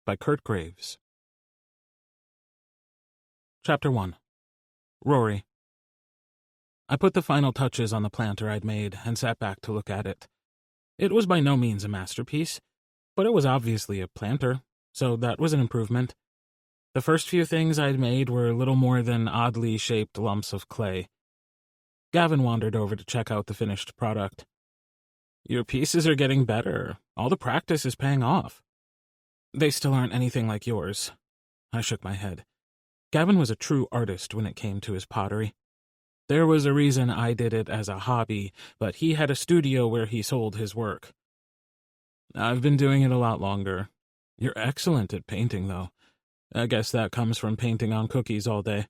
by Kurt Graves. Chapter 1. Rory. I put the final touches on the planter I'd made and sat back to look at it. It was by no means a masterpiece, but it was obviously a planter, so that was an improvement. The first few things I'd made were little more than oddly shaped lumps of clay. Gavin wandered over to check out the finished product. "Your pieces are getting better. All the practice is paying off." "They still aren't anything like yours." I shook my head. Gavin was a true artist when it came to his pottery. There was a reason I did it as a hobby, but he had a studio where he sold his work. "I've been doing it a lot longer. You're excellent at painting, though. I guess that comes from painting on cookies all day."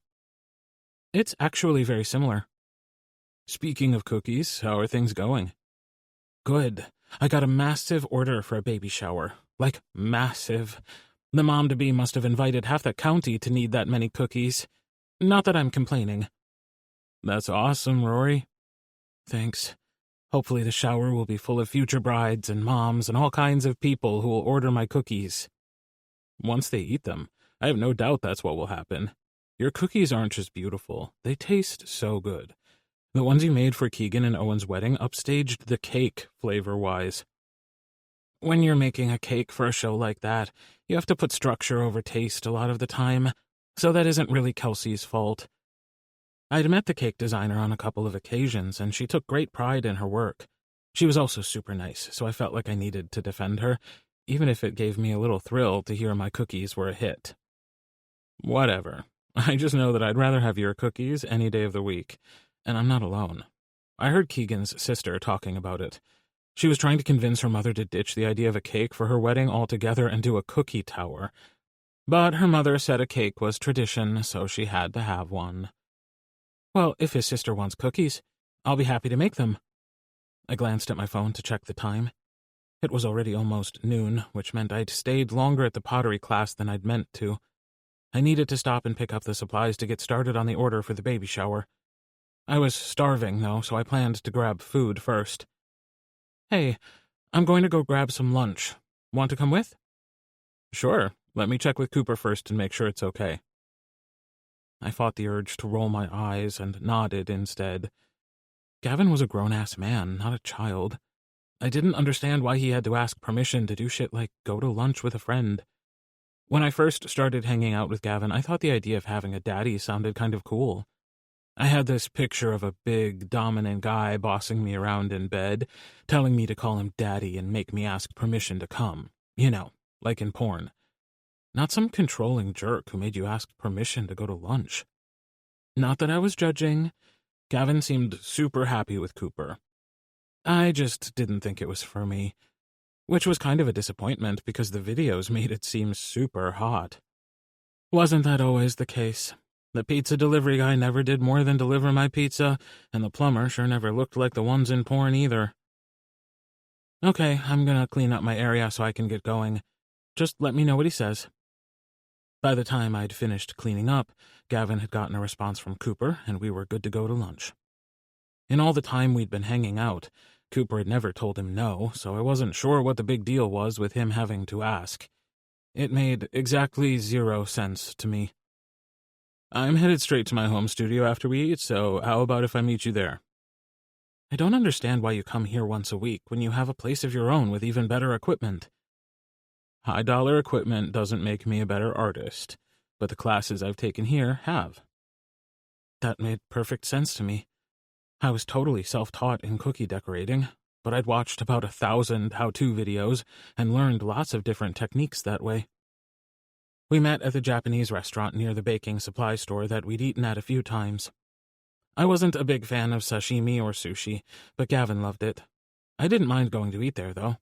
"It's actually very similar." "Speaking of cookies, how are things going?" "Good. I got a massive order for a baby shower. Like, massive. The mom-to-be must have invited half the county to need that many cookies. Not that I'm complaining." "That's awesome, Rory." "Thanks. Hopefully the shower will be full of future brides and moms and all kinds of people who will order my cookies. Once they eat them, I have no doubt that's what will happen. Your cookies aren't just beautiful, they taste so good. The ones you made for Keegan and Owen's wedding upstaged the cake, flavor-wise. When you're making a cake for a show like that, you have to put structure over taste a lot of the time, so that isn't really Kelsey's fault. I'd met the cake designer on a couple of occasions, and she took great pride in her work. She was also super nice, so I felt like I needed to defend her, even if it gave me a little thrill to hear my cookies were a hit. Whatever. I just know that I'd rather have your cookies any day of the week, and I'm not alone. I heard Keegan's sister talking about it. She was trying to convince her mother to ditch the idea of a cake for her wedding altogether and do a cookie tower. But her mother said a cake was tradition, so she had to have one. Well, if his sister wants cookies, I'll be happy to make them. I glanced at my phone to check the time. It was already almost noon, which meant I'd stayed longer at the pottery class than I'd meant to. I needed to stop and pick up the supplies to get started on the order for the baby shower. I was starving, though, so I planned to grab food first. "Hey, I'm going to go grab some lunch. Want to come with?" "Sure. Let me check with Cooper first and make sure it's okay." I fought the urge to roll my eyes and nodded instead. Gavin was a grown-ass man, not a child. I didn't understand why he had to ask permission to do shit like go to lunch with a friend. When I first started hanging out with Gavin, I thought the idea of having a daddy sounded kind of cool. I had this picture of a big, dominant guy bossing me around in bed, telling me to call him daddy and make me ask permission to come. You know, like in porn. Not some controlling jerk who made you ask permission to go to lunch. Not that I was judging. Gavin seemed super happy with Cooper. I just didn't think it was for me. Which was kind of a disappointment because the videos made it seem super hot. Wasn't that always the case? The pizza delivery guy never did more than deliver my pizza, and the plumber sure never looked like the ones in porn either. Okay, I'm gonna clean up my area so I can get going. Just let me know what he says. By the time I'd finished cleaning up, Gavin had gotten a response from Cooper, and we were good to go to lunch. In all the time we'd been hanging out, Cooper had never told him no, so I wasn't sure what the big deal was with him having to ask. It made exactly 0 sense to me. "I'm headed straight to my home studio after we eat, so how about if I meet you there?" "I don't understand why you come here once a week when you have a place of your own with even better equipment." "High-dollar equipment doesn't make me a better artist, but the classes I've taken here have." That made perfect sense to me. I was totally self-taught in cookie decorating, but I'd watched about 1,000 how-to videos and learned lots of different techniques that way. We met at the Japanese restaurant near the baking supply store that we'd eaten at a few times. I wasn't a big fan of sashimi or sushi, but Gavin loved it. I didn't mind going to eat there, though.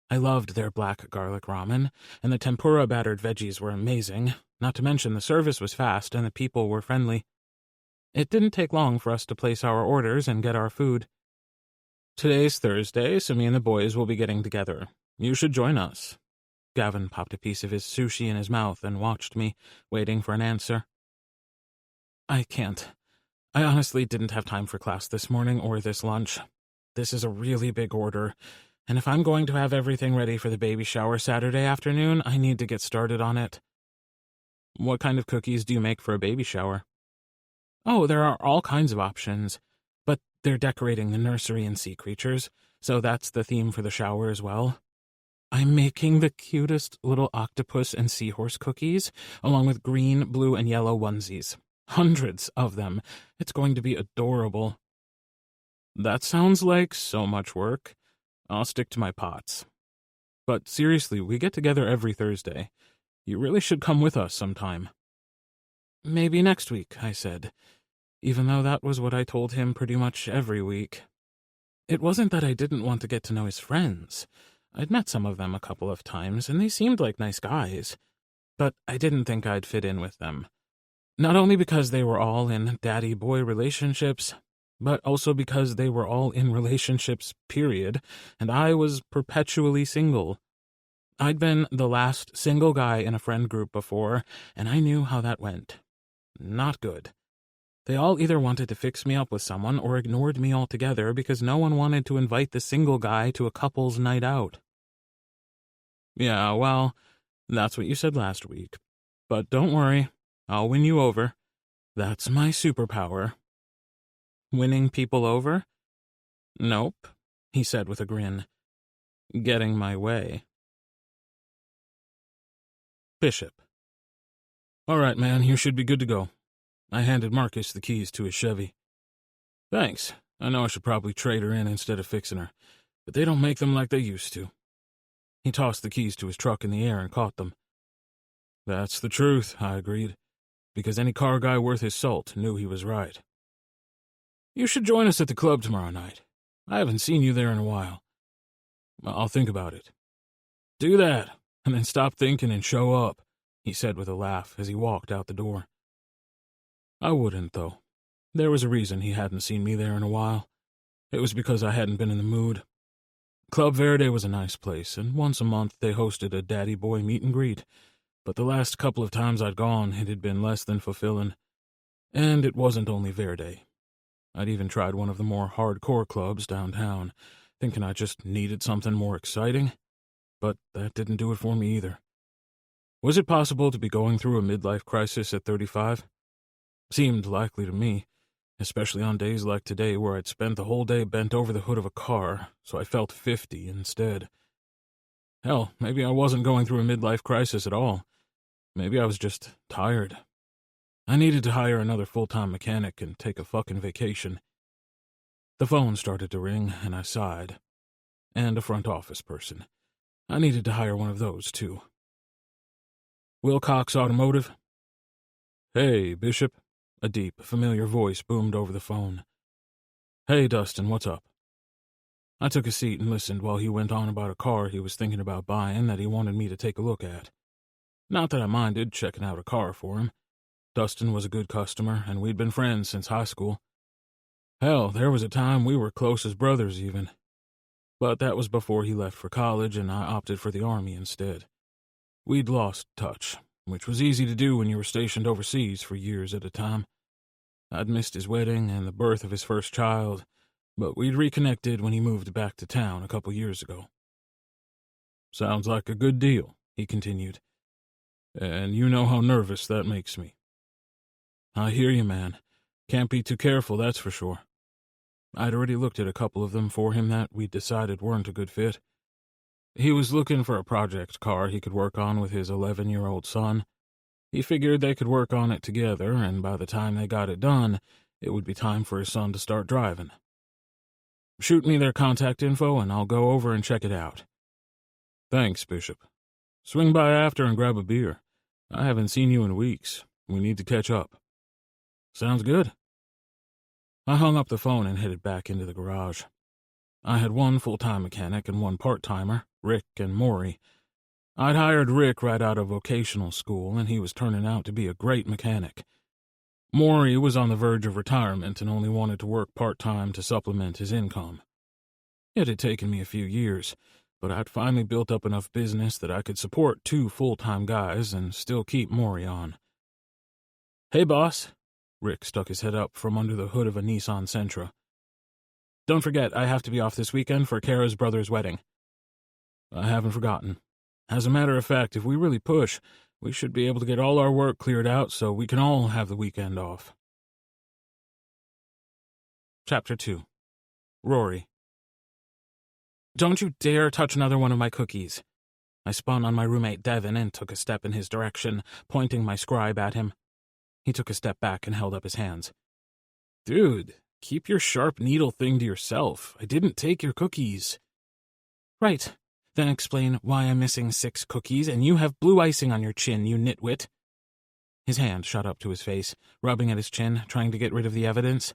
I loved their black garlic ramen, and the tempura battered veggies were amazing, not to mention the service was fast and the people were friendly. It didn't take long for us to place our orders and get our food. "Today's Thursday, so me and the boys will be getting together. You should join us." Gavin popped a piece of his sushi in his mouth and watched me, waiting for an answer. "I can't. I honestly didn't have time for class this morning or this lunch. This is a really big order, And if I'm going to have everything ready for the baby shower Saturday afternoon, I need to get started on it. What kind of cookies do you make for a baby shower? Oh, there are all kinds of options, but they're decorating the nursery and sea creatures, so that's the theme for the shower as well. I'm making the cutest little octopus and seahorse cookies, along with green, blue, and yellow onesies. Hundreds of them. It's going to be adorable. That sounds like so much work. I'll stick to my pots. But seriously, we get together every Thursday. You really should come with us sometime. Maybe next week, I said, even though that was what I told him pretty much every week. It wasn't that I didn't want to get to know his friends. I'd met some of them a couple of times, and they seemed like nice guys. But I didn't think I'd fit in with them. Not only because they were all in daddy-boy relationships, but also because they were all in relationships, period, and I was perpetually single. I'd been the last single guy in a friend group before, and I knew how that went. Not good. They all either wanted to fix me up with someone or ignored me altogether because no one wanted to invite the single guy to a couple's night out. Yeah, well, that's what you said last week. But don't worry, I'll win you over. That's my superpower. Winning people over? Nope, he said with a grin. Getting my way. Bishop. All right, man, you should be good to go. I handed Marcus the keys to his Chevy. Thanks. I know I should probably trade her in instead of fixing her, but they don't make them like they used to. He tossed the keys to his truck in the air and caught them. That's the truth, I agreed, because any car guy worth his salt knew he was right. You should join us at the club tomorrow night. I haven't seen you there in a while. I'll think about it. Do that, and then stop thinking and show up, he said with a laugh as he walked out the door. I wouldn't, though. There was a reason he hadn't seen me there in a while. It was because I hadn't been in the mood. Club Verde was a nice place, and once a month they hosted a daddy-boy meet and greet, but the last couple of times I'd gone it had been less than fulfilling. And it wasn't only Verde. I'd even tried one of the more hardcore clubs downtown, thinking I just needed something more exciting, but that didn't do it for me either. Was it possible to be going through a midlife crisis at 35? Seemed likely to me, especially on days like today where I'd spent the whole day bent over the hood of a car, so I felt 50 instead. Hell, maybe I wasn't going through a midlife crisis at all. Maybe I was just tired. I needed to hire another full-time mechanic and take a fucking vacation. The phone started to ring, and I sighed. And a front office person. I needed to hire one of those, too. Wilcox Automotive? Hey, Bishop. A deep, familiar voice boomed over the phone. Hey, Dustin, what's up? I took a seat and listened while he went on about a car he was thinking about buying that he wanted me to take a look at. Not that I minded checking out a car for him. Dustin was a good customer, and we'd been friends since high school. Hell, there was a time we were close as brothers, even. But that was before he left for college, and I opted for the Army instead. We'd lost touch, which was easy to do when you were stationed overseas for years at a time. I'd missed his wedding and the birth of his first child, but we'd reconnected when he moved back to town a couple years ago. Sounds like a good deal, he continued. And you know how nervous that makes me. I hear you, man. Can't be too careful, that's for sure. I'd already looked at a couple of them for him that we'd decided weren't a good fit. He was looking for a project car he could work on with his 11-year-old son. He figured they could work on it together, and by the time they got it done, it would be time for his son to start driving. Shoot me their contact info, and I'll go over and check it out. Thanks, Bishop. Swing by after and grab a beer. I haven't seen you in weeks. We need to catch up. Sounds good. I hung up the phone and headed back into the garage. I had one full-time mechanic and one part-timer, Rick and Maury. I'd hired Rick right out of vocational school, and he was turning out to be a great mechanic. Maury was on the verge of retirement and only wanted to work part-time to supplement his income. It had taken me a few years, but I'd finally built up enough business that I could support 2 full-time guys and still keep Maury on. Hey, boss. Rick stuck his head up from under the hood of a Nissan Sentra. Don't forget, I have to be off this weekend for Kara's brother's wedding. I haven't forgotten. As a matter of fact, if we really push, we should be able to get all our work cleared out so we can all have the weekend off. Chapter 2. Rory. Don't you dare touch another one of my cookies. I spun on my roommate Devin and took a step in his direction, pointing my scribe at him. He took a step back and held up his hands. Dude, keep your sharp needle thing to yourself. I didn't take your cookies. Right. Then explain why I'm missing 6 cookies and you have blue icing on your chin, you nitwit. His hand shot up to his face, rubbing at his chin, trying to get rid of the evidence.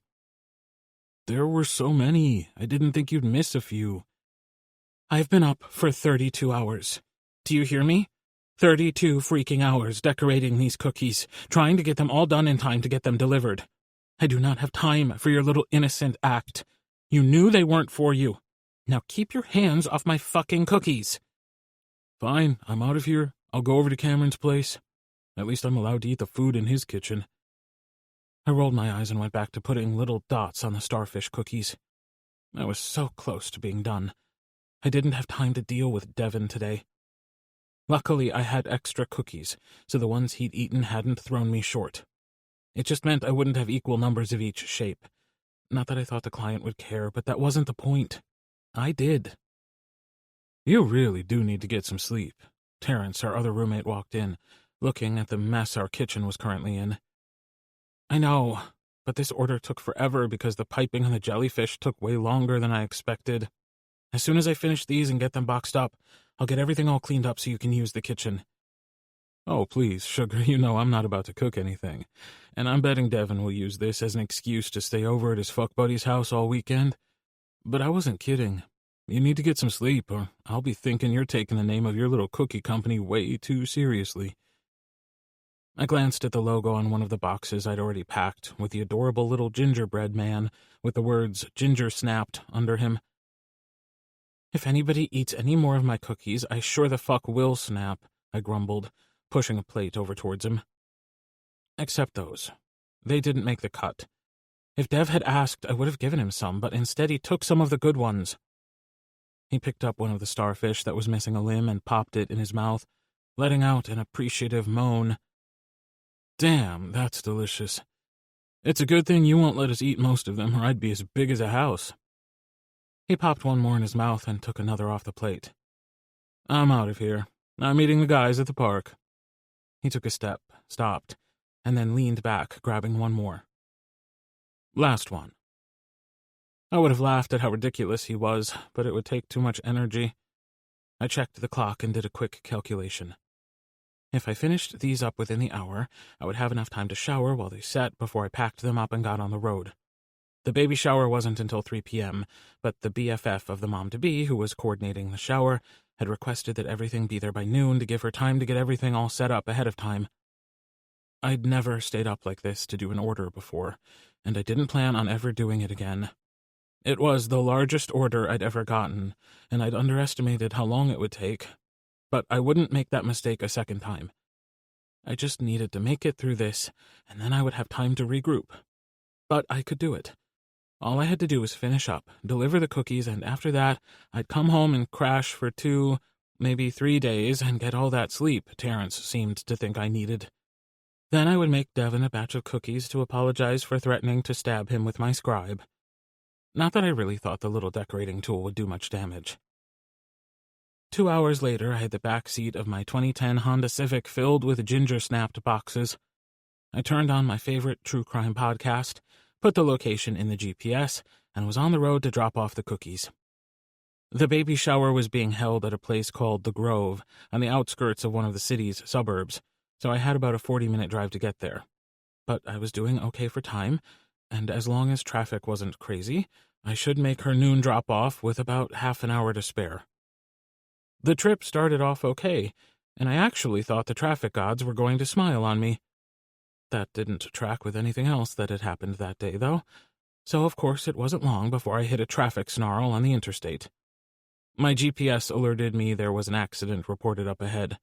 There were so many. I didn't think you'd miss a few. I've been up for 32 hours. Do you hear me? 32 freaking hours decorating these cookies, trying to get them all done in time to get them delivered. I do not have time for your little innocent act. You knew they weren't for you. Now keep your hands off my fucking cookies. Fine, I'm out of here. I'll go over to Cameron's place. At least I'm allowed to eat the food in his kitchen. I rolled my eyes and went back to putting little dots on the starfish cookies. I was so close to being done. I didn't have time to deal with Devin today. Luckily, I had extra cookies, so the ones he'd eaten hadn't thrown me short. It just meant I wouldn't have equal numbers of each shape. Not that I thought the client would care, but that wasn't the point. I did. You really do need to get some sleep. Terrence, our other roommate, walked in, looking at the mess our kitchen was currently in. I know, but this order took forever because the piping on the jellyfish took way longer than I expected. As soon as I finish these and get them boxed up, I'll get everything all cleaned up so you can use the kitchen. Oh, please, sugar, you know I'm not about to cook anything. And I'm betting Devin will use this as an excuse to stay over at his fuck buddy's house all weekend. But I wasn't kidding. You need to get some sleep, or I'll be thinking you're taking the name of your little cookie company way too seriously. I glanced at the logo on one of the boxes I'd already packed, with the adorable little gingerbread man, with the words "Ginger Snapped" under him. If anybody eats any more of my cookies, I sure the fuck will snap, I grumbled, pushing a plate over towards him. Except those. They didn't make the cut. If Dev had asked, I would have given him some, but instead he took some of the good ones. He picked up one of the starfish that was missing a limb and popped it in his mouth, letting out an appreciative moan. Damn, that's delicious. It's a good thing you won't let us eat most of them, or I'd be as big as a house. He popped one more in his mouth and took another off the plate. I'm out of here. I'm meeting the guys at the park. He took a step, stopped, and then leaned back, grabbing one more. Last one. I would have laughed at how ridiculous he was, but it would take too much energy. I checked the clock and did a quick calculation. If I finished these up within the hour, I would have enough time to shower while they set before I packed them up and got on the road. The baby shower wasn't until 3 p.m., but the BFF of the mom-to-be, who was coordinating the shower, had requested that everything be there by noon to give her time to get everything all set up ahead of time. I'd never stayed up like this to do an order before, and I didn't plan on ever doing it again. It was the largest order I'd ever gotten, and I'd underestimated how long it would take, but I wouldn't make that mistake a second time. I just needed to make it through this, and then I would have time to regroup. But I could do it. All I had to do was finish up, deliver the cookies, and after that, I'd come home and crash for 2, maybe 3 days and get all that sleep Terrence seemed to think I needed. Then I would make Devin a batch of cookies to apologize for threatening to stab him with my scribe. Not that I really thought the little decorating tool would do much damage. 2 hours later, I had the back seat of my 2010 Honda Civic filled with ginger-snapped boxes. I turned on my favorite true crime podcast, put the location in the GPS, and was on the road to drop off the cookies. The baby shower was being held at a place called The Grove, on the outskirts of one of the city's suburbs, so I had about a 40-minute drive to get there. But I was doing okay for time, and as long as traffic wasn't crazy, I should make her noon drop-off with about half an hour to spare. The trip started off okay, and I actually thought the traffic gods were going to smile on me. That didn't track with anything else that had happened that day, though, so of course it wasn't long before I hit a traffic snarl on the interstate. My GPS alerted me there was an accident reported up ahead.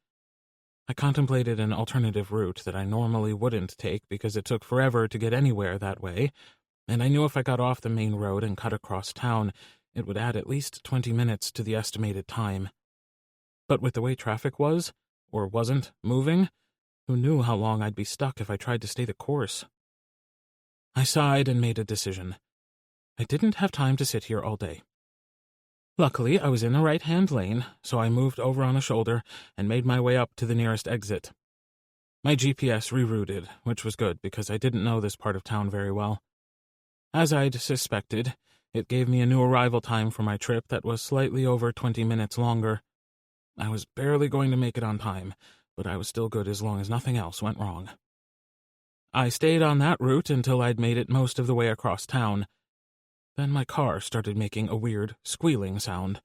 I contemplated an alternative route that I normally wouldn't take because it took forever to get anywhere that way, and I knew if I got off the main road and cut across town, it would add at least 20 minutes to the estimated time. But with the way traffic was, or wasn't, moving, who knew how long I'd be stuck if I tried to stay the course? I sighed and made a decision. I didn't have time to sit here all day. Luckily, I was in the right-hand lane, so I moved over on a shoulder and made my way up to the nearest exit. My GPS rerouted, which was good because I didn't know this part of town very well. As I'd suspected, it gave me a new arrival time for my trip that was slightly over 20 minutes longer. I was barely going to make it on time, but I was still good as long as nothing else went wrong. I stayed on that route until I'd made it most of the way across town. Then my car started making a weird, squealing sound.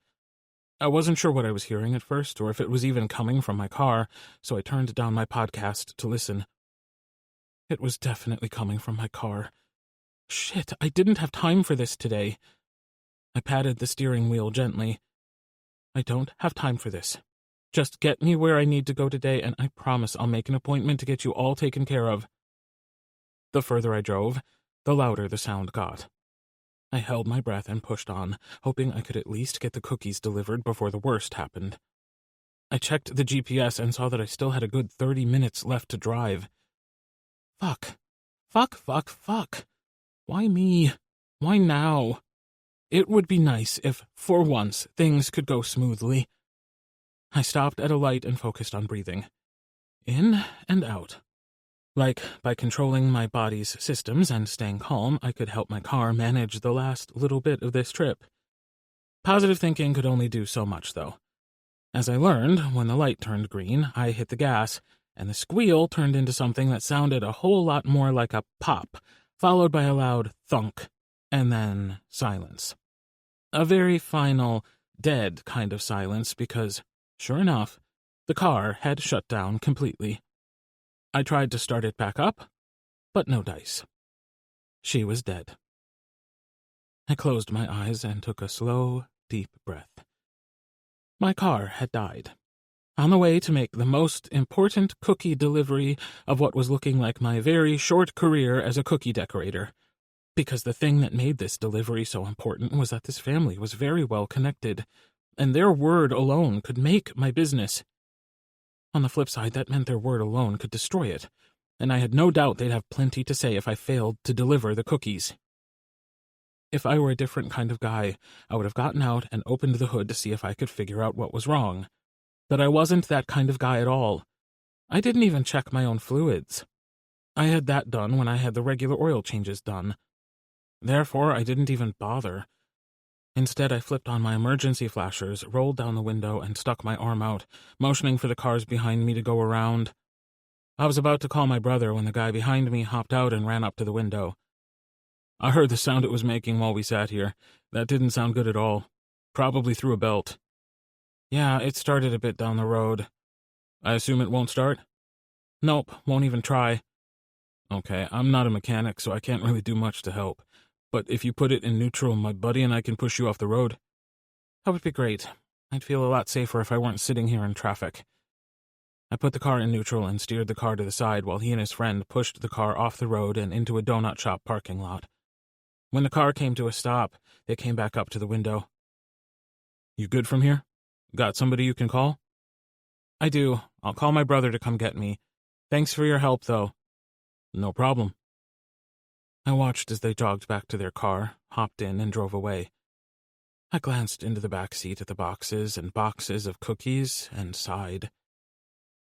I wasn't sure what I was hearing at first, or if it was even coming from my car, so I turned down my podcast to listen. It was definitely coming from my car. Shit, I didn't have time for this today. I patted the steering wheel gently. I don't have time for this. Just get me where I need to go today, and I promise I'll make an appointment to get you all taken care of. The further I drove, the louder the sound got. I held my breath and pushed on, hoping I could at least get the cookies delivered before the worst happened. I checked the GPS and saw that I still had a good 30 minutes left to drive. Fuck. Why me? Why now? It would be nice if, for once, things could go smoothly. I stopped at a light and focused on breathing. In and out. Like, by controlling my body's systems and staying calm, I could help my car manage the last little bit of this trip. Positive thinking could only do so much, though. As I learned, when the light turned green, I hit the gas, and the squeal turned into something that sounded a whole lot more like a pop, followed by a loud thunk, and then silence. A very final, dead kind of silence because, sure enough, the car had shut down completely. I tried to start it back up, but no dice. She was dead. I closed my eyes and took a slow, deep breath. My car had died. On the way to make the most important cookie delivery of what was looking like my very short career as a cookie decorator. Because the thing that made this delivery so important was that this family was very well connected, and their word alone could make my business. On the flip side, that meant their word alone could destroy it, and I had no doubt they'd have plenty to say if I failed to deliver the cookies. If I were a different kind of guy, I would have gotten out and opened the hood to see if I could figure out what was wrong. But I wasn't that kind of guy at all. I didn't even check my own fluids. I had that done when I had the regular oil changes done. Therefore, I didn't even bother. Instead, I flipped on my emergency flashers, rolled down the window, and stuck my arm out, motioning for the cars behind me to go around. I was about to call my brother when the guy behind me hopped out and ran up to the window. I heard the sound it was making while we sat here. That didn't sound good at all. Probably through a belt. Yeah, it started a bit down the road. I assume it won't start? Nope, won't even try. Okay, I'm not a mechanic, so I can't really do much to help. But if you put it in neutral, my buddy and I can push you off the road. That would be great. I'd feel a lot safer if I weren't sitting here in traffic. I put the car in neutral and steered the car to the side while he and his friend pushed the car off the road and into a donut shop parking lot. When the car came to a stop, they came back up to the window. You good from here? Got somebody you can call? I do. I'll call my brother to come get me. Thanks for your help, though. No problem. I watched as they jogged back to their car, hopped in, and drove away. I glanced into the back seat at the boxes and boxes of cookies and sighed.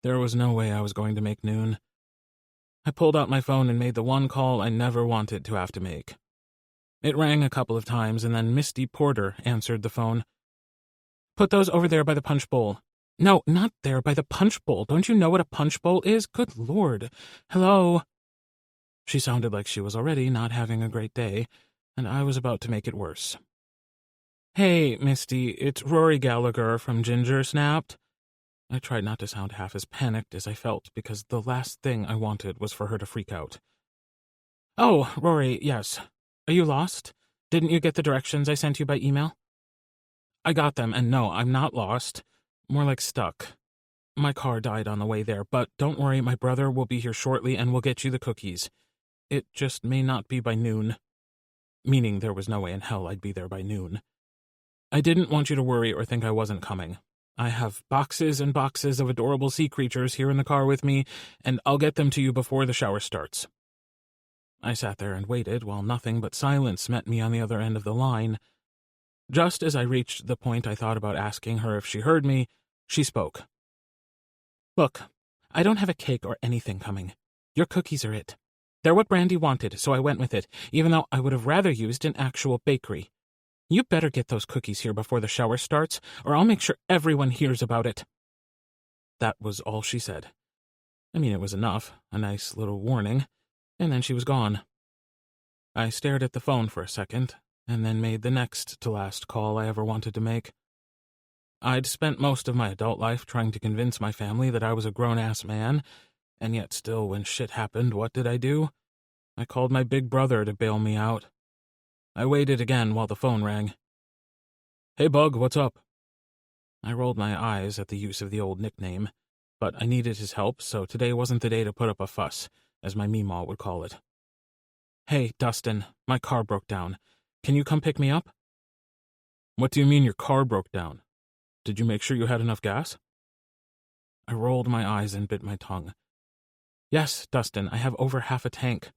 There was no way I was going to make noon. I pulled out my phone and made the one call I never wanted to have to make. It rang a couple of times, and then Misty Porter answered the phone. Put those over there by the punch bowl. No, not there, by the punch bowl. Don't you know what a punch bowl is? Good Lord. Hello? She sounded like she was already not having a great day, and I was about to make it worse. Hey, Misty, it's Rory Gallagher from Ginger Snapped. I tried not to sound half as panicked as I felt, because the last thing I wanted was for her to freak out. Oh, Rory, yes. Are you lost? Didn't you get the directions I sent you by email? I got them, and no, I'm not lost. More like stuck. My car died on the way there, but don't worry, my brother will be here shortly and will get you the cookies. It just may not be by noon. Meaning there was no way in hell I'd be there by noon. I didn't want you to worry or think I wasn't coming. I have boxes and boxes of adorable sea creatures here in the car with me, and I'll get them to you before the shower starts." I sat there and waited while nothing but silence met me on the other end of the line. Just as I reached the point I thought about asking her if she heard me, she spoke. "Look, I don't have a cake or anything coming. Your cookies are it. They're what Brandy wanted, so I went with it, even though I would have rather used an actual bakery. You better get those cookies here before the shower starts, or I'll make sure everyone hears about it." That was all she said. I mean, it was enough, a nice little warning, and then she was gone. I stared at the phone for a second, and then made the next to last call I ever wanted to make. I'd spent most of my adult life trying to convince my family that I was a grown-ass man, and yet still, when shit happened, what did I do? I called my big brother to bail me out. I waited again while the phone rang. "Hey, Bug, what's up?" I rolled my eyes at the use of the old nickname, but I needed his help, so today wasn't the day to put up a fuss, as my meemaw would call it. "Hey, Dustin, my car broke down. Can you come pick me up?" "What do you mean your car broke down? Did you make sure you had enough gas?" I rolled my eyes and bit my tongue. "Yes, Dustin, I have over half a tank.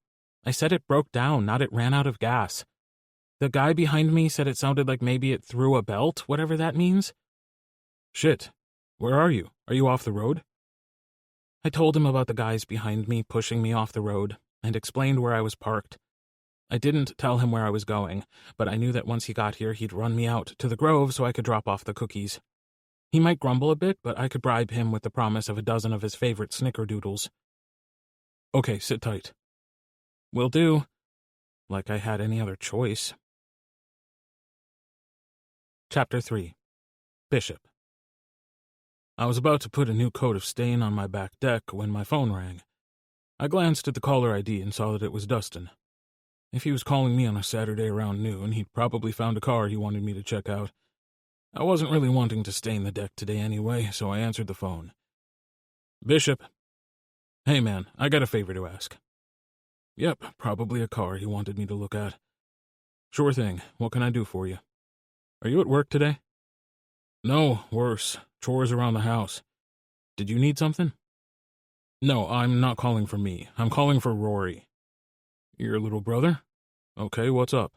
I said it broke down, not it ran out of gas. The guy behind me said it sounded like maybe it threw a belt, whatever that means." "Shit. Where are you? Are you off the road?" I told him about the guys behind me pushing me off the road, and explained where I was parked. I didn't tell him where I was going, but I knew that once he got here he'd run me out to the Grove so I could drop off the cookies. He might grumble a bit, but I could bribe him with the promise of a dozen of his favorite snickerdoodles. "Okay, sit tight." "Will do." Like I had any other choice. Chapter 3. Bishop. I was about to put a new coat of stain on my back deck when my phone rang. I glanced at the caller ID and saw that it was Dustin. If he was calling me on a Saturday around noon, he'd probably found a car he wanted me to check out. I wasn't really wanting to stain the deck today anyway, so I answered the phone. "Bishop." "Hey man, I got a favor to ask." "Yep, probably a car he wanted me to look at." "Sure thing. What can I do for you?" "Are you at work today?" "No, worse. Chores around the house. Did you need something?" "No, I'm not calling for me. I'm calling for Rory." "Your little brother? Okay, what's up?"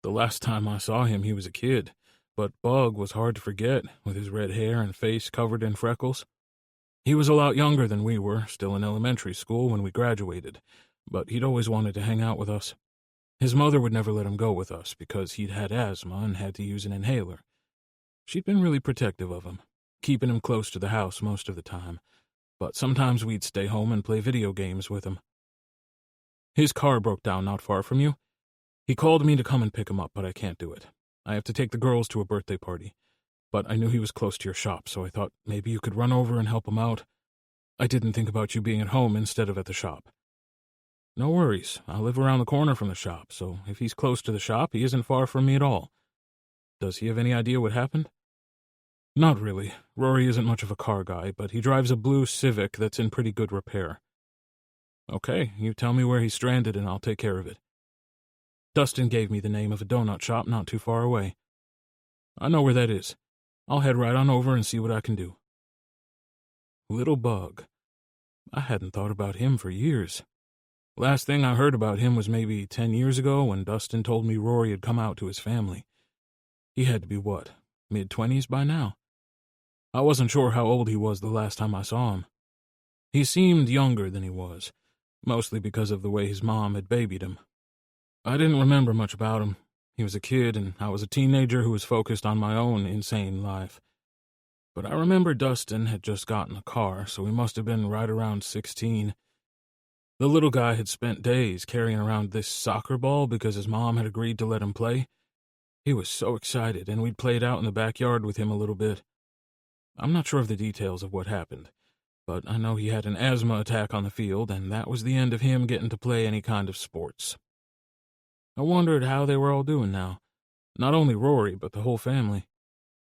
"The last time I saw him, he was a kid, but Bug was hard to forget, with his red hair and face covered in freckles. He was a lot younger than we were, still in elementary school when we graduated, but he'd always wanted to hang out with us. His mother would never let him go with us because he'd had asthma and had to use an inhaler. She'd been really protective of him, keeping him close to the house most of the time, but sometimes we'd stay home and play video games with him. His car broke down not far from you. He called me to come and pick him up, but I can't do it. I have to take the girls to a birthday party. But I knew he was close to your shop, so I thought maybe you could run over and help him out. I didn't think about you being at home instead of at the shop." "No worries. I live around the corner from the shop, so if he's close to the shop, he isn't far from me at all. Does he have any idea what happened?" "Not really. Rory isn't much of a car guy, but he drives a blue Civic that's in pretty good repair." "Okay, you tell me where he's stranded and I'll take care of it." "Dustin gave me the name of a donut shop not too far away." "I know where that is. I'll head right on over and see what I can do." Little Bug. I hadn't thought about him for years. Last thing I heard about him was maybe 10 years ago when Dustin told me Rory had come out to his family. He had to be what, mid-20s by now? I wasn't sure how old he was the last time I saw him. He seemed younger than he was, mostly because of the way his mom had babied him. I didn't remember much about him. He was a kid, and I was a teenager who was focused on my own insane life. But I remember Dustin had just gotten a car, so he must have been right around 16. The little guy had spent days carrying around this soccer ball because his mom had agreed to let him play. He was so excited, and we'd played out in the backyard with him a little bit. I'm not sure of the details of what happened, but I know he had an asthma attack on the field, and that was the end of him getting to play any kind of sports. I wondered how they were all doing now. Not only Rory, but the whole family.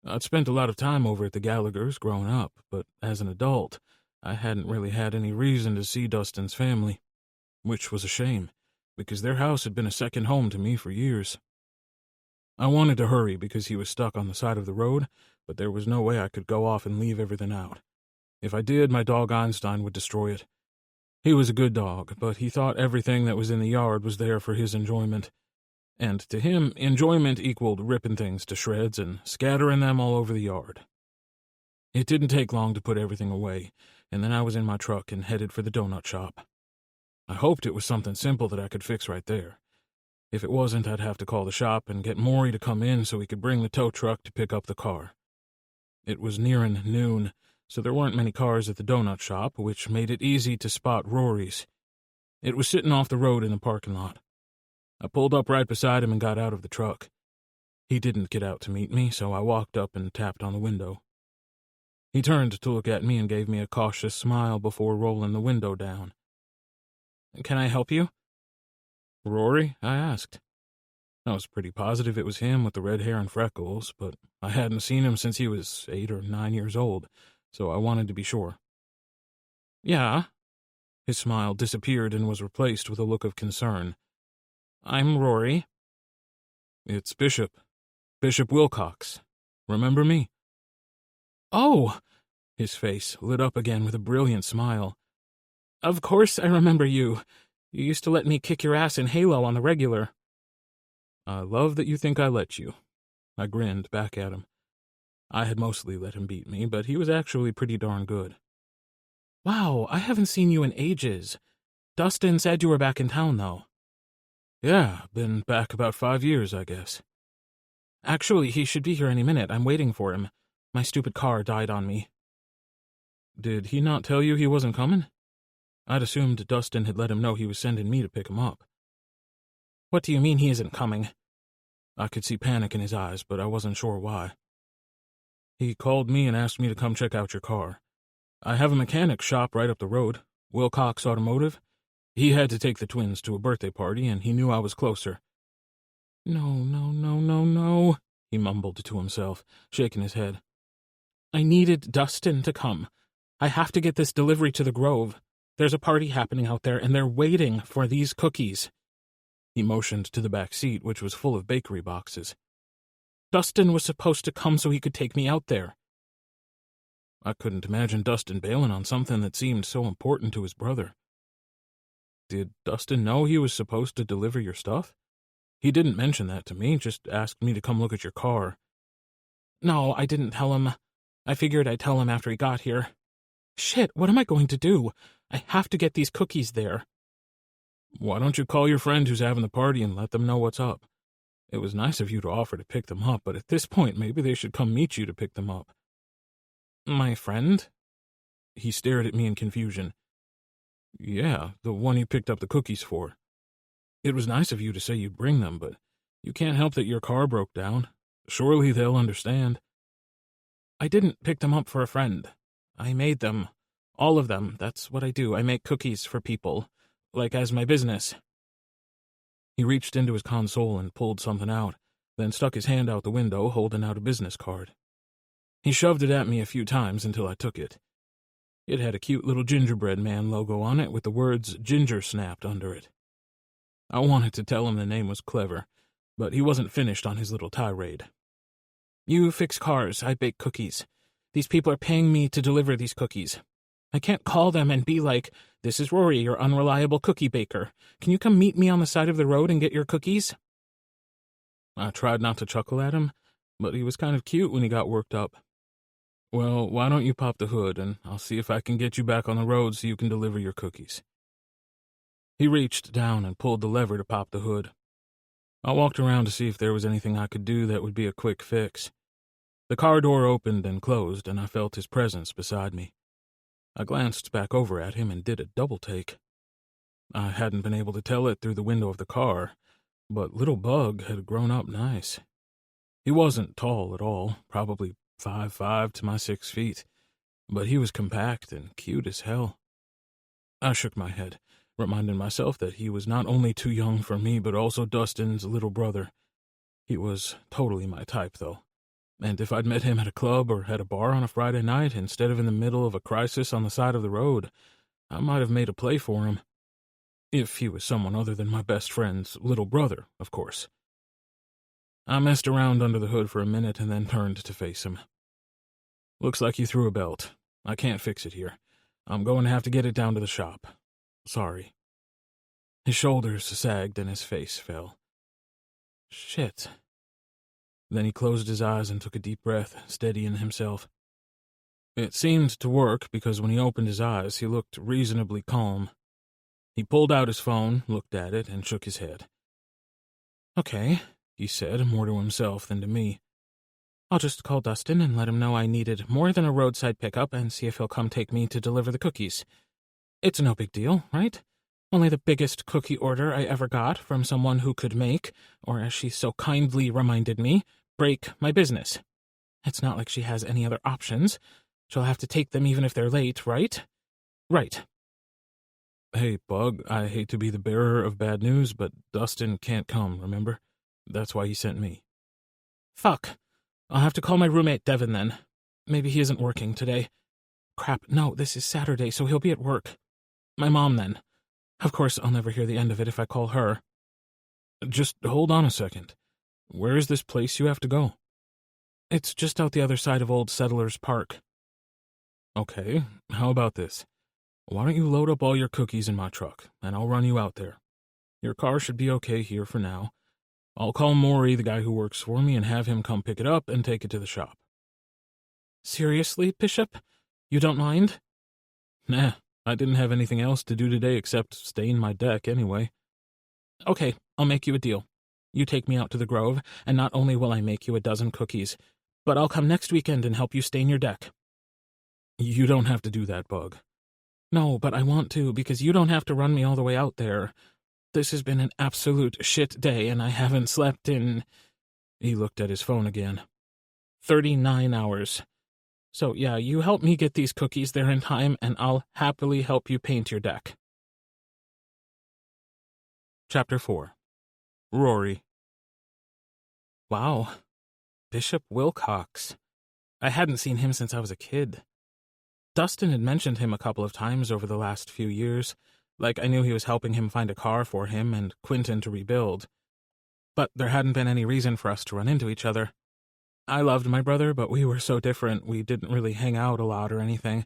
I'd spent a lot of time over at the Gallaghers growing up, but as an adult, I hadn't really had any reason to see Dustin's family, which was a shame, because their house had been a second home to me for years. I wanted to hurry because he was stuck on the side of the road, but there was no way I could go off and leave everything out. If I did, my dog Einstein would destroy it. He was a good dog, but he thought everything that was in the yard was there for his enjoyment. And to him, enjoyment equaled ripping things to shreds and scattering them all over the yard. It didn't take long to put everything away, and then I was in my truck and headed for the donut shop. I hoped it was something simple that I could fix right there. If it wasn't, I'd have to call the shop and get Maury to come in so he could bring the tow truck to pick up the car. It was nearing noon, so there weren't many cars at the donut shop, which made it easy to spot Rory's. It was sitting off the road in the parking lot. I pulled up right beside him and got out of the truck. He didn't get out to meet me, so I walked up and tapped on the window. He turned to look at me and gave me a cautious smile before rolling the window down. "Can I help you?" "Rory?" I asked. I was pretty positive it was him with the red hair and freckles, but I hadn't seen him since he was 8 or 9 years old, so I wanted to be sure. "Yeah." His smile disappeared and was replaced with a look of concern. "I'm Rory." "It's Bishop. Bishop Wilcox. Remember me?" "Oh!" His face lit up again with a brilliant smile. "Of course I remember you. You used to let me kick your ass in Halo on the regular." "I love that you think I let you." I grinned back at him. I had mostly let him beat me, but he was actually pretty darn good. "Wow, I haven't seen you in ages. Dustin said you were back in town, though." "Yeah, been back about 5 years, I guess." "Actually, he should be here any minute. I'm waiting for him. My stupid car died on me." "Did he not tell you he wasn't coming?" I'd assumed Dustin had let him know he was sending me to pick him up. "What do you mean he isn't coming?" I could see panic in his eyes, but I wasn't sure why. "He called me and asked me to come check out your car. I have a mechanic shop right up the road, Wilcox Automotive. He had to take the twins to a birthday party, and he knew I was closer." No, no, no, no, no," he mumbled to himself, shaking his head. "I needed Dustin to come. I have to get this delivery to the Grove. There's a party happening out there, and they're waiting for these cookies." He motioned to the back seat, which was full of bakery boxes. "Dustin was supposed to come so he could take me out there." I couldn't imagine Dustin bailing on something that seemed so important to his brother. "Did Dustin know he was supposed to deliver your stuff? He didn't mention that to me, just asked me to come look at your car." "No, I didn't tell him. I figured I'd tell him after he got here. Shit, what am I going to do? I have to get these cookies there." "Why don't you call your friend who's having the party and let them know what's up? It was nice of you to offer to pick them up, but at this point maybe they should come meet you to pick them up." "My friend?" He stared at me in confusion. "Yeah, the one you picked up the cookies for. It was nice of you to say you'd bring them, but you can't help that your car broke down. Surely they'll understand." "I didn't pick them up for a friend. I made them. All of them. That's what I do. I make cookies for people. Like as my business." He reached into his console and pulled something out, then stuck his hand out the window holding out a business card. He shoved it at me a few times until I took it. It had a cute little gingerbread man logo on it with the words Ginger snapped under it. I wanted to tell him the name was clever, but he wasn't finished on his little tirade. "You fix cars, I bake cookies. These people are paying me to deliver these cookies. I can't call them and be like, 'This is Rory, your unreliable cookie baker. Can you come meet me on the side of the road and get your cookies?'" I tried not to chuckle at him, but he was kind of cute when he got worked up. "Well, why don't you pop the hood, and I'll see if I can get you back on the road so you can deliver your cookies." He reached down and pulled the lever to pop the hood. I walked around to see if there was anything I could do that would be a quick fix. The car door opened and closed, and I felt his presence beside me. I glanced back over at him and did a double take. I hadn't been able to tell it through the window of the car, but little Bug had grown up nice. He wasn't tall at all, probably 5'5" to my 6 feet, but he was compact and cute as hell. I shook my head, reminding myself that he was not only too young for me, but also Dustin's little brother. He was totally my type, though, and if I'd met him at a club or at a bar on a Friday night instead of in the middle of a crisis on the side of the road, I might have made a play for him. If he was someone other than my best friend's little brother, of course. I messed around under the hood for a minute and then turned to face him. Looks like you threw a belt. I can't fix it here. I'm going to have to get it down to the shop. Sorry. His shoulders sagged and his face fell. Shit. Then he closed his eyes and took a deep breath, steadying himself. It seemed to work because when he opened his eyes, he looked reasonably calm. He pulled out his phone, looked at it, and shook his head. Okay, he said, more to himself than to me. I'll just call Dustin and let him know I needed more than a roadside pickup and see if he'll come take me to deliver the cookies. It's no big deal, right? Only the biggest cookie order I ever got from someone who could make, or as she so kindly reminded me, break my business. It's not like she has any other options. She'll have to take them even if they're late, right? Right. Hey, Bug, I hate to be the bearer of bad news, but Dustin can't come, remember? That's why he sent me. Fuck. I'll have to call my roommate Devin then. Maybe he isn't working today. Crap, no, this is Saturday, so he'll be at work. My mom then. Of course, I'll never hear the end of it if I call her. Just hold on a second. Where is this place you have to go? It's just out the other side of Old Settlers Park. Okay, how about this? Why don't you load up all your cookies in my truck, and I'll run you out there. Your car should be okay here for now. I'll call Maury, the guy who works for me, and have him come pick it up and take it to the shop. Seriously, Bishop? You don't mind? Nah, I didn't have anything else to do today except stain my deck anyway. Okay, I'll make you a deal. You take me out to the Grove, and not only will I make you a dozen cookies, but I'll come next weekend and help you stain your deck. You don't have to do that, Bug. No, but I want to, because you don't have to run me all the way out there. This has been an absolute shit day, and I haven't slept in... He looked at his phone again. 39 hours. So, yeah, you help me get these cookies there in time, and I'll happily help you paint your deck. Chapter 4. Rory. Wow. Bishop Wilcox. I hadn't seen him since I was a kid. Dustin had mentioned him a couple of times over the last few years, like I knew he was helping him find a car for him and Quentin to rebuild. But there hadn't been any reason for us to run into each other. I loved my brother, but we were so different we didn't really hang out a lot or anything.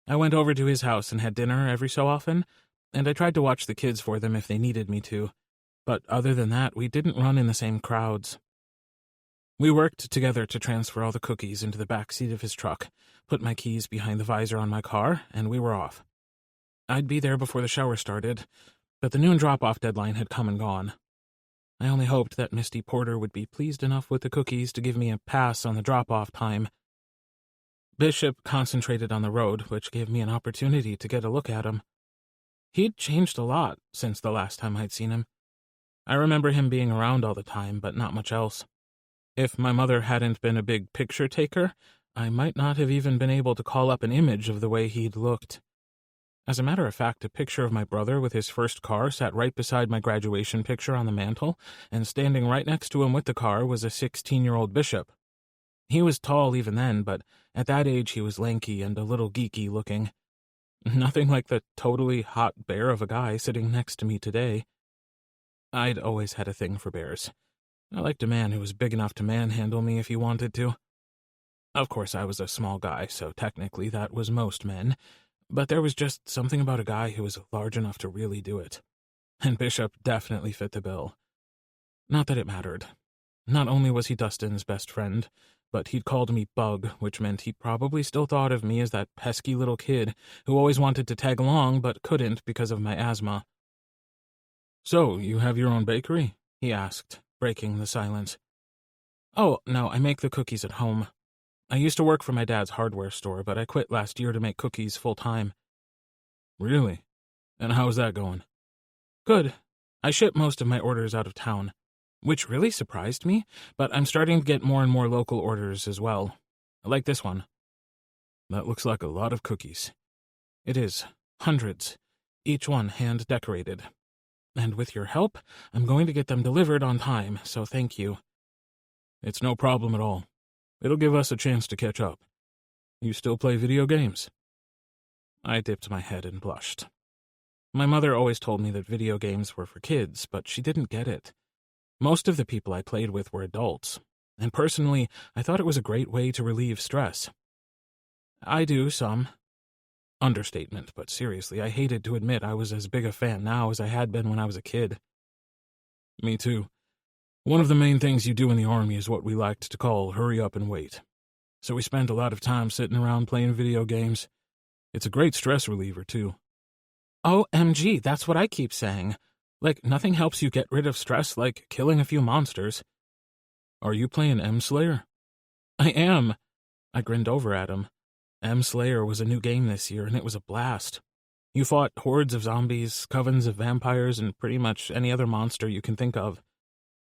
I went over to his house and had dinner every so often, and I tried to watch the kids for them if they needed me to. But other than that, we didn't run in the same crowds. We worked together to transfer all the cookies into the back seat of his truck, put my keys behind the visor on my car, and we were off. I'd be there before the shower started, but the noon drop-off deadline had come and gone. I only hoped that Misty Porter would be pleased enough with the cookies to give me a pass on the drop-off time. Bishop concentrated on the road, which gave me an opportunity to get a look at him. He'd changed a lot since the last time I'd seen him. I remember him being around all the time, but not much else. If my mother hadn't been a big picture taker, I might not have even been able to call up an image of the way he'd looked. As a matter of fact, a picture of my brother with his first car sat right beside my graduation picture on the mantel, and standing right next to him with the car was a 16-year-old Bishop. He was tall even then, but at that age he was lanky and a little geeky looking. Nothing like the totally hot bear of a guy sitting next to me today. I'd always had a thing for bears. I liked a man who was big enough to manhandle me if he wanted to. Of course, I was a small guy, so technically that was most men, but there was just something about a guy who was large enough to really do it. And Bishop definitely fit the bill. Not that it mattered. Not only was he Dustin's best friend, but he'd called me Bug, which meant he probably still thought of me as that pesky little kid who always wanted to tag along but couldn't because of my asthma. So, you have your own bakery? He asked, breaking the silence. Oh, no, I make the cookies at home. I used to work for my dad's hardware store, but I quit last year to make cookies full-time. Really? And how's that going? Good. I ship most of my orders out of town, which really surprised me, but I'm starting to get more and more local orders as well. Like this one. That looks like a lot of cookies. It is. Hundreds. Each one hand-decorated. And with your help, I'm going to get them delivered on time, so thank you. It's no problem at all. It'll give us a chance to catch up. You still play video games? I dipped my head and blushed. My mother always told me that video games were for kids, but she didn't get it. Most of the people I played with were adults, and personally, I thought it was a great way to relieve stress. I do some. Understatement, but seriously, I hated to admit I was as big a fan now as I had been when I was a kid. Me too. One of the main things you do in the army is what we liked to call hurry up and wait. So we spent a lot of time sitting around playing video games. It's a great stress reliever, too. OMG, that's what I keep saying. Like, nothing helps you get rid of stress like killing a few monsters. Are you playing M-Slayer? I am. I grinned over at him. M-Slayer was a new game this year, and it was a blast. You fought hordes of zombies, covens of vampires, and pretty much any other monster you can think of.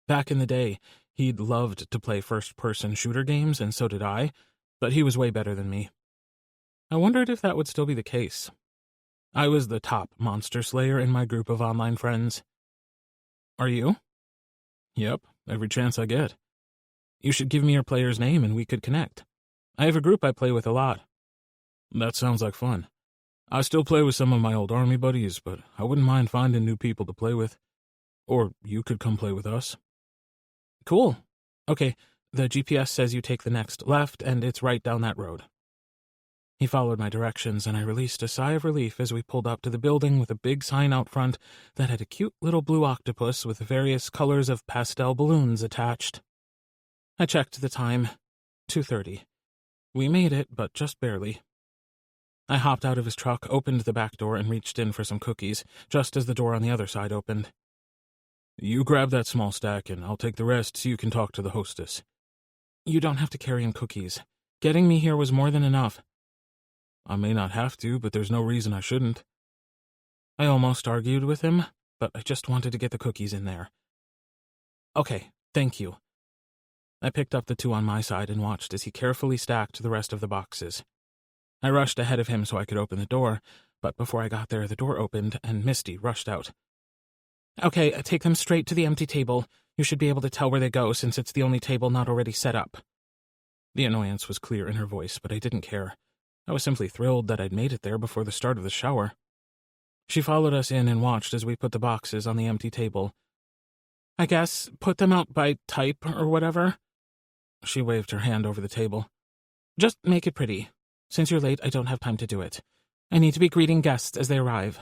Back in the day, he'd loved to play first-person shooter games, and so did I, but he was way better than me. I wondered if that would still be the case. I was the top monster slayer in my group of online friends. Are you? Yep, every chance I get. You should give me your player's name and we could connect. I have a group I play with a lot. That sounds like fun. I still play with some of my old army buddies, but I wouldn't mind finding new people to play with. Or you could come play with us. Cool. Okay, the GPS says you take the next left, and it's right down that road. He followed my directions, and I released a sigh of relief as we pulled up to the building with a big sign out front that had a cute little blue octopus with various colors of pastel balloons attached. I checked the time. 2:30. We made it, but just barely. I hopped out of his truck, opened the back door, and reached in for some cookies, just as the door on the other side opened. You grab that small stack, and I'll take the rest so you can talk to the hostess. You don't have to carry in cookies. Getting me here was more than enough. I may not have to, but there's no reason I shouldn't. I almost argued with him, but I just wanted to get the cookies in there. Okay, thank you. I picked up the two on my side and watched as he carefully stacked the rest of the boxes. I rushed ahead of him so I could open the door, but before I got there, the door opened and Misty rushed out. Okay, take them straight to the empty table. You should be able to tell where they go since it's the only table not already set up. The annoyance was clear in her voice, but I didn't care. I was simply thrilled that I'd made it there before the start of the shower. She followed us in and watched as we put the boxes on the empty table. I guess put them out by type or whatever. She waved her hand over the table. Just make it pretty. Since you're late, I don't have time to do it. I need to be greeting guests as they arrive.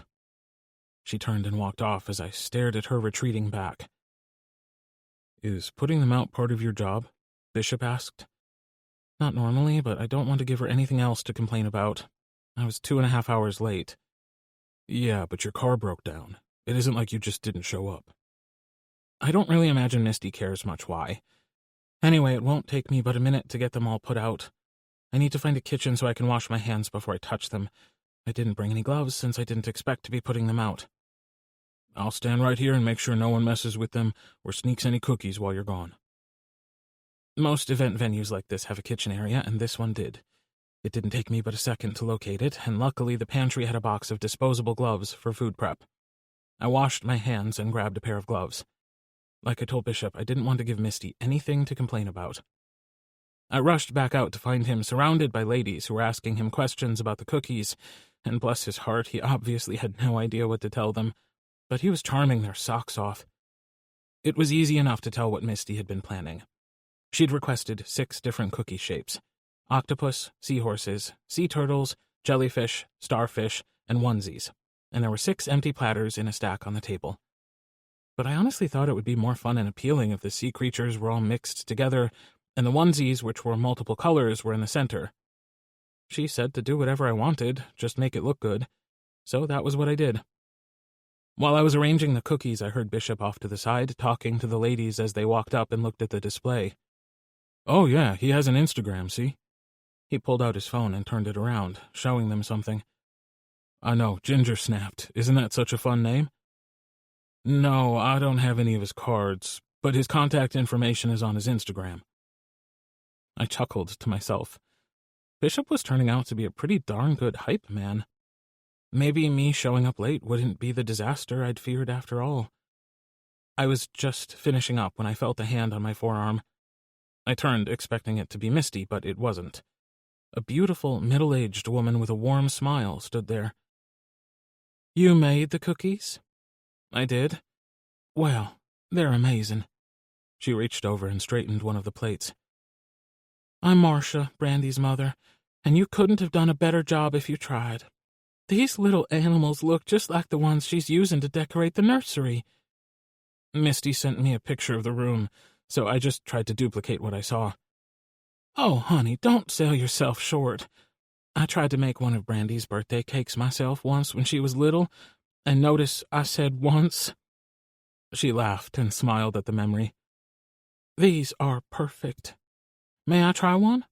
She turned and walked off as I stared at her retreating back. Is putting them out part of your job? Bishop asked. Not normally, but I don't want to give her anything else to complain about. I was 2.5 hours late. Yeah, but your car broke down. It isn't like you just didn't show up. I don't really imagine Misty cares much why. Anyway, it won't take me but a minute to get them all put out. I need to find a kitchen so I can wash my hands before I touch them. I didn't bring any gloves since I didn't expect to be putting them out. I'll stand right here and make sure no one messes with them or sneaks any cookies while you're gone. Most event venues like this have a kitchen area, and this one did. It didn't take me but a second to locate it, and luckily the pantry had a box of disposable gloves for food prep. I washed my hands and grabbed a pair of gloves. Like I told Bishop, I didn't want to give Misty anything to complain about. I rushed back out to find him surrounded by ladies who were asking him questions about the cookies, and bless his heart, he obviously had no idea what to tell them, but he was charming their socks off. It was easy enough to tell what Misty had been planning. She'd requested 6 different cookie shapes: octopus, seahorses, sea turtles, jellyfish, starfish, and onesies, and there were 6 empty platters in a stack on the table. But I honestly thought it would be more fun and appealing if the sea creatures were all mixed together, and the onesies, which were multiple colors, were in the center. She said to do whatever I wanted, just make it look good, so that was what I did. While I was arranging the cookies, I heard Bishop off to the side, talking to the ladies as they walked up and looked at the display. Oh yeah, he has an Instagram, see? He pulled out his phone and turned it around, showing them something. I know, Ginger snapped. Isn't that such a fun name? No, I don't have any of his cards, but his contact information is on his Instagram. I chuckled to myself. Bishop was turning out to be a pretty darn good hype man. Maybe me showing up late wouldn't be the disaster I'd feared after all. I was just finishing up when I felt a hand on my forearm. I turned, expecting it to be Misty, but it wasn't. A beautiful, middle-aged woman with a warm smile stood there. You made the cookies? I did. Well, they're amazing. She reached over and straightened one of the plates. I'm Marcia, Brandy's mother, and you couldn't have done a better job if you tried. These little animals look just like the ones she's using to decorate the nursery. Misty sent me a picture of the room, so I just tried to duplicate what I saw. Oh, honey, don't sell yourself short. I tried to make one of Brandy's birthday cakes myself once when she was little, and notice I said once. She laughed and smiled at the memory. These are perfect. May I try one?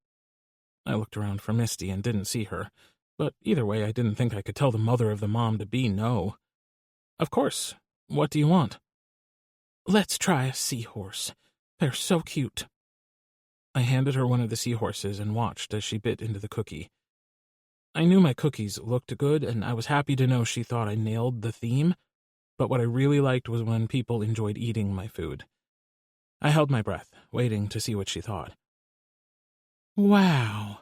I looked around for Misty and didn't see her, but either way I didn't think I could tell the mother of the mom-to-be no. Of course. What do you want? Let's try a seahorse. They're so cute. I handed her one of the seahorses and watched as she bit into the cookie. I knew my cookies looked good, and I was happy to know she thought I nailed the theme, but what I really liked was when people enjoyed eating my food. I held my breath, waiting to see what she thought. Wow.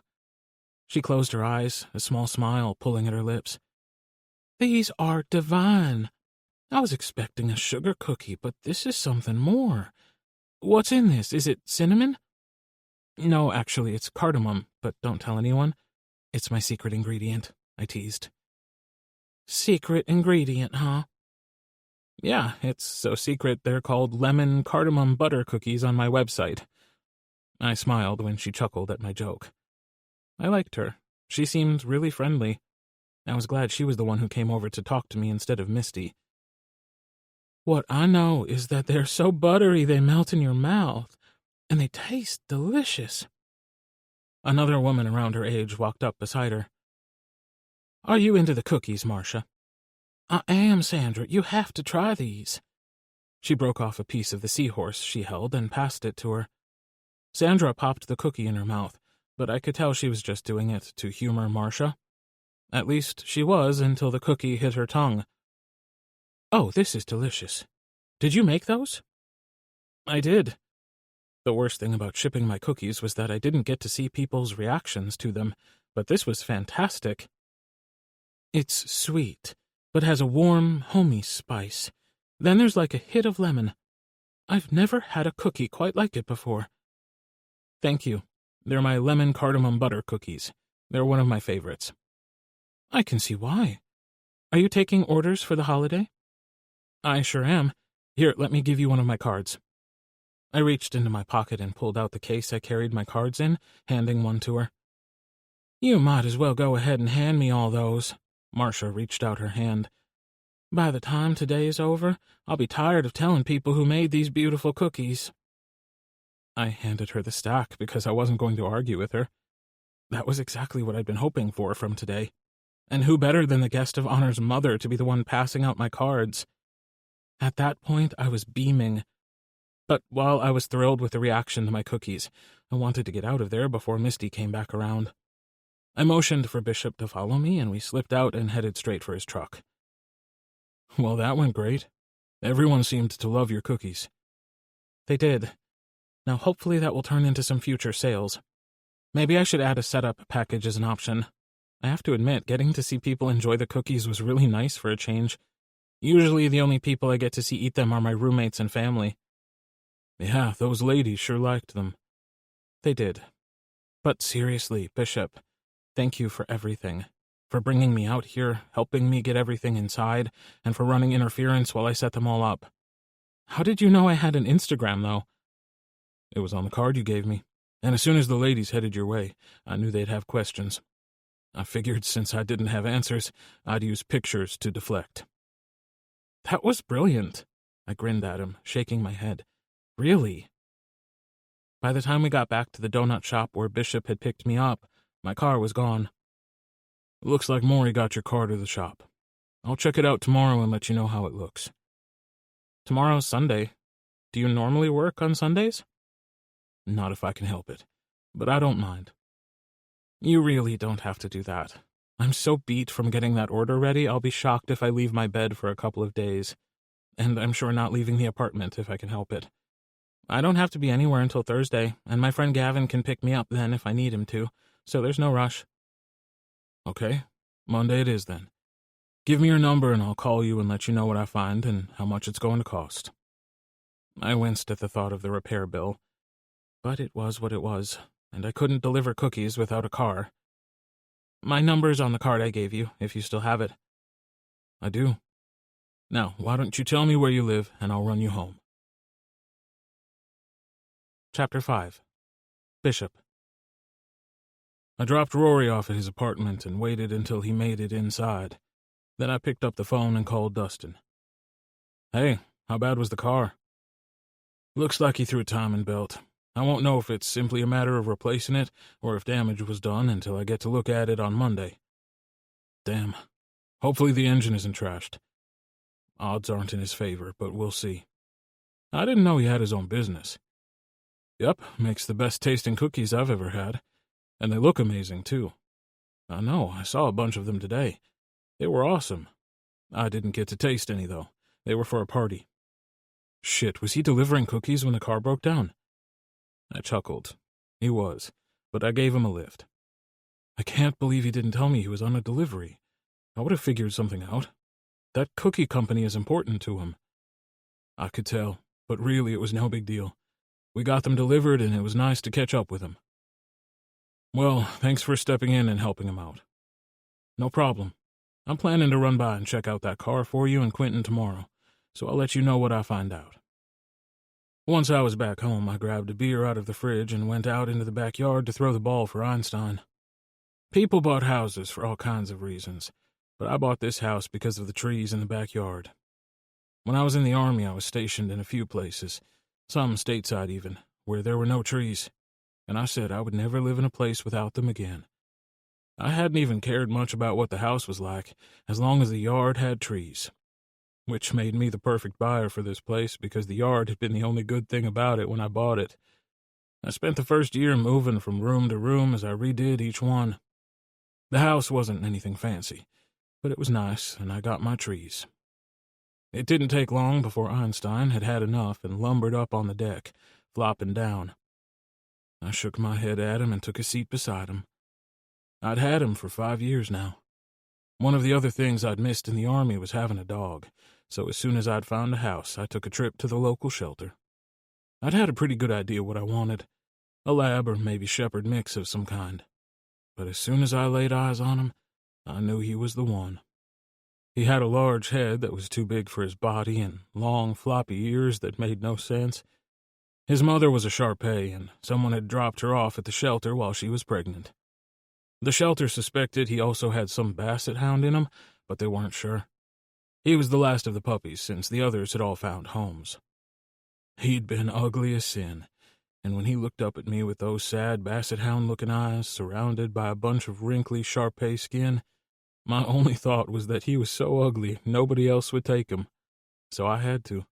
She closed her eyes, a small smile pulling at her lips. These are divine. I was expecting a sugar cookie, but this is something more. What's in this? Is it cinnamon? No, actually, it's cardamom, but don't tell anyone. It's my secret ingredient, I teased. Secret ingredient, huh? Yeah, it's so secret they're called lemon cardamom butter cookies on my website. I smiled when she chuckled at my joke. I liked her. She seemed really friendly. I was glad she was the one who came over to talk to me instead of Misty. What I know is that they're so buttery they melt in your mouth, and they taste delicious. Another woman around her age walked up beside her. Are you into the cookies, Marcia? I am, Sandra. You have to try these. She broke off a piece of the seahorse she held and passed it to her. Sandra popped the cookie in her mouth, but I could tell she was just doing it to humor Marcia. At least she was until the cookie hit her tongue. Oh, this is delicious. Did you make those? I did. The worst thing about shipping my cookies was that I didn't get to see people's reactions to them, but this was fantastic. It's sweet, but has a warm, homey spice. Then there's like a hit of lemon. I've never had a cookie quite like it before. Thank you. They're my lemon cardamom butter cookies. They're one of my favorites. I can see why. Are you taking orders for the holiday? I sure am. Here, let me give you one of my cards. I reached into my pocket and pulled out the case I carried my cards in, handing one to her. You might as well go ahead and hand me all those. Marcia reached out her hand. By the time today is over, I'll be tired of telling people who made these beautiful cookies. I handed her the stack because I wasn't going to argue with her. That was exactly what I'd been hoping for from today. And who better than the guest of honor's mother to be the one passing out my cards? At that point, I was beaming. But while I was thrilled with the reaction to my cookies, I wanted to get out of there before Misty came back around. I motioned for Bishop to follow me, and we slipped out and headed straight for his truck. Well, that went great. Everyone seemed to love your cookies. They did. Now hopefully that will turn into some future sales. Maybe I should add a setup package as an option. I have to admit, getting to see people enjoy the cookies was really nice for a change. Usually the only people I get to see eat them are my roommates and family. Yeah, those ladies sure liked them. They did. But seriously, Bishop, thank you for everything. For bringing me out here, helping me get everything inside, and for running interference while I set them all up. How did you know I had an Instagram, though? It was on the card you gave me, and as soon as the ladies headed your way, I knew they'd have questions. I figured since I didn't have answers, I'd use pictures to deflect. That was brilliant. I grinned at him, shaking my head. Really? By the time we got back to the donut shop where Bishop had picked me up, my car was gone. Looks like Maury got your car to the shop. I'll check it out tomorrow and let you know how it looks. Tomorrow's Sunday. Do you normally work on Sundays? Not if I can help it, but I don't mind. You really don't have to do that. I'm so beat from getting that order ready, I'll be shocked if I leave my bed for a couple of days. And I'm sure not leaving the apartment if I can help it. I don't have to be anywhere until Thursday, and my friend Gavin can pick me up then if I need him to, so there's no rush. Okay, Monday it is then. Give me your number and I'll call you and let you know what I find and how much it's going to cost. I winced at the thought of the repair bill. But it was what it was, and I couldn't deliver cookies without a car. My number's on the card I gave you, if you still have it. I do. Now, why don't you tell me where you live, and I'll run you home. Chapter 5. Bishop. I dropped Rory off at his apartment and waited until he made it inside. Then I picked up the phone and called Dustin. Hey, how bad was the car? Looks like he threw a timing belt. I won't know if it's simply a matter of replacing it or if damage was done until I get to look at it on Monday. Damn. Hopefully the engine isn't trashed. Odds aren't in his favor, but we'll see. I didn't know he had his own business. Yep, makes the best tasting cookies I've ever had. And they look amazing, too. I know, I saw a bunch of them today. They were awesome. I didn't get to taste any, though. They were for a party. Shit, was he delivering cookies when the car broke down? I chuckled. He was, but I gave him a lift. I can't believe he didn't tell me he was on a delivery. I would have figured something out. That cookie company is important to him. I could tell, but really it was no big deal. We got them delivered, and it was nice to catch up with him. Well, thanks for stepping in and helping him out. No problem. I'm planning to run by and check out that car for you and Quentin tomorrow, so I'll let you know what I find out. Once I was back home, I grabbed a beer out of the fridge and went out into the backyard to throw the ball for Einstein. People bought houses for all kinds of reasons, but I bought this house because of the trees in the backyard. When I was in the Army, I was stationed in a few places, some stateside even, where there were no trees, and I said I would never live in a place without them again. I hadn't even cared much about what the house was like, as long as the yard had trees, which made me the perfect buyer for this place because the yard had been the only good thing about it when I bought it. I spent the first year moving from room to room as I redid each one. The house wasn't anything fancy, but it was nice, and I got my trees. It didn't take long before Einstein had had enough and lumbered up on the deck, flopping down. I shook my head at him and took a seat beside him. I'd had him for 5 years now. One of the other things I'd missed in the Army was having a dog, so as soon as I'd found a house, I took a trip to the local shelter. I'd had a pretty good idea what I wanted, a lab or maybe shepherd mix of some kind. But as soon as I laid eyes on him, I knew he was the one. He had a large head that was too big for his body and long, floppy ears that made no sense. His mother was a Shar-Pei, and someone had dropped her off at the shelter while she was pregnant. The shelter suspected he also had some basset hound in him, but they weren't sure. He was the last of the puppies, since the others had all found homes. He'd been ugly as sin, and when he looked up at me with those sad basset hound-looking eyes, surrounded by a bunch of wrinkly Shar-Pei skin, my only thought was that he was so ugly nobody else would take him, so I had to.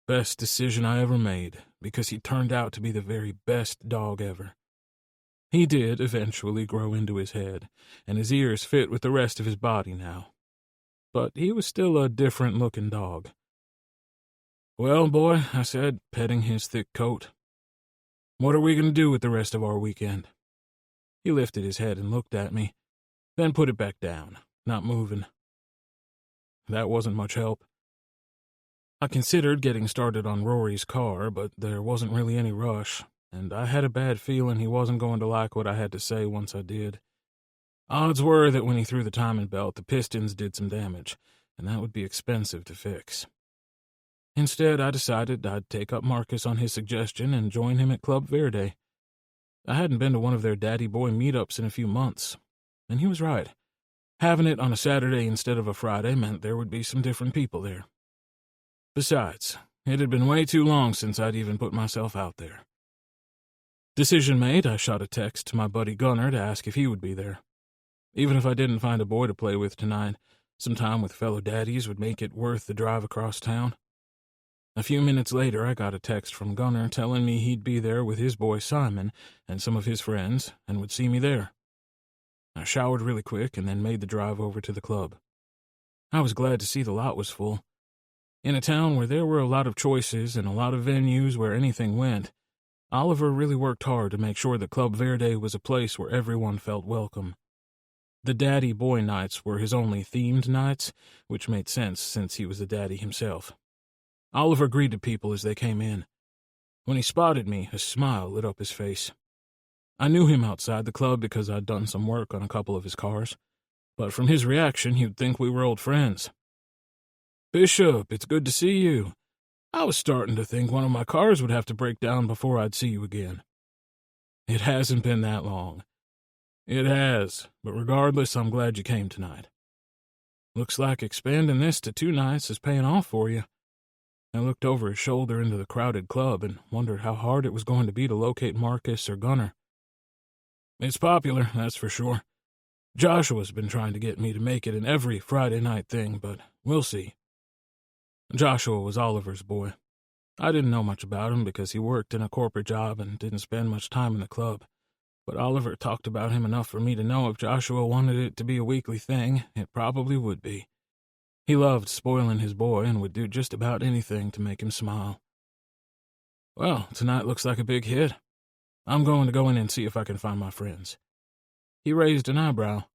Best decision I ever made, because he turned out to be the very best dog ever. He did eventually grow into his head, and his ears fit with the rest of his body now. But he was still a different-looking dog. Well, boy, I said, petting his thick coat, what are we going to do with the rest of our weekend? He lifted his head and looked at me, then put it back down, not moving. That wasn't much help. I considered getting started on Rory's car, but there wasn't really any rush, and I had a bad feeling he wasn't going to like what I had to say once I did. Odds were that when he threw the timing belt, the pistons did some damage, and that would be expensive to fix. Instead, I decided I'd take up Marcus on his suggestion and join him at Club Verde. I hadn't been to one of their daddy-boy meetups in a few months, and he was right. Having it on a Saturday instead of a Friday meant there would be some different people there. Besides, it had been way too long since I'd even put myself out there. Decision made, I shot a text to my buddy Gunnar to ask if he would be there. Even if I didn't find a boy to play with tonight, some time with fellow daddies would make it worth the drive across town. A few minutes later, I got a text from Gunnar telling me he'd be there with his boy Simon and some of his friends and would see me there. I showered really quick and then made the drive over to the club. I was glad to see the lot was full. In a town where there were a lot of choices and a lot of venues where anything went, Oliver really worked hard to make sure that Club Verde was a place where everyone felt welcome. The daddy boy nights were his only themed nights, which made sense since he was the daddy himself. Oliver greeted people as they came in. When he spotted me, a smile lit up his face. I knew him outside the club because I'd done some work on a couple of his cars, but from his reaction, you'd think we were old friends. "Bishop, it's good to see you. I was starting to think one of my cars would have to break down before I'd see you again." "It hasn't been that long." "It has, but regardless, I'm glad you came tonight." "Looks like expanding this to 2 nights is paying off for you." I looked over his shoulder into the crowded club and wondered how hard it was going to be to locate Marcus or Gunnar. "It's popular, that's for sure. Joshua's been trying to get me to make it an every Friday night thing, but we'll see." Joshua was Oliver's boy. I didn't know much about him because he worked in a corporate job and didn't spend much time in the club, but Oliver talked about him enough for me to know if Joshua wanted it to be a weekly thing, it probably would be. He loved spoiling his boy and would do just about anything to make him smile. "Well, tonight looks like a big hit. I'm going to go in and see if I can find my friends." He raised an eyebrow.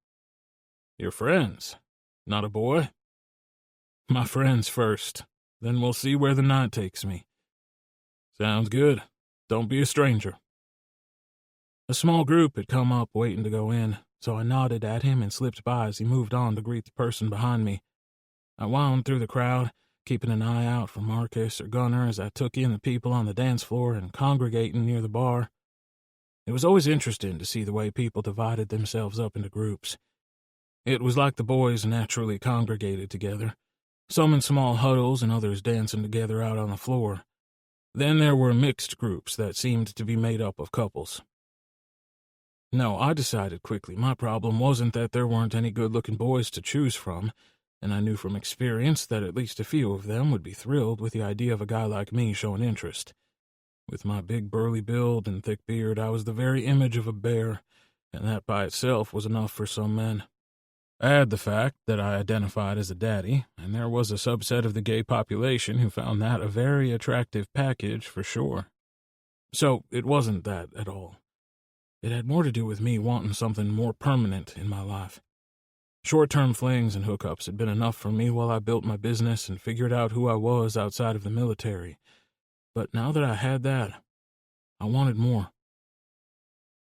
"Your friends? Not a boy?" "My friends first. Then we'll see where the night takes me." "Sounds good. Don't be a stranger." A small group had come up waiting to go in, so I nodded at him and slipped by as he moved on to greet the person behind me. I wound through the crowd, keeping an eye out for Marcus or Gunnar as I took in the people on the dance floor and congregating near the bar. It was always interesting to see the way people divided themselves up into groups. It was like the boys naturally congregated together, some in small huddles and others dancing together out on the floor. Then there were mixed groups that seemed to be made up of couples. No, I decided quickly my problem wasn't that there weren't any good-looking boys to choose from, and I knew from experience that at least a few of them would be thrilled with the idea of a guy like me showing interest. With my big burly build and thick beard, I was the very image of a bear, and that by itself was enough for some men. Add the fact that I identified as a daddy, and there was a subset of the gay population who found that a very attractive package for sure. So it wasn't that at all. It had more to do with me wanting something more permanent in my life. Short-term flings and hookups had been enough for me while I built my business and figured out who I was outside of the military. But now that I had that, I wanted more.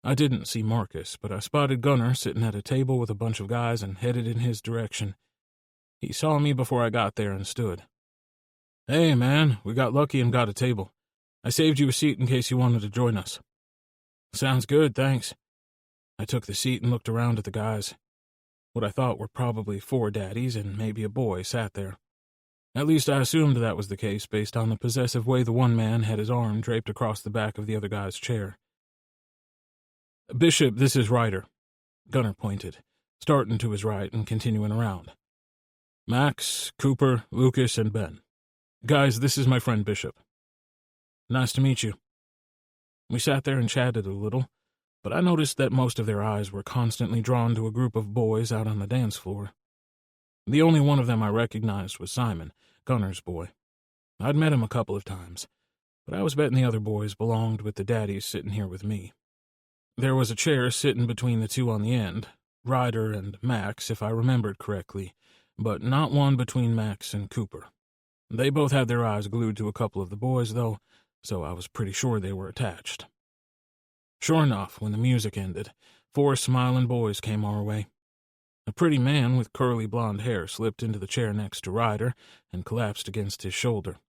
I didn't see Marcus, but I spotted Gunnar sitting at a table with a bunch of guys and headed in his direction. He saw me before I got there and stood. "Hey, man, we got lucky and got a table. I saved you a seat in case you wanted to join us." "Sounds good, thanks." I took the seat and looked around at the guys. What I thought were probably 4 daddies and maybe a boy sat there. At least I assumed that was the case based on the possessive way the one man had his arm draped across the back of the other guy's chair. "Bishop, this is Ryder." Gunnar pointed, starting to his right and continuing around. "Max, Cooper, Lucas, and Ben. Guys, this is my friend Bishop." "Nice to meet you." We sat there and chatted a little, but I noticed that most of their eyes were constantly drawn to a group of boys out on the dance floor. The only one of them I recognized was Simon, Gunnar's boy. I'd met him a couple of times, but I was betting the other boys belonged with the daddies sitting here with me. There was a chair sitting between the two on the end, Ryder and Max, if I remembered correctly, but not one between Max and Cooper. They both had their eyes glued to a couple of the boys, though, so I was pretty sure they were attached. Sure enough, when the music ended, 4 smiling boys came our way. A pretty man with curly blonde hair slipped into the chair next to Ryder and collapsed against his shoulder.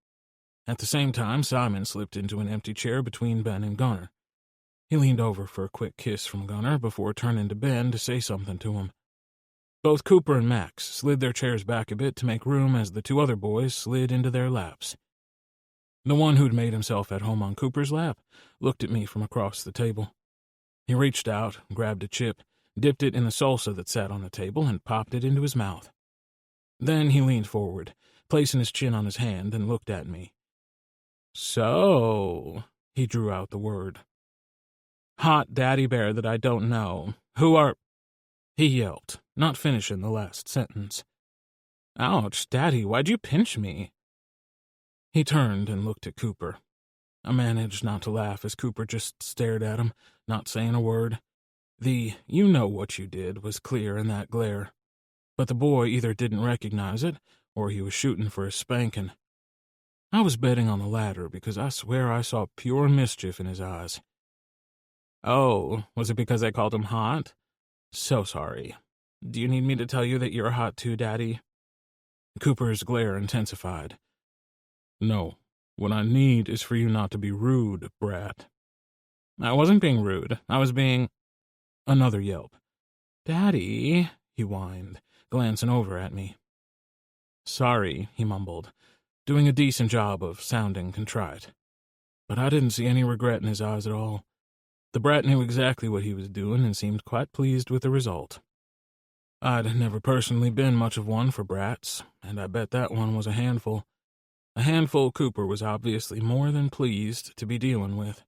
At the same time, Simon slipped into an empty chair between Ben and Gunnar. He leaned over for a quick kiss from Gunnar before turning to Ben to say something to him. Both Cooper and Max slid their chairs back a bit to make room as the 2 other boys slid into their laps. The one who'd made himself at home on Cooper's lap looked at me from across the table. He reached out, grabbed a chip, dipped it in the salsa that sat on the table, and popped it into his mouth. Then he leaned forward, placing his chin on his hand, and looked at me. "So," he drew out the word. "Hot daddy bear that I don't know. Who are—" he yelped, not finishing the last sentence. "Ouch, Daddy, why'd you pinch me?" He turned and looked at Cooper. I managed not to laugh as Cooper just stared at him, not saying a word. The "you know what you did" was clear in that glare. But the boy either didn't recognize it, or he was shooting for a spanking. I was betting on the latter because I swear I saw pure mischief in his eyes. Oh, was it because I called him hot? So sorry. Do you need me to tell you that you're hot too, Daddy? Cooper's glare intensified. No, what I need is for you not to be rude, brat. I wasn't being rude. I was being... Another yelp. Daddy, he whined, glancing over at me. Sorry, he mumbled, doing a decent job of sounding contrite. But I didn't see any regret in his eyes at all. The brat knew exactly what he was doing and seemed quite pleased with the result. I'd never personally been much of one for brats, and I bet that one was a handful. A handful Cooper was obviously more than pleased to be dealing with.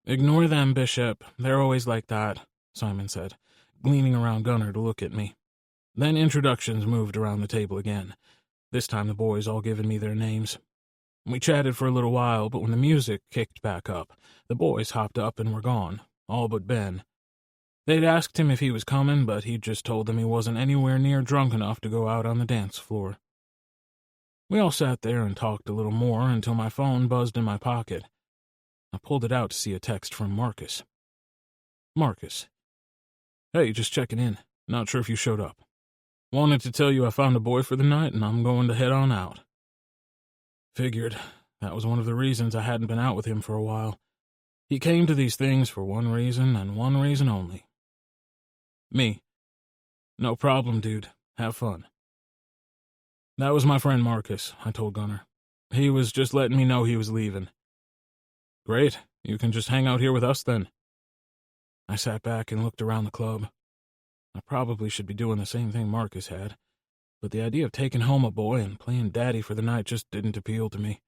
Ignore them, Bishop. They're always like that, Simon said, gleaning around Gunner to look at me. Then introductions moved around the table again, this time the boys all giving me their names. We chatted for a little while, but when the music kicked back up, the boys hopped up and were gone, all but Ben. They'd asked him if he was coming, but he'd just told them he wasn't anywhere near drunk enough to go out on the dance floor. We all sat there and talked a little more until my phone buzzed in my pocket. I pulled it out to see a text from Marcus. Marcus. Hey, just checking in. Not sure if you showed up. Wanted to tell you I found a boy for the night and I'm going to head on out. Figured. That was one of the reasons I hadn't been out with him for a while. He came to these things for one reason and one reason only. Me. No problem, dude. Have fun. That was my friend Marcus, I told Gunner. He was just letting me know he was leaving. Great. You can just hang out here with us then. I sat back and looked around the club. I probably should be doing the same thing Marcus had, but the idea of taking home a boy and playing daddy for the night just didn't appeal to me.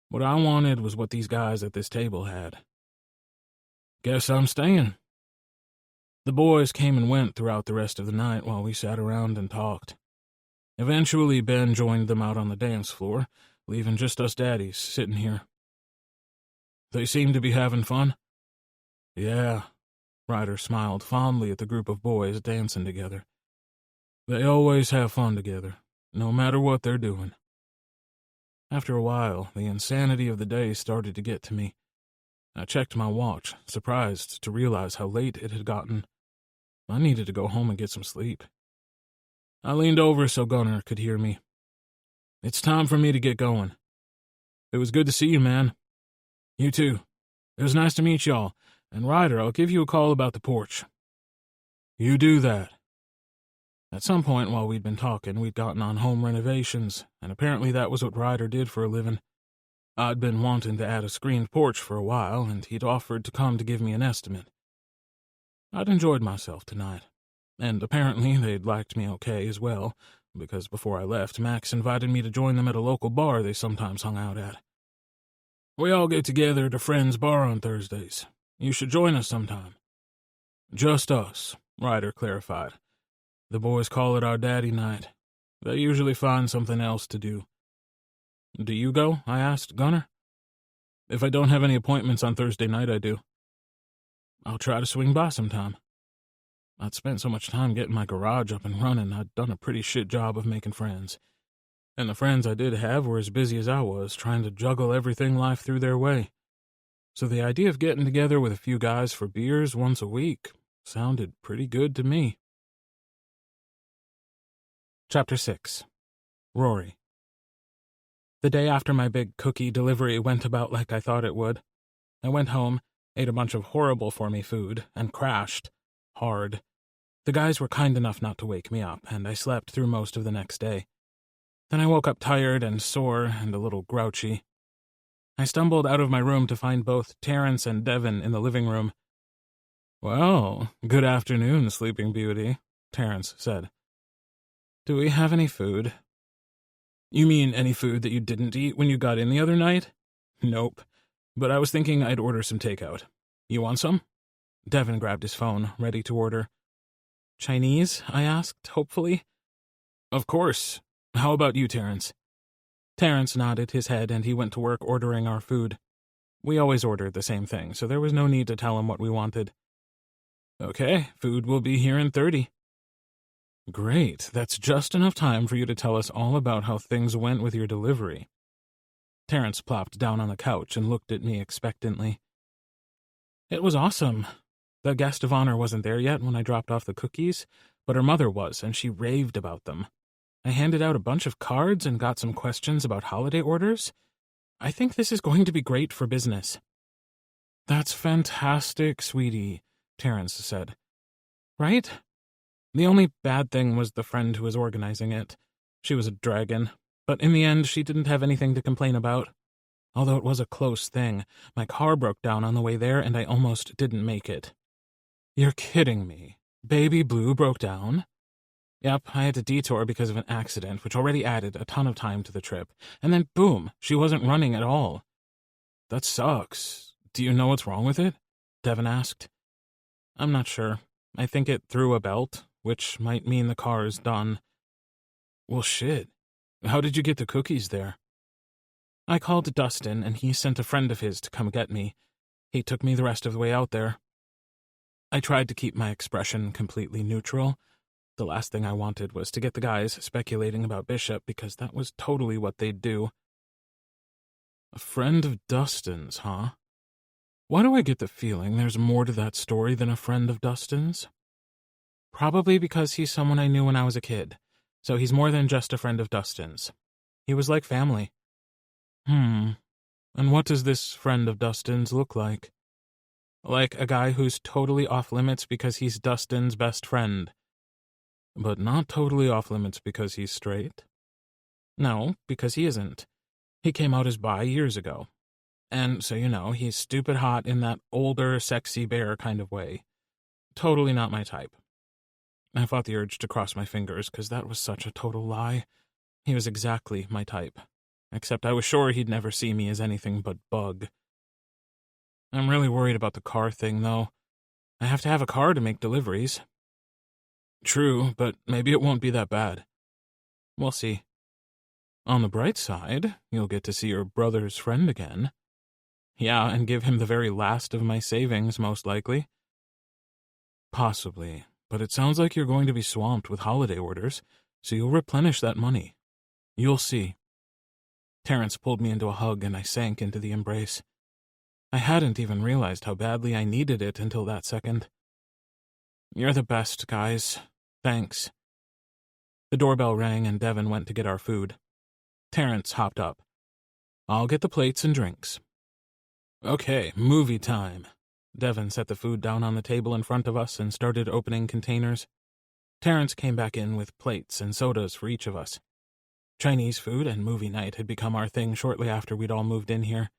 What I wanted was what these guys at this table had. Guess I'm staying. The boys came and went throughout the rest of the night while we sat around and talked. Eventually, Ben joined them out on the dance floor, leaving just us daddies sitting here. They seem to be having fun? Yeah. Ryder smiled fondly at the group of boys dancing together. They always have fun together, no matter what they're doing. After a while, the insanity of the day started to get to me. I checked my watch, surprised to realize how late it had gotten. I needed to go home and get some sleep. I leaned over so Gunner could hear me. It's time for me to get going. It was good to see you, man. You too. It was nice to meet y'all. And Ryder, I'll give you a call about the porch. You do that. At some point while we'd been talking, we'd gotten on home renovations, and apparently that was what Ryder did for a living. I'd been wanting to add a screened porch for a while, and he'd offered to come to give me an estimate. I'd enjoyed myself tonight, and apparently they'd liked me okay as well, because before I left, Max invited me to join them at a local bar they sometimes hung out at. We all get together at a friend's bar on Thursdays. You should join us sometime. Just us, Ryder clarified. The boys call it our daddy night. They usually find something else to do. Do you go? I asked Gunner. If I don't have any appointments on Thursday night, I do. I'll try to swing by sometime. I'd spent so much time getting my garage up and running, I'd done a pretty shit job of making friends. And the friends I did have were as busy as I was, trying to juggle everything life threw their way. So the idea of getting together with a few guys for beers once a week sounded pretty good to me. Chapter 6. Rory. The day after my big cookie delivery went about like I thought it would. I went home, ate a bunch of horrible for me food, and crashed. Hard. The guys were kind enough not to wake me up, and I slept through most of the next day. Then I woke up tired and sore and a little grouchy. I stumbled out of my room to find both Terrence and Devin in the living room. Well, good afternoon, Sleeping Beauty, Terrence said. Do we have any food? You mean any food that you didn't eat when you got in the other night? Nope. But I was thinking I'd order some takeout. You want some? Devin grabbed his phone, ready to order. Chinese? I asked, hopefully. Of course. How about you, Terrence? Terrence nodded his head and he went to work ordering our food. We always ordered the same thing, so there was no need to tell him what we wanted. Okay, food will be here in 30. Great, that's just enough time for you to tell us all about how things went with your delivery. Terrence plopped down on the couch and looked at me expectantly. It was awesome. The guest of honor wasn't there yet when I dropped off the cookies, but her mother was, and she raved about them. I handed out a bunch of cards and got some questions about holiday orders. I think this is going to be great for business. That's fantastic, sweetie, Terrence said. Right? The only bad thing was the friend who was organizing it. She was a dragon, but in the end she didn't have anything to complain about. Although it was a close thing, my car broke down on the way there and I almost didn't make it. You're kidding me. Baby Blue broke down? Yep, I had to detour because of an accident, which already added a ton of time to the trip. And then boom, she wasn't running at all. That sucks. Do you know what's wrong with it? Devin asked. I'm not sure. I think it threw a belt, which might mean the car is done. Well, shit. How did you get the cookies there? I called Dustin, and he sent a friend of his to come get me. He took me the rest of the way out there. I tried to keep my expression completely neutral. The last thing I wanted was to get the guys speculating about Bishop, because that was totally what they'd do. A friend of Dustin's, huh? Why do I get the feeling there's more to that story than a friend of Dustin's? Probably because he's someone I knew when I was a kid, so he's more than just a friend of Dustin's. He was like family. And what does this friend of Dustin's look like? Like a guy who's totally off-limits because he's Dustin's best friend. But not totally off-limits because he's straight? No, because he isn't. He came out as bi years ago. And, so you know, he's stupid hot in that older, sexy bear kind of way. Totally not my type. I fought the urge to cross my fingers, because that was such a total lie. He was exactly my type. Except I was sure he'd never see me as anything but bug. I'm really worried about the car thing, though. I have to have a car to make deliveries. True, but maybe it won't be that bad. We'll see. On the bright side, you'll get to see your brother's friend again. Yeah, and give him the very last of my savings, most likely. Possibly, but it sounds like you're going to be swamped with holiday orders, so you'll replenish that money. You'll see. Terrence pulled me into a hug and I sank into the embrace. I hadn't even realized how badly I needed it until that second. You're the best, guys. Thanks. The doorbell rang and Devin went to get our food. Terrence hopped up. I'll get the plates and drinks. Okay, movie time. Devin set the food down on the table in front of us and started opening containers. Terrence came back in with plates and sodas for each of us. Chinese food and movie night had become our thing shortly after we'd all moved in here.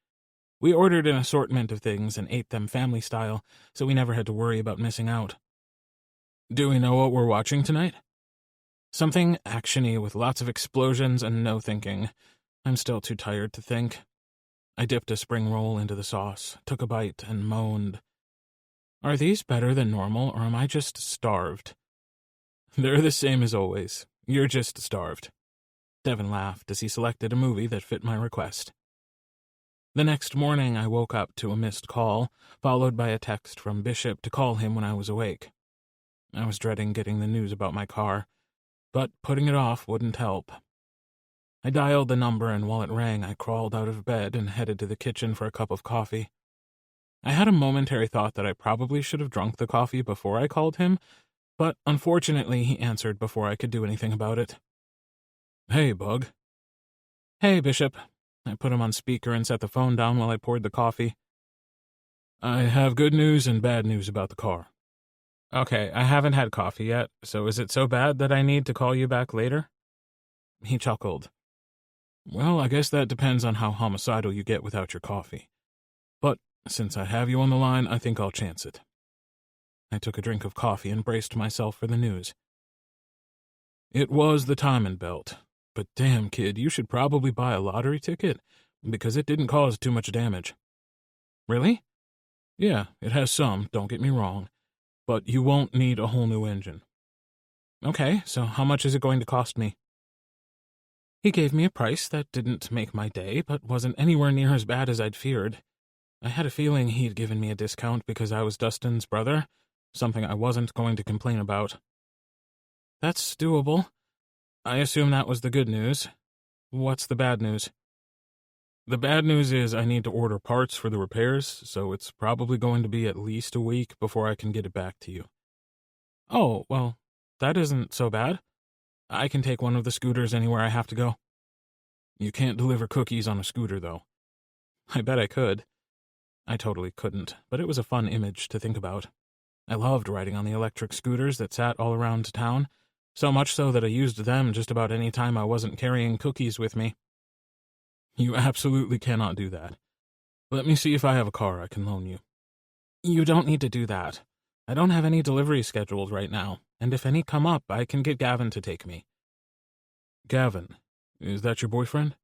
We ordered an assortment of things and ate them family style, so we never had to worry about missing out. Do we know what we're watching tonight? Something action-y with lots of explosions and no thinking. I'm still too tired to think. I dipped a spring roll into the sauce, took a bite, and moaned. Are these better than normal, or am I just starved? They're the same as always. You're just starved. Devin laughed as he selected a movie that fit my request. The next morning, I woke up to a missed call, followed by a text from Bishop to call him when I was awake. I was dreading getting the news about my car, but putting it off wouldn't help. I dialed the number, and while it rang, I crawled out of bed and headed to the kitchen for a cup of coffee. I had a momentary thought that I probably should have drunk the coffee before I called him, but unfortunately he answered before I could do anything about it. Hey, Bug. Hey, Bishop. I put him on speaker and set the phone down while I poured the coffee. I have good news and bad news about the car. Okay, I haven't had coffee yet, so is it so bad that I need to call you back later? He chuckled. Well, I guess that depends on how homicidal you get without your coffee. But since I have you on the line, I think I'll chance it. I took a drink of coffee and braced myself for the news. It was the timing belt, but damn, kid, you should probably buy a lottery ticket, because it didn't cause too much damage. Really? Yeah, it has some, don't get me wrong, but you won't need a whole new engine. Okay, so how much is it going to cost me? He gave me a price that didn't make my day, but wasn't anywhere near as bad as I'd feared. I had a feeling he'd given me a discount because I was Dustin's brother, something I wasn't going to complain about. That's doable. I assume that was the good news. What's the bad news? The bad news is I need to order parts for the repairs, so it's probably going to be at least a week before I can get it back to you. Oh, well, that isn't so bad. I can take one of the scooters anywhere I have to go. You can't deliver cookies on a scooter, though. I bet I could. I totally couldn't, but it was a fun image to think about. I loved riding on the electric scooters that sat all around town, so much so that I used them just about any time I wasn't carrying cookies with me. You absolutely cannot do that. Let me see if I have a car I can loan you. You don't need to do that. I don't have any delivery scheduled right now, and if any come up, I can get Gavin to take me. Gavin? Is that your boyfriend?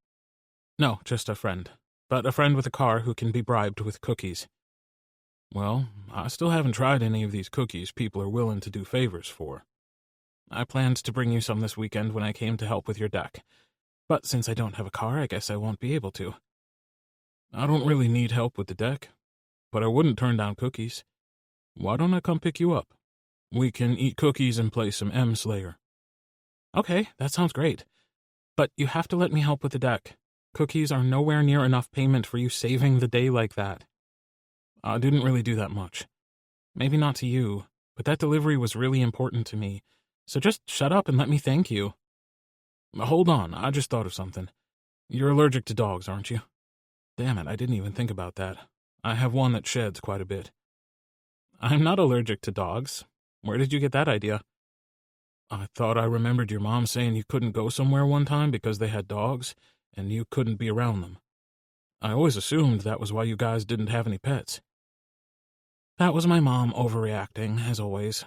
No, just a friend. But a friend with a car who can be bribed with cookies. Well, I still haven't tried any of these cookies people are willing to do favors for. I planned to bring you some this weekend when I came to help with your deck. But since I don't have a car, I guess I won't be able to. I don't really need help with the deck, but I wouldn't turn down cookies. Why don't I come pick you up? We can eat cookies and play some M-Slayer. Okay, that sounds great. But you have to let me help with the deck. Cookies are nowhere near enough payment for you saving the day like that. I didn't really do that much. Maybe not to you, but that delivery was really important to me. So just shut up and let me thank you. Hold on, I just thought of something. You're allergic to dogs, aren't you? Damn it, I didn't even think about that. I have one that sheds quite a bit. I'm not allergic to dogs. Where did you get that idea? I thought I remembered your mom saying you couldn't go somewhere one time because they had dogs, and you couldn't be around them. I always assumed that was why you guys didn't have any pets. That was my mom overreacting, as always.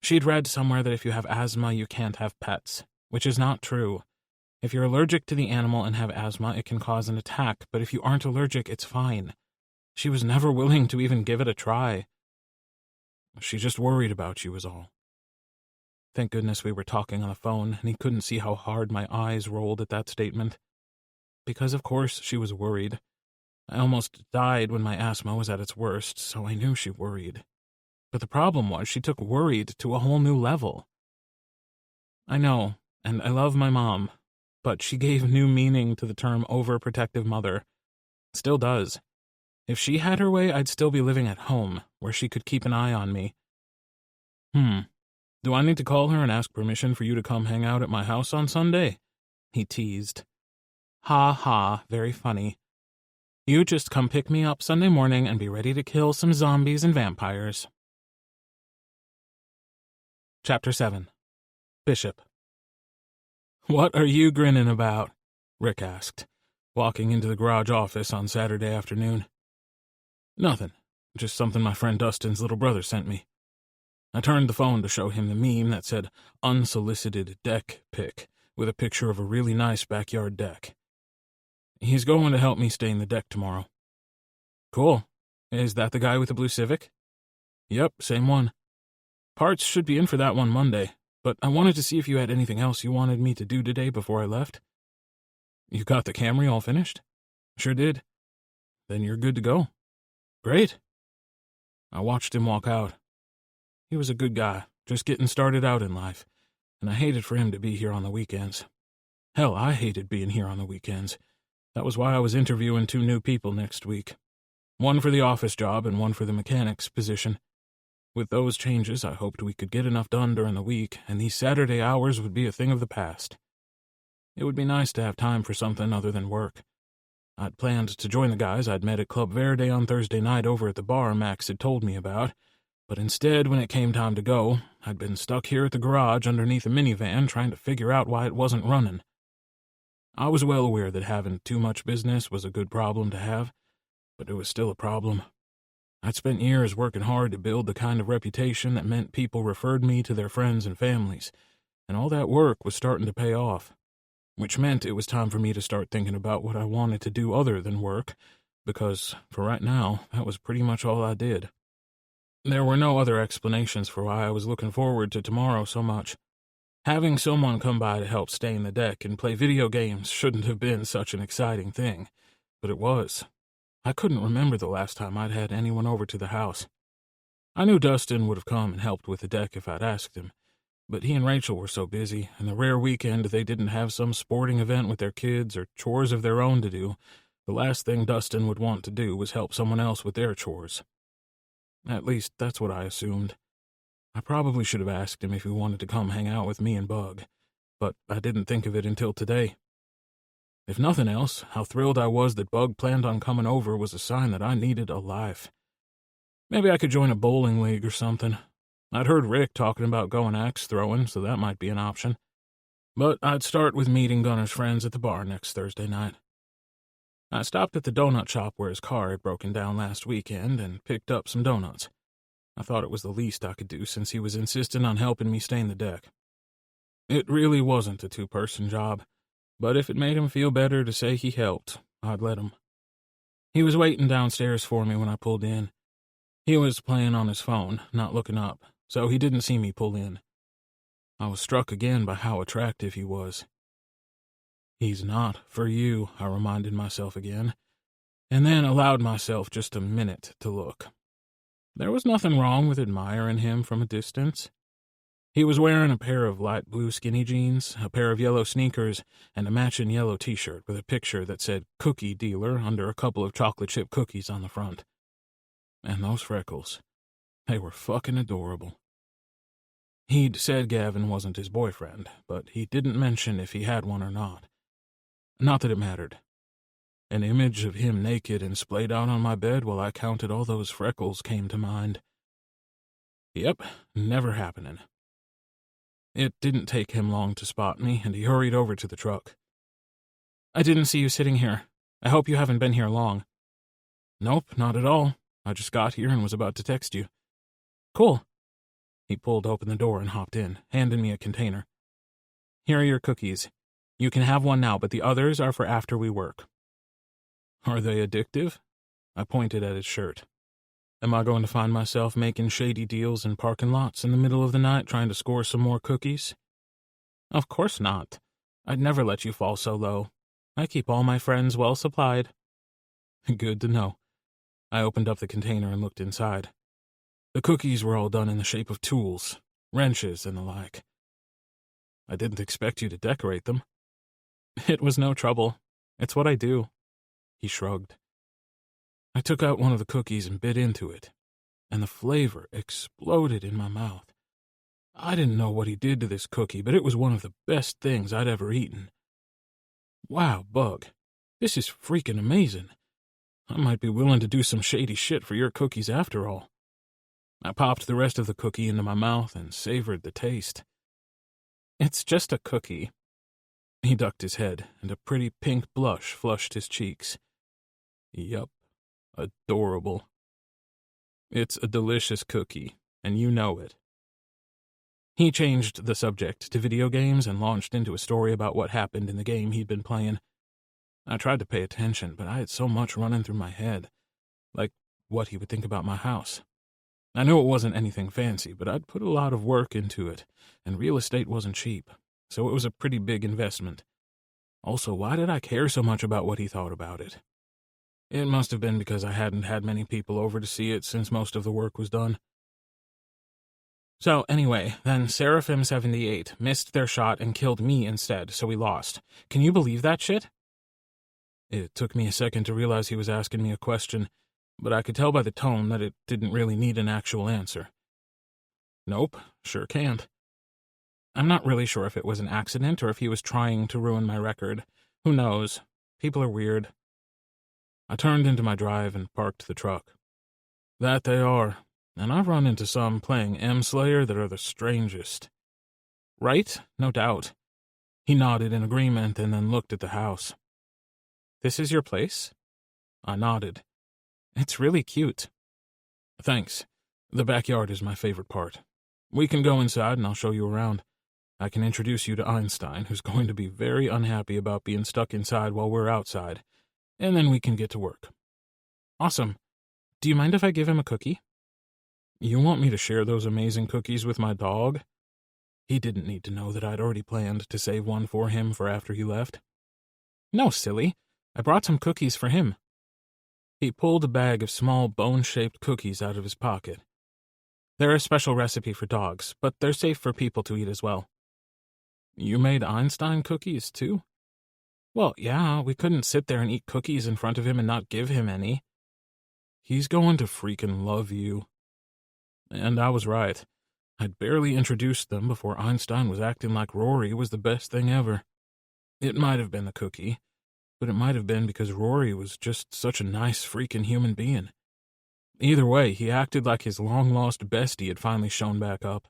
She'd read somewhere that if you have asthma, you can't have pets, which is not true. If you're allergic to the animal and have asthma, it can cause an attack, but if you aren't allergic, it's fine. She was never willing to even give it a try. She just worried about you is all. Thank goodness we were talking on the phone, and he couldn't see how hard my eyes rolled at that statement. Because of course she was worried. I almost died when my asthma was at its worst, so I knew she worried. But the problem was she took worried to a whole new level. I know, and I love my mom, but she gave new meaning to the term overprotective mother. Still does. If she had her way, I'd still be living at home, where she could keep an eye on me. Do I need to call her and ask permission for you to come hang out at my house on Sunday? He teased. Ha ha, very funny. You just come pick me up Sunday morning and be ready to kill some zombies and vampires. Chapter 7. Bishop. What are you grinning about? Rick asked, walking into the garage office on Saturday afternoon. Nothing, just something my friend Dustin's little brother sent me. I turned the phone to show him the meme that said unsolicited deck pic with a picture of a really nice backyard deck. He's going to help me stain the deck tomorrow. Cool. Is that the guy with the blue Civic? Yep, same one. Parts should be in for that one Monday, but I wanted to see if you had anything else you wanted me to do today before I left. You got the Camry all finished? Sure did. Then you're good to go. Great. I watched him walk out. He was a good guy, just getting started out in life, and I hated for him to be here on the weekends. Hell, I hated being here on the weekends. That was why I was interviewing 2 new people next week. One for the office job and one for the mechanic's position. With those changes, I hoped we could get enough done during the week, and these Saturday hours would be a thing of the past. It would be nice to have time for something other than work. I'd planned to join the guys I'd met at Club Verde on Thursday night over at the bar Max had told me about, but instead, when it came time to go, I'd been stuck here at the garage underneath a minivan trying to figure out why it wasn't running. I was well aware that having too much business was a good problem to have, but it was still a problem. I'd spent years working hard to build the kind of reputation that meant people referred me to their friends and families, and all that work was starting to pay off, which meant it was time for me to start thinking about what I wanted to do other than work, because, for right now, that was pretty much all I did. There were no other explanations for why I was looking forward to tomorrow so much. Having someone come by to help stain the deck and play video games shouldn't have been such an exciting thing, but it was. I couldn't remember the last time I'd had anyone over to the house. I knew Dustin would have come and helped with the deck if I'd asked him, but he and Rachel were so busy, and the rare weekend they didn't have some sporting event with their kids or chores of their own to do, The last thing Dustin would want to do was help someone else with their chores. At least, that's what I assumed. I probably should have asked him if he wanted to come hang out with me and Bug, but I didn't think of it until today. If nothing else, how thrilled I was that Bug planned on coming over was a sign that I needed a life. Maybe I could join a bowling league or something. I'd heard Rick talking about going axe throwing, so that might be an option. But I'd start with meeting Gunner's friends at the bar next Thursday night. I stopped at the donut shop where his car had broken down last weekend and picked up some donuts. I thought it was the least I could do since he was insistent on helping me stain the deck. It really wasn't a two-person job, but if it made him feel better to say he helped, I'd let him. He was waiting downstairs for me when I pulled in. He was playing on his phone, not looking up, so he didn't see me pull in. I was struck again by how attractive he was. He's not for you, I reminded myself again, and then allowed myself just a minute to look. There was nothing wrong with admiring him from a distance. He was wearing a pair of light blue skinny jeans, a pair of yellow sneakers, and a matching yellow t-shirt with a picture that said Cookie Dealer under a couple of chocolate chip cookies on the front. And those freckles, they were fucking adorable. He'd said Gavin wasn't his boyfriend, but he didn't mention if he had one or not. Not that it mattered. An image of him naked and splayed out on my bed while I counted all those freckles came to mind. Yep, never happening. It didn't take him long to spot me, and he hurried over to the truck. I didn't see you sitting here. I hope you haven't been here long. Nope, not at all. I just got here and was about to text you. Cool. He pulled open the door and hopped in, handing me a container. Here are your cookies. You can have one now, but the others are for after we work. Are they addictive? I pointed at his shirt. Am I going to find myself making shady deals in parking lots in the middle of the night trying to score some more cookies? Of course not. I'd never let you fall so low. I keep all my friends well supplied. Good to know. I opened up the container and looked inside. The cookies were all done in the shape of tools, wrenches, and the like. I didn't expect you to decorate them. It was no trouble. It's what I do. He shrugged. I took out one of the cookies and bit into it, and the flavor exploded in my mouth. I didn't know what he did to this cookie, but it was one of the best things I'd ever eaten. Wow, Bug, this is freaking amazing. I might be willing to do some shady shit for your cookies after all. I popped the rest of the cookie into my mouth and savored the taste. It's just a cookie. He ducked his head, and a pretty pink blush flushed his cheeks. Yup, adorable. It's a delicious cookie, and you know it. He changed the subject to video games and launched into a story about what happened in the game he'd been playing. I tried to pay attention, but I had so much running through my head, like what he would think about my house. I knew it wasn't anything fancy, but I'd put a lot of work into it, and real estate wasn't cheap, so it was a pretty big investment. Also, why did I care so much about what he thought about it? It must have been because I hadn't had many people over to see it since most of the work was done. So, anyway, then Seraphim 78 missed their shot and killed me instead, so we lost. Can you believe that shit? It took me a second to realize he was asking me a question, but I could tell by the tone that it didn't really need an actual answer. Nope, sure can't. I'm not really sure if it was an accident or if he was trying to ruin my record. Who knows? People are weird. I turned into my drive and parked the truck. That they are, and I've run into some playing M-Slayer that are the strangest. Right? No doubt. He nodded in agreement and then looked at the house. This is your place? I nodded. It's really cute. Thanks. The backyard is my favorite part. We can go inside and I'll show you around. I can introduce you to Einstein, who's going to be very unhappy about being stuck inside while we're outside, and then we can get to work. Awesome. Do you mind if I give him a cookie? You want me to share those amazing cookies with my dog? He didn't need to know that I'd already planned to save one for him for after he left. No, silly. I brought some cookies for him. He pulled a bag of small bone-shaped cookies out of his pocket. They're a special recipe for dogs, but they're safe for people to eat as well. You made Einstein cookies, too? Well, yeah, we couldn't sit there and eat cookies in front of him and not give him any. He's going to freaking love you. And I was right. I'd barely introduced them before Einstein was acting like Rory was the best thing ever. It might have been the cookie, but it might have been because Rory was just such a nice freaking human being. Either way, he acted like his long-lost bestie had finally shown back up.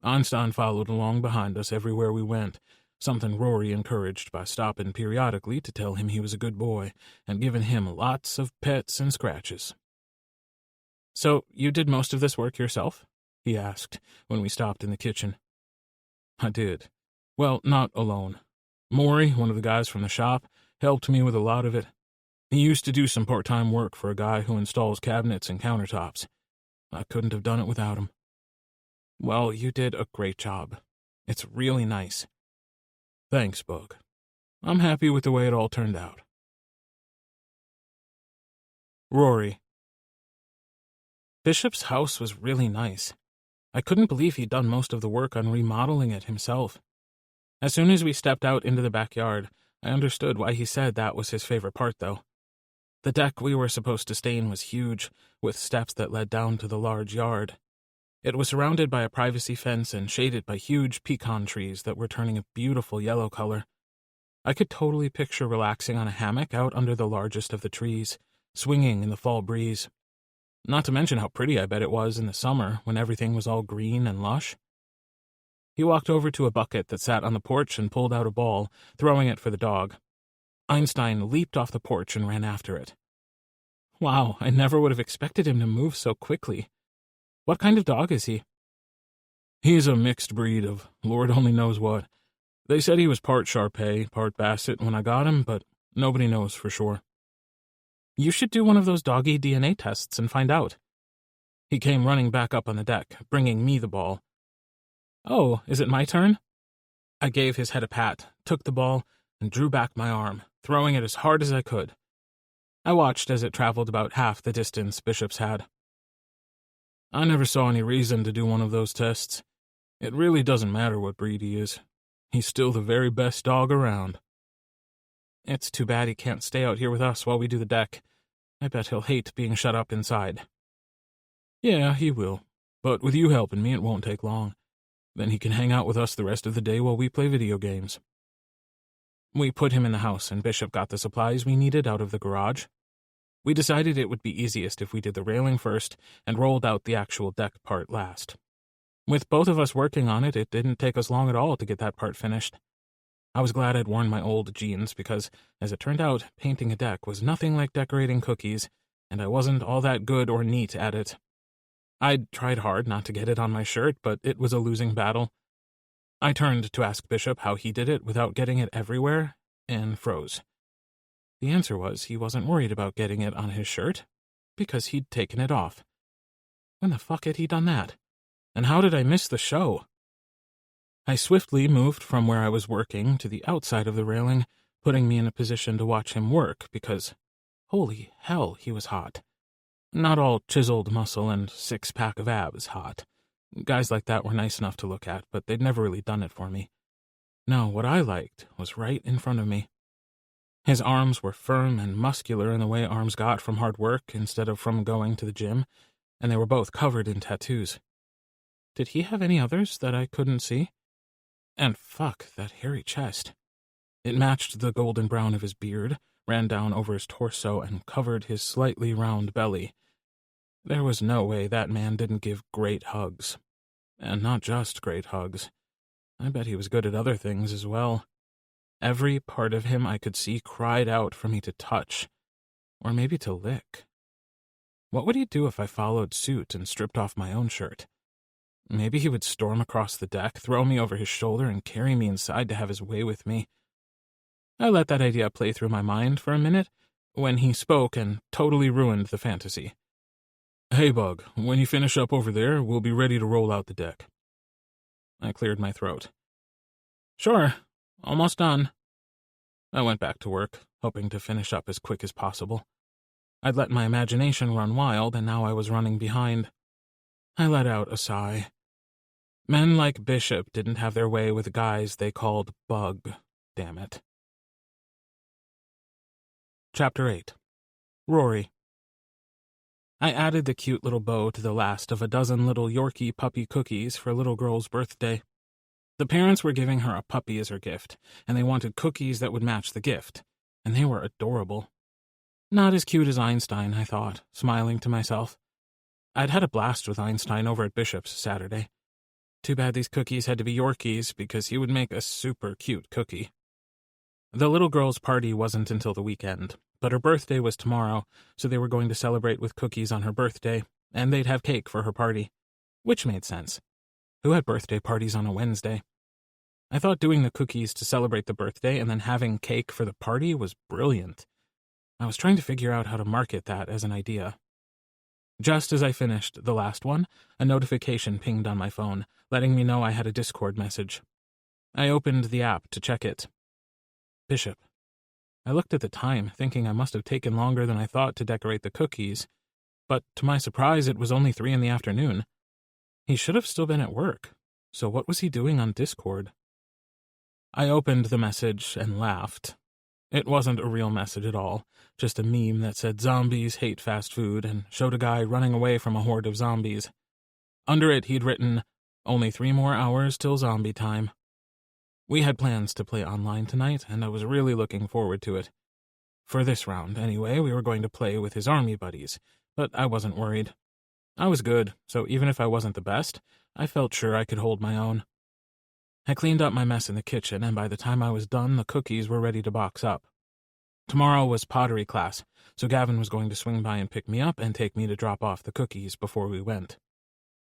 Einstein followed along behind us everywhere we went, something Rory encouraged by stopping periodically to tell him he was a good boy and giving him lots of pets and scratches. "So, you did most of this work yourself?" he asked when we stopped in the kitchen. I did. Well, not alone. Maury, one of the guys from the shop, helped me with a lot of it. He used to do some part-time work for a guy who installs cabinets and countertops. I couldn't have done it without him. Well, you did a great job. It's really nice. Thanks, Bug. I'm happy with the way it all turned out. Rory. Bishop's house was really nice. I couldn't believe he'd done most of the work on remodeling it himself. As soon as we stepped out into the backyard, I understood why he said that was his favorite part, though. The deck we were supposed to stay in was huge, with steps that led down to the large yard. It was surrounded by a privacy fence and shaded by huge pecan trees that were turning a beautiful yellow color. I could totally picture relaxing on a hammock out under the largest of the trees, swinging in the fall breeze. Not to mention how pretty I bet it was in the summer when everything was all green and lush. He walked over to a bucket that sat on the porch and pulled out a ball, throwing it for the dog. Einstein leaped off the porch and ran after it. Wow, I never would have expected him to move so quickly. What kind of dog is he? He's a mixed breed of Lord only knows what. They said he was part Shar-Pei, part Basset when I got him, but nobody knows for sure. You should do one of those doggy DNA tests and find out. He came running back up on the deck, bringing me the ball. Oh, is it my turn? I gave his head a pat, took the ball, and drew back my arm, throwing it as hard as I could. I watched as it traveled about half the distance Bishop's had. I never saw any reason to do one of those tests. It really doesn't matter what breed he is. He's still the very best dog around. It's too bad he can't stay out here with us while we do the deck. I bet he'll hate being shut up inside. Yeah, he will. But with you helping me, it won't take long. Then he can hang out with us the rest of the day while we play video games. We put him in the house, and Bishop got the supplies we needed out of the garage. We decided it would be easiest if we did the railing first and rolled out the actual deck part last. With both of us working on it, it didn't take us long at all to get that part finished. I was glad I'd worn my old jeans because, as it turned out, painting a deck was nothing like decorating cookies, and I wasn't all that good or neat at it. I'd tried hard not to get it on my shirt, but it was a losing battle. I turned to ask Bishop how he did it without getting it everywhere, and froze. The answer was he wasn't worried about getting it on his shirt, because he'd taken it off. When the fuck had he done that? And how did I miss the show? I swiftly moved from where I was working to the outside of the railing, putting me in a position to watch him work because, holy hell, he was hot. Not all chiseled muscle and six-pack of abs hot. Guys like that were nice enough to look at, but they'd never really done it for me. No, what I liked was right in front of me. His arms were firm and muscular in the way arms got from hard work instead of from going to the gym, and they were both covered in tattoos. Did he have any others that I couldn't see? And fuck, that hairy chest. It matched the golden brown of his beard, ran down over his torso, and covered his slightly round belly. There was no way that man didn't give great hugs. And not just great hugs. I bet he was good at other things as well. Every part of him I could see cried out for me to touch, or maybe to lick. What would he do if I followed suit and stripped off my own shirt? Maybe he would storm across the deck, throw me over his shoulder, and carry me inside to have his way with me. I let that idea play through my mind for a minute, when he spoke and totally ruined the fantasy. Hey, Bug, when you finish up over there, we'll be ready to roll out the deck. I cleared my throat. Sure, almost done. I went back to work, hoping to finish up as quick as possible. I'd let my imagination run wild, and now I was running behind. I let out a sigh. Men like Bishop didn't have their way with guys they called Bug, damn it. Chapter 8. Rory. I added the cute little bow to the last of a dozen little Yorkie puppy cookies for little girl's birthday. The parents were giving her a puppy as her gift, and they wanted cookies that would match the gift, and they were adorable. Not as cute as Einstein, I thought, smiling to myself. I'd had a blast with Einstein over at Bishop's Saturday. Too bad these cookies had to be Yorkies, because he would make a super cute cookie. The little girl's party wasn't until the weekend, but her birthday was tomorrow, so they were going to celebrate with cookies on her birthday, and they'd have cake for her party. Which made sense. Who had birthday parties on a Wednesday? I thought doing the cookies to celebrate the birthday and then having cake for the party was brilliant. I was trying to figure out how to market that as an idea. Just as I finished the last one, a notification pinged on my phone, letting me know I had a Discord message. I opened the app to check it. Bishop. I looked at the time, thinking I must have taken longer than I thought to decorate the cookies, but to my surprise it was only 3 p.m. He should have still been at work, so what was he doing on Discord? I opened the message and laughed. It wasn't a real message at all, just a meme that said zombies hate fast food and showed a guy running away from a horde of zombies. Under it he'd written, "Only 3 more hours till zombie time." We had plans to play online tonight, and I was really looking forward to it. For this round, anyway, we were going to play with his army buddies, but I wasn't worried. I was good, so even if I wasn't the best, I felt sure I could hold my own. I cleaned up my mess in the kitchen, and by the time I was done, the cookies were ready to box up. Tomorrow was pottery class, so Gavin was going to swing by and pick me up and take me to drop off the cookies before we went.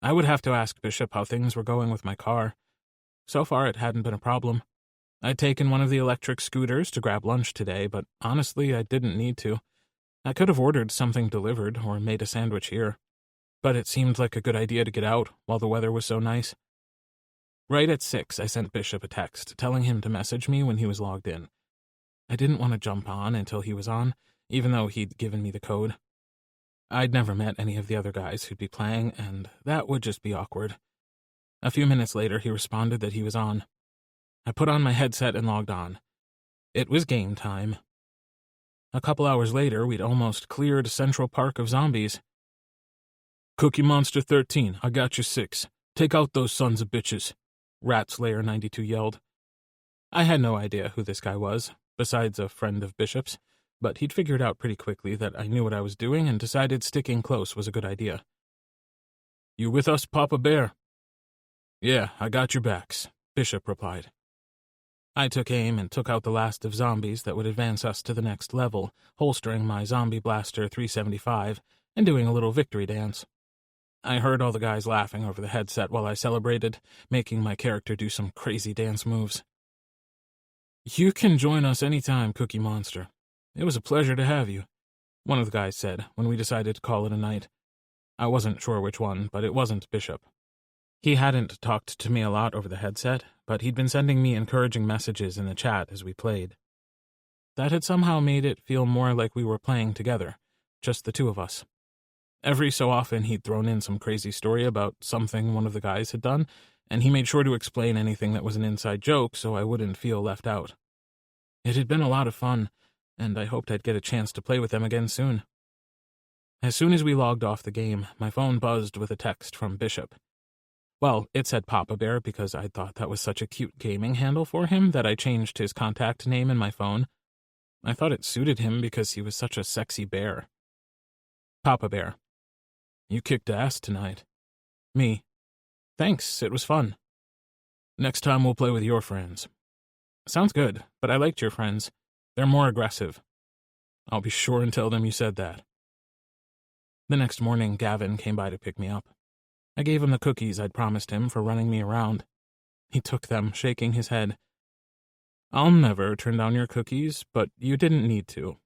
I would have to ask Bishop how things were going with my car. So far, it hadn't been a problem. I'd taken one of the electric scooters to grab lunch today, but honestly, I didn't need to. I could have ordered something delivered or made a sandwich here. But it seemed like a good idea to get out while the weather was so nice. Right at 6, I sent Bishop a text, telling him to message me when he was logged in. I didn't want to jump on until he was on, even though he'd given me the code. I'd never met any of the other guys who'd be playing, and that would just be awkward. A few minutes later, he responded that he was on. I put on my headset and logged on. It was game time. A couple hours later, we'd almost cleared Central Park of zombies. "Cookie Monster 13, I got you 6. Take out those sons of bitches," Rat Slayer 92 yelled. I had no idea who this guy was, besides a friend of Bishop's, but he'd figured out pretty quickly that I knew what I was doing and decided sticking close was a good idea. "You with us, Papa Bear?" "Yeah, I got your backs," Bishop replied. I took aim and took out the last of zombies that would advance us to the next level, holstering my Zombie Blaster 375 and doing a little victory dance. I heard all the guys laughing over the headset while I celebrated, making my character do some crazy dance moves. "You can join us anytime, Cookie Monster. It was a pleasure to have you," one of the guys said when we decided to call it a night. I wasn't sure which one, but it wasn't Bishop. He hadn't talked to me a lot over the headset, but he'd been sending me encouraging messages in the chat as we played. That had somehow made it feel more like we were playing together, just the two of us. Every so often he'd thrown in some crazy story about something one of the guys had done, and he made sure to explain anything that was an inside joke so I wouldn't feel left out. It had been a lot of fun, and I hoped I'd get a chance to play with them again soon. As soon as we logged off the game, my phone buzzed with a text from Bishop. Well, it said Papa Bear because I thought that was such a cute gaming handle for him that I changed his contact name in my phone. I thought it suited him because he was such a sexy bear. Papa Bear. "You kicked ass tonight." Me. "Thanks, it was fun." "Next time we'll play with your friends." "Sounds good, but I liked your friends. They're more aggressive." "I'll be sure and tell them you said that." The next morning, Gavin came by to pick me up. I gave him the cookies I'd promised him for running me around. He took them, shaking his head. "I'll never turn down your cookies, but you didn't need to."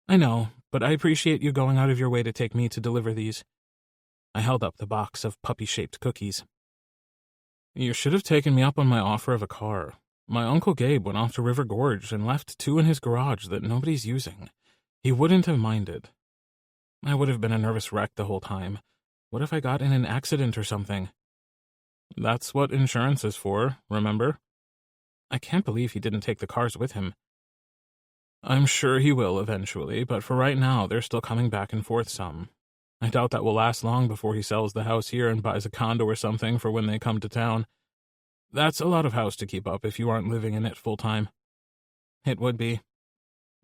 "I know, but I appreciate you going out of your way to take me to deliver these." I held up the box of puppy-shaped cookies. "You should have taken me up on my offer of a car. My Uncle Gabe went off to River Gorge and left 2 in his garage that nobody's using. He wouldn't have minded. I would have been a nervous wreck the whole time. What if I got in an accident or something?" "That's what insurance is for, remember?" I can't believe he didn't take the cars with him. I'm sure he will eventually, but for right now, they're still coming back and forth some. I doubt that will last long before he sells the house here and buys a condo or something for when they come to town. That's a lot of house to keep up if you aren't living in it full time. It would be.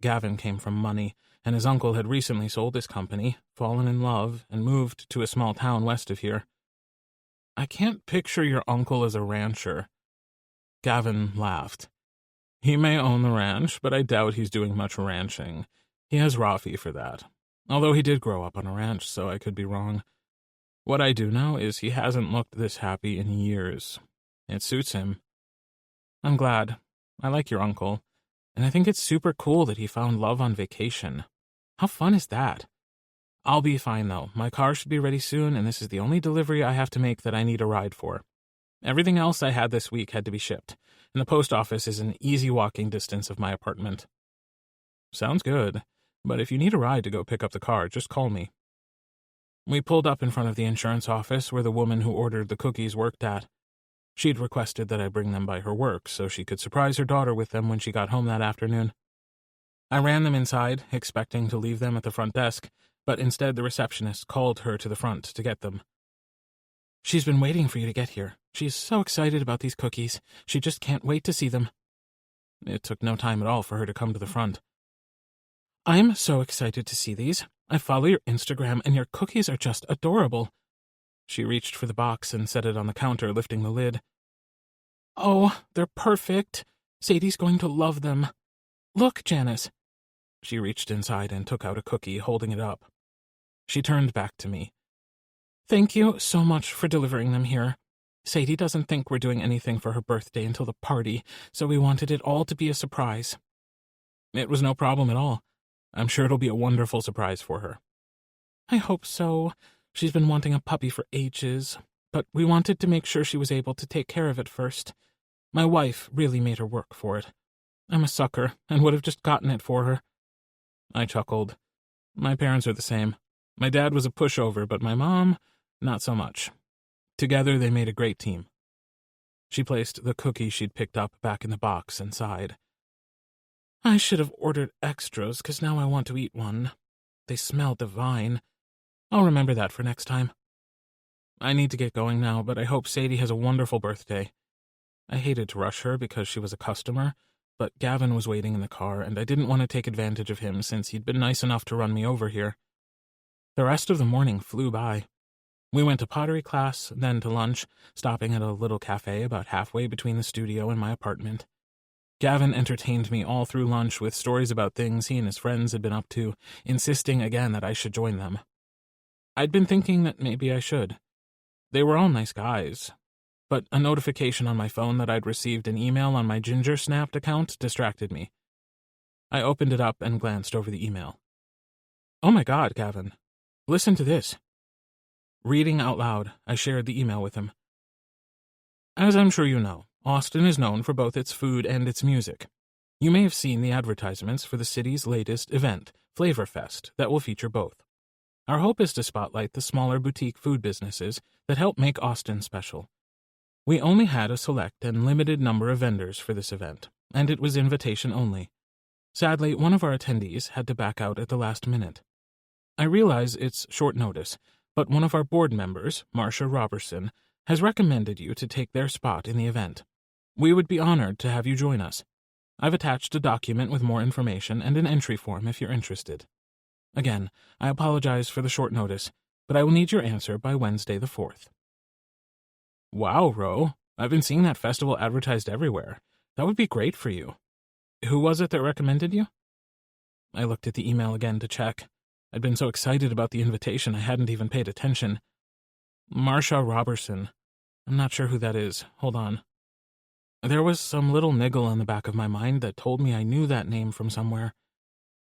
Gavin came from money, and his uncle had recently sold his company, fallen in love, and moved to a small town west of here. I can't picture your uncle as a rancher. Gavin laughed. He may own the ranch, but I doubt he's doing much ranching. He has Rafi for that. Although he did grow up on a ranch, so I could be wrong. What I do know is he hasn't looked this happy in years. It suits him. I'm glad. I like your uncle, and I think it's super cool that he found love on vacation. How fun is that? I'll be fine, though. My car should be ready soon, and this is the only delivery I have to make that I need a ride for. Everything else I had this week had to be shipped, and the post office is an easy walking distance of my apartment. Sounds good, but if you need a ride to go pick up the car, just call me. We pulled up in front of the insurance office where the woman who ordered the cookies worked at. She'd requested that I bring them by her work so she could surprise her daughter with them when she got home that afternoon. I ran them inside, expecting to leave them at the front desk, but instead the receptionist called her to the front to get them. She's been waiting for you to get here. She's so excited about these cookies. She just can't wait to see them. It took no time at all for her to come to the front. I'm so excited to see these. I follow your Instagram, and your cookies are just adorable. She reached for the box and set it on the counter, lifting the lid. Oh, they're perfect. Sadie's going to love them. Look, Janice. She reached inside and took out a cookie, holding it up. She turned back to me. Thank you so much for delivering them here. Sadie doesn't think we're doing anything for her birthday until the party, so we wanted it all to be a surprise. It was no problem at all. I'm sure it'll be a wonderful surprise for her. I hope so. She's been wanting a puppy for ages, but we wanted to make sure she was able to take care of it first. My wife really made her work for it. I'm a sucker and would have just gotten it for her. I chuckled. My parents are the same. My dad was a pushover, but my mom, not so much. Together they made a great team. She placed the cookie she'd picked up back in the box and sighed. I should have ordered extras, 'cause now I want to eat one. They smell divine. I'll remember that for next time. I need to get going now, but I hope Sadie has a wonderful birthday. I hated to rush her because she was a customer, but Gavin was waiting in the car, and I didn't want to take advantage of him since he'd been nice enough to run me over here. The rest of the morning flew by. We went to pottery class, then to lunch, stopping at a little cafe about halfway between the studio and my apartment. Gavin entertained me all through lunch with stories about things he and his friends had been up to, insisting again that I should join them. I'd been thinking that maybe I should. They were all nice guys. But a notification on my phone that I'd received an email on my Ginger Snapped account distracted me. I opened it up and glanced over the email. Oh my God, Gavin. Listen to this. Reading out loud, I shared the email with him. As I'm sure you know, Austin is known for both its food and its music. You may have seen the advertisements for the city's latest event, Flavor Fest, that will feature both. Our hope is to spotlight the smaller boutique food businesses that help make Austin special. We only had a select and limited number of vendors for this event, and it was invitation only. Sadly, one of our attendees had to back out at the last minute. I realize it's short notice, but one of our board members, Marsha Robertson, has recommended you to take their spot in the event. We would be honored to have you join us. I've attached a document with more information and an entry form if you're interested. Again, I apologize for the short notice, but I will need your answer by Wednesday the 4th. Wow, Ro. I've been seeing that festival advertised everywhere. That would be great for you. Who was it that recommended you? I looked at the email again to check. I'd been so excited about the invitation I hadn't even paid attention. Marsha Robertson. I'm not sure who that is. Hold on. There was some little niggle in the back of my mind that told me I knew that name from somewhere.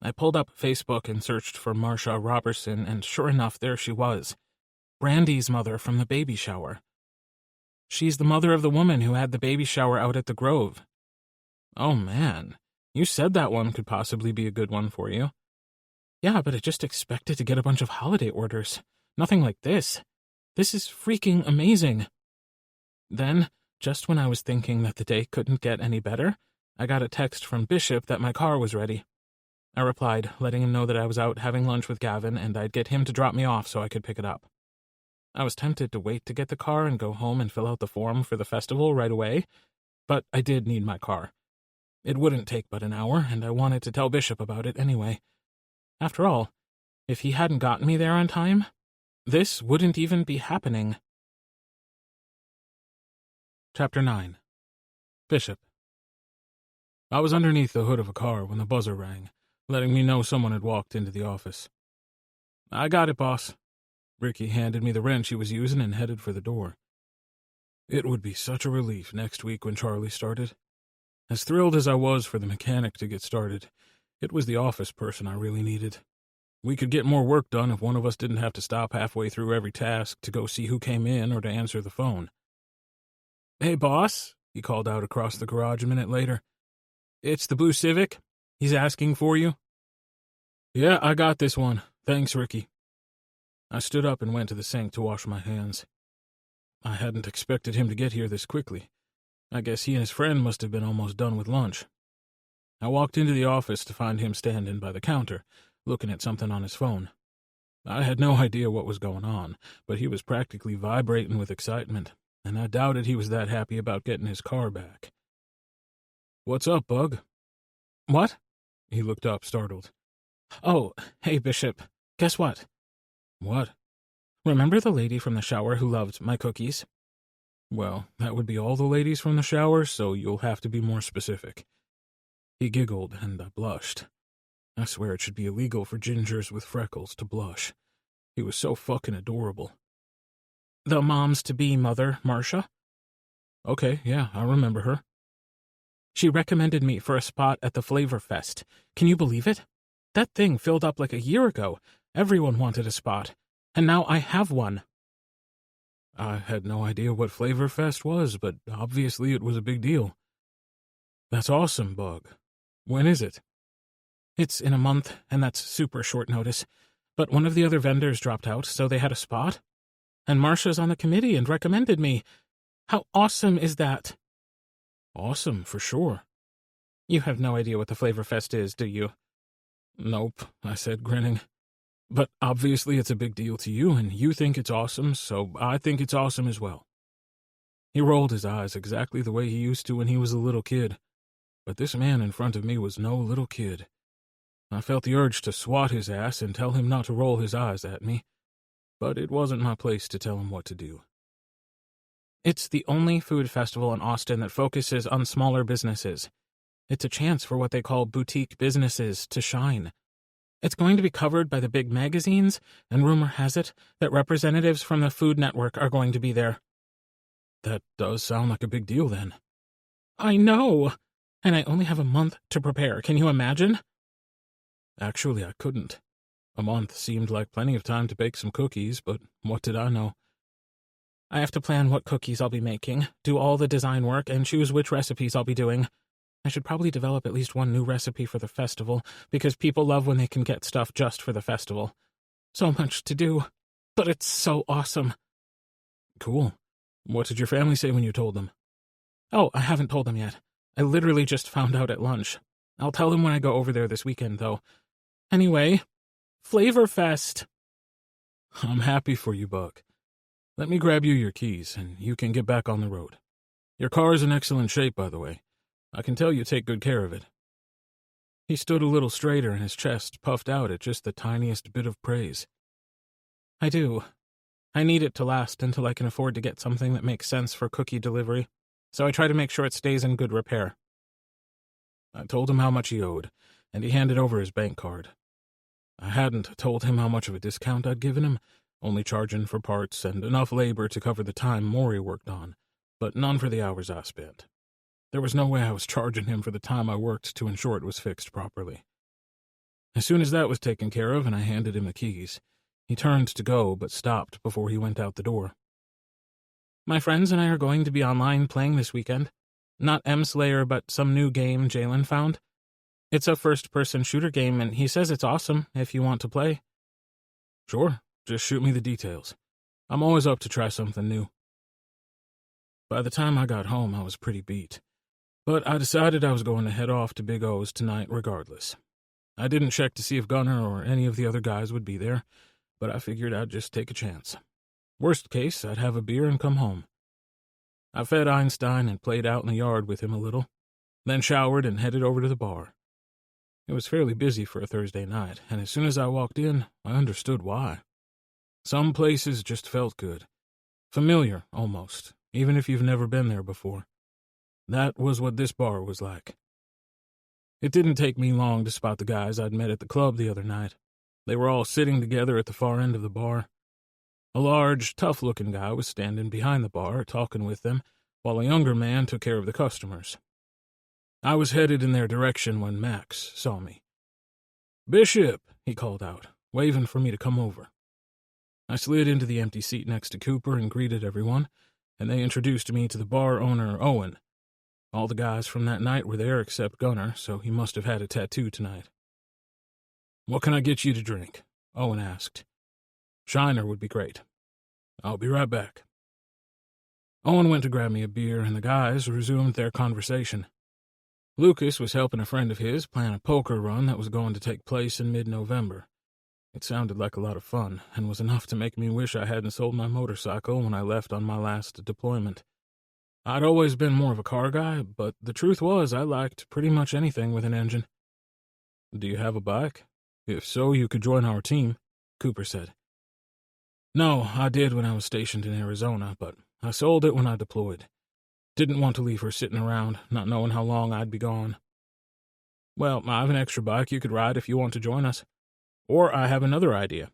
I pulled up Facebook and searched for Marsha Robertson, and sure enough, there she was. Brandy's mother from the baby shower. She's the mother of the woman who had the baby shower out at the Grove. Oh man, you said that one could possibly be a good one for you. Yeah, but I just expected to get a bunch of holiday orders. Nothing like this. This is freaking amazing. Then, just when I was thinking that the day couldn't get any better, I got a text from Bishop that my car was ready. I replied, letting him know that I was out having lunch with Gavin and I'd get him to drop me off so I could pick it up. I was tempted to wait to get the car and go home and fill out the form for the festival right away, but I did need my car. It wouldn't take but an hour, and I wanted to tell Bishop about it anyway. After all, if he hadn't gotten me there on time, this wouldn't even be happening. Chapter 9. Bishop. I was underneath the hood of a car when the buzzer rang, letting me know someone had walked into the office. I got it, boss. Ricky handed me the wrench he was using and headed for the door. It would be such a relief next week when Charlie started. As thrilled as I was for the mechanic to get started, it was the office person I really needed. We could get more work done if one of us didn't have to stop halfway through every task to go see who came in or to answer the phone. Hey, boss, he called out across the garage a minute later. It's the blue Civic. He's asking for you. Yeah, I got this one. Thanks, Ricky. I stood up and went to the sink to wash my hands. I hadn't expected him to get here this quickly. I guess he and his friend must have been almost done with lunch. I walked into the office to find him standing by the counter, looking at something on his phone. I had no idea what was going on, but he was practically vibrating with excitement, and I doubted he was that happy about getting his car back. What's up, Bug? What? He looked up, startled. Oh, hey, Bishop. Guess what? What? Remember the lady from the shower who loved my cookies? Well, that would be all the ladies from the shower, so you'll have to be more specific. He giggled, and I blushed. I swear it should be illegal for gingers with freckles to blush. He was so fucking adorable. The moms-to-be mother, Marcia? Okay, yeah, I remember her. She recommended me for a spot at the Flavor Fest. Can you believe it? That thing filled up like a year ago. Everyone wanted a spot. And now I have one. I had no idea what Flavor Fest was, but obviously it was a big deal. That's awesome, Bug. When is it? It's in a month, and that's super short notice. But one of the other vendors dropped out, so they had a spot. And Marcia's on the committee and recommended me. How awesome is that? Awesome, for sure. You have no idea what the Flavor Fest is, do you? Nope, I said, grinning. But obviously it's a big deal to you, and you think it's awesome, so I think it's awesome as well. He rolled his eyes exactly the way he used to when he was a little kid. But this man in front of me was no little kid. I felt the urge to swat his ass and tell him not to roll his eyes at me, but it wasn't my place to tell him what to do. It's the only food festival in Austin that focuses on smaller businesses. It's a chance for what they call boutique businesses to shine. It's going to be covered by the big magazines, and rumor has it that representatives from the Food Network are going to be there. That does sound like a big deal, then. I know! And I only have a month to prepare. Can you imagine? Actually, I couldn't. A month seemed like plenty of time to bake some cookies, but what did I know? I have to plan what cookies I'll be making, do all the design work, and choose which recipes I'll be doing. I should probably develop at least one new recipe for the festival, because people love when they can get stuff just for the festival. So much to do, but it's so awesome. Cool. What did your family say when you told them? Oh, I haven't told them yet. I literally just found out at lunch. I'll tell them when I go over there this weekend, though. Anyway, Flavor Fest. I'm happy for you, Buck. Let me grab you your keys, and you can get back on the road. Your car is in excellent shape, by the way. I can tell you take good care of it. He stood a little straighter and his chest puffed out at just the tiniest bit of praise. I do. I need it to last until I can afford to get something that makes sense for cookie delivery, so I try to make sure it stays in good repair. I told him how much he owed, and he handed over his bank card. I hadn't told him how much of a discount I'd given him, only charging for parts and enough labor to cover the time Maury worked on, but none for the hours I spent. There was no way I was charging him for the time I worked to ensure it was fixed properly. As soon as that was taken care of and I handed him the keys, he turned to go but stopped before he went out the door. My friends and I are going to be online playing this weekend. Not M-Slayer, but some new game Jalen found. It's a first-person shooter game, and he says it's awesome if you want to play. Sure, just shoot me the details. I'm always up to try something new. By the time I got home, I was pretty beat. But I decided I was going to head off to Big O's tonight regardless. I didn't check to see if Gunner or any of the other guys would be there, but I figured I'd just take a chance. Worst case, I'd have a beer and come home. I fed Einstein and played out in the yard with him a little, then showered and headed over to the bar. It was fairly busy for a Thursday night, and as soon as I walked in, I understood why. Some places just felt good. Familiar, almost, even if you've never been there before. That was what this bar was like. It didn't take me long to spot the guys I'd met at the club the other night. They were all sitting together at the far end of the bar. A large, tough-looking guy was standing behind the bar, talking with them, while a younger man took care of the customers. I was headed in their direction when Max saw me. "Bishop," he called out, waving for me to come over. I slid into the empty seat next to Cooper and greeted everyone, and they introduced me to the bar owner, Owen. All the guys from that night were there except Gunner, so he must have had a tattoo tonight. "What can I get you to drink?" Owen asked. "Shiner would be great." "I'll be right back." Owen went to grab me a beer, and the guys resumed their conversation. Lucas was helping a friend of his plan a poker run that was going to take place in mid-November. It sounded like a lot of fun, and was enough to make me wish I hadn't sold my motorcycle when I left on my last deployment. I'd always been more of a car guy, but the truth was I liked pretty much anything with an engine. "Do you have a bike? If so, you could join our team," Cooper said. "No, I did when I was stationed in Arizona, but I sold it when I deployed. Didn't want to leave her sitting around, not knowing how long I'd be gone." "Well, I have an extra bike you could ride if you want to join us. Or I have another idea."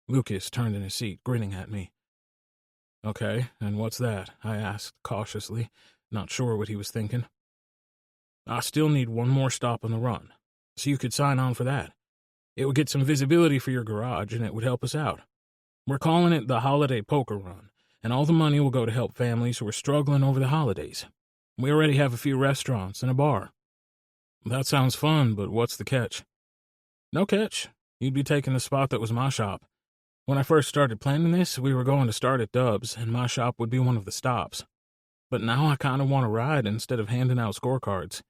Lucas turned in his seat, grinning at me. "Okay, and what's that?" I asked cautiously, not sure what he was thinking. "I still need one more stop on the run, so you could sign on for that. It would get some visibility for your garage, and it would help us out. We're calling it the Holiday Poker Run, and all the money will go to help families who are struggling over the holidays. We already have a few restaurants and a bar." "That sounds fun, but what's the catch?" "No catch. You'd be taking the spot that was my shop. When I first started planning this, we were going to start at Dub's, and my shop would be one of the stops. But now I kind of want to ride instead of handing out scorecards."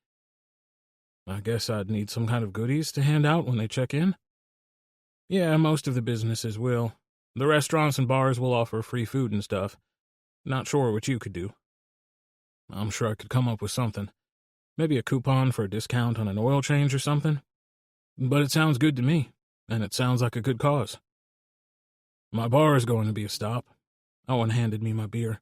"I guess I'd need some kind of goodies to hand out when they check in?" "Yeah, most of the businesses will. The restaurants and bars will offer free food and stuff. Not sure what you could do." "I'm sure I could come up with something. Maybe a coupon for a discount on an oil change or something. But it sounds good to me, and it sounds like a good cause." "My bar is going to be a stop." Owen handed me my beer.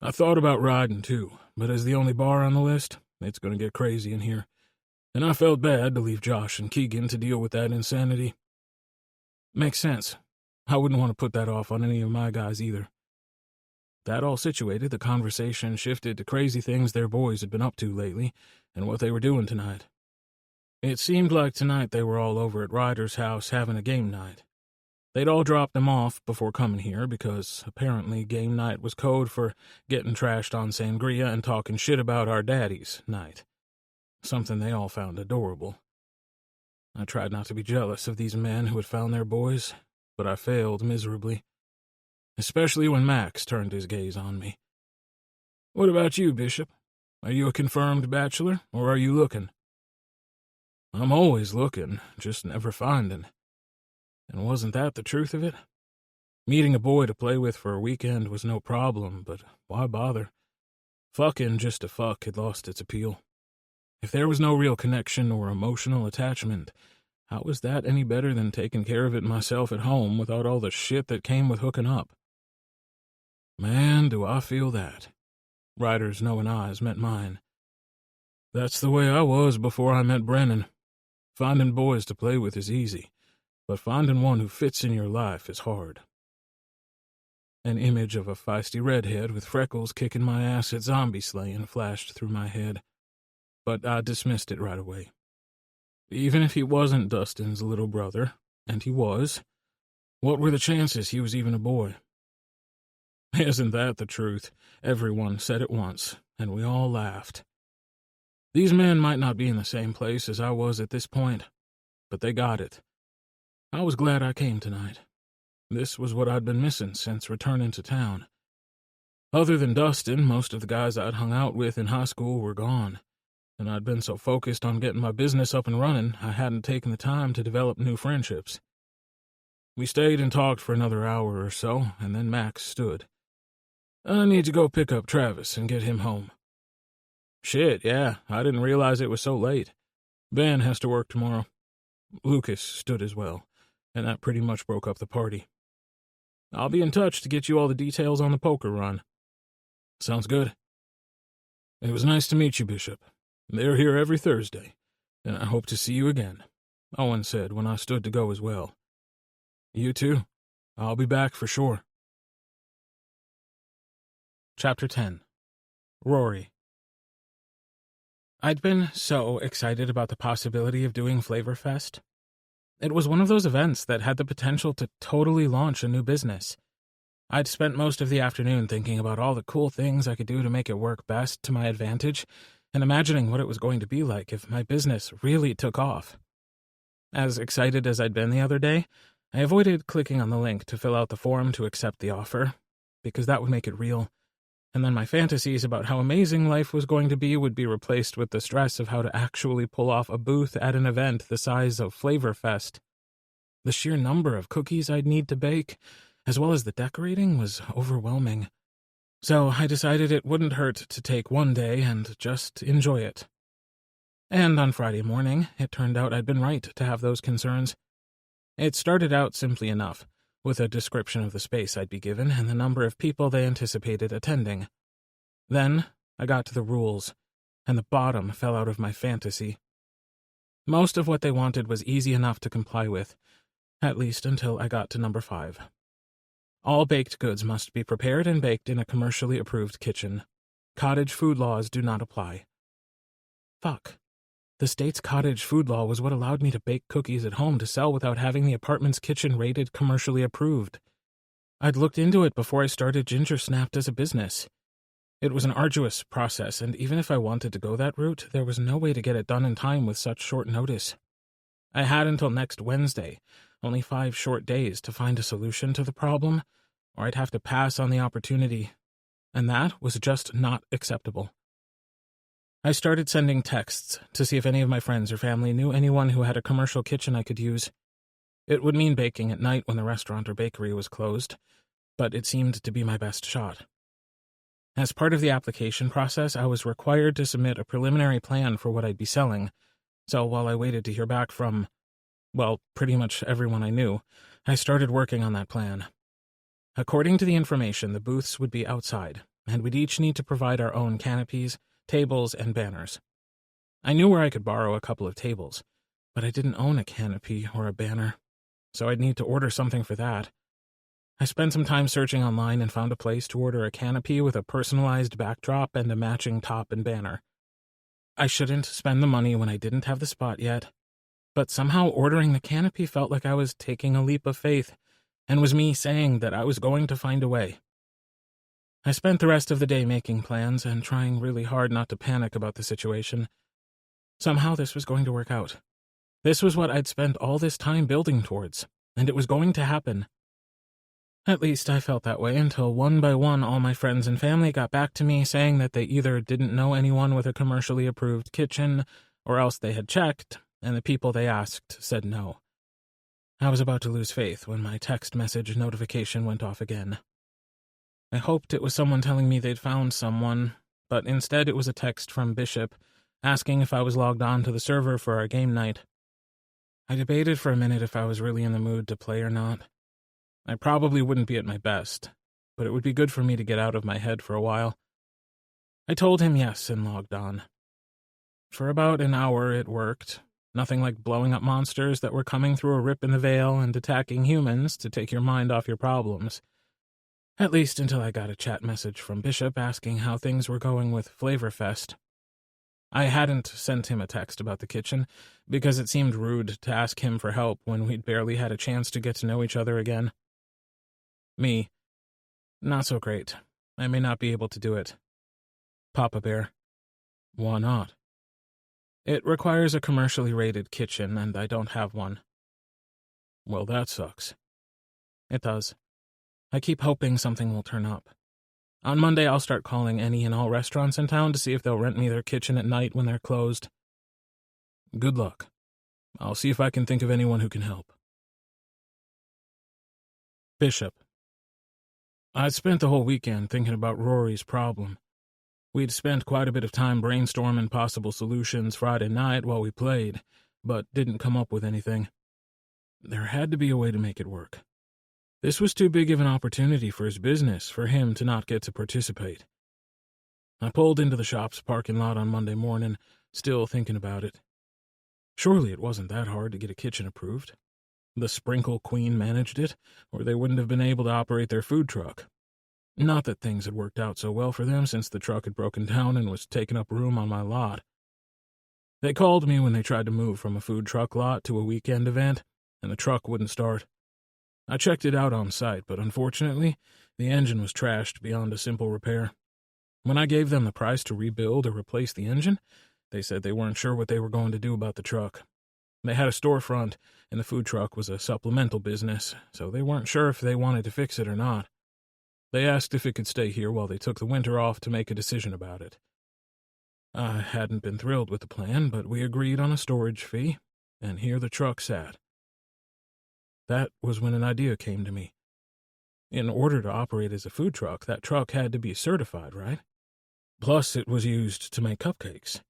"I thought about riding too, but as the only bar on the list, it's going to get crazy in here. And I felt bad to leave Josh and Keegan to deal with that insanity." "Makes sense. I wouldn't want to put that off on any of my guys either." That all situated, the conversation shifted to crazy things their boys had been up to lately, and what they were doing tonight. It seemed like tonight they were all over at Ryder's house having a game night. They'd all dropped them off before coming here because apparently game night was code for getting trashed on sangria and talking shit about our daddies night. Something they all found adorable. I tried not to be jealous of these men who had found their boys, but I failed miserably. Especially when Max turned his gaze on me. "What about you, Bishop? Are you a confirmed bachelor, or are you looking?" "I'm always looking, just never finding." And wasn't that the truth of it? Meeting a boy to play with for a weekend was no problem, but why bother? Fucking just to fuck had lost its appeal. If there was no real connection or emotional attachment, how was that any better than taking care of it myself at home without all the shit that came with hooking up? Man, do I feel that. Ryder's knowing eyes met mine. That's the way I was before I met Brennan. Finding boys to play with is easy, but finding one who fits in your life is hard. An image of a feisty redhead with freckles kicking my ass at zombie slaying flashed through my head, but I dismissed it right away. Even if he wasn't Dustin's little brother, and he was, what were the chances he was even a boy? Isn't that the truth? Everyone said it once, and we all laughed. These men might not be in the same place as I was at this point, but they got it. I was glad I came tonight. This was what I'd been missing since returning to town. Other than Dustin, most of the guys I'd hung out with in high school were gone. and I'd been so focused on getting my business up and running, I hadn't taken the time to develop new friendships. We stayed and talked for another hour or so, and then Max stood. I need to go pick up Travis and get him home. Shit, yeah, I didn't realize it was so late. Ben has to work tomorrow. Lucas stood as well, and that pretty much broke up the party. I'll be in touch to get you all the details on the poker run. Sounds good. It was nice to meet you, Bishop. They're here every Thursday, and I hope to see you again, Owen said when I stood to go as well. You too. I'll be back for sure. Chapter 10. Rory. I'd been so excited about the possibility of doing Flavorfest. It was one of those events that had the potential to totally launch a new business. I'd spent most of the afternoon thinking about all the cool things I could do to make it work best to my advantage, and imagining what it was going to be like if my business really took off. As excited as I'd been the other day, I avoided clicking on the link to fill out the form to accept the offer, because that would make it real, and then my fantasies about how amazing life was going to be would be replaced with the stress of how to actually pull off a booth at an event the size of Flavorfest. The sheer number of cookies I'd need to bake, as well as the decorating, was overwhelming. So I decided it wouldn't hurt to take one day and just enjoy it. And on Friday morning, it turned out I'd been right to have those concerns. It started out simply enough, with a description of the space I'd be given and the number of people they anticipated attending. Then I got to the rules, and the bottom fell out of my fantasy. Most of what they wanted was easy enough to comply with, at least until I got to number 5. All baked goods must be prepared and baked in a commercially approved kitchen. Cottage food laws do not apply. Fuck. The state's cottage food law was what allowed me to bake cookies at home to sell without having the apartment's kitchen rated commercially approved. I'd looked into it before I started Ginger Snapped as a business. It was an arduous process, and even if I wanted to go that route, there was no way to get it done in time with such short notice. I had until next Wednesday, only 5 short days, to find a solution to the problem, or I'd have to pass on the opportunity, and that was just not acceptable. I started sending texts to see if any of my friends or family knew anyone who had a commercial kitchen I could use. It would mean baking at night when the restaurant or bakery was closed, but it seemed to be my best shot. As part of the application process, I was required to submit a preliminary plan for what I'd be selling, so while I waited to hear back from, well, pretty much everyone I knew, I started working on that plan. According to the information, the booths would be outside, and we'd each need to provide our own canopies, tables, and banners. I knew where I could borrow a couple of tables, but I didn't own a canopy or a banner, so I'd need to order something for that. I spent some time searching online and found a place to order a canopy with a personalized backdrop and a matching top and banner. I shouldn't spend the money when I didn't have the spot yet, but somehow ordering the canopy felt like I was taking a leap of faith, and was me saying that I was going to find a way. I spent the rest of the day making plans and trying really hard not to panic about the situation. Somehow this was going to work out. This was what I'd spent all this time building towards, and it was going to happen. At least I felt that way until one by one all my friends and family got back to me saying that they either didn't know anyone with a commercially approved kitchen, or else they had checked, and the people they asked said no. I was about to lose faith when my text message notification went off again. I hoped it was someone telling me they'd found someone, but instead it was a text from Bishop, asking if I was logged on to the server for our game night. I debated for a minute if I was really in the mood to play or not. I probably wouldn't be at my best, but it would be good for me to get out of my head for a while. I told him yes and logged on. For about an hour it worked. Nothing like blowing up monsters that were coming through a rip in the veil and attacking humans to take your mind off your problems. At least until I got a chat message from Bishop asking how things were going with Flavorfest. I hadn't sent him a text about the kitchen, because it seemed rude to ask him for help when we'd barely had a chance to get to know each other again. Me. Not so great. I may not be able to do it. Papa Bear. Why not? It requires a commercially rated kitchen, and I don't have one. Well, that sucks. It does. I keep hoping something will turn up. On Monday, I'll start calling any and all restaurants in town to see if they'll rent me their kitchen at night when they're closed. Good luck. I'll see if I can think of anyone who can help. Bishop. I'd spent the whole weekend thinking about Rory's problem. We'd spent quite a bit of time brainstorming possible solutions Friday night while we played, but didn't come up with anything. There had to be a way to make it work. This was too big of an opportunity for his business for him to not get to participate. I pulled into the shop's parking lot on Monday morning, still thinking about it. Surely it wasn't that hard to get a kitchen approved. The Sprinkle Queen managed it, or they wouldn't have been able to operate their food truck. Not that things had worked out so well for them since the truck had broken down and was taking up room on my lot. They called me when they tried to move from a food truck lot to a weekend event, and the truck wouldn't start. I checked it out on site, but unfortunately, the engine was trashed beyond a simple repair. When I gave them the price to rebuild or replace the engine, they said they weren't sure what they were going to do about the truck. They had a storefront, and the food truck was a supplemental business, so they weren't sure if they wanted to fix it or not. They asked if it could stay here while they took the winter off to make a decision about it. I hadn't been thrilled with the plan, but we agreed on a storage fee, and here the truck sat. That was when an idea came to me. In order to operate as a food truck, that truck had to be certified, right? Plus, it was used to make cupcakes.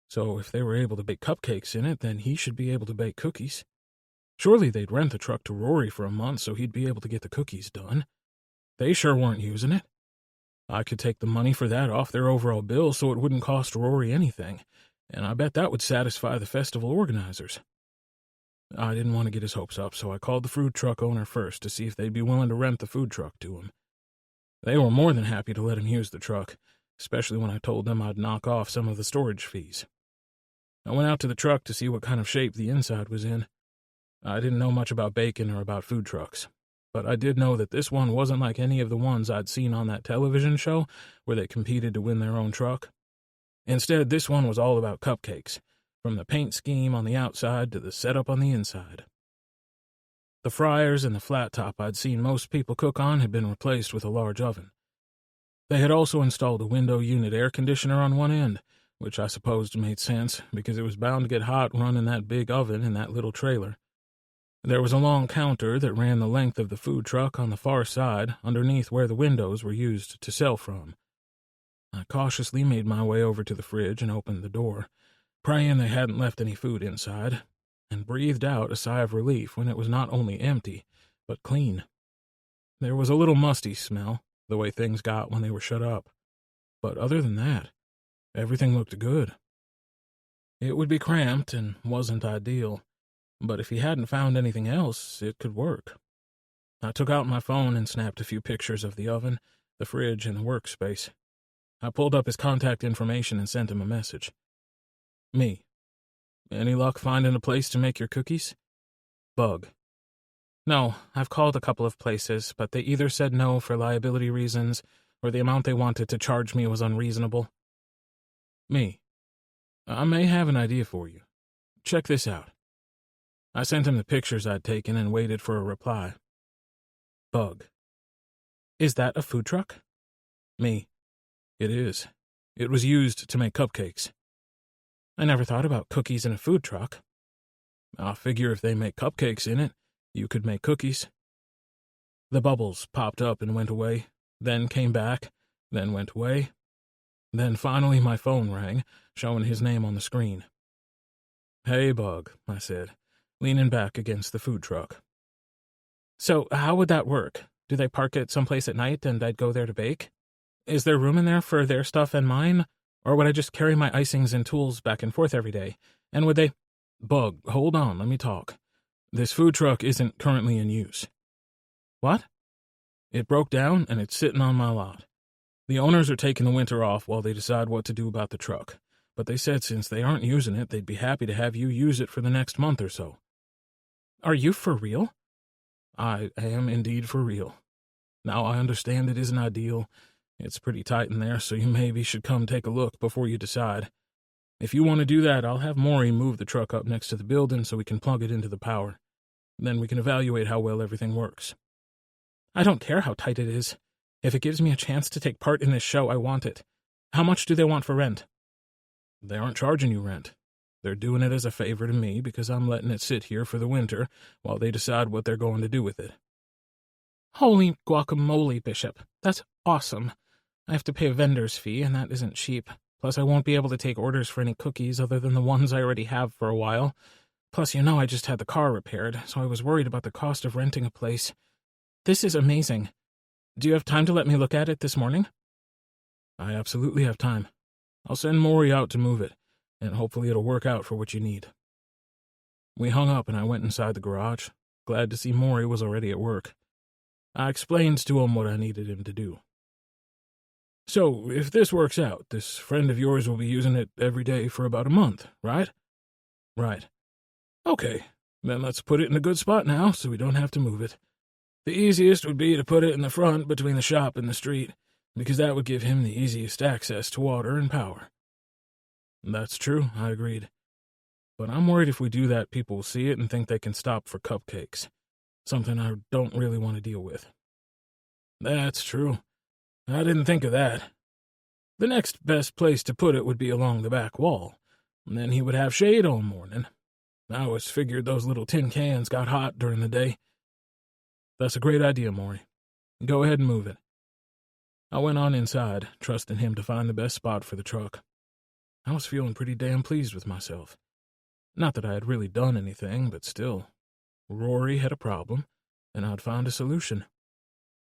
So if they were able to bake cupcakes in it, then he should be able to bake cookies. Surely they'd rent the truck to Rory for a month so he'd be able to get the cookies done. They sure weren't using it. I could take the money for that off their overall bill so it wouldn't cost Rory anything, and I bet that would satisfy the festival organizers. I didn't want to get his hopes up, so I called the food truck owner first to see if they'd be willing to rent the food truck to him. They were more than happy to let him use the truck, especially when I told them I'd knock off some of the storage fees. I went out to the truck to see what kind of shape the inside was in. I didn't know much about bacon or about food trucks, but I did know that this one wasn't like any of the ones I'd seen on that television show where they competed to win their own truck. Instead, this one was all about cupcakes, from the paint scheme on the outside to the setup on the inside. The fryers and the flat top I'd seen most people cook on had been replaced with a large oven. They had also installed a window unit air conditioner on one end, which I supposed made sense because it was bound to get hot running that big oven in that little trailer. There was a long counter that ran the length of the food truck on the far side, underneath where the windows were used to sell from. I cautiously made my way over to the fridge and opened the door, praying they hadn't left any food inside, and breathed out a sigh of relief when it was not only empty, but clean. There was a little musty smell, the way things got when they were shut up, but other than that, everything looked good. It would be cramped and wasn't ideal, but if he hadn't found anything else, it could work. I took out my phone and snapped a few pictures of the oven, the fridge, and the workspace. I pulled up his contact information and sent him a message. Me. Any luck finding a place to make your cookies? Bug. No, I've called a couple of places, but they either said no for liability reasons, or the amount they wanted to charge me was unreasonable. Me. I may have an idea for you. Check this out. I sent him the pictures I'd taken and waited for a reply. Bug. Is that a food truck? Me. It is. It was used to make cupcakes. I never thought about cookies in a food truck. I figure if they make cupcakes in it, you could make cookies. The bubbles popped up and went away, then came back, then went away. Then finally my phone rang, showing his name on the screen. Hey, Bug, I said, leaning back against the food truck. So how would that work? Do they park it someplace at night and I'd go there to bake? Is there room in there for their stuff and mine? Or would I just carry my icings and tools back and forth every day? And would they... Bug, hold on, let me talk. This food truck isn't currently in use. What? It broke down and it's sitting on my lot. The owners are taking the winter off while they decide what to do about the truck, but they said since they aren't using it, they'd be happy to have you use it for the next month or so. Are you for real? I am indeed for real. Now, I understand it isn't ideal. It's pretty tight in there, so you maybe should come take a look before you decide. If you want to do that, I'll have Maury move the truck up next to the building so we can plug it into the power. Then we can evaluate how well everything works. I don't care how tight it is. If it gives me a chance to take part in this show, I want it. How much do they want for rent? They aren't charging you rent. They're doing it as a favor to me because I'm letting it sit here for the winter while they decide what they're going to do with it. Holy guacamole, Bishop. That's awesome. I have to pay a vendor's fee, and that isn't cheap. Plus, I won't be able to take orders for any cookies other than the ones I already have for a while. Plus, I just had the car repaired, so I was worried about the cost of renting a place. This is amazing. Do you have time to let me look at it this morning? I absolutely have time. I'll send Maury out to move it, and hopefully it'll work out for what you need. We hung up and I went inside the garage, glad to see Maury was already at work. I explained to him what I needed him to do. So, if this works out, this friend of yours will be using it every day for about a month, right? Right. Okay, then let's put it in a good spot now so we don't have to move it. The easiest would be to put it in the front between the shop and the street, because that would give him the easiest access to water and power. That's true, I agreed. But I'm worried if we do that, people will see it and think they can stop for cupcakes, something I don't really want to deal with. That's true. I didn't think of that. The next best place to put it would be along the back wall, and then he would have shade all morning. I always figured those little tin cans got hot during the day. That's a great idea, Maury. Go ahead and move it. I went on inside, trusting him to find the best spot for the truck. I was feeling pretty damn pleased with myself. Not that I had really done anything, but still. Rory had a problem, and I'd found a solution.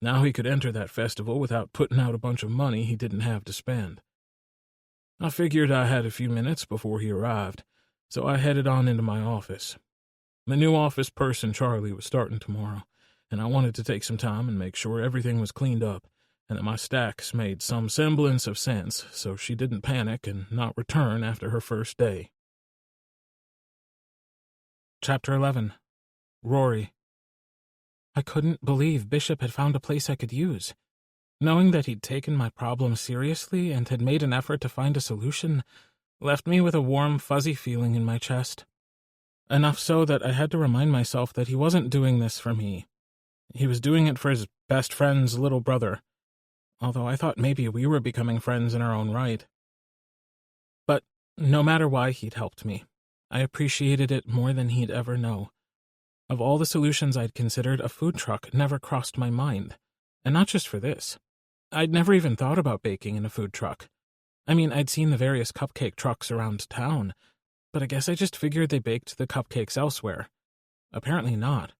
Now he could enter that festival without putting out a bunch of money he didn't have to spend. I figured I had a few minutes before he arrived, so I headed on into my office. The new office person, Charlie, was starting tomorrow, and I wanted to take some time and make sure everything was cleaned up and that my stacks made some semblance of sense so she didn't panic and not return after her first day. Chapter 11. Rory. I couldn't believe Bishop had found a place I could use. Knowing that he'd taken my problem seriously and had made an effort to find a solution left me with a warm, fuzzy feeling in my chest. Enough so that I had to remind myself that he wasn't doing this for me. He was doing it for his best friend's little brother, although I thought maybe we were becoming friends in our own right. But no matter why he'd helped me, I appreciated it more than he'd ever know. Of all the solutions I'd considered, a food truck never crossed my mind. And not just for this. I'd never even thought about baking in a food truck. I mean, I'd seen the various cupcake trucks around town, but I guess I just figured they baked the cupcakes elsewhere. Apparently not.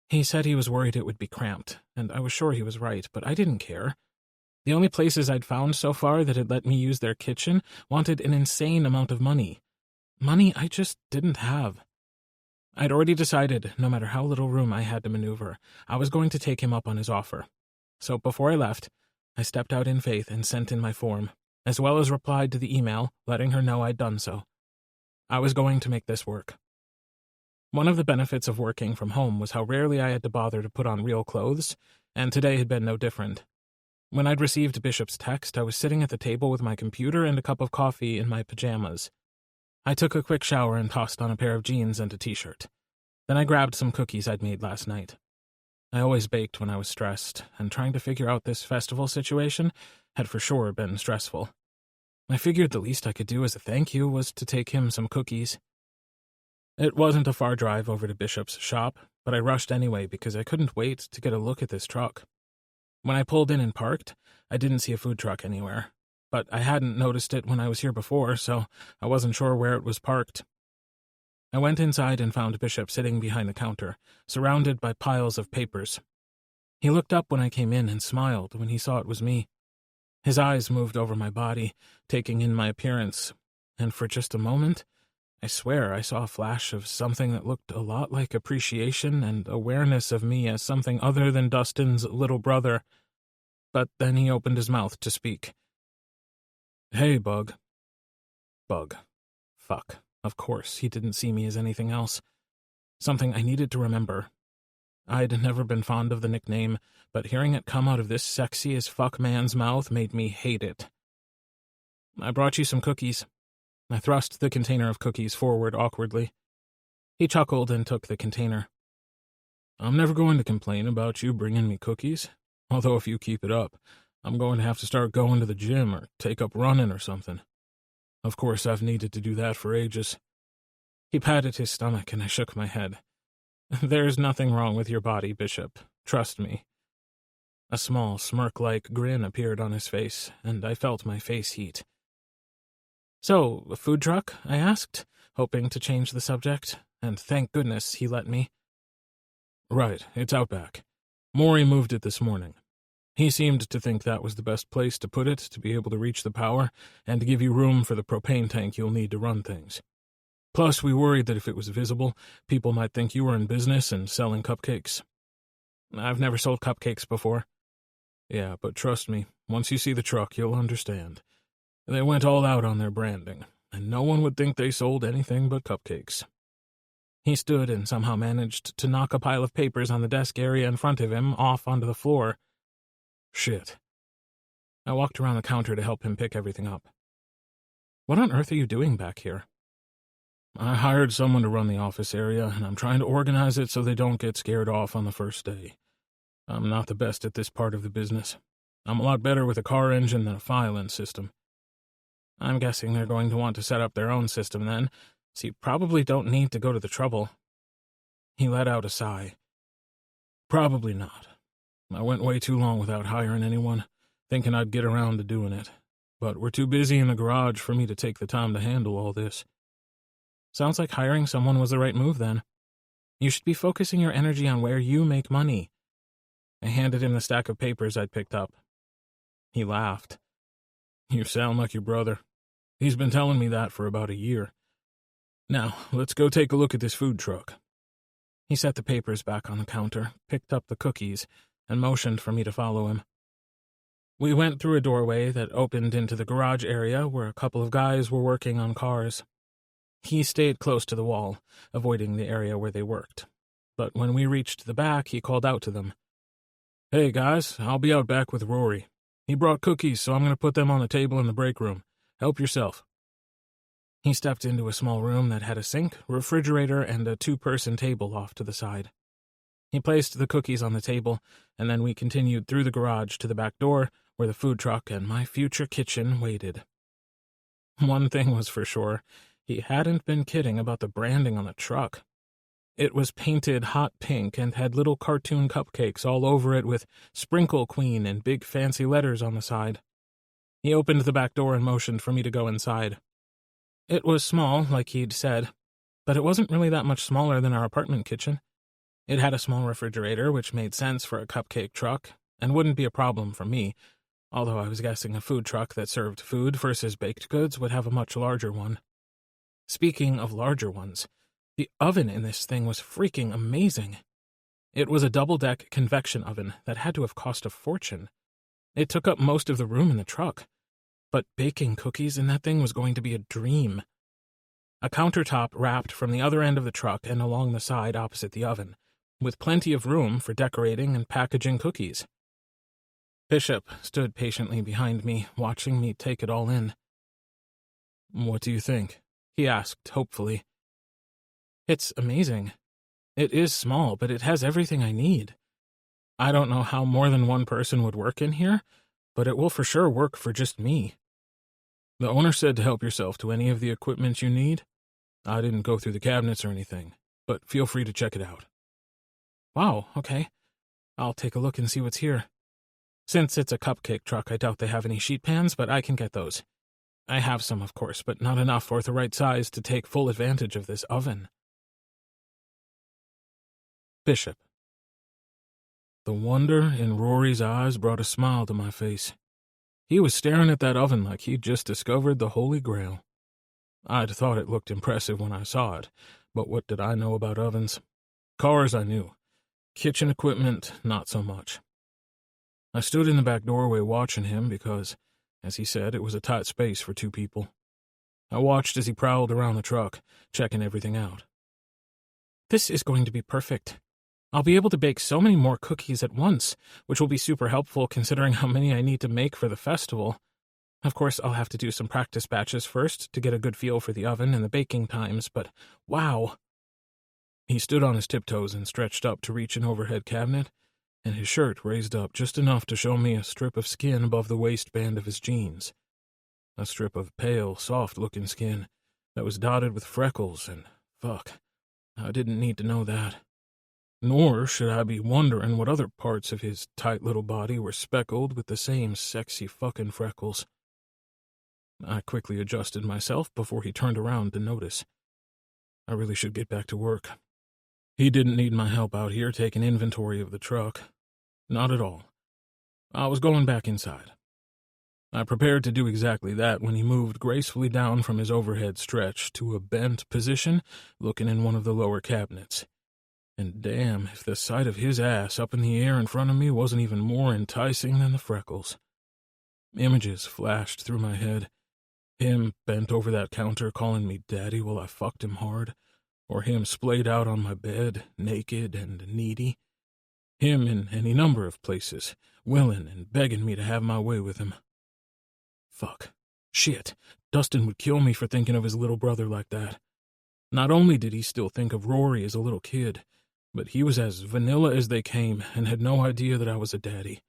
He said he was worried it would be cramped, and I was sure he was right, but I didn't care. The only places I'd found so far that had let me use their kitchen wanted an insane amount of money. Money I just didn't have. I'd already decided, no matter how little room I had to maneuver, I was going to take him up on his offer. So before I left, I stepped out in faith and sent in my form, as well as replied to the email letting her know I'd done so. I was going to make this work. One of the benefits of working from home was how rarely I had to bother to put on real clothes, and today had been no different. When I'd received Bishop's text, I was sitting at the table with my computer and a cup of coffee in my pajamas. I took a quick shower and tossed on a pair of jeans and a t-shirt. Then I grabbed some cookies I'd made last night. I always baked when I was stressed, and trying to figure out this festival situation had for sure been stressful. I figured the least I could do as a thank you was to take him some cookies. It wasn't a far drive over to Bishop's shop, but I rushed anyway because I couldn't wait to get a look at this truck. When I pulled in and parked, I didn't see a food truck anywhere, but I hadn't noticed it when I was here before, so I wasn't sure where it was parked. I went inside and found Bishop sitting behind the counter, surrounded by piles of papers. He looked up when I came in and smiled when he saw it was me. His eyes moved over my body, taking in my appearance, and for just a moment, I swear I saw a flash of something that looked a lot like appreciation and awareness of me as something other than Dustin's little brother. But then he opened his mouth to speak. Hey, Bug. Bug. Fuck. Of course, he didn't see me as anything else. Something I needed to remember. I'd never been fond of the nickname, but hearing it come out of this sexy-as-fuck man's mouth made me hate it. I brought you some cookies. I thrust the container of cookies forward awkwardly. He chuckled and took the container. I'm never going to complain about you bringing me cookies. Although if you keep it up, I'm going to have to start going to the gym or take up running or something. Of course, I've needed to do that for ages." He patted his stomach and I shook my head. "There's nothing wrong with your body, Bishop. Trust me." A small, smirk-like grin appeared on his face, and I felt my face heat. "So, a food truck?" I asked, hoping to change the subject, and thank goodness he let me. "Right, it's out back. Maury moved it this morning. He seemed to think that was the best place to put it to be able to reach the power and to give you room for the propane tank you'll need to run things. Plus, we worried that if it was visible, people might think you were in business and selling cupcakes." "I've never sold cupcakes before." "Yeah, but trust me, once you see the truck, you'll understand. They went all out on their branding, and no one would think they sold anything but cupcakes." He stood and somehow managed to knock a pile of papers on the desk area in front of him off onto the floor. "Shit." I walked around the counter to help him pick everything up. "What on earth are you doing back here?" "I hired someone to run the office area, and I'm trying to organize it so they don't get scared off on the first day. I'm not the best at this part of the business. I'm a lot better with a car engine than a filing system." "I'm guessing they're going to want to set up their own system then, so you probably don't need to go to the trouble." He let out a sigh. "Probably not. I went way too long without hiring anyone, thinking I'd get around to doing it. But we're too busy in the garage for me to take the time to handle all this." "Sounds like hiring someone was the right move then. You should be focusing your energy on where you make money." I handed him the stack of papers I'd picked up. He laughed. "You sound like your brother. He's been telling me that for about a year. Now, let's go take a look at this food truck." He set the papers back on the counter, picked up the cookies, and motioned for me to follow him. We went through a doorway that opened into the garage area where a couple of guys were working on cars. He stayed close to the wall, avoiding the area where they worked. But when we reached the back, he called out to them. "Hey, guys, I'll be out back with Rory. He brought cookies, so I'm going to put them on the table in the break room. Help yourself." He stepped into a small room that had a sink, refrigerator, and a two-person table off to the side. He placed the cookies on the table, and then we continued through the garage to the back door, where the food truck and my future kitchen waited. One thing was for sure, he hadn't been kidding about the branding on the truck. It was painted hot pink and had little cartoon cupcakes all over it with Sprinkle Queen in big fancy letters on the side. He opened the back door and motioned for me to go inside. It was small, like he'd said, but it wasn't really that much smaller than our apartment kitchen. It had a small refrigerator, which made sense for a cupcake truck, and wouldn't be a problem for me, although I was guessing a food truck that served food versus baked goods would have a much larger one. Speaking of larger ones, the oven in this thing was freaking amazing. It was a double-deck convection oven that had to have cost a fortune. It took up most of the room in the truck, but baking cookies in that thing was going to be a dream. A countertop wrapped from the other end of the truck and along the side opposite the oven, with plenty of room for decorating and packaging cookies. Bishop stood patiently behind me, watching me take it all in. "What do you think?" he asked hopefully. "It's amazing. It is small, but it has everything I need. I don't know how more than one person would work in here, but it will for sure work for just me. The owner said to help yourself to any of the equipment you need. I didn't go through the cabinets or anything, but feel free to check it out." "Wow, okay. I'll take a look and see what's here. Since it's a cupcake truck, I doubt they have any sheet pans, but I can get those. I have some, of course, but not enough or the right size to take full advantage of this oven." Bishop. The wonder in Rory's eyes brought a smile to my face. He was staring at that oven like he'd just discovered the Holy Grail. I'd thought it looked impressive when I saw it, but what did I know about ovens? Cars I knew. Kitchen equipment, not so much. I stood in the back doorway watching him because, as he said, it was a tight space for two people. I watched as he prowled around the truck, checking everything out. "This is going to be perfect. I'll be able to bake so many more cookies at once, which will be super helpful considering how many I need to make for the festival. Of course, I'll have to do some practice batches first to get a good feel for the oven and the baking times, but wow." He stood on his tiptoes and stretched up to reach an overhead cabinet, and his shirt raised up just enough to show me a strip of skin above the waistband of his jeans. A strip of pale, soft-looking skin that was dotted with freckles, and fuck, I didn't need to know that. Nor should I be wondering what other parts of his tight little body were speckled with the same sexy fucking freckles. I quickly adjusted myself before he turned around to notice. I really should get back to work. He didn't need my help out here taking inventory of the truck. Not at all. I was going back inside. I prepared to do exactly that when he moved gracefully down from his overhead stretch to a bent position, looking in one of the lower cabinets. And damn if the sight of his ass up in the air in front of me wasn't even more enticing than the freckles. Images flashed through my head. Him bent over that counter calling me daddy while I fucked him hard, or him splayed out on my bed, naked and needy. Him in any number of places, willing and begging me to have my way with him. Fuck. Shit. Dustin would kill me for thinking of his little brother like that. Not only did he still think of Rory as a little kid, but he was as vanilla as they came and had no idea that I was a daddy.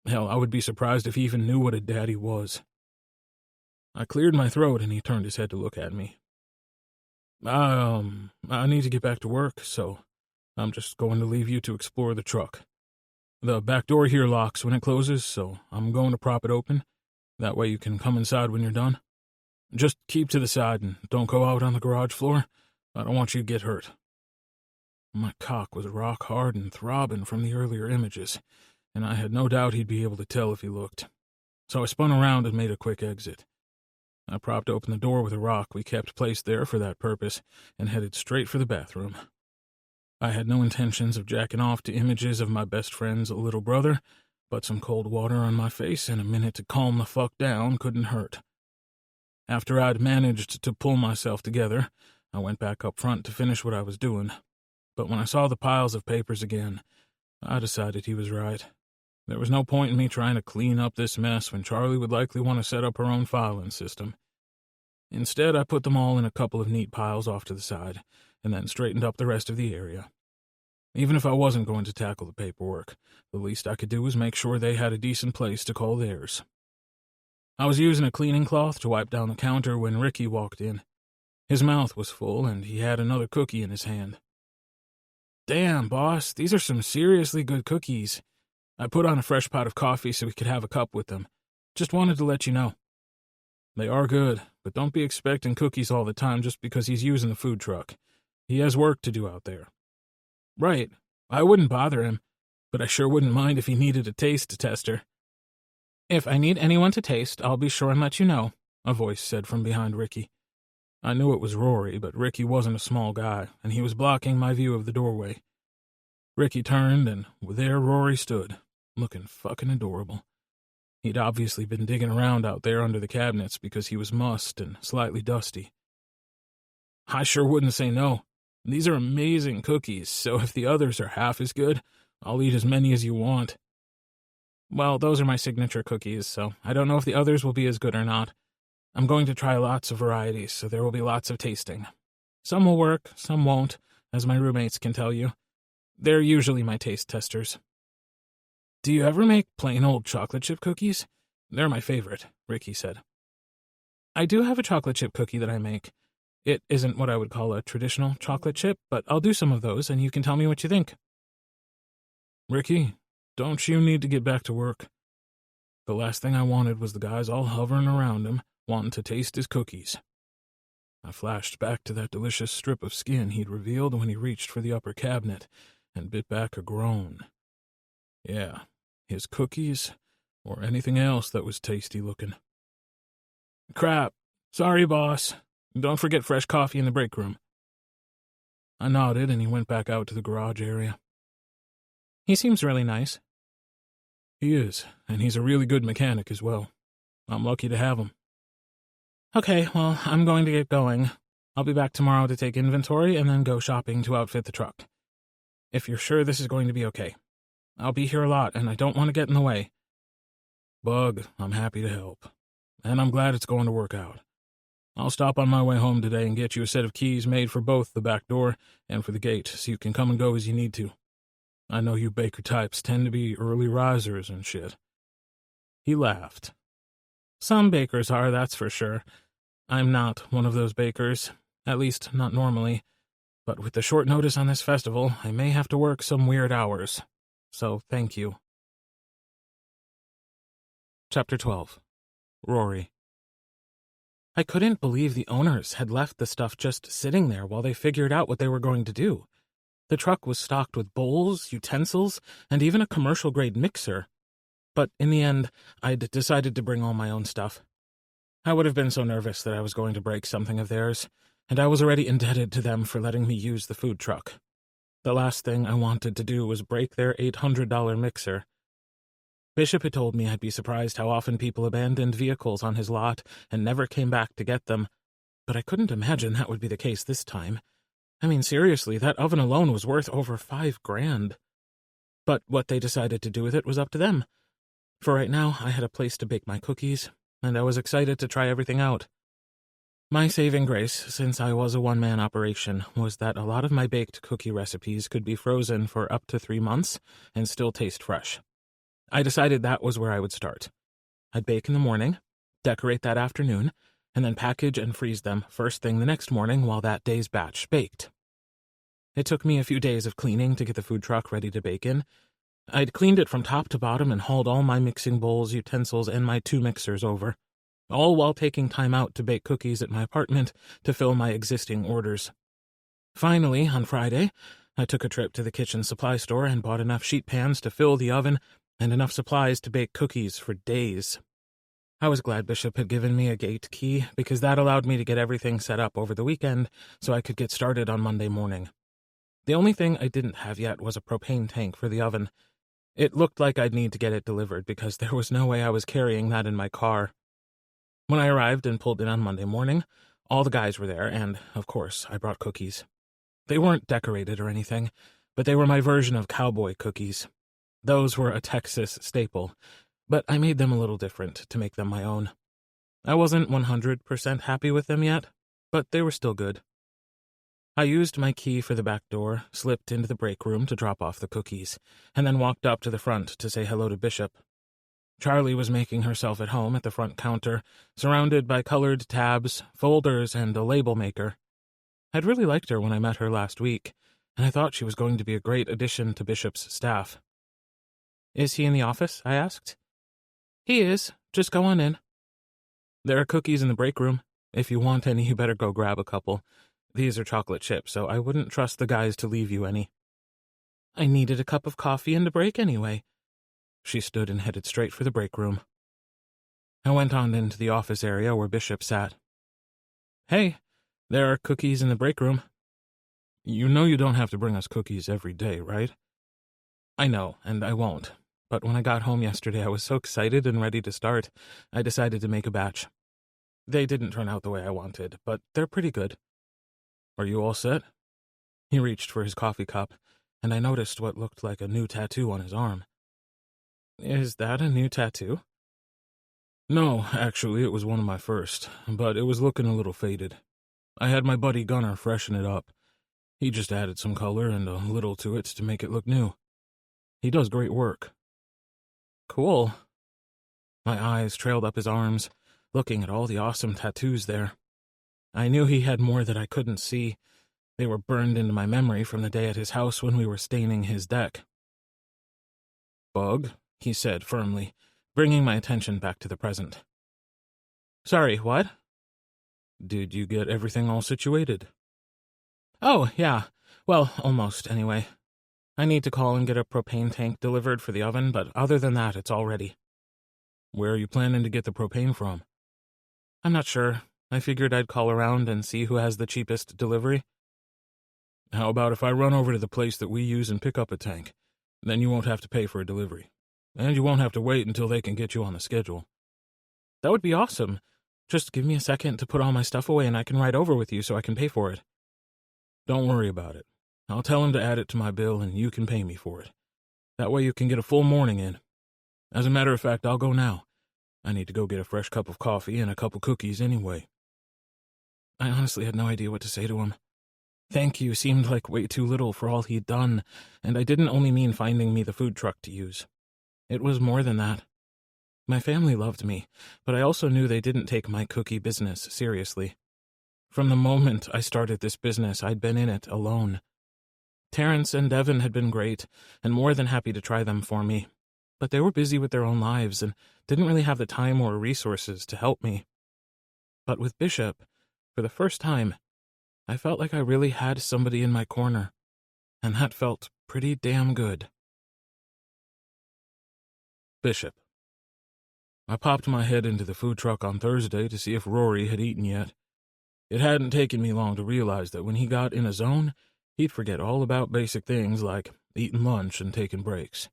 Hell, I would be surprised if he even knew what a daddy was. I cleared my throat and he turned his head to look at me. I need to get back to work, so I'm just going to leave you to explore the truck. The back door here locks when it closes, so I'm going to prop it open. That way you can come inside when you're done. Just keep to the side and don't go out on the garage floor. I don't want you to get hurt. My cock was rock hard and throbbing from the earlier images, and I had no doubt he'd be able to tell if he looked. So I spun around and made a quick exit. I propped open the door with a rock we kept placed there for that purpose and headed straight for the bathroom. I had no intentions of jacking off to images of my best friend's little brother, but some cold water on my face and a minute to calm the fuck down couldn't hurt. After I'd managed to pull myself together, I went back up front to finish what I was doing. But when I saw the piles of papers again, I decided he was right. There was no point in me trying to clean up this mess when Charlie would likely want to set up her own filing system. Instead, I put them all in a couple of neat piles off to the side, and then straightened up the rest of the area. Even if I wasn't going to tackle the paperwork, the least I could do was make sure they had a decent place to call theirs. I was using a cleaning cloth to wipe down the counter when Ricky walked in. His mouth was full, and he had another cookie in his hand. "Damn, boss, these are some seriously good cookies. I put on a fresh pot of coffee so we could have a cup with them. Just wanted to let you know." "They are good, but don't be expecting cookies all the time just because he's using the food truck. He has work to do out there." "Right. I wouldn't bother him, but I sure wouldn't mind if he needed a taste tester." "If I need anyone to taste, I'll be sure and let you know," a voice said from behind Ricky. I knew it was Rory, but Ricky wasn't a small guy, and he was blocking my view of the doorway. Ricky turned, and there Rory stood, looking fucking adorable. He'd obviously been digging around out there under the cabinets because he was mussed and slightly dusty. "I sure wouldn't say no. These are amazing cookies, so if the others are half as good, I'll eat as many as you want." "Well, those are my signature cookies, so I don't know if the others will be as good or not. I'm going to try lots of varieties, so there will be lots of tasting. Some will work, some won't, as my roommates can tell you. They're usually my taste testers." "Do you ever make plain old chocolate chip cookies? They're my favorite," Ricky said. "I do have a chocolate chip cookie that I make. It isn't what I would call a traditional chocolate chip, but I'll do some of those, and you can tell me what you think." "Ricky, don't you need to get back to work?" The last thing I wanted was the guys all hovering around him, wanting to taste his cookies. I flashed back to that delicious strip of skin he'd revealed when he reached for the upper cabinet and bit back a groan. Yeah, his cookies, or anything else that was tasty-looking. "Crap. Sorry, boss. Don't forget fresh coffee in the break room." I nodded, and he went back out to the garage area. "He seems really nice." "He is, and he's a really good mechanic as well. I'm lucky to have him." "Okay, well, I'm going to get going. I'll be back tomorrow to take inventory and then go shopping to outfit the truck. If you're sure this is going to be okay. I'll be here a lot, and I don't want to get in the way." "Bug, I'm happy to help. And I'm glad it's going to work out. I'll stop on my way home today and get you a set of keys made for both the back door and for the gate so you can come and go as you need to." I know you baker types tend to be early risers and shit. He laughed. Some bakers are, that's for sure. I'm not one of those bakers, at least not normally. But with the short notice on this festival, I may have to work some weird hours. So thank you. Chapter 12. Rory. I couldn't believe the owners had left the stuff just sitting there while they figured out what they were going to do. The truck was stocked with bowls, utensils, and even a commercial-grade mixer. But in the end, I'd decided to bring all my own stuff. I would have been so nervous that I was going to break something of theirs, and I was already indebted to them for letting me use the food truck. The last thing I wanted to do was break their $800 mixer. Bishop had told me I'd be surprised how often people abandoned vehicles on his lot and never came back to get them, but I couldn't imagine that would be the case this time. I mean, seriously, that oven alone was worth over $5,000. But what they decided to do with it was up to them. For right now, I had a place to bake my cookies, and I was excited to try everything out. My saving grace, since I was a one-man operation, was that a lot of my baked cookie recipes could be frozen for up to 3 months and still taste fresh. I decided that was where I would start. I'd bake in the morning, decorate that afternoon, and then package and freeze them first thing the next morning while that day's batch baked. It took me a few days of cleaning to get the food truck ready to bake in. I'd cleaned it from top to bottom and hauled all my mixing bowls, utensils, and my 2 mixers over, all while taking time out to bake cookies at my apartment to fill my existing orders. Finally, on Friday, I took a trip to the kitchen supply store and bought enough sheet pans to fill the oven and enough supplies to bake cookies for days. I was glad Bishop had given me a gate key because that allowed me to get everything set up over the weekend so I could get started on Monday morning. The only thing I didn't have yet was a propane tank for the oven. It looked like I'd need to get it delivered because there was no way I was carrying that in my car. When I arrived and pulled in on Monday morning, all the guys were there and, of course, I brought cookies. They weren't decorated or anything, but they were my version of cowboy cookies. Those were a Texas staple, but I made them a little different to make them my own. I wasn't 100% happy with them yet, but they were still good. I used my key for the back door, slipped into the break room to drop off the cookies, and then walked up to the front to say hello to Bishop. Charlie was making herself at home at the front counter, surrounded by colored tabs, folders, and a label maker. I'd really liked her when I met her last week, and I thought she was going to be a great addition to Bishop's staff. "Is he in the office?" I asked. "He is. Just go on in." "There are cookies in the break room. If you want any, you better go grab a couple. These are chocolate chip, so I wouldn't trust the guys to leave you any." "I needed a cup of coffee and a break anyway." She stood and headed straight for the break room. I went on into the office area where Bishop sat. "Hey, there are cookies in the break room." "You know you don't have to bring us cookies every day, right?" "I know, and I won't. But when I got home yesterday, I was so excited and ready to start, I decided to make a batch. They didn't turn out the way I wanted, but they're pretty good." "Are you all set?" He reached for his coffee cup, and I noticed what looked like a new tattoo on his arm. "Is that a new tattoo?" "No, actually, it was one of my first, but it was looking a little faded. I had my buddy Gunnar freshen it up. He just added some color and a little to it to make it look new. He does great work." "Cool." My eyes trailed up his arms, looking at all the awesome tattoos there. I knew he had more that I couldn't see. They were burned into my memory from the day at his house when we were staining his deck. "Bug," he said firmly, bringing my attention back to the present. "Sorry, what?" "Did you get everything all situated?" "Oh, yeah. Well, almost, anyway. I need to call and get a propane tank delivered for the oven, but other than that, it's all ready." "Where are you planning to get the propane from?" "I'm not sure. I figured I'd call around and see who has the cheapest delivery." "How about if I run over to the place that we use and pick up a tank? Then you won't have to pay for a delivery. And you won't have to wait until they can get you on the schedule." "That would be awesome. Just give me a second to put all my stuff away and I can ride over with you so I can pay for it." "Don't worry about it. I'll tell him to add it to my bill and you can pay me for it. That way you can get a full morning in. As a matter of fact, I'll go now. I need to go get a fresh cup of coffee and a couple cookies anyway." I honestly had no idea what to say to him. Thank you seemed like way too little for all he'd done, and I didn't only mean finding me the food truck to use. It was more than that. My family loved me, but I also knew they didn't take my cookie business seriously. From the moment I started this business, I'd been in it alone. Terrence and Devin had been great, and more than happy to try them for me, but they were busy with their own lives and didn't really have the time or resources to help me. But with Bishop, for the first time, I felt like I really had somebody in my corner, and that felt pretty damn good. Bishop. I popped my head into the food truck on Thursday to see if Rory had eaten yet. It hadn't taken me long to realize that when he got in a zone, he'd forget all about basic things like eating lunch and taking breaks.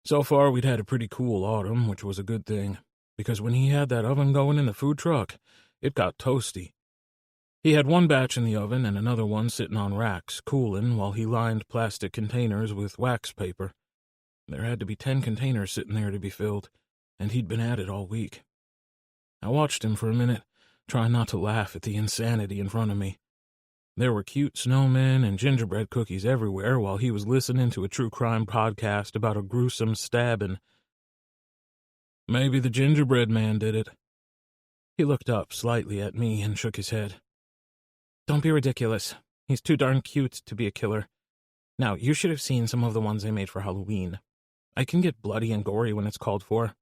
So far, we'd had a pretty cool autumn, which was a good thing, because when he had that oven going in the food truck, it got toasty. He had one batch in the oven and another one sitting on racks, cooling, while he lined plastic containers with wax paper. There had to be 10 containers sitting there to be filled, and he'd been at it all week. I watched him for a minute, trying not to laugh at the insanity in front of me. There were cute snowmen and gingerbread cookies everywhere while he was listening to a true crime podcast about a gruesome stabbing. Maybe the gingerbread man did it. He looked up slightly at me and shook his head. Don't be ridiculous. He's too darn cute to be a killer. Now, you should have seen some of the ones I made for Halloween. I can get bloody and gory when it's called for.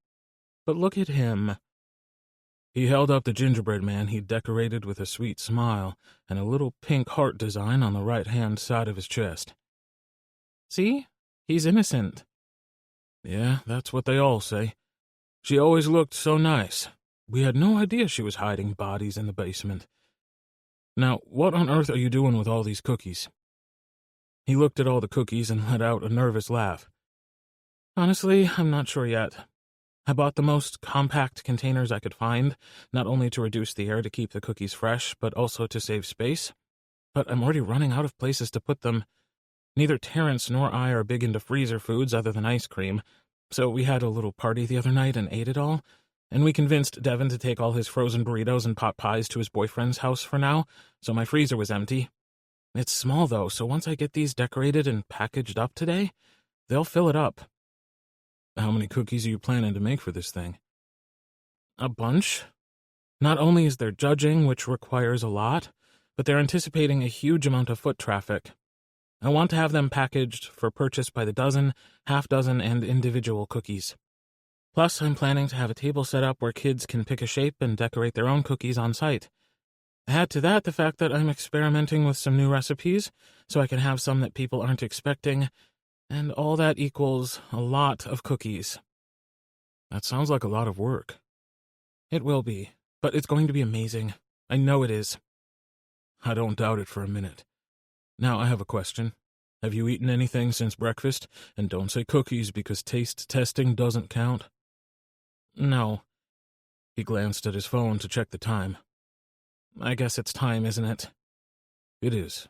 But look at him. He held up the gingerbread man he'd decorated with a sweet smile and a little pink heart design on the right-hand side of his chest. See? He's innocent. Yeah, that's what they all say. She always looked so nice. We had no idea she was hiding bodies in the basement. Now, what on earth are you doing with all these cookies? He looked at all the cookies and let out a nervous laugh. Honestly, I'm not sure yet. I bought the most compact containers I could find, not only to reduce the air to keep the cookies fresh, but also to save space. But I'm already running out of places to put them. Neither Terrence nor I are big into freezer foods other than ice cream, so we had a little party the other night and ate it all, and we convinced Devin to take all his frozen burritos and pot pies to his boyfriend's house for now, so my freezer was empty. It's small, though, so once I get these decorated and packaged up today, they'll fill it up. How many cookies are you planning to make for this thing? A bunch. Not only is there judging, which requires a lot, but they're anticipating a huge amount of foot traffic. I want to have them packaged for purchase by the dozen, half dozen, and individual cookies. Plus, I'm planning to have a table set up where kids can pick a shape and decorate their own cookies on site. Add to that the fact that I'm experimenting with some new recipes, so I can have some that people aren't expecting, and all that equals a lot of cookies. That sounds like a lot of work. It will be, but it's going to be amazing. I know it is. I don't doubt it for a minute. Now I have a question. Have you eaten anything since breakfast? And don't say cookies because taste testing doesn't count. No. He glanced at his phone to check the time. I guess it's time, isn't it? It is.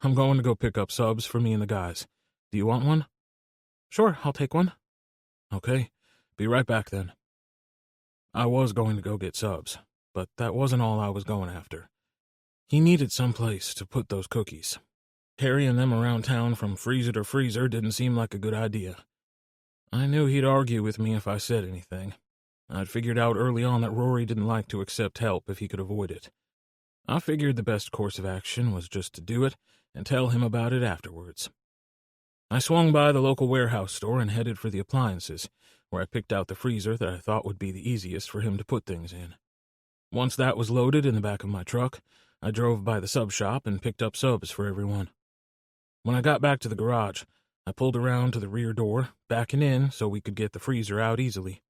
I'm going to go pick up subs for me and the guys. Do you want one? Sure, I'll take one. Okay, be right back then. I was going to go get subs, but that wasn't all I was going after. He needed some place to put those cookies. Carrying them around town from freezer to freezer didn't seem like a good idea. I knew he'd argue with me if I said anything. I'd figured out early on that Rory didn't like to accept help if he could avoid it. I figured the best course of action was just to do it and tell him about it afterwards. I swung by the local warehouse store and headed for the appliances, where I picked out the freezer that I thought would be the easiest for him to put things in. Once that was loaded in the back of my truck, I drove by the sub shop and picked up subs for everyone. When I got back to the garage, I pulled around to the rear door, backing in so we could get the freezer out easily.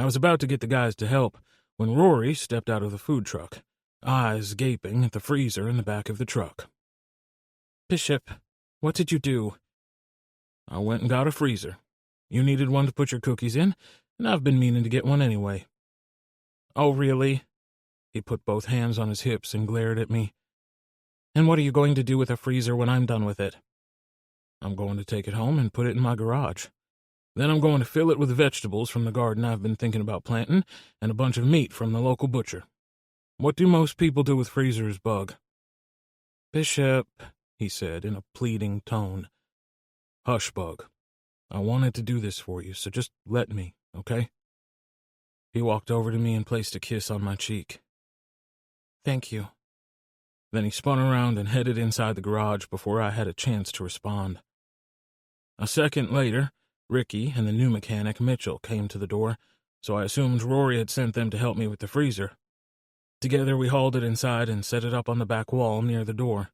I was about to get the guys to help when Rory stepped out of the food truck, eyes gaping at the freezer in the back of the truck. Bishop, what did you do? I went and got a freezer. You needed one to put your cookies in, and I've been meaning to get one anyway. Oh, really? He put both hands on his hips and glared at me. And what are you going to do with a freezer when I'm done with it? I'm going to take it home and put it in my garage. Then I'm going to fill it with vegetables from the garden I've been thinking about planting and a bunch of meat from the local butcher. What do most people do with freezers, Bug? "Bishop," he said in a pleading tone. "Hush, Bug. I wanted to do this for you, so just let me, okay?" He walked over to me and placed a kiss on my cheek. "Thank you." Then he spun around and headed inside the garage before I had a chance to respond. A second later, Ricky and the new mechanic, Mitchell, came to the door, so I assumed Rory had sent them to help me with the freezer. Together we hauled it inside and set it up on the back wall near the door.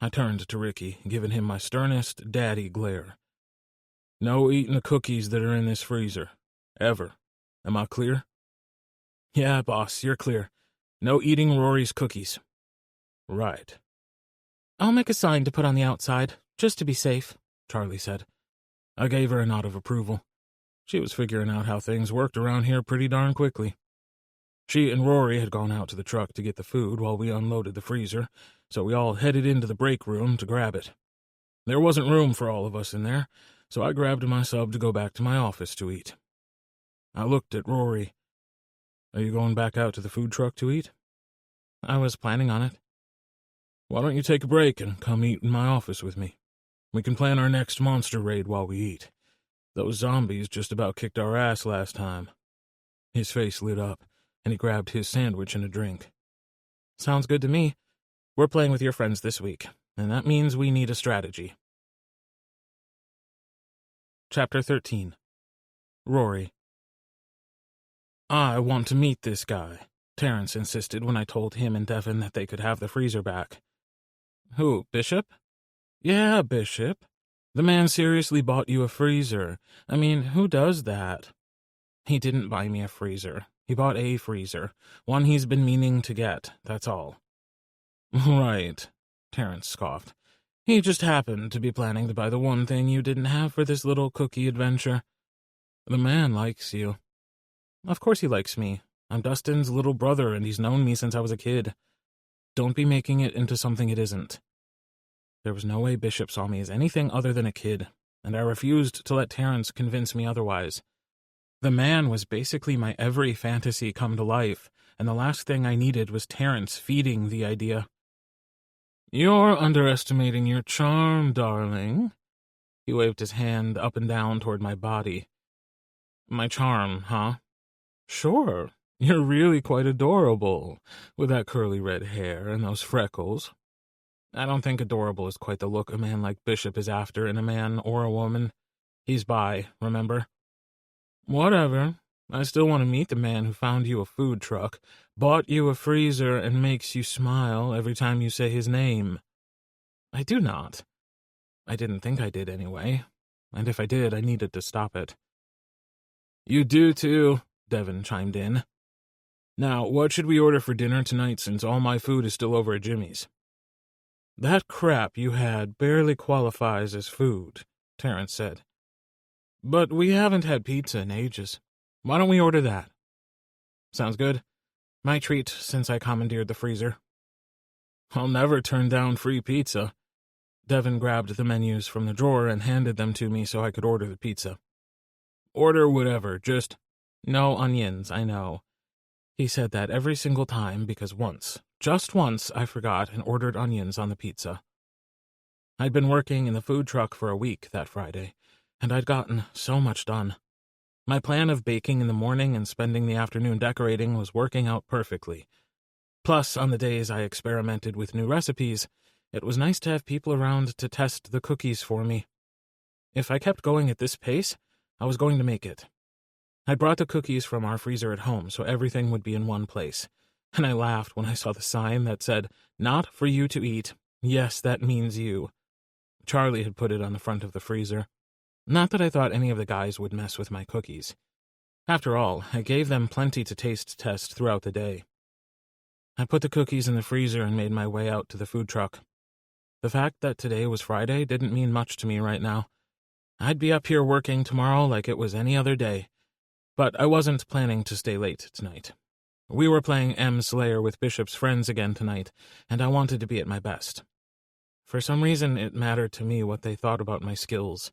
I turned to Ricky, giving him my sternest daddy glare. "No eating the cookies that are in this freezer. Ever. Am I clear?" "Yeah, boss, you're clear. No eating Rory's cookies." "Right." "I'll make a sign to put on the outside, just to be safe," Charlie said. I gave her a nod of approval. She was figuring out how things worked around here pretty darn quickly. She and Rory had gone out to the truck to get the food while we unloaded the freezer, so we all headed into the break room to grab it. There wasn't room for all of us in there, so I grabbed my sub to go back to my office to eat. I looked at Rory. "Are you going back out to the food truck to eat?" "I was planning on it." "Why don't you take a break and come eat in my office with me? We can plan our next monster raid while we eat. Those zombies just about kicked our ass last time." His face lit up, and he grabbed his sandwich and a drink. "Sounds good to me. We're playing with your friends this week, and that means we need a strategy." Chapter 13. Rory. "I want to meet this guy," Terrence insisted when I told him and Devin that they could have the freezer back. "Who, Bishop?" "Yeah, Bishop. The man seriously bought you a freezer. I mean, who does that?" "He didn't buy me a freezer. He bought a freezer. One he's been meaning to get, that's all." "Right," Terrence scoffed. "He just happened to be planning to buy the one thing you didn't have for this little cookie adventure. The man likes you." "Of course he likes me. I'm Dustin's little brother, and he's known me since I was a kid. Don't be making it into something it isn't." There was no way Bishop saw me as anything other than a kid, and I refused to let Terrence convince me otherwise. The man was basically my every fantasy come to life, and the last thing I needed was Terrence feeding the idea. "You're underestimating your charm, darling." He waved his hand up and down toward my body. "My charm, huh?" "Sure. You're really quite adorable, with that curly red hair and those freckles." "I don't think adorable is quite the look a man like Bishop is after in a man or a woman. He's bi, remember?" "Whatever. I still want to meet the man who found you a food truck, bought you a freezer, and makes you smile every time you say his name." "I do not. I didn't think I did anyway, and if I did, I needed to stop it." "You do too," Devin chimed in. "Now, what should we order for dinner tonight since all my food is still over at Jimmy's?" "That crap you had barely qualifies as food," Terrence said. "But we haven't had pizza in ages. Why don't we order that?" "Sounds good. My treat since I commandeered the freezer." "I'll never turn down free pizza." Devin grabbed the menus from the drawer and handed them to me so I could order the pizza. "Order whatever, just—" "No onions, I know." He said that every single time because once, just once, I forgot and ordered onions on the pizza. I'd been working in the food truck for a week that Friday, and I'd gotten so much done. My plan of baking in the morning and spending the afternoon decorating was working out perfectly. Plus, on the days I experimented with new recipes, it was nice to have people around to test the cookies for me. If I kept going at this pace, I was going to make it. I brought the cookies from our freezer at home so everything would be in one place, and I laughed when I saw the sign that said, "Not for you to eat. Yes, that means you." Charlie had put it on the front of the freezer. Not that I thought any of the guys would mess with my cookies. After all, I gave them plenty to taste test throughout the day. I put the cookies in the freezer and made my way out to the food truck. The fact that today was Friday didn't mean much to me right now. I'd be up here working tomorrow like it was any other day. But I wasn't planning to stay late tonight. We were playing M Slayer with Bishop's friends again tonight, and I wanted to be at my best. For some reason, it mattered to me what they thought about my skills.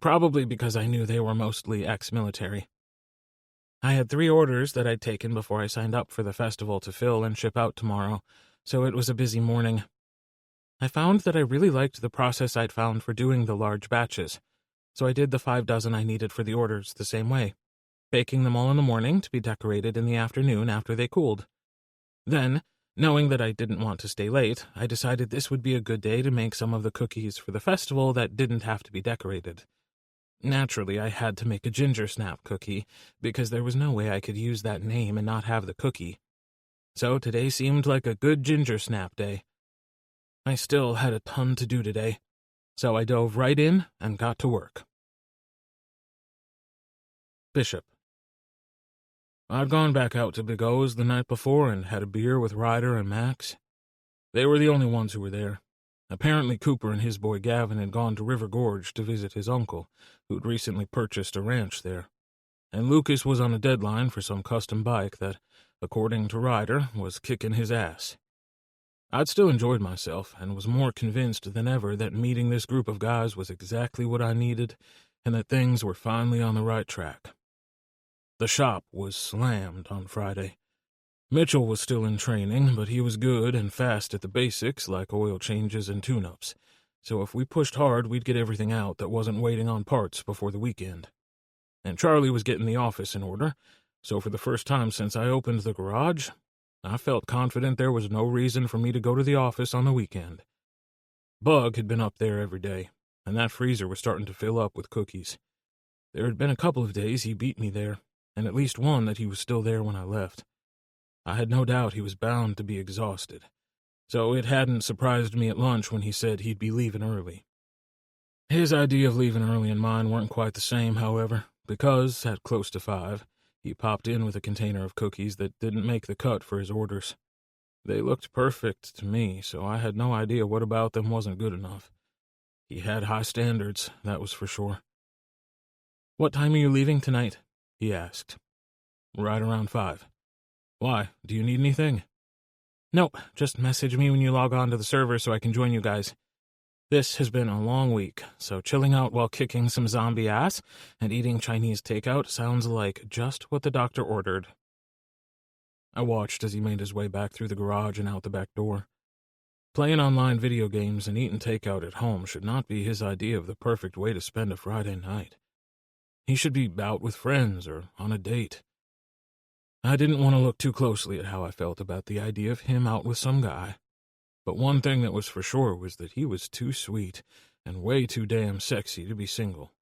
Probably because I knew they were mostly ex-military. I had 3 orders that I'd taken before I signed up for the festival to fill and ship out tomorrow, so it was a busy morning. I found that I really liked the process I'd found for doing the large batches, so I did the 5 dozen I needed for the orders the same way, baking them all in the morning to be decorated in the afternoon after they cooled. Then, knowing that I didn't want to stay late, I decided this would be a good day to make some of the cookies for the festival that didn't have to be decorated. Naturally, I had to make a ginger snap cookie, because there was no way I could use that name and not have the cookie. So today seemed like a good ginger snap day. I still had a ton to do today, so I dove right in and got to work. Bishop. I'd gone back out to Big O's the night before and had a beer with Ryder and Max. They were the only ones who were there. Apparently Cooper and his boy Gavin had gone to River Gorge to visit his uncle, who'd recently purchased a ranch there. And Lucas was on a deadline for some custom bike that, according to Ryder, was kicking his ass. I'd still enjoyed myself and was more convinced than ever that meeting this group of guys was exactly what I needed and that things were finally on the right track. The shop was slammed on Friday. Mitchell was still in training, but he was good and fast at the basics like oil changes and tune-ups, so if we pushed hard, we'd get everything out that wasn't waiting on parts before the weekend. And Charlie was getting the office in order, so for the first time since I opened the garage, I felt confident there was no reason for me to go to the office on the weekend. Bug had been up there every day, and that freezer was starting to fill up with cookies. There had been a couple of days he beat me there, and at least one that he was still there when I left. I had no doubt he was bound to be exhausted, so it hadn't surprised me at lunch when he said he'd be leaving early. His idea of leaving early and mine weren't quite the same, however, because, at close to 5, he popped in with a container of cookies that didn't make the cut for his orders. They looked perfect to me, so I had no idea what about them wasn't good enough. He had high standards, that was for sure. "What time are you leaving tonight?" he asked. "Right around 5. Why, do you need anything?" "Nope, just message me when you log on to the server so I can join you guys. This has been a long week, so chilling out while kicking some zombie ass and eating Chinese takeout sounds like just what the doctor ordered." I watched as he made his way back through the garage and out the back door. Playing online video games and eating takeout at home should not be his idea of the perfect way to spend a Friday night. He should be out with friends or on a date. I didn't want to look too closely at how I felt about the idea of him out with some guy. But one thing that was for sure was that he was too sweet and way too damn sexy to be single.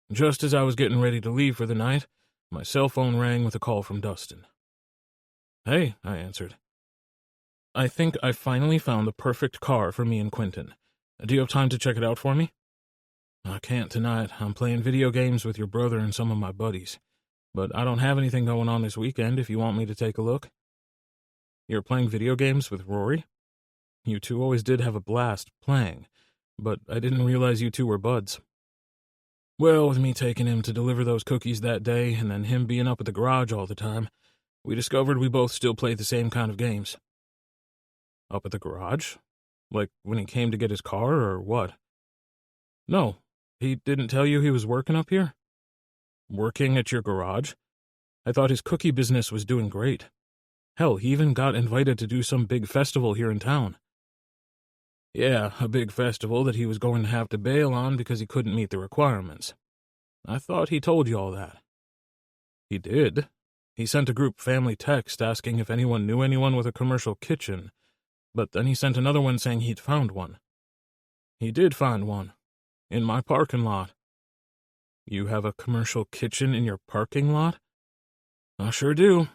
Just as I was getting ready to leave for the night, my cell phone rang with a call from Dustin. "Hey," I answered. "I think I finally found the perfect car for me and Quentin. Do you have time to check it out for me?" "I can't tonight. I'm playing video games with your brother and some of my buddies. But I don't have anything going on this weekend if you want me to take a look." "You're playing video games with Rory? You two always did have a blast playing, but I didn't realize you two were buds." "Well, with me taking him to deliver those cookies that day and then him being up at the garage all the time, we discovered we both still played the same kind of games." "Up at the garage? Like when he came to get his car, or what?" "No, he didn't tell you he was working up here?" "Working at your garage? I thought his cookie business was doing great. Hell, he even got invited to do some big festival here in town." "Yeah, a big festival that he was going to have to bail on because he couldn't meet the requirements. I thought he told you all that." "He did. He sent a group family text asking if anyone knew anyone with a commercial kitchen, but then he sent another one saying he'd found one. He did find one. In my parking lot." "You have a commercial kitchen in your parking lot?" "I sure do.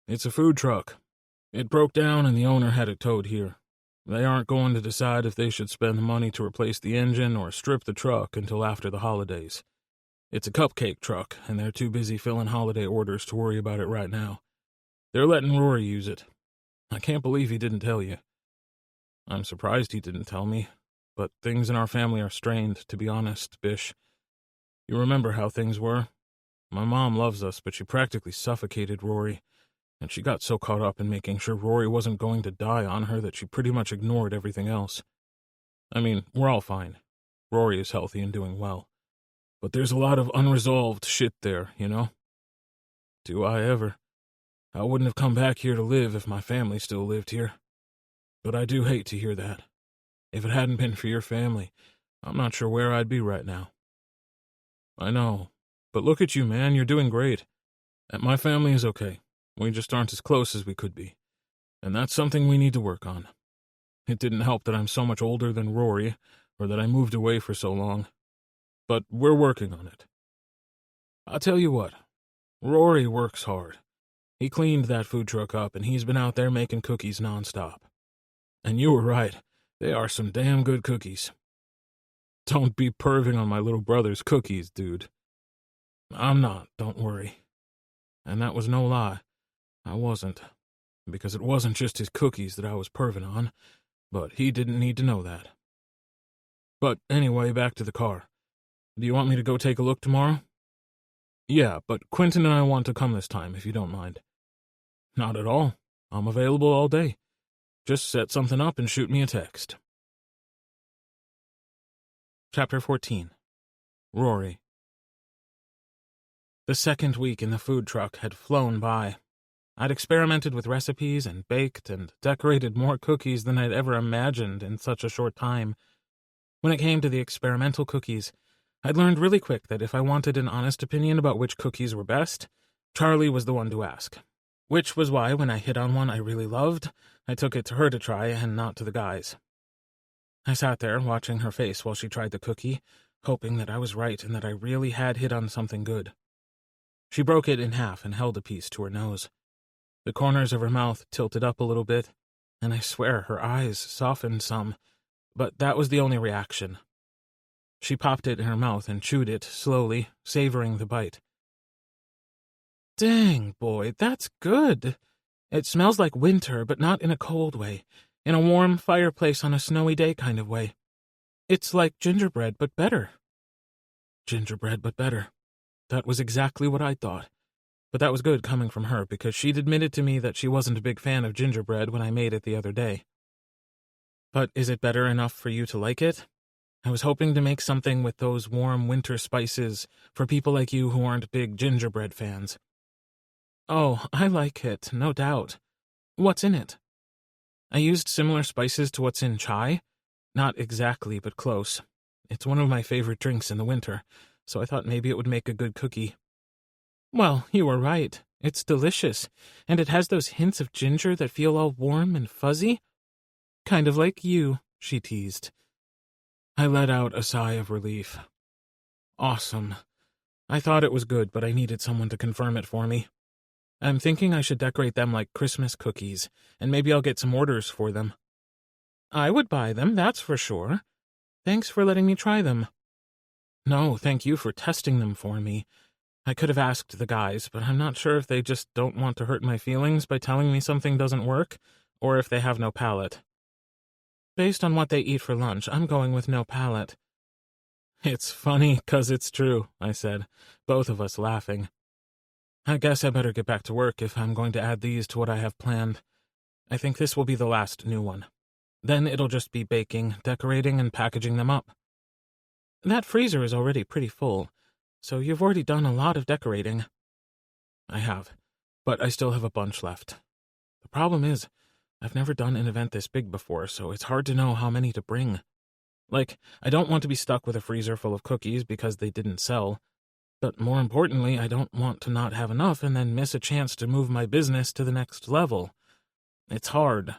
It's a food truck. It broke down and the owner had it towed here. They aren't going to decide if they should spend the money to replace the engine or strip the truck until after the holidays. It's a cupcake truck, and they're too busy filling holiday orders to worry about it right now. They're letting Rory use it. I can't believe he didn't tell you." "I'm surprised he didn't tell me, but things in our family are strained, to be honest, Bish. You remember how things were? My mom loves us, but she practically suffocated Rory, and she got so caught up in making sure Rory wasn't going to die on her that she pretty much ignored everything else. I mean, we're all fine. Rory is healthy and doing well. But there's a lot of unresolved shit there, you know? Do I ever? I wouldn't have come back here to live if my family still lived here. But I do hate to hear that. If it hadn't been for your family, I'm not sure where I'd be right now. I know. But look at you, man. You're doing great. And my family is okay. We just aren't as close as we could be. And that's something we need to work on. It didn't help that I'm so much older than Rory, or that I moved away for so long. But we're working on it. I'll tell you what. Rory works hard. He cleaned that food truck up, and he's been out there making cookies nonstop. And you were right. They are some damn good cookies. Don't be perving on my little brother's cookies, dude. I'm not, don't worry. And that was no lie. I wasn't. Because it wasn't just his cookies that I was perving on, but he didn't need to know that. But anyway, back to the car. Do you want me to go take a look tomorrow? Yeah, but Quentin and I want to come this time, if you don't mind. Not at all. I'm available all day. Just set something up and shoot me a text. Chapter 14. Rory. The second week in the food truck had flown by. I'd experimented with recipes and baked and decorated more cookies than I'd ever imagined in such a short time. When it came to the experimental cookies, I'd learned really quick that if I wanted an honest opinion about which cookies were best, Charlie was the one to ask. Which was why, when I hit on one I really loved, I took it to her to try and not to the guys. I sat there, watching her face while she tried the cookie, hoping that I was right and that I really had hit on something good. She broke it in half and held a piece to her nose. The corners of her mouth tilted up a little bit, and I swear her eyes softened some, but that was the only reaction. She popped it in her mouth and chewed it, slowly, savoring the bite. Dang, boy, that's good. It smells like winter, but not in a cold way, in a warm fireplace on a snowy day kind of way. It's like gingerbread, but better. Gingerbread, but better. That was exactly what I thought. But that was good coming from her, because she'd admitted to me that she wasn't a big fan of gingerbread when I made it the other day. But is it better enough for you to like it? I was hoping to make something with those warm winter spices for people like you who aren't big gingerbread fans. Oh, I like it, no doubt. What's in it? I used similar spices to what's in chai. Not exactly, but close. It's one of my favorite drinks in the winter, so I thought maybe it would make a good cookie. Well, you were right. It's delicious, and it has those hints of ginger that feel all warm and fuzzy. Kind of like you, she teased. I let out a sigh of relief. Awesome. I thought it was good, but I needed someone to confirm it for me. I'm thinking I should decorate them like Christmas cookies, and maybe I'll get some orders for them. I would buy them, that's for sure. Thanks for letting me try them. No, thank you for testing them for me. I could have asked the guys, but I'm not sure if they just don't want to hurt my feelings by telling me something doesn't work, or if they have no palate. Based on what they eat for lunch, I'm going with no palate. It's funny, 'cause it's true, I said, both of us laughing. I guess I better get back to work if I'm going to add these to what I have planned. I think this will be the last new one. Then it'll just be baking, decorating, and packaging them up. That freezer is already pretty full, so you've already done a lot of decorating. I have, but I still have a bunch left. The problem is, I've never done an event this big before, so it's hard to know how many to bring. Like, I don't want to be stuck with a freezer full of cookies because they didn't sell. But more importantly, I don't want to not have enough and then miss a chance to move my business to the next level. It's hard.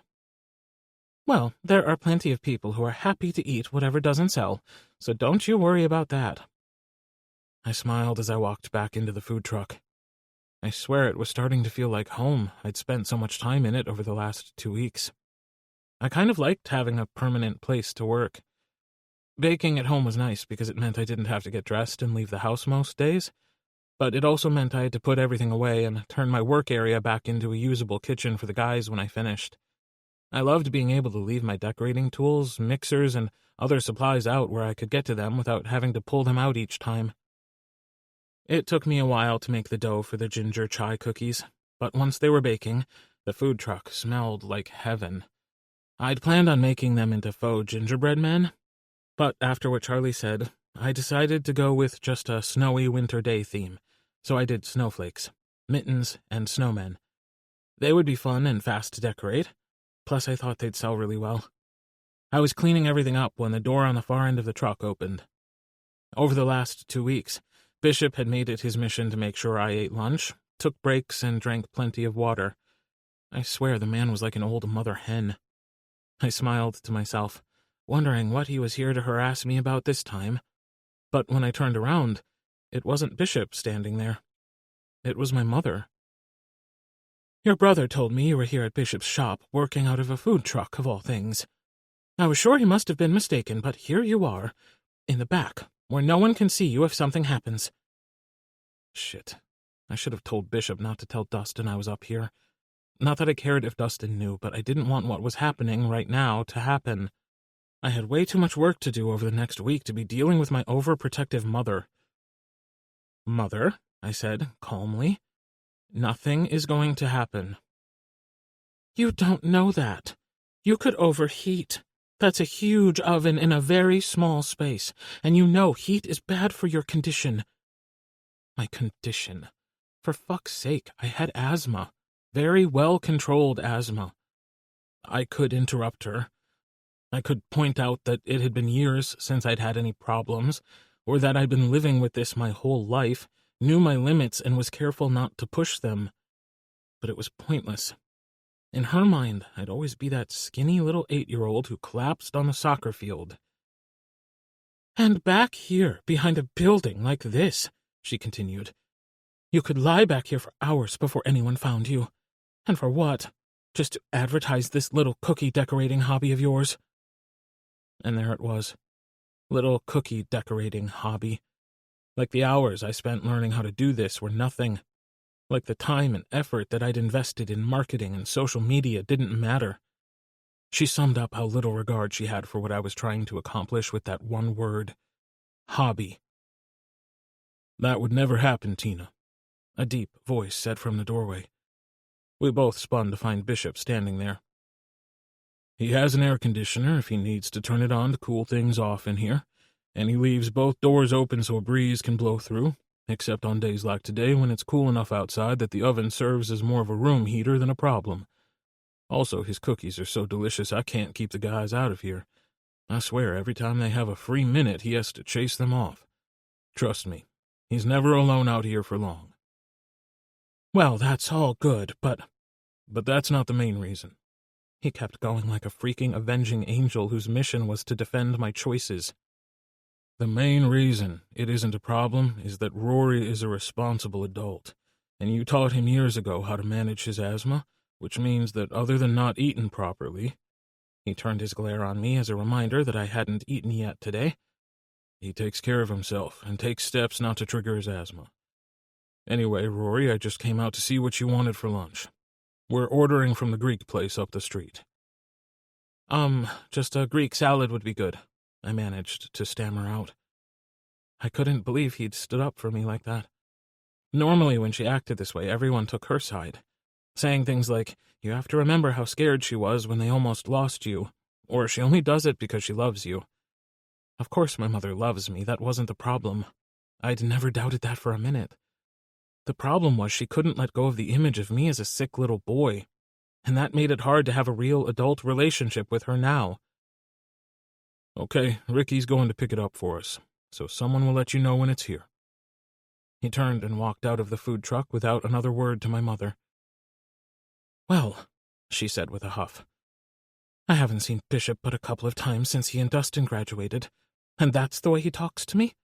Well, there are plenty of people who are happy to eat whatever doesn't sell, so don't you worry about that. I smiled as I walked back into the food truck. I swear it was starting to feel like home. I'd spent so much time in it over the last 2 weeks. I kind of liked having a permanent place to work. Baking at home was nice because it meant I didn't have to get dressed and leave the house most days, but it also meant I had to put everything away and turn my work area back into a usable kitchen for the guys when I finished. I loved being able to leave my decorating tools, mixers, and other supplies out where I could get to them without having to pull them out each time. It took me a while to make the dough for the ginger chai cookies, but once they were baking, the food truck smelled like heaven. I'd planned on making them into faux gingerbread men, but after what Charlie said, I decided to go with just a snowy winter day theme, so I did snowflakes, mittens, and snowmen. They would be fun and fast to decorate, plus I thought they'd sell really well. I was cleaning everything up when the door on the far end of the truck opened. Over the last 2 weeks, Bishop had made it his mission to make sure I ate lunch, took breaks, and drank plenty of water. I swear the man was like an old mother hen. I smiled to myself, wondering what he was here to harass me about this time. But when I turned around, it wasn't Bishop standing there. It was my mother. "Your brother told me you were here at Bishop's shop, working out of a food truck, of all things. I was sure he must have been mistaken, but here you are, in the back, where no one can see you if something happens." Shit. I should have told Bishop not to tell Dustin I was up here. Not that I cared if Dustin knew, but I didn't want what was happening right now to happen. I had way too much work to do over the next week to be dealing with my overprotective mother. "Mother," I said, calmly, "nothing is going to happen." "You don't know that. You could overheat. That's a huge oven in a very small space, and you know heat is bad for your condition." My condition. For fuck's sake, I had asthma. Very well-controlled asthma. I could interrupt her. I could point out that it had been years since I'd had any problems, or that I'd been living with this my whole life, knew my limits, and was careful not to push them. But it was pointless. In her mind, I'd always be that skinny little 8-year-old who collapsed on the soccer field. "And back here, behind a building like this," she continued, "you could lie back here for hours before anyone found you. And for what? Just to advertise this little cookie decorating hobby of yours." And there it was. Little cookie decorating hobby. Like the hours I spent learning how to do this were nothing. Like the time and effort that I'd invested in marketing and social media didn't matter. She summed up how little regard she had for what I was trying to accomplish with that one word. Hobby. "That would never happen, Tina," a deep voice said from the doorway. We both spun to find Bishop standing there. "He has an air conditioner if he needs to turn it on to cool things off in here, and he leaves both doors open so a breeze can blow through, except on days like today when it's cool enough outside that the oven serves as more of a room heater than a problem. Also, his cookies are so delicious I can't keep the guys out of here. I swear every time they have a free minute he has to chase them off. Trust me, he's never alone out here for long." "Well, that's all good, but that's not the main reason." He kept going like a freaking avenging angel whose mission was to defend my choices. "The main reason it isn't a problem is that Rory is a responsible adult, and you taught him years ago how to manage his asthma, which means that other than not eating properly," he turned his glare on me as a reminder that I hadn't eaten yet today, "he takes care of himself and takes steps not to trigger his asthma. Anyway, Rory, I just came out to see what you wanted for lunch. We're ordering from the Greek place up the street." Just a Greek salad would be good," I managed to stammer out. I couldn't believe he'd stood up for me like that. Normally, when she acted this way, everyone took her side, saying things like, "You have to remember how scared she was when they almost lost you," or "She only does it because she loves you." Of course my mother loves me, that wasn't the problem. I'd never doubted that for a minute. The problem was she couldn't let go of the image of me as a sick little boy, and that made it hard to have a real adult relationship with her now. "Okay, Ricky's going to pick it up for us, so someone will let you know when it's here." He turned and walked out of the food truck without another word to my mother. "Well," she said with a huff, "I haven't seen Bishop but a couple of times since he and Dustin graduated, and that's the way he talks to me?"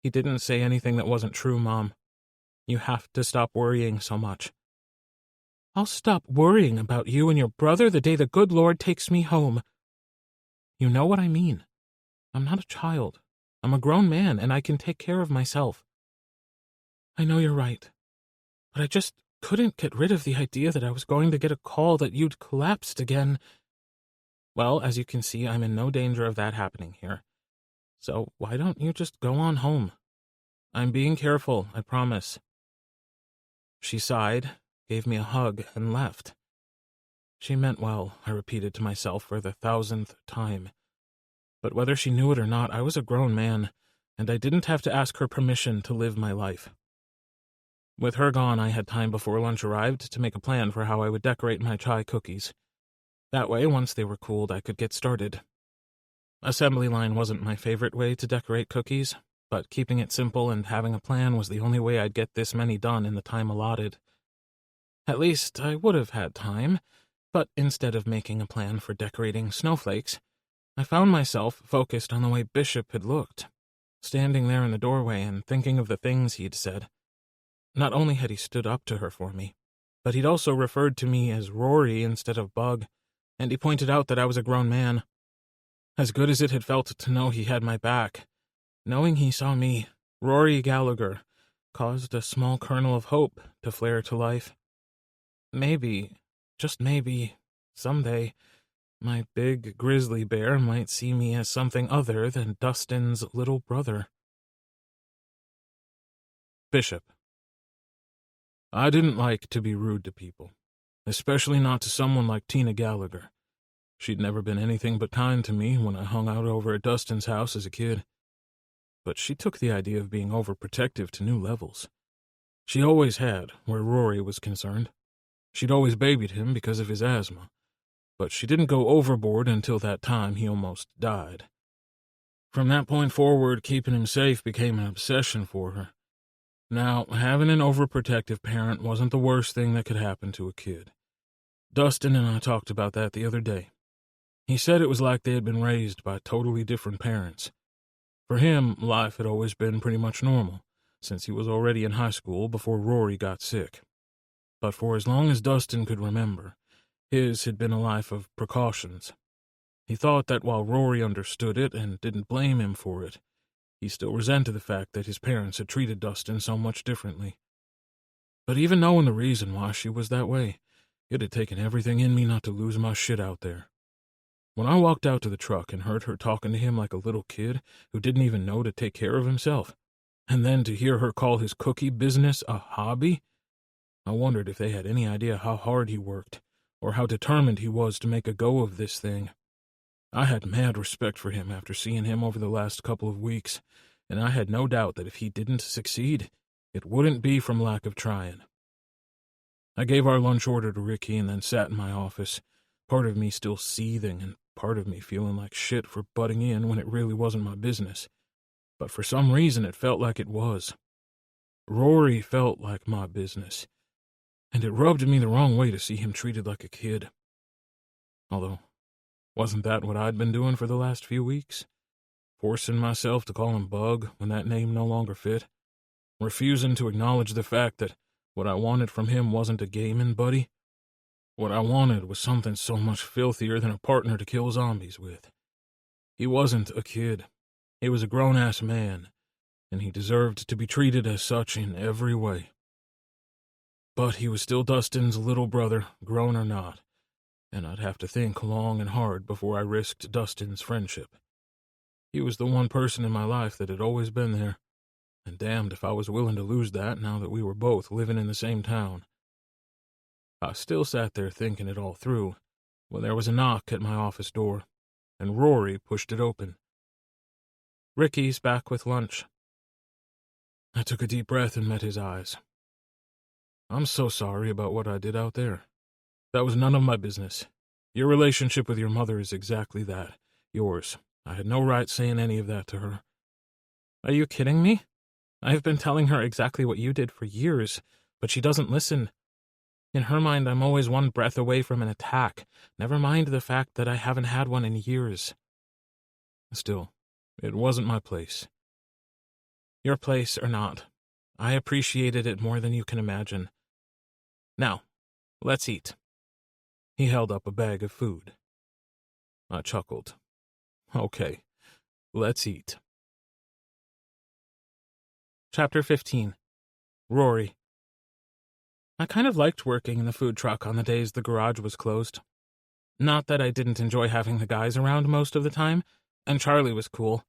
"He didn't say anything that wasn't true, Mom. You have to stop worrying so much." "I'll stop worrying about you and your brother the day the good Lord takes me home. You know what I mean. I'm not a child. I'm a grown man, and I can take care of myself." "I know you're right, but I just couldn't get rid of the idea that I was going to get a call that you'd collapsed again." "Well, as you can see, I'm in no danger of that happening here. So why don't you just go on home? I'm being careful, I promise." She sighed, gave me a hug, and left. She meant well, I repeated to myself for the 1,000th time. But whether she knew it or not, I was a grown man, and I didn't have to ask her permission to live my life. With her gone, I had time before lunch arrived to make a plan for how I would decorate my chai cookies. That way, once they were cooled, I could get started. Assembly line wasn't my favorite way to decorate cookies, but keeping it simple and having a plan was the only way I'd get this many done in the time allotted. At least, I would have had time, but instead of making a plan for decorating snowflakes, I found myself focused on the way Bishop had looked, standing there in the doorway and thinking of the things he'd said. Not only had he stood up to her for me, but he'd also referred to me as Rory instead of Bug, and he pointed out that I was a grown man. As good as it had felt to know he had my back, knowing he saw me, Rory Gallagher, caused a small kernel of hope to flare to life. Maybe, just maybe, someday, my big grizzly bear might see me as something other than Dustin's little brother. Bishop. I didn't like to be rude to people, especially not to someone like Tina Gallagher. She'd never been anything but kind to me when I hung out over at Dustin's house as a kid. But she took the idea of being overprotective to new levels. She always had, where Rory was concerned. She'd always babied him because of his asthma, but she didn't go overboard until that time he almost died. From that point forward, keeping him safe became an obsession for her. Now, having an overprotective parent wasn't the worst thing that could happen to a kid. Dustin and I talked about that the other day. He said it was like they had been raised by totally different parents. For him, life had always been pretty much normal, since he was already in high school before Rory got sick. But for as long as Dustin could remember, his had been a life of precautions. He thought that while Rory understood it and didn't blame him for it, he still resented the fact that his parents had treated Dustin so much differently. But even knowing the reason why she was that way, it had taken everything in me not to lose my shit out there. When I walked out to the truck and heard her talking to him like a little kid who didn't even know to take care of himself, and then to hear her call his cookie business a hobby, I wondered if they had any idea how hard he worked, or how determined he was to make a go of this thing. I had mad respect for him after seeing him over the last couple of weeks, and I had no doubt that if he didn't succeed, it wouldn't be from lack of trying. I gave our lunch order to Ricky and then sat in my office, part of me still seething and part of me feeling like shit for butting in when it really wasn't my business. But for some reason it felt like it was. Rory felt like my business, and it rubbed me the wrong way to see him treated like a kid. Although, wasn't that what I'd been doing for the last few weeks? Forcing myself to call him Bug when that name no longer fit? Refusing to acknowledge the fact that what I wanted from him wasn't a gaming buddy? What I wanted was something so much filthier than a partner to kill zombies with. He wasn't a kid. He was a grown-ass man, and he deserved to be treated as such in every way. But he was still Dustin's little brother, grown or not, and I'd have to think long and hard before I risked Dustin's friendship. He was the one person in my life that had always been there, and damned if I was willing to lose that now that we were both living in the same town. I still sat there thinking it all through when there was a knock at my office door, and Rory pushed it open. Ricky's back with lunch. I took a deep breath and met his eyes. I'm so sorry about what I did out there. That was none of my business. Your relationship with your mother is exactly that. Yours. I had no right saying any of that to her. Are you kidding me? I've been telling her exactly what you did for years, but she doesn't listen. In her mind, I'm always one breath away from an attack, never mind the fact that I haven't had one in years. Still, it wasn't my place. Your place or not, I appreciated it more than you can imagine. Now, let's eat. He held up a bag of food. I chuckled. Okay, let's eat. Chapter 15. Rory. I kind of liked working in the food truck on the days the garage was closed. Not that I didn't enjoy having the guys around most of the time, and Charlie was cool.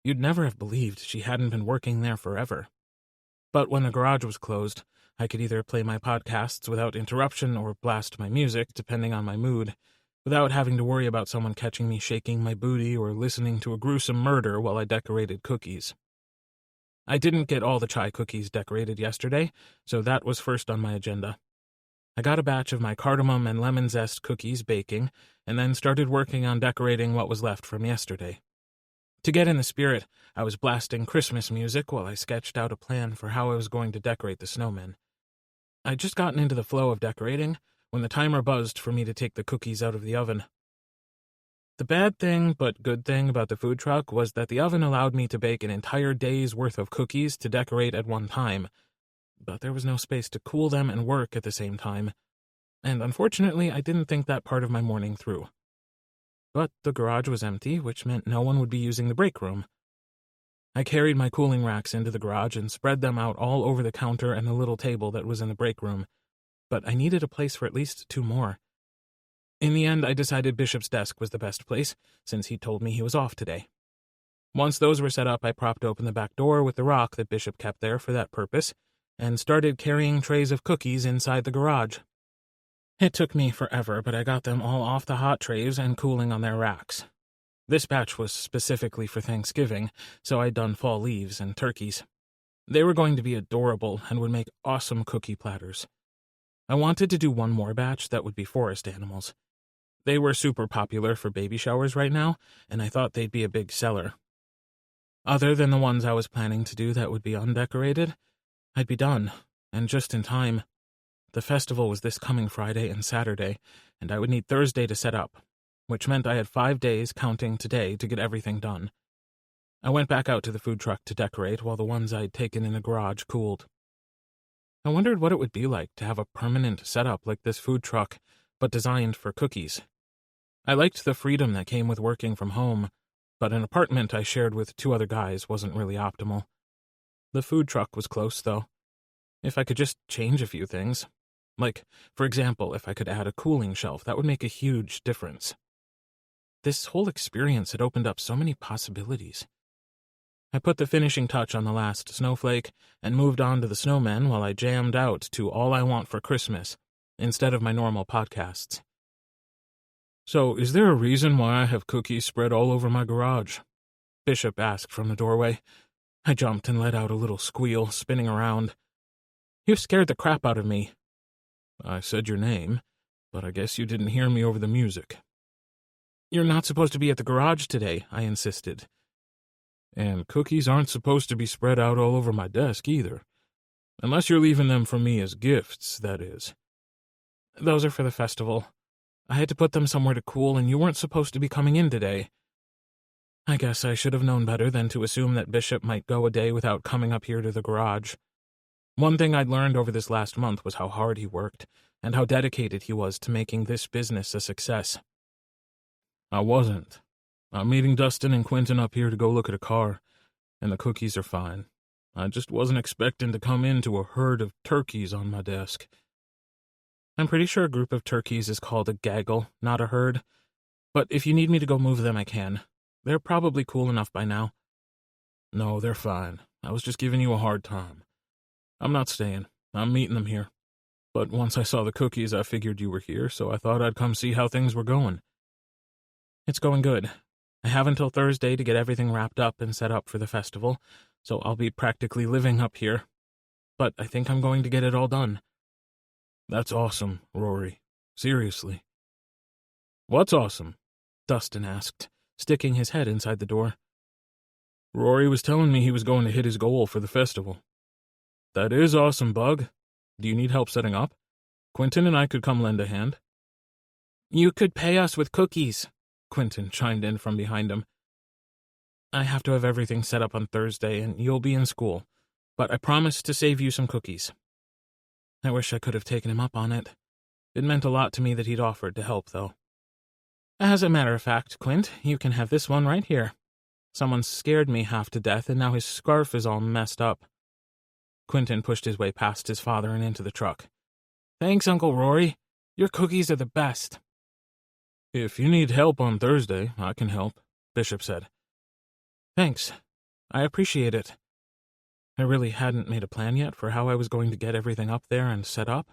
You'd never have believed she hadn't been working there forever. But when the garage was closed, I could either play my podcasts without interruption or blast my music, depending on my mood, without having to worry about someone catching me shaking my booty or listening to a gruesome murder while I decorated cookies. I didn't get all the chai cookies decorated yesterday, so that was first on my agenda. I got a batch of my cardamom and lemon zest cookies baking, and then started working on decorating what was left from yesterday. To get in the spirit, I was blasting Christmas music while I sketched out a plan for how I was going to decorate the snowmen. I'd just gotten into the flow of decorating when the timer buzzed for me to take the cookies out of the oven. The bad thing, but good thing about the food truck was that the oven allowed me to bake an entire day's worth of cookies to decorate at one time, but there was no space to cool them and work at the same time, and unfortunately I didn't think that part of my morning through. But the garage was empty, which meant no one would be using the break room. I carried my cooling racks into the garage and spread them out all over the counter and the little table that was in the break room, but I needed a place for at least 2 more. In the end, I decided Bishop's desk was the best place, since he told me he was off today. Once those were set up, I propped open the back door with the rock that Bishop kept there for that purpose, and started carrying trays of cookies inside the garage. It took me forever, but I got them all off the hot trays and cooling on their racks. This batch was specifically for Thanksgiving, so I'd done fall leaves and turkeys. They were going to be adorable and would make awesome cookie platters. I wanted to do one more batch that would be forest animals. They were super popular for baby showers right now, and I thought they'd be a big seller. Other than the ones I was planning to do that would be undecorated, I'd be done, and just in time. The festival was this coming Friday and Saturday, and I would need Thursday to set up, which meant I had 5 days, counting today, to get everything done. I went back out to the food truck to decorate while the ones I'd taken in the garage cooled. I wondered what it would be like to have a permanent setup like this food truck, but designed for cookies. I liked the freedom that came with working from home, but an apartment I shared with 2 other guys wasn't really optimal. The food truck was close, though. If I could just change a few things. Like, for example, if I could add a cooling shelf, that would make a huge difference. This whole experience had opened up so many possibilities. I put the finishing touch on the last snowflake and moved on to the snowmen while I jammed out to All I Want for Christmas, instead of my normal podcasts. "So, is there a reason why I have cookies spread all over my garage?" Bishop asked from the doorway. I jumped and let out a little squeal, spinning around. "You scared the crap out of me." "I said your name, but I guess you didn't hear me over the music." "You're not supposed to be at the garage today," I insisted. "And cookies aren't supposed to be spread out all over my desk either. Unless you're leaving them for me as gifts, that is." "Those are for the festival. I had to put them somewhere to cool, and you weren't supposed to be coming in today." I guess I should have known better than to assume that Bishop might go a day without coming up here to the garage. One thing I'd learned over this last month was how hard he worked, and how dedicated he was to making this business a success. "I wasn't. I'm meeting Dustin and Quentin up here to go look at a car, and the cookies are fine. I just wasn't expecting to come into a herd of turkeys on my desk." I'm pretty sure a group of turkeys is called a gaggle, not a herd. But if you need me to go move them, I can. They're probably cool enough by now. "No, they're fine. I was just giving you a hard time. I'm not staying. I'm meeting them here. But once I saw the cookies, I figured you were here, so I thought I'd come see how things were going." "It's going good. I have until Thursday to get everything wrapped up and set up for the festival, so I'll be practically living up here. But I think I'm going to get it all done." "That's awesome, Rory. Seriously." "What's awesome?" Dustin asked, sticking his head inside the door. "Rory was telling me he was going to hit his goal for the festival." "That is awesome, Bug. Do you need help setting up? Quentin and I could come lend a hand." "You could pay us with cookies," Quentin chimed in from behind him. "I have to have everything set up on Thursday, and you'll be in school, but I promise to save you some cookies." I wish I could have taken him up on it. It meant a lot to me that he'd offered to help, though. "As a matter of fact, Quint, you can have this one right here. Someone scared me half to death, and now his scarf is all messed up." Quentin pushed his way past his father and into the truck. "Thanks, Uncle Rory. Your cookies are the best." "If you need help on Thursday, I can help," Bishop said. "Thanks. I appreciate it." I really hadn't made a plan yet for how I was going to get everything up there and set up,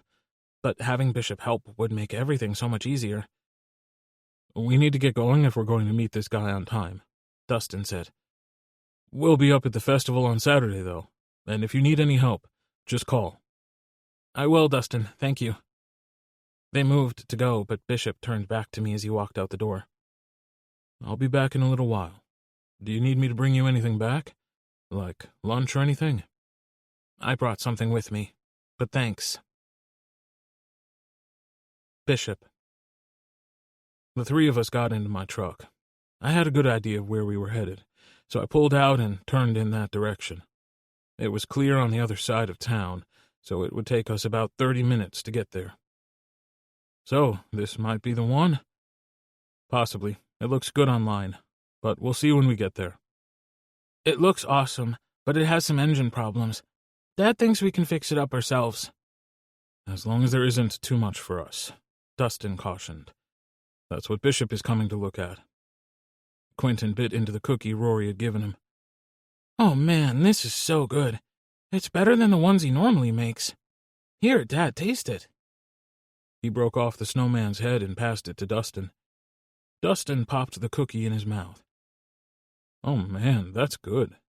but having Bishop help would make everything so much easier. "We need to get going if we're going to meet this guy on time," Dustin said. "We'll be up at the festival on Saturday, though, and if you need any help, just call." "I will, Dustin. Thank you." They moved to go, but Bishop turned back to me as he walked out the door. "I'll be back in a little while. Do you need me to bring you anything back? Like lunch or anything?" "I brought something with me, but thanks." Bishop. The three of us got into my truck. I had a good idea of where we were headed, so I pulled out and turned in that direction. It was clear on the other side of town, so it would take us about 30 minutes to get there. "So, this might be the one?" "Possibly. It looks good online, but we'll see when we get there." "It looks awesome, but it has some engine problems. Dad thinks we can fix it up ourselves." "As long as there isn't too much for us," Dustin cautioned. "That's what Bishop is coming to look at." Quentin bit into the cookie Rory had given him. "Oh man, this is so good. It's better than the ones he normally makes. Here, Dad, taste it." He broke off the snowman's head and passed it to Dustin. Dustin popped the cookie in his mouth. "Oh man, that's good.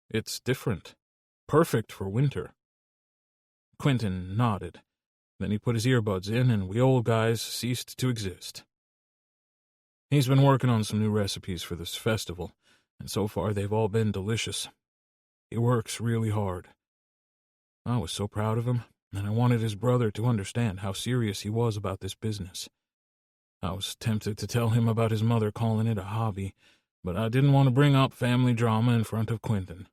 It's different. Perfect for winter." Quentin nodded. Then he put his earbuds in, and we old guys ceased to exist. "He's been working on some new recipes for this festival, and so far they've all been delicious. He works really hard." I was so proud of him, and I wanted his brother to understand how serious he was about this business. I was tempted to tell him about his mother calling it a hobby, but I didn't want to bring up family drama in front of Quentin.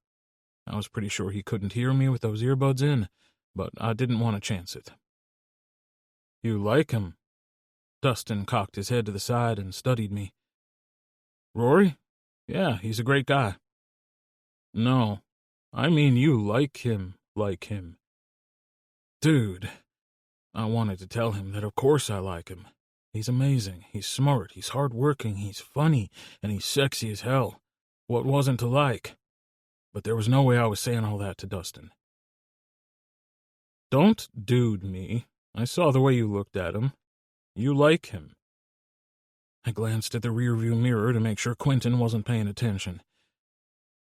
I was pretty sure he couldn't hear me with those earbuds in, but I didn't want to chance it. "You like him?" Dustin cocked his head to the side and studied me. "Rory? Yeah, he's a great guy." "No, I mean you like him. Dude." I wanted to tell him that of course I like him. He's amazing, he's smart, he's hard-working, he's funny, and he's sexy as hell. What wasn't to like? But there was no way I was saying all that to Dustin. "Don't dude me. I saw the way you looked at him. You like him." I glanced at the rearview mirror to make sure Quentin wasn't paying attention.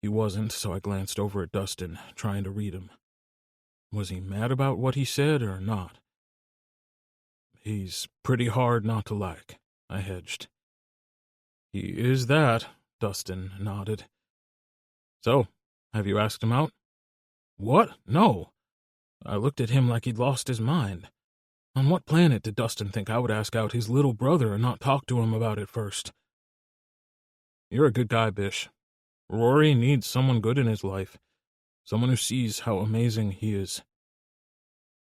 He wasn't, so I glanced over at Dustin, trying to read him. Was he mad about what he said or not? "He's pretty hard not to like," I hedged. "He is that," Dustin nodded. "So, have you asked him out?" "What? No." I looked at him like he'd lost his mind. On what planet did Dustin think I would ask out his little brother and not talk to him about it first? "You're a good guy, Bish. Rory needs someone good in his life, someone who sees how amazing he is.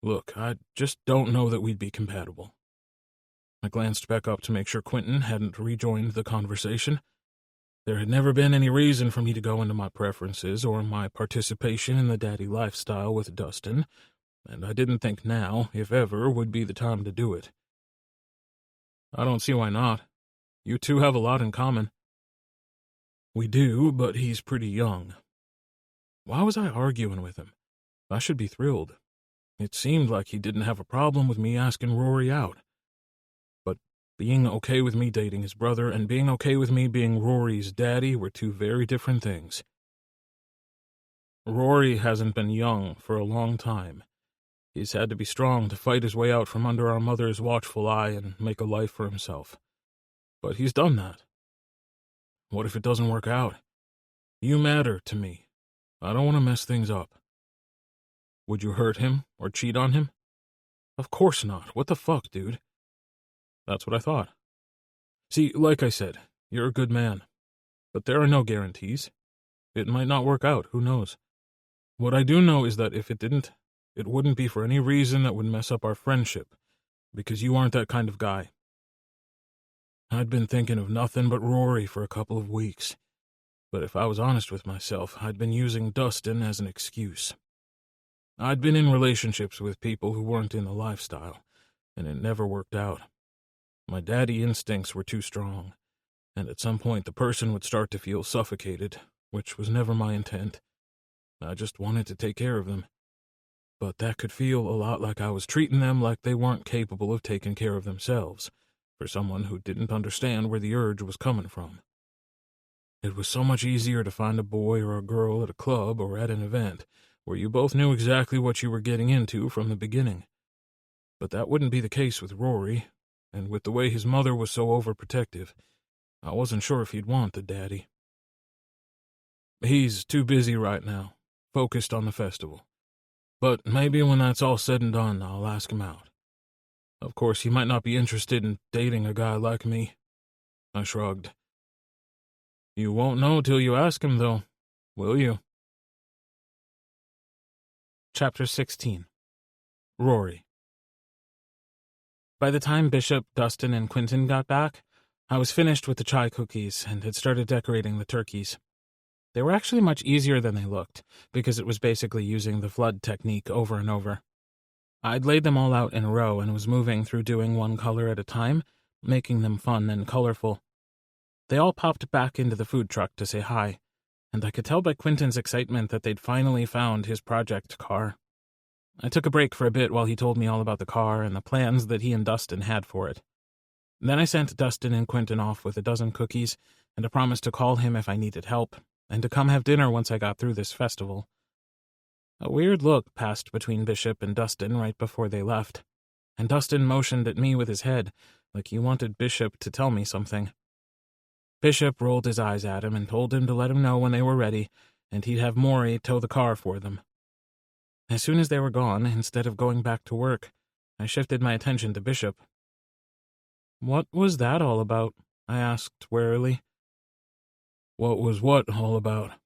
Look, I just don't know that we'd be compatible." I glanced back up to make sure Quentin hadn't rejoined the conversation. There had never been any reason for me to go into my preferences or my participation in the daddy lifestyle with Dustin, and I didn't think now, if ever, would be the time to do it. "I don't see why not. You two have a lot in common." "We do, but he's pretty young." Why was I arguing with him? I should be thrilled. It seemed like he didn't have a problem with me asking Rory out. But being okay with me dating his brother and being okay with me being Rory's daddy were two very different things. "Rory hasn't been young for a long time. He's had to be strong to fight his way out from under our mother's watchful eye and make a life for himself. But he's done that. What if it doesn't work out? You matter to me. I don't want to mess things up." "Would you hurt him or cheat on him?" "Of course not. What the fuck, dude?" "That's what I thought. See, like I said, you're a good man. But there are no guarantees. It might not work out, who knows? What I do know is that if it didn't, it wouldn't be for any reason that would mess up our friendship, because you aren't that kind of guy." I'd been thinking of nothing but Rory for a couple of weeks, but if I was honest with myself, I'd been using Dustin as an excuse. I'd been in relationships with people who weren't in the lifestyle, and it never worked out. My daddy instincts were too strong, and at some point the person would start to feel suffocated, which was never my intent. I just wanted to take care of them. But that could feel a lot like I was treating them like they weren't capable of taking care of themselves, for someone who didn't understand where the urge was coming from. It was so much easier to find a boy or a girl at a club or at an event where you both knew exactly what you were getting into from the beginning. But that wouldn't be the case with Rory, and with the way his mother was so overprotective, I wasn't sure if he'd want the daddy. He's too busy right now, focused on the festival. But maybe when that's all said and done, I'll ask him out. Of course, he might not be interested in dating a guy like me. I shrugged. You won't know till you ask him, though, will you? Chapter 16. Rory. By the time Bishop, Dustin, and Quentin got back, I was finished with the chai cookies and had started decorating the turkeys. They were actually much easier than they looked, because it was basically using the flood technique over and over. I'd laid them all out in a row and was moving through doing one color at a time, making them fun and colorful. They all popped back into the food truck to say hi, and I could tell by Quentin's excitement that they'd finally found his project car. I took a break for a bit while he told me all about the car and the plans that he and Dustin had for it. Then I sent Dustin and Quentin off with a dozen cookies and a promise to call him if I needed help, and to come have dinner once I got through this festival. A weird look passed between Bishop and Dustin right before they left, and Dustin motioned at me with his head, like he wanted Bishop to tell me something. Bishop rolled his eyes at him and told him to let him know when they were ready, and he'd have Maury tow the car for them. As soon as they were gone, instead of going back to work, I shifted my attention to Bishop. "What was that all about?" I asked warily. What was what all about?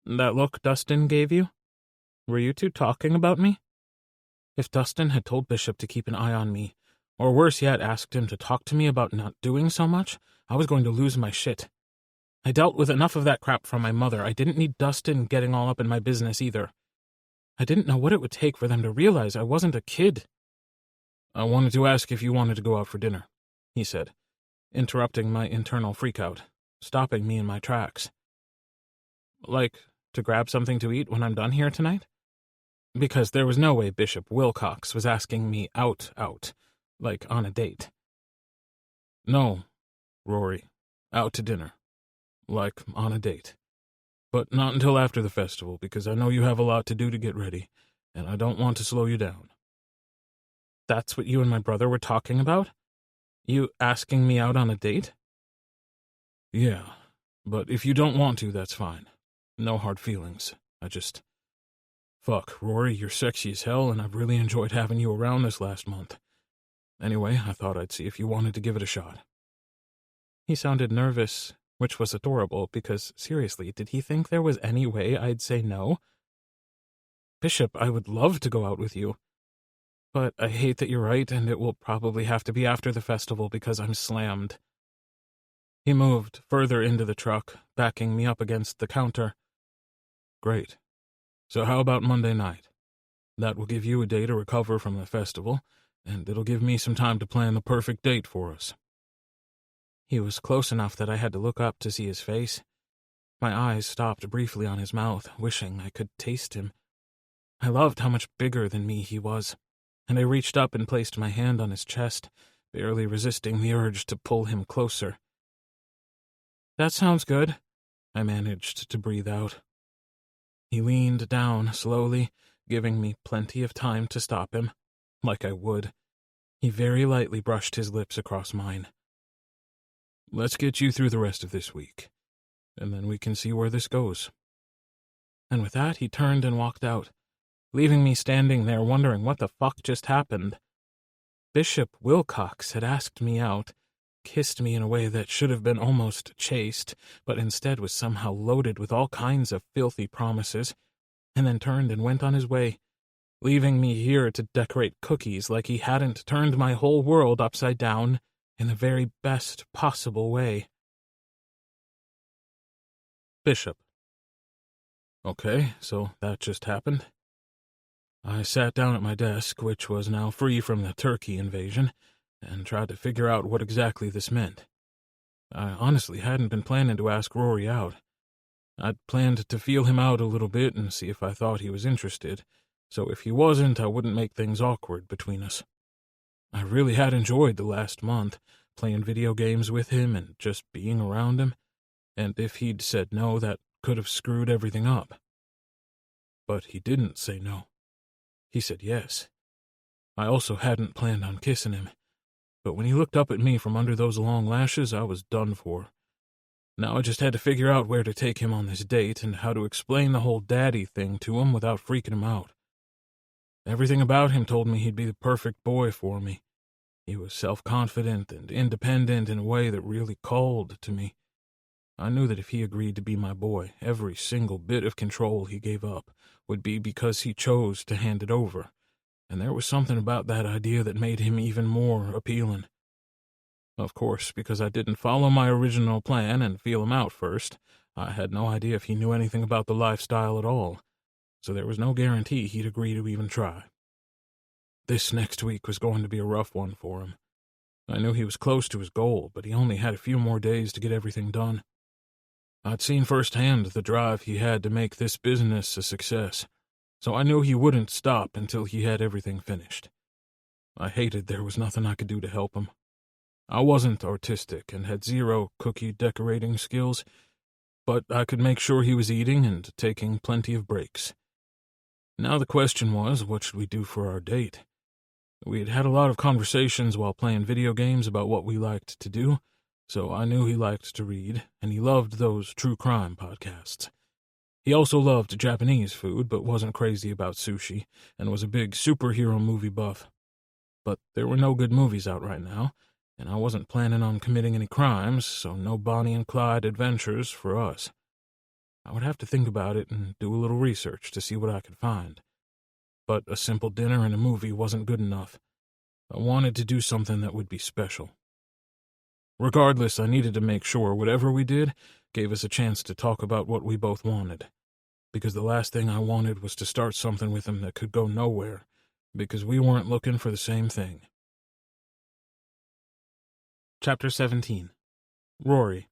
That look Dustin gave you? Were you two talking about me? If Dustin had told Bishop to keep an eye on me, or worse yet, asked him to talk to me about not doing so much, I was going to lose my shit. I dealt with enough of that crap from my mother. I didn't need Dustin getting all up in my business either. I didn't know what it would take for them to realize I wasn't a kid. I wanted to ask if you wanted to go out for dinner, he said, interrupting my internal freakout, stopping me in my tracks. Like, to grab something to eat when I'm done here tonight? Because there was no way Bishop Wilcox was asking me out, like on a date. No, Rory, out to dinner, like on a date. But not until after the festival, because I know you have a lot to do to get ready, and I don't want to slow you down. That's what you and my brother were talking about? You asking me out on a date? Yeah, but if you don't want to, that's fine. No hard feelings. Fuck, Rory, you're sexy as hell, and I've really enjoyed having you around this last month. Anyway, I thought I'd see if you wanted to give it a shot. He sounded nervous, which was adorable, because, seriously, did he think there was any way I'd say no? Bishop, I would love to go out with you. But I hate that you're right, and it will probably have to be after the festival because I'm slammed. He moved further into the truck, backing me up against the counter. Great. So how about Monday night? That will give you a day to recover from the festival, and it'll give me some time to plan the perfect date for us. He was close enough that I had to look up to see his face. My eyes stopped briefly on his mouth, wishing I could taste him. I loved how much bigger than me he was, and I reached up and placed my hand on his chest, barely resisting the urge to pull him closer. That sounds good, I managed to breathe out. He leaned down slowly, giving me plenty of time to stop him, like I would. He very lightly brushed his lips across mine. Let's get you through the rest of this week, and then we can see where this goes. And with that, he turned and walked out, leaving me standing there wondering what the fuck just happened. Bishop Wilcox had asked me out, kissed me in a way that should have been almost chaste, but instead was somehow loaded with all kinds of filthy promises, and then turned and went on his way, leaving me here to decorate cookies like he hadn't turned my whole world upside down in the very best possible way. Bishop. Okay, so that just happened. I sat down at my desk, which was now free from the turkey invasion, and tried to figure out what exactly this meant. I honestly hadn't been planning to ask Rory out. I'd planned to feel him out a little bit and see if I thought he was interested, so if he wasn't, I wouldn't make things awkward between us. I really had enjoyed the last month, playing video games with him and just being around him, and if he'd said no, that could have screwed everything up. But he didn't say no. He said yes. I also hadn't planned on kissing him, but when he looked up at me from under those long lashes, I was done for. Now I just had to figure out where to take him on this date and how to explain the whole daddy thing to him without freaking him out. Everything about him told me he'd be the perfect boy for me. He was self-confident and independent in a way that really called to me. I knew that if he agreed to be my boy, every single bit of control he gave up would be because he chose to hand it over, and there was something about that idea that made him even more appealing. Of course, because I didn't follow my original plan and feel him out first, I had no idea if he knew anything about the lifestyle at all, so there was no guarantee he'd agree to even try. This next week was going to be a rough one for him. I knew he was close to his goal, but he only had a few more days to get everything done. I'd seen firsthand the drive he had to make this business a success, so I knew he wouldn't stop until he had everything finished. I hated there was nothing I could do to help him. I wasn't artistic and had zero cookie decorating skills, but I could make sure he was eating and taking plenty of breaks. Now the question was, what should we do for our date? We had had a lot of conversations while playing video games about what we liked to do, so I knew he liked to read, and he loved those true crime podcasts. He also loved Japanese food, but wasn't crazy about sushi, and was a big superhero movie buff. But there were no good movies out right now, and I wasn't planning on committing any crimes, so no Bonnie and Clyde adventures for us. I would have to think about it and do a little research to see what I could find. But a simple dinner and a movie wasn't good enough. I wanted to do something that would be special. Regardless, I needed to make sure whatever we did gave us a chance to talk about what we both wanted, because the last thing I wanted was to start something with him that could go nowhere, because we weren't looking for the same thing. Chapter 17. Rory.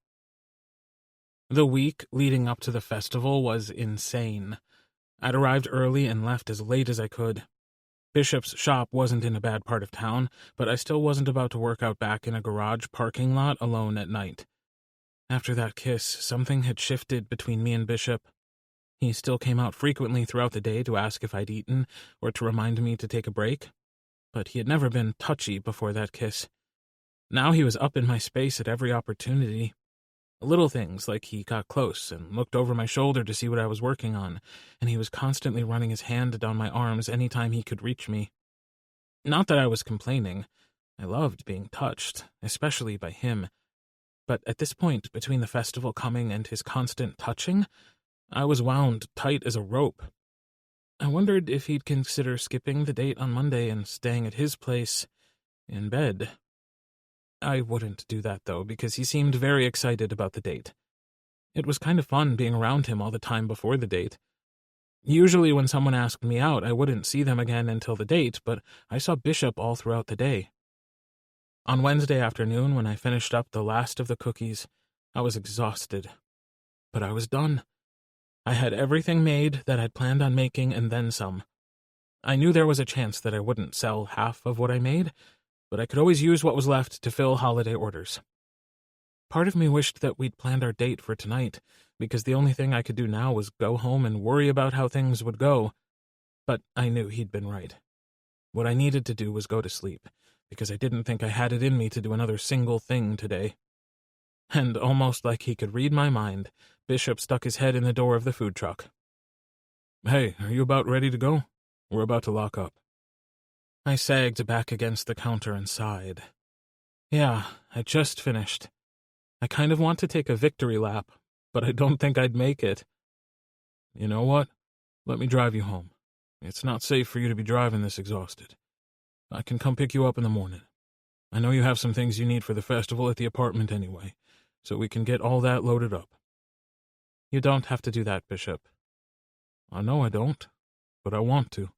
The week leading up to the festival was insane. I'd arrived early and left as late as I could. Bishop's shop wasn't in a bad part of town, but I still wasn't about to work out back in a garage parking lot alone at night. After that kiss, something had shifted between me and Bishop. He still came out frequently throughout the day to ask if I'd eaten or to remind me to take a break, but he had never been touchy before that kiss. Now he was up in my space at every opportunity. Little things like he got close and looked over my shoulder to see what I was working on, and he was constantly running his hand down my arms any time he could reach me. Not that I was complaining. I loved being touched, especially by him. But at this point, between the festival coming and his constant touching, I was wound tight as a rope. I wondered if he'd consider skipping the date on Monday and staying at his place in bed. I wouldn't do that, though, because he seemed very excited about the date. It was kind of fun being around him all the time before the date. Usually when someone asked me out, I wouldn't see them again until the date, but I saw Bishop all throughout the day. On Wednesday afternoon, when I finished up the last of the cookies, I was exhausted. But I was done. I had everything made that I'd planned on making and then some. I knew there was a chance that I wouldn't sell half of what I made, but I could always use what was left to fill holiday orders. Part of me wished that we'd planned our date for tonight, because the only thing I could do now was go home and worry about how things would go, but I knew he'd been right. What I needed to do was go to sleep, because I didn't think I had it in me to do another single thing today. And almost like he could read my mind, Bishop stuck his head in the door of the food truck. "Hey, are you about ready to go? We're about to lock up." I sagged back against the counter and sighed. Yeah, I just finished. I kind of want to take a victory lap, but I don't think I'd make it. "You know what? Let me drive you home. It's not safe for you to be driving this exhausted. I can come pick you up in the morning. I know you have some things you need for the festival at the apartment anyway, so we can get all that loaded up." You don't have to do that, Bishop. I know I don't, but I want to.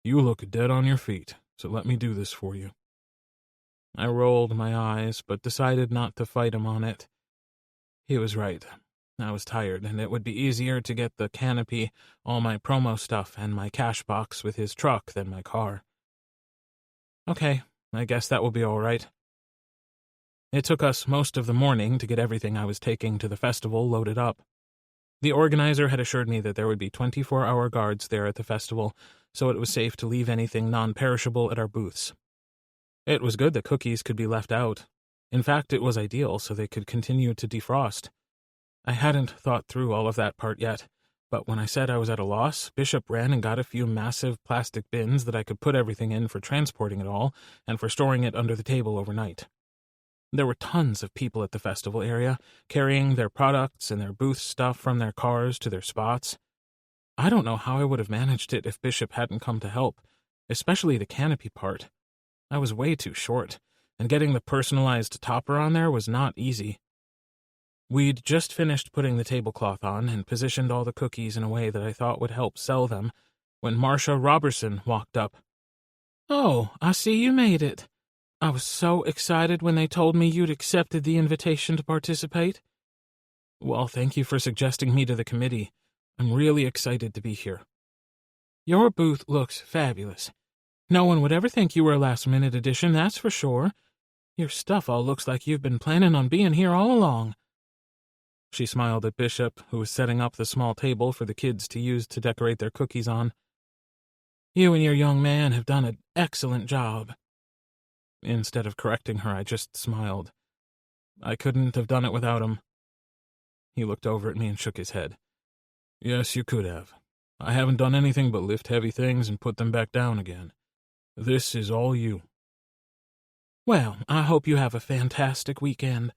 You look dead on your feet, so let me do this for you. I rolled my eyes, but decided not to fight him on it. He was right. I was tired, and it would be easier to get the canopy, all my promo stuff, and my cash box with his truck than my car. Okay, I guess that will be all right. It took us most of the morning to get everything I was taking to the festival loaded up. The organizer had assured me that there would be 24-hour guards there at the festival, so it was safe to leave anything non-perishable at our booths. It was good that cookies could be left out. In fact, it was ideal so they could continue to defrost. I hadn't thought through all of that part yet, but when I said I was at a loss, Bishop ran and got a few massive plastic bins that I could put everything in for transporting it all and for storing it under the table overnight. There were tons of people at the festival area, carrying their products and their booth stuff from their cars to their spots. I don't know how I would have managed it if Bishop hadn't come to help, especially the canopy part. I was way too short, and getting the personalized topper on there was not easy. We'd just finished putting the tablecloth on and positioned all the cookies in a way that I thought would help sell them when Marcia Robertson walked up. "Oh, I see you made it. I was so excited when they told me you'd accepted the invitation to participate." "Well, thank you for suggesting me to the committee. I'm really excited to be here." "Your booth looks fabulous. No one would ever think you were a last-minute addition, that's for sure. Your stuff all looks like you've been planning on being here all along." She smiled at Bishop, who was setting up the small table for the kids to use to decorate their cookies on. "You and your young man have done an excellent job." Instead of correcting her, I just smiled. I couldn't have done it without him. He looked over at me and shook his head. "Yes, you could have. I haven't done anything but lift heavy things and put them back down again. This is all you." "Well, I hope you have a fantastic weekend.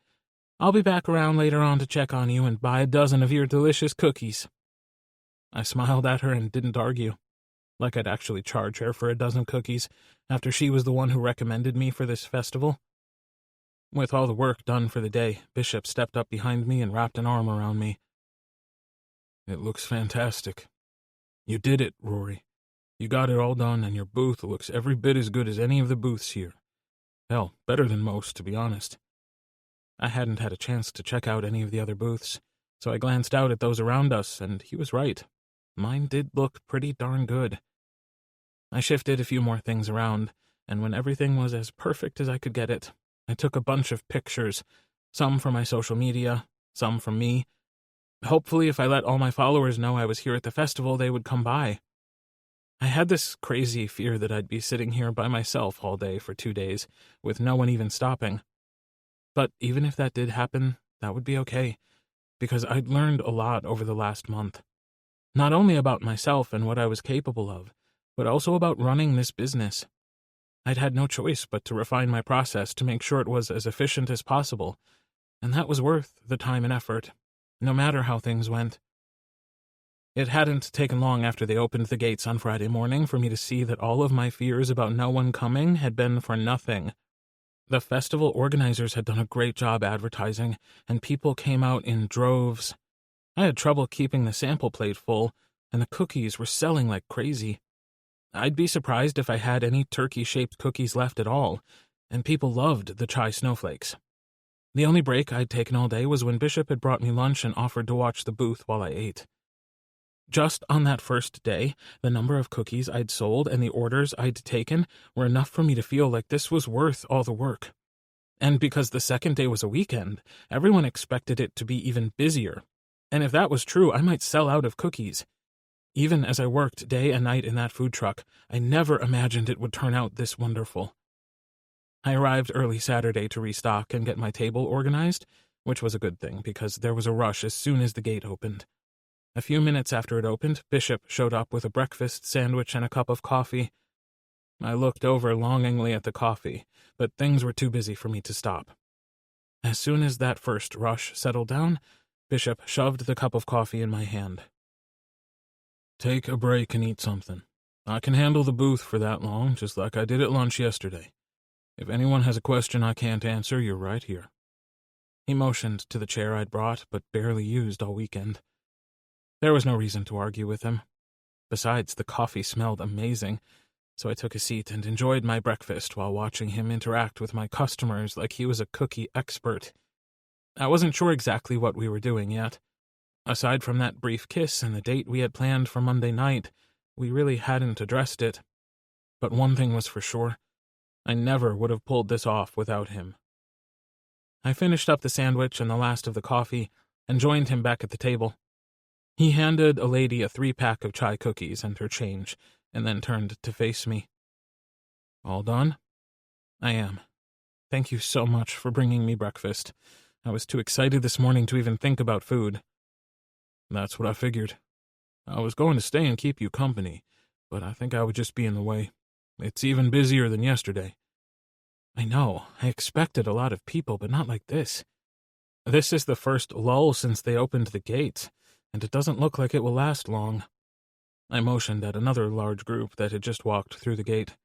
I'll be back around later on to check on you and buy a dozen of your delicious cookies." I smiled at her and didn't argue, like I'd actually charge her for a dozen cookies after she was the one who recommended me for this festival. With all the work done for the day, Bishop stepped up behind me and wrapped an arm around me. "It looks fantastic. You did it, Rory. You got it all done, and your booth looks every bit as good as any of the booths here. Hell, better than most, to be honest." I hadn't had a chance to check out any of the other booths, so I glanced out at those around us, and he was right. Mine did look pretty darn good. I shifted a few more things around, and when everything was as perfect as I could get it, I took a bunch of pictures, some for my social media, some from me. Hopefully, if I let all my followers know I was here at the festival, they would come by. I had this crazy fear that I'd be sitting here by myself all day for 2 days, with no one even stopping. But even if that did happen, that would be okay, because I'd learned a lot over the last month. Not only about myself and what I was capable of, but also about running this business. I'd had no choice but to refine my process to make sure it was as efficient as possible, and that was worth the time and effort, no matter how things went. It hadn't taken long after they opened the gates on Friday morning for me to see that all of my fears about no one coming had been for nothing. The festival organizers had done a great job advertising, and people came out in droves. I had trouble keeping the sample plate full, and the cookies were selling like crazy. I'd be surprised if I had any turkey-shaped cookies left at all, and people loved the chai snowflakes. The only break I'd taken all day was when Bishop had brought me lunch and offered to watch the booth while I ate. Just on that first day, the number of cookies I'd sold and the orders I'd taken were enough for me to feel like this was worth all the work. And because the second day was a weekend, everyone expected it to be even busier. And if that was true, I might sell out of cookies. Even as I worked day and night in that food truck, I never imagined it would turn out this wonderful. I arrived early Saturday to restock and get my table organized, which was a good thing because there was a rush as soon as the gate opened. A few minutes after it opened, Bishop showed up with a breakfast sandwich and a cup of coffee. I looked over longingly at the coffee, but things were too busy for me to stop. As soon as that first rush settled down, Bishop shoved the cup of coffee in my hand. "Take a break and eat something. I can handle the booth for that long, just like I did at lunch yesterday. If anyone has a question I can't answer, you're right here." He motioned to the chair I'd brought, but barely used all weekend. There was no reason to argue with him. Besides, the coffee smelled amazing, so I took a seat and enjoyed my breakfast while watching him interact with my customers like he was a cookie expert. I wasn't sure exactly what we were doing yet. Aside from that brief kiss and the date we had planned for Monday night, we really hadn't addressed it. But one thing was for sure. I never would have pulled this off without him. I finished up the sandwich and the last of the coffee and joined him back at the table. He handed a lady a 3-pack of chai cookies and her change, and then turned to face me. All done? I am. Thank you so much for bringing me breakfast. I was too excited this morning to even think about food. That's what I figured. I was going to stay and keep you company, but I think I would just be in the way. It's even busier than yesterday. I know. I expected a lot of people, but not like this. This is the first lull since they opened the gates, and it doesn't look like it will last long. I motioned at another large group that had just walked through the gate.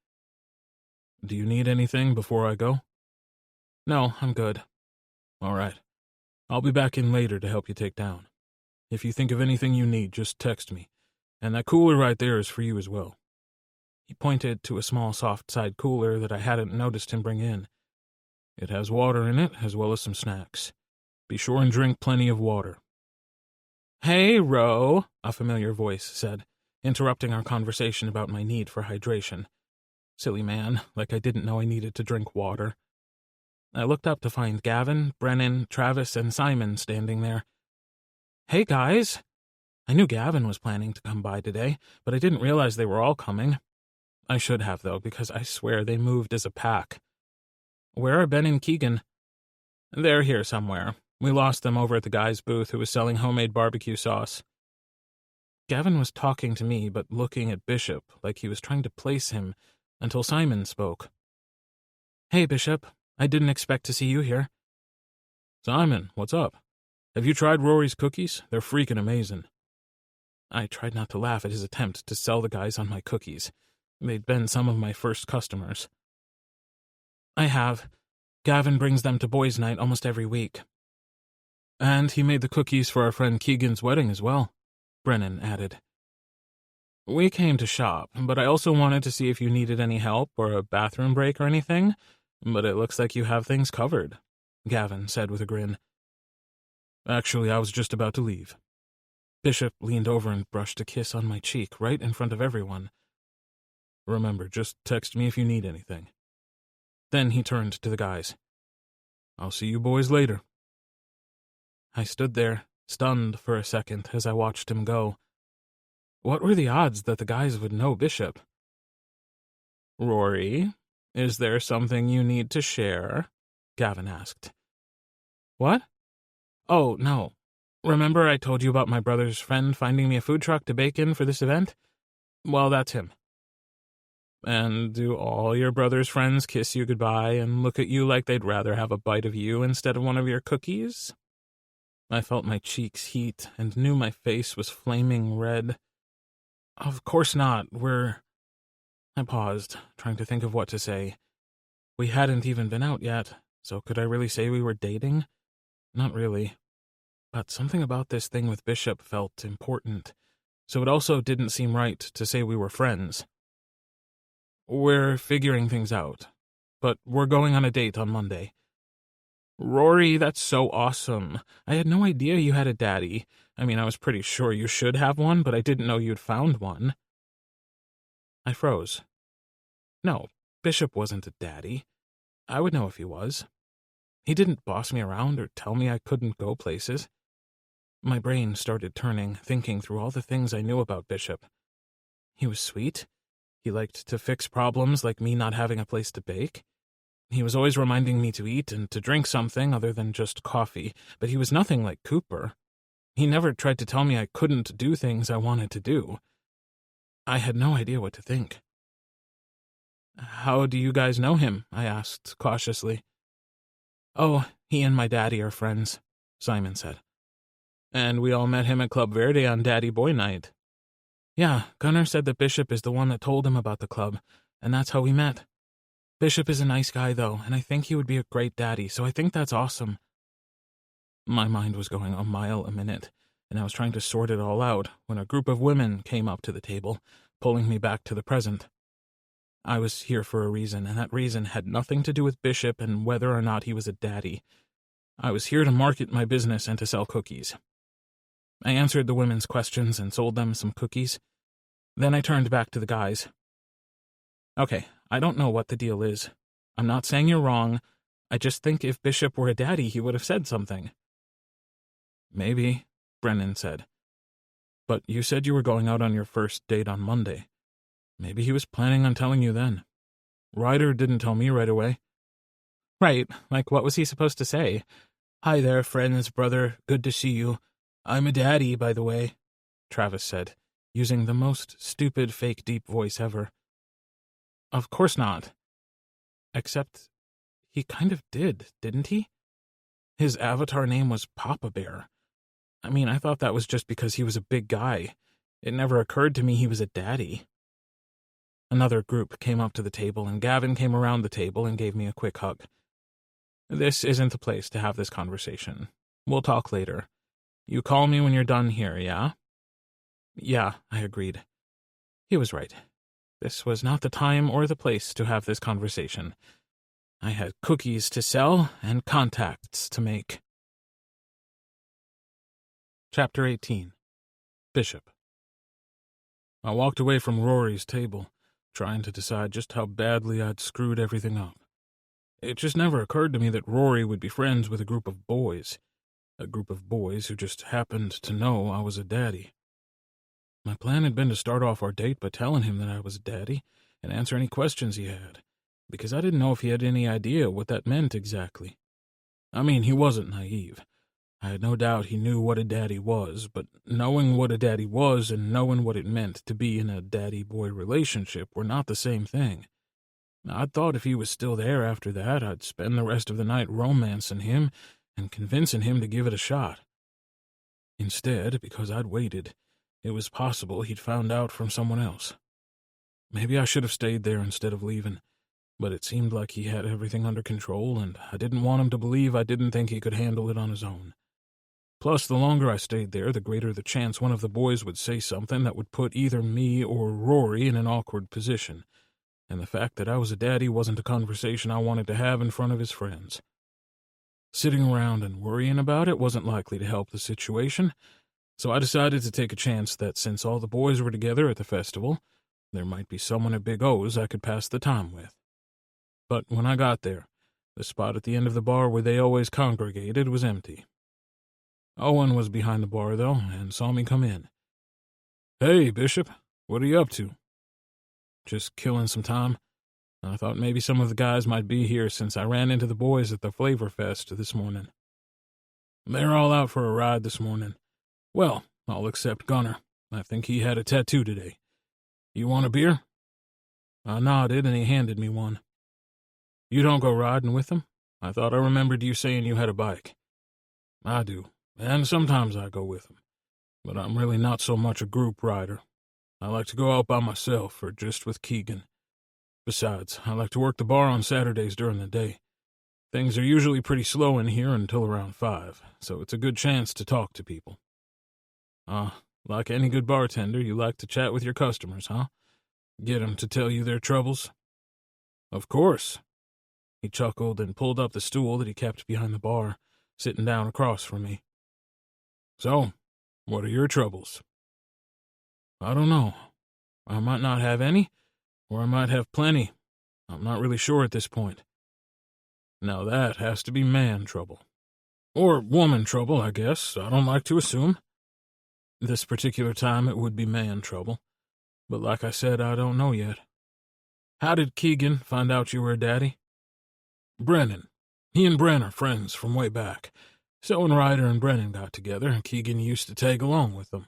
Do you need anything before I go? No, I'm good. All right. I'll be back in later to help you take down. If you think of anything you need, just text me. And that cooler right there is for you as well. He pointed to a small soft-side cooler that I hadn't noticed him bring in. It has water in it, as well as some snacks. Be sure and drink plenty of water. Hey, Ro, a familiar voice said, interrupting our conversation about my need for hydration. Silly man, like I didn't know I needed to drink water. I looked up to find Gavin, Brennan, Travis, and Simon standing there. Hey, guys. I knew Gavin was planning to come by today, but I didn't realize they were all coming. I should have, though, because I swear they moved as a pack. Where are Ben and Keegan? They're here somewhere. We lost them over at the guy's booth who was selling homemade barbecue sauce. Gavin was talking to me, but looking at Bishop like he was trying to place him, until Simon spoke. Hey, Bishop. I didn't expect to see you here. Simon, what's up? Have you tried Rory's cookies? They're freaking amazing. I tried not to laugh at his attempt to sell the guys on my cookies. They'd been some of my first customers. I have. Gavin brings them to boys' night almost every week. And he made the cookies for our friend Keegan's wedding as well, Brennan added. We came to shop, but I also wanted to see if you needed any help or a bathroom break or anything, but it looks like you have things covered, Gavin said with a grin. Actually, I was just about to leave. Bishop leaned over and brushed a kiss on my cheek right in front of everyone. Remember, just text me if you need anything. Then he turned to the guys. I'll see you boys later. I stood there, stunned for a second as I watched him go. What were the odds that the guys would know Bishop? Rory, is there something you need to share? Gavin asked. What? Oh, no. Remember I told you about my brother's friend finding me a food truck to bake in for this event? Well, that's him. And do all your brother's friends kiss you goodbye and look at you like they'd rather have a bite of you instead of one of your cookies? I felt my cheeks heat and knew my face was flaming red. Of course not. I paused, trying to think of what to say. We hadn't even been out yet, so could I really say we were dating? Not really. But something about this thing with Bishop felt important, so it also didn't seem right to say we were friends. We're figuring things out, but we're going on a date on Monday. Rory, that's so awesome. I had no idea you had a daddy. I mean, I was pretty sure you should have one, but I didn't know you'd found one. I froze. No, Bishop wasn't a daddy. I would know if he was. He didn't boss me around or tell me I couldn't go places. My brain started turning, thinking through all the things I knew about Bishop. He was sweet. He liked to fix problems like me not having a place to bake. He was always reminding me to eat and to drink something other than just coffee, but he was nothing like Cooper. He never tried to tell me I couldn't do things I wanted to do. I had no idea what to think. How do you guys know him? I asked cautiously. Oh, he and my daddy are friends, Simon said. And we all met him at Club Verde on Daddy Boy Night. Yeah, Gunnar said that Bishop is the one that told him about the club, and that's how we met. Bishop is a nice guy, though, and I think he would be a great daddy, so I think that's awesome. My mind was going a mile a minute, and I was trying to sort it all out when a group of women came up to the table, pulling me back to the present. I was here for a reason, and that reason had nothing to do with Bishop and whether or not he was a daddy. I was here to market my business and to sell cookies. I answered the women's questions and sold them some cookies. Then I turned back to the guys. Okay, I don't know what the deal is. I'm not saying you're wrong. I just think if Bishop were a daddy, he would have said something. Maybe, Brennan said. But you said you were going out on your first date on Monday. Maybe he was planning on telling you then. Ryder didn't tell me right away. Right, like what was he supposed to say? Hi there, friends, brother, good to see you. I'm a daddy, by the way, Travis said, using the most stupid fake deep voice ever. Of course not. Except he kind of did, didn't he? His avatar name was Papa Bear. I mean, I thought that was just because he was a big guy. It never occurred to me he was a daddy. Another group came up to the table, and Gavin came around the table and gave me a quick hug. This isn't the place to have this conversation. We'll talk later. You call me when you're done here, yeah? Yeah, I agreed. He was right. This was not the time or the place to have this conversation. I had cookies to sell and contacts to make. Chapter 18. Bishop. I walked away from Rory's table, trying to decide just how badly I'd screwed everything up. It just never occurred to me that Rory would be friends with a group of boys who just happened to know I was a daddy. My plan had been to start off our date by telling him that I was a daddy and answer any questions he had, because I didn't know if he had any idea what that meant exactly. I mean, he wasn't naive. I had no doubt he knew what a daddy was, but knowing what a daddy was and knowing what it meant to be in a daddy-boy relationship were not the same thing. I'd thought if he was still there after that, I'd spend the rest of the night romancing him and convincing him to give it a shot. Instead, because I'd waited, it was possible he'd found out from someone else. Maybe I should have stayed there instead of leaving, but it seemed like he had everything under control, and I didn't want him to believe I didn't think he could handle it on his own. Plus, the longer I stayed there, the greater the chance one of the boys would say something that would put either me or Rory in an awkward position, and the fact that I was a daddy wasn't a conversation I wanted to have in front of his friends. Sitting around and worrying about it wasn't likely to help the situation, so I decided to take a chance that since all the boys were together at the festival, there might be someone at Big O's I could pass the time with. But when I got there, the spot at the end of the bar where they always congregated was empty. Owen was behind the bar, though, and saw me come in. "Hey, Bishop, what are you up to?" "Just killing some time. I thought maybe some of the guys might be here since I ran into the boys at the Flavor Fest this morning." "They're all out for a ride this morning. Well, all except Gunner. I think he had a tattoo today. You want a beer?" I nodded, and he handed me one. "You don't go riding with them? I thought I remembered you saying you had a bike." "I do, and sometimes I go with them. But I'm really not so much a group rider. I like to go out by myself or just with Keegan. Besides, I like to work the bar on Saturdays during the day. Things are usually pretty slow in here until around 5, so it's a good chance to talk to people." Like any good bartender, you like to chat with your customers, huh? Get 'em to tell you their troubles?" "Of course." He chuckled and pulled up the stool that he kept behind the bar, sitting down across from me. "So, what are your troubles?" "I don't know. I might not have any, or I might have plenty. I'm not really sure at this point." "Now that has to be man trouble. Or woman trouble, I guess. I don't like to assume. This particular time it would be man trouble. But like I said, I don't know yet. How did Keegan find out you were a daddy?" "Brennan. He and Bren are friends from way back. So when Ryder and Brennan got together, Keegan used to tag along with them."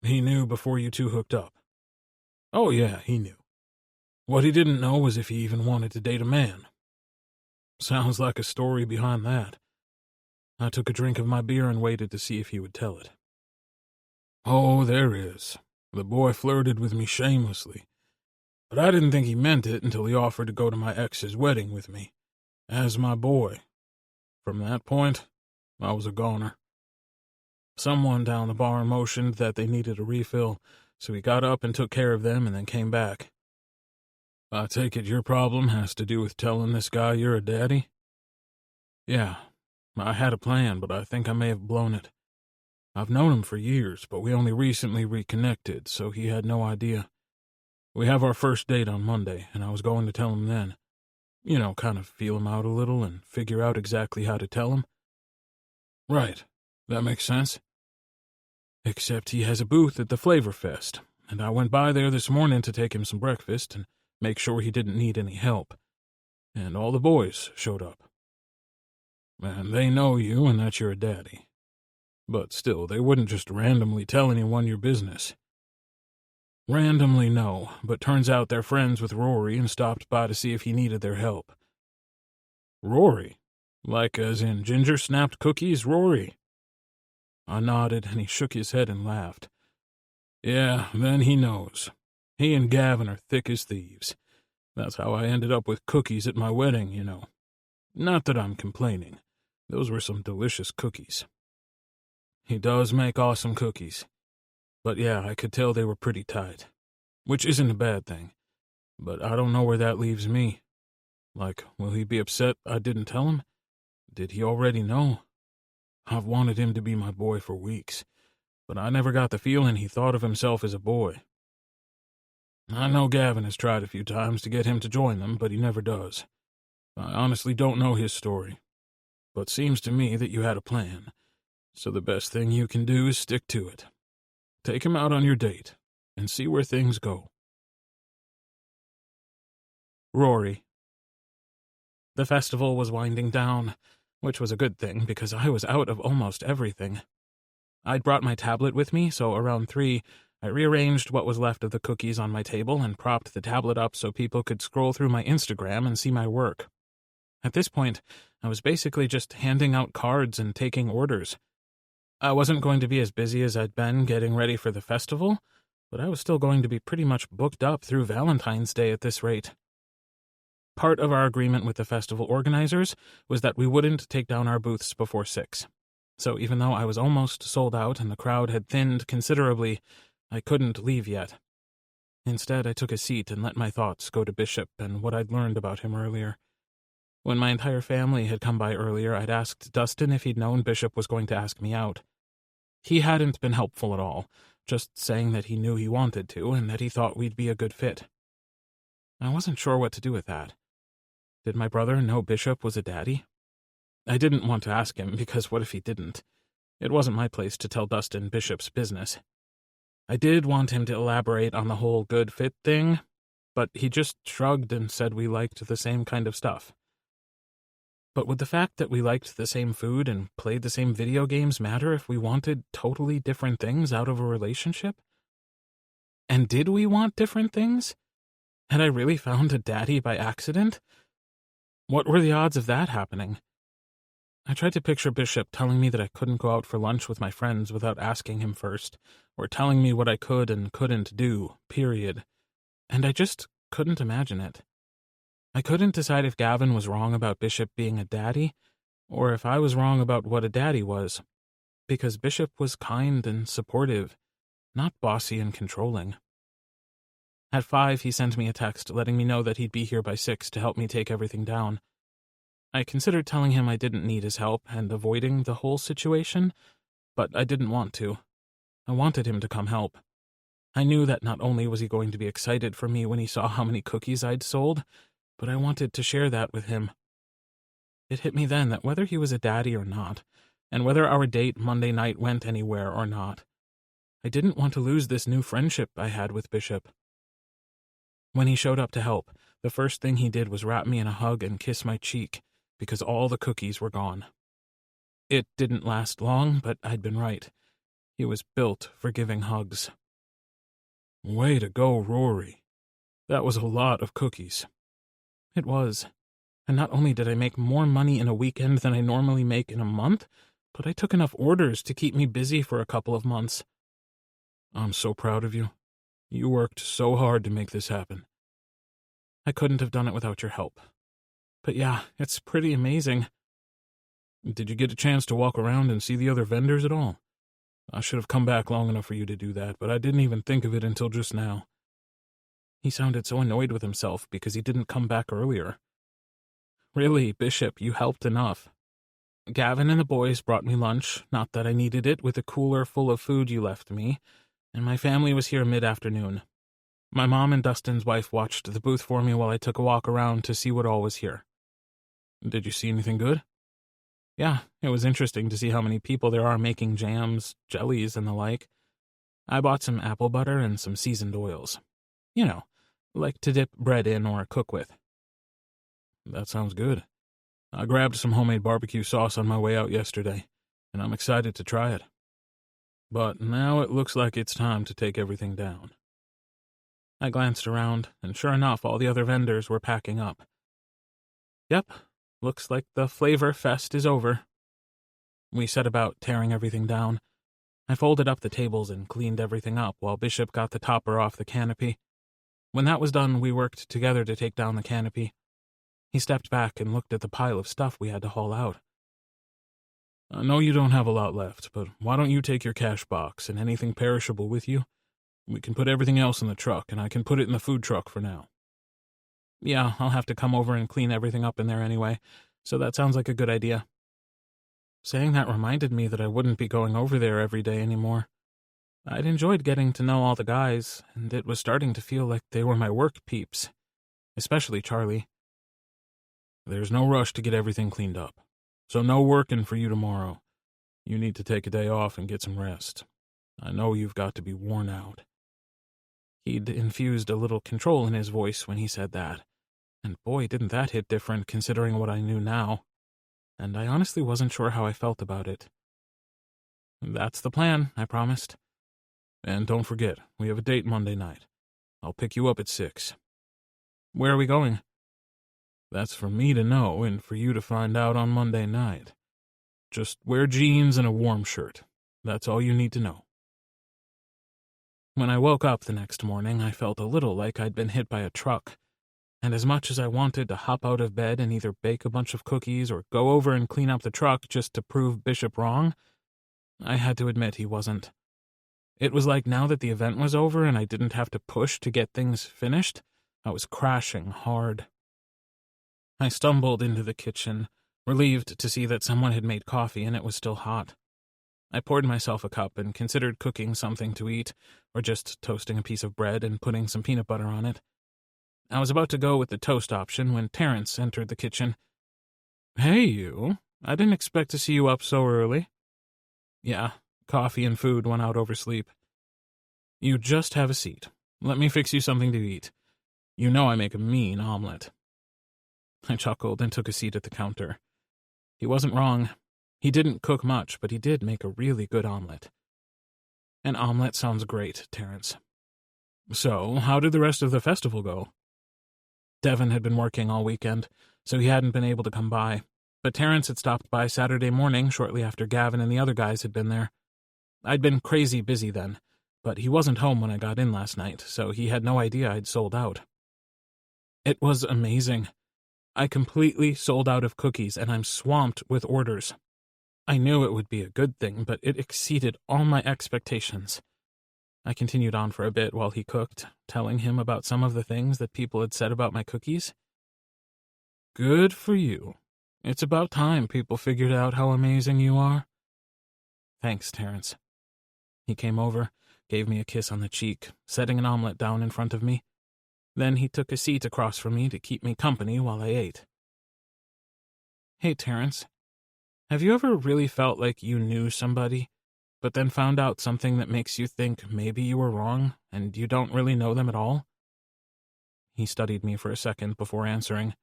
"He knew before you two hooked up?" "Oh yeah, he knew. What he didn't know was if he even wanted to date a man." "Sounds like a story behind that." I took a drink of my beer and waited to see if he would tell it. "Oh, there is. The boy flirted with me shamelessly. But I didn't think he meant it until he offered to go to my ex's wedding with me, as my boy. From that point, I was a goner. Someone down the bar motioned that they needed a refill, so he got up and took care of them and then came back." "I take it your problem has to do with telling this guy you're a daddy?" "Yeah. I had a plan, but I think I may have blown it. I've known him for years, but we only recently reconnected, so he had no idea. We have our first date on Monday, and I was going to tell him then. You know, kind of feel him out a little and figure out exactly how to tell him." "Right. That makes sense." Except he has a booth at the Flavor Fest, and I went by there this morning to take him some breakfast and make sure he didn't need any help. And all the boys showed up. And they know you and that you're a daddy. But still, they wouldn't just randomly tell anyone your business. Randomly, no, but turns out they're friends with Rory and stopped by to see if he needed their help. Rory? Like as in ginger snapped cookies, Rory? I nodded, and he shook his head and laughed. Yeah, then he knows. He and Gavin are thick as thieves. That's how I ended up with cookies at my wedding, you know. Not that I'm complaining. Those were some delicious cookies. He does make awesome cookies. But yeah, I could tell they were pretty tight. Which isn't a bad thing. But I don't know where that leaves me. Like, will he be upset I didn't tell him? Did he already know? I've wanted him to be my boy for weeks, but I never got the feeling he thought of himself as a boy. I know Gavin has tried a few times to get him to join them, but he never does. I honestly don't know his story, but seems to me that you had a plan, so the best thing you can do is stick to it. Take him out on your date, and see where things go. Rory. The festival was winding down, which was a good thing because I was out of almost everything. I'd brought my tablet with me, so around 3, I rearranged what was left of the cookies on my table and propped the tablet up so people could scroll through my Instagram and see my work. At this point, I was basically just handing out cards and taking orders. I wasn't going to be as busy as I'd been getting ready for the festival, but I was still going to be pretty much booked up through Valentine's Day at this rate. Part of our agreement with the festival organizers was that we wouldn't take down our booths before 6. So even though I was almost sold out and the crowd had thinned considerably, I couldn't leave yet. Instead, I took a seat and let my thoughts go to Bishop and what I'd learned about him earlier. When my entire family had come by earlier, I'd asked Dustin if he'd known Bishop was going to ask me out. He hadn't been helpful at all, just saying that he knew he wanted to and that he thought we'd be a good fit. I wasn't sure what to do with that. Did my brother know Bishop was a daddy? I didn't want to ask him, because what if he didn't? It wasn't my place to tell Dustin Bishop's business. I did want him to elaborate on the whole good fit thing, but he just shrugged and said we liked the same kind of stuff. But would the fact that we liked the same food and played the same video games matter if we wanted totally different things out of a relationship? And did we want different things? Had I really found a daddy by accident? What were the odds of that happening? I tried to picture Bishop telling me that I couldn't go out for lunch with my friends without asking him first, or telling me what I could and couldn't do, period. And I just couldn't imagine it. I couldn't decide if Gavin was wrong about Bishop being a daddy, or if I was wrong about what a daddy was, because Bishop was kind and supportive, not bossy and controlling. At 5, he sent me a text letting me know that he'd be here by 6 to help me take everything down. I considered telling him I didn't need his help and avoiding the whole situation, but I didn't want to. I wanted him to come help. I knew that not only was he going to be excited for me when he saw how many cookies I'd sold, but I wanted to share that with him. It hit me then that whether he was a daddy or not, and whether our date Monday night went anywhere or not, I didn't want to lose this new friendship I had with Bishop. When he showed up to help, the first thing he did was wrap me in a hug and kiss my cheek, because all the cookies were gone. It didn't last long, but I'd been right. He was built for giving hugs. Way to go, Rory. That was a lot of cookies. It was. And not only did I make more money in a weekend than I normally make in a month, but I took enough orders to keep me busy for a couple of months. I'm so proud of you. You worked so hard to make this happen. I couldn't have done it without your help. But yeah, it's pretty amazing. Did you get a chance to walk around and see the other vendors at all? I should have come back long enough for you to do that, but I didn't even think of it until just now. He sounded so annoyed with himself because he didn't come back earlier. Really, Bishop, you helped enough. Gavin and the boys brought me lunch, not that I needed it, with a cooler full of food you left me, and my family was here mid-afternoon. My mom and Dustin's wife watched the booth for me while I took a walk around to see what all was here. Did you see anything good? Yeah, it was interesting to see how many people there are making jams, jellies, and the like. I bought some apple butter and some seasoned oils. You know, like to dip bread in or cook with. That sounds good. I grabbed some homemade barbecue sauce on my way out yesterday, and I'm excited to try it. But now it looks like it's time to take everything down. I glanced around, and sure enough, all the other vendors were packing up. Yep, looks like the flavor fest is over. We set about tearing everything down. I folded up the tables and cleaned everything up while Bishop got the topper off the canopy. When that was done, we worked together to take down the canopy. He stepped back and looked at the pile of stuff we had to haul out. I know you don't have a lot left, but why don't you take your cash box and anything perishable with you? We can put everything else in the truck, and I can put it in the food truck for now. Yeah, I'll have to come over and clean everything up in there anyway, so that sounds like a good idea. Saying that reminded me that I wouldn't be going over there every day anymore. I'd enjoyed getting to know all the guys, and it was starting to feel like they were my work peeps, especially Charlie. There's no rush to get everything cleaned up, so no working for you tomorrow. You need to take a day off and get some rest. I know you've got to be worn out. He'd infused a little control in his voice when he said that, and boy, didn't that hit different considering what I knew now. And I honestly wasn't sure how I felt about it. That's the plan, I promised. And don't forget, we have a date Monday night. I'll pick you up at 6. Where are we going? That's for me to know and for you to find out on Monday night. Just wear jeans and a warm shirt. That's all you need to know. When I woke up the next morning, I felt a little like I'd been hit by a truck. And as much as I wanted to hop out of bed and either bake a bunch of cookies or go over and clean up the truck just to prove Bishop wrong, I had to admit he wasn't. It was like now that the event was over and I didn't have to push to get things finished, I was crashing hard. I stumbled into the kitchen, relieved to see that someone had made coffee and it was still hot. I poured myself a cup and considered cooking something to eat, or just toasting a piece of bread and putting some peanut butter on it. I was about to go with the toast option when Terrence entered the kitchen. Hey, you. I didn't expect to see you up so early. Yeah, coffee and food went out over sleep. You just have a seat. Let me fix you something to eat. You know I make a mean omelet. I chuckled and took a seat at the counter. He wasn't wrong. He didn't cook much, but he did make a really good omelet. An omelet sounds great, Terrence. So, how did the rest of the festival go? Devin had been working all weekend, so he hadn't been able to come by, but Terrence had stopped by Saturday morning shortly after Gavin and the other guys had been there. I'd been crazy busy then, but he wasn't home when I got in last night, so he had no idea I'd sold out. It was amazing. I completely sold out of cookies, and I'm swamped with orders. I knew it would be a good thing, but it exceeded all my expectations. I continued on for a bit while he cooked, telling him about some of the things that people had said about my cookies. Good for you. It's about time people figured out how amazing you are. Thanks, Terrence. He came over, gave me a kiss on the cheek, setting an omelet down in front of me. Then he took a seat across from me to keep me company while I ate. Hey, Terrence, have you ever really felt like you knew somebody, but then found out something that makes you think maybe you were wrong and you don't really know them at all? He studied me for a second before answering.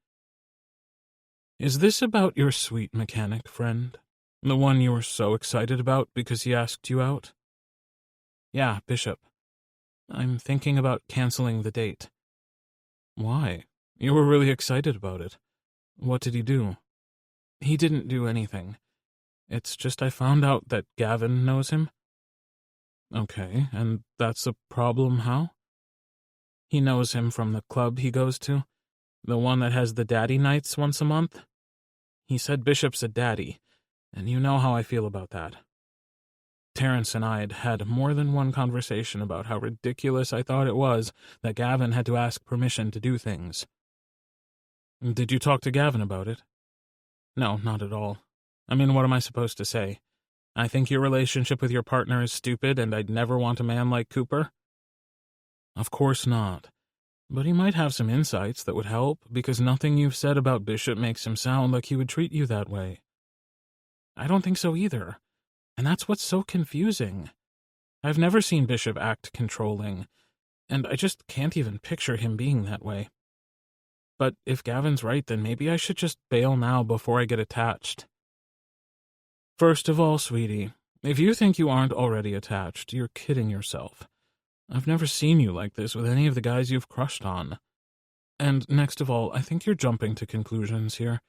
Is this about your sweet mechanic friend? The one you were so excited about because he asked you out? Yeah, Bishop. I'm thinking about canceling the date. Why? You were really excited about it. What did he do? He didn't do anything. It's just I found out that Gavin knows him. Okay, and that's a problem how? He knows him from the club he goes to, the one that has the daddy nights once a month. He said Bishop's a daddy, and you know how I feel about that. Terrence and I'd had more than one conversation about how ridiculous I thought it was that Gavin had to ask permission to do things. Did you talk to Gavin about it? No, not at all. I mean, what am I supposed to say? I think your relationship with your partner is stupid and I'd never want a man like Cooper? Of course not. But he might have some insights that would help, because nothing you've said about Bishop makes him sound like he would treat you that way. I don't think so either. And that's what's so confusing. I've never seen Bishop act controlling, and I just can't even picture him being that way. But if Gavin's right, then maybe I should just bail now before I get attached. First of all, sweetie, if you think you aren't already attached, you're kidding yourself. I've never seen you like this with any of the guys you've crushed on. And next of all, I think you're jumping to conclusions here.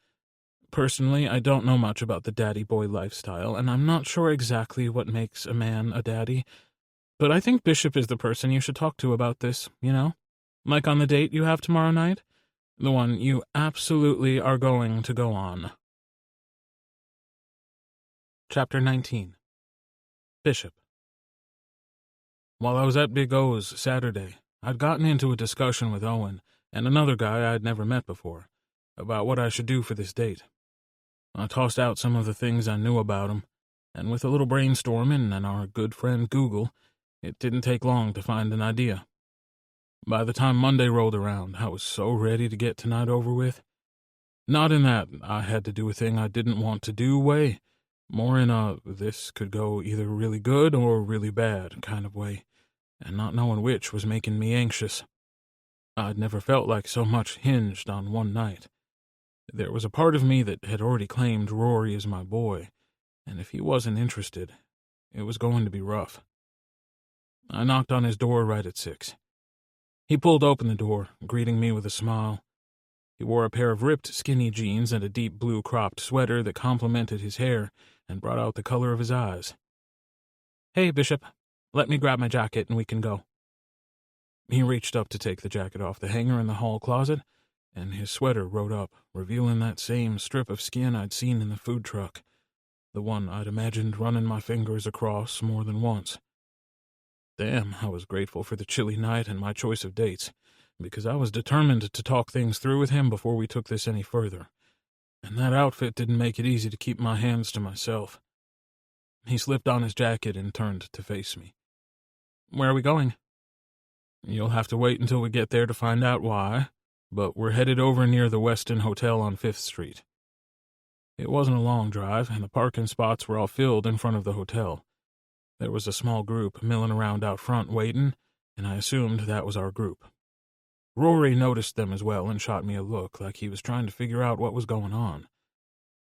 Personally, I don't know much about the daddy boy lifestyle, and I'm not sure exactly what makes a man a daddy, but I think Bishop is the person you should talk to about this, you know? Like on the date you have tomorrow night? The one you absolutely are going to go on. Chapter 19. Bishop. While I was at Big O's Saturday, I'd gotten into a discussion with Owen and another guy I'd never met before about what I should do for this date. I tossed out some of the things I knew about him, and with a little brainstorming and our good friend Google, it didn't take long to find an idea. By the time Monday rolled around, I was so ready to get tonight over with. Not in that I had to do a thing I didn't want to do way, more in a this could go either really good or really bad kind of way, and not knowing which was making me anxious. I'd never felt like so much hinged on one night. There was a part of me that had already claimed Rory as my boy, and if he wasn't interested, it was going to be rough. I knocked on his door right at 6. He pulled open the door, greeting me with a smile. He wore a pair of ripped, skinny jeans and a deep blue cropped sweater that complemented his hair and brought out the color of his eyes. "Hey, Bishop, let me grab my jacket and we can go." He reached up to take the jacket off the hanger in the hall closet, and his sweater rode up, revealing that same strip of skin I'd seen in the food truck, the one I'd imagined running my fingers across more than once. Damn, I was grateful for the chilly night and my choice of dates, because I was determined to talk things through with him before we took this any further, and that outfit didn't make it easy to keep my hands to myself. He slipped on his jacket and turned to face me. "Where are we going?" "You'll have to wait until we get there to find out why, but we're headed over near the Weston Hotel on 5th Street. It wasn't a long drive, and the parking spots were all filled in front of the hotel. There was a small group milling around out front waiting, and I assumed that was our group. Rory noticed them as well and shot me a look like he was trying to figure out what was going on.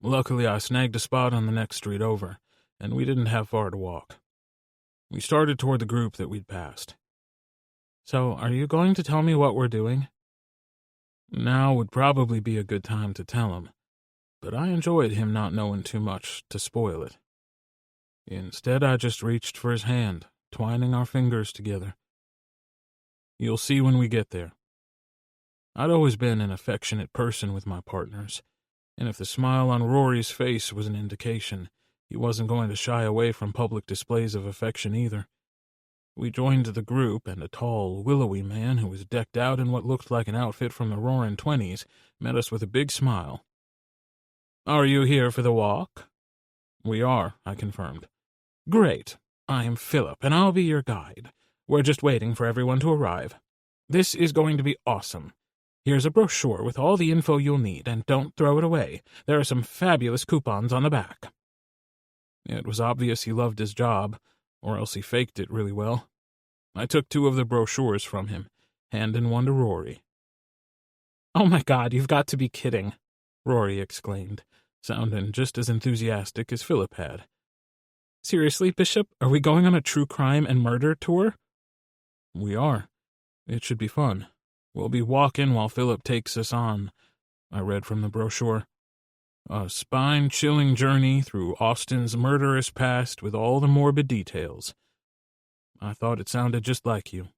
Luckily, I snagged a spot on the next street over, and we didn't have far to walk. We started toward the group that we'd passed. "So, are you going to tell me what we're doing?" Now would probably be a good time to tell him, but I enjoyed him not knowing too much to spoil it. Instead, I just reached for his hand, twining our fingers together. "You'll see when we get there." I'd always been an affectionate person with my partners, and if the smile on Rory's face was an indication, he wasn't going to shy away from public displays of affection either. We joined the group, and a tall, willowy man who was decked out in what looked like an outfit from the Roaring '20s met us with a big smile. "Are you here for the walk?" "We are," I confirmed. "Great. I am Philip, and I'll be your guide. We're just waiting for everyone to arrive. This is going to be awesome. Here's a brochure with all the info you'll need, and don't throw it away. There are some fabulous coupons on the back." It was obvious he loved his job, or else he faked it really well. I took 2 of the brochures from him, handing one to Rory. "Oh my God, you've got to be kidding," Rory exclaimed, sounding just as enthusiastic as Philip had. "Seriously, Bishop, are we going on a true crime and murder tour?" "We are. It should be fun. We'll be walking while Philip takes us on," I read from the brochure. "A spine-chilling journey through Austin's murderous past with all the morbid details." I thought it sounded just like you.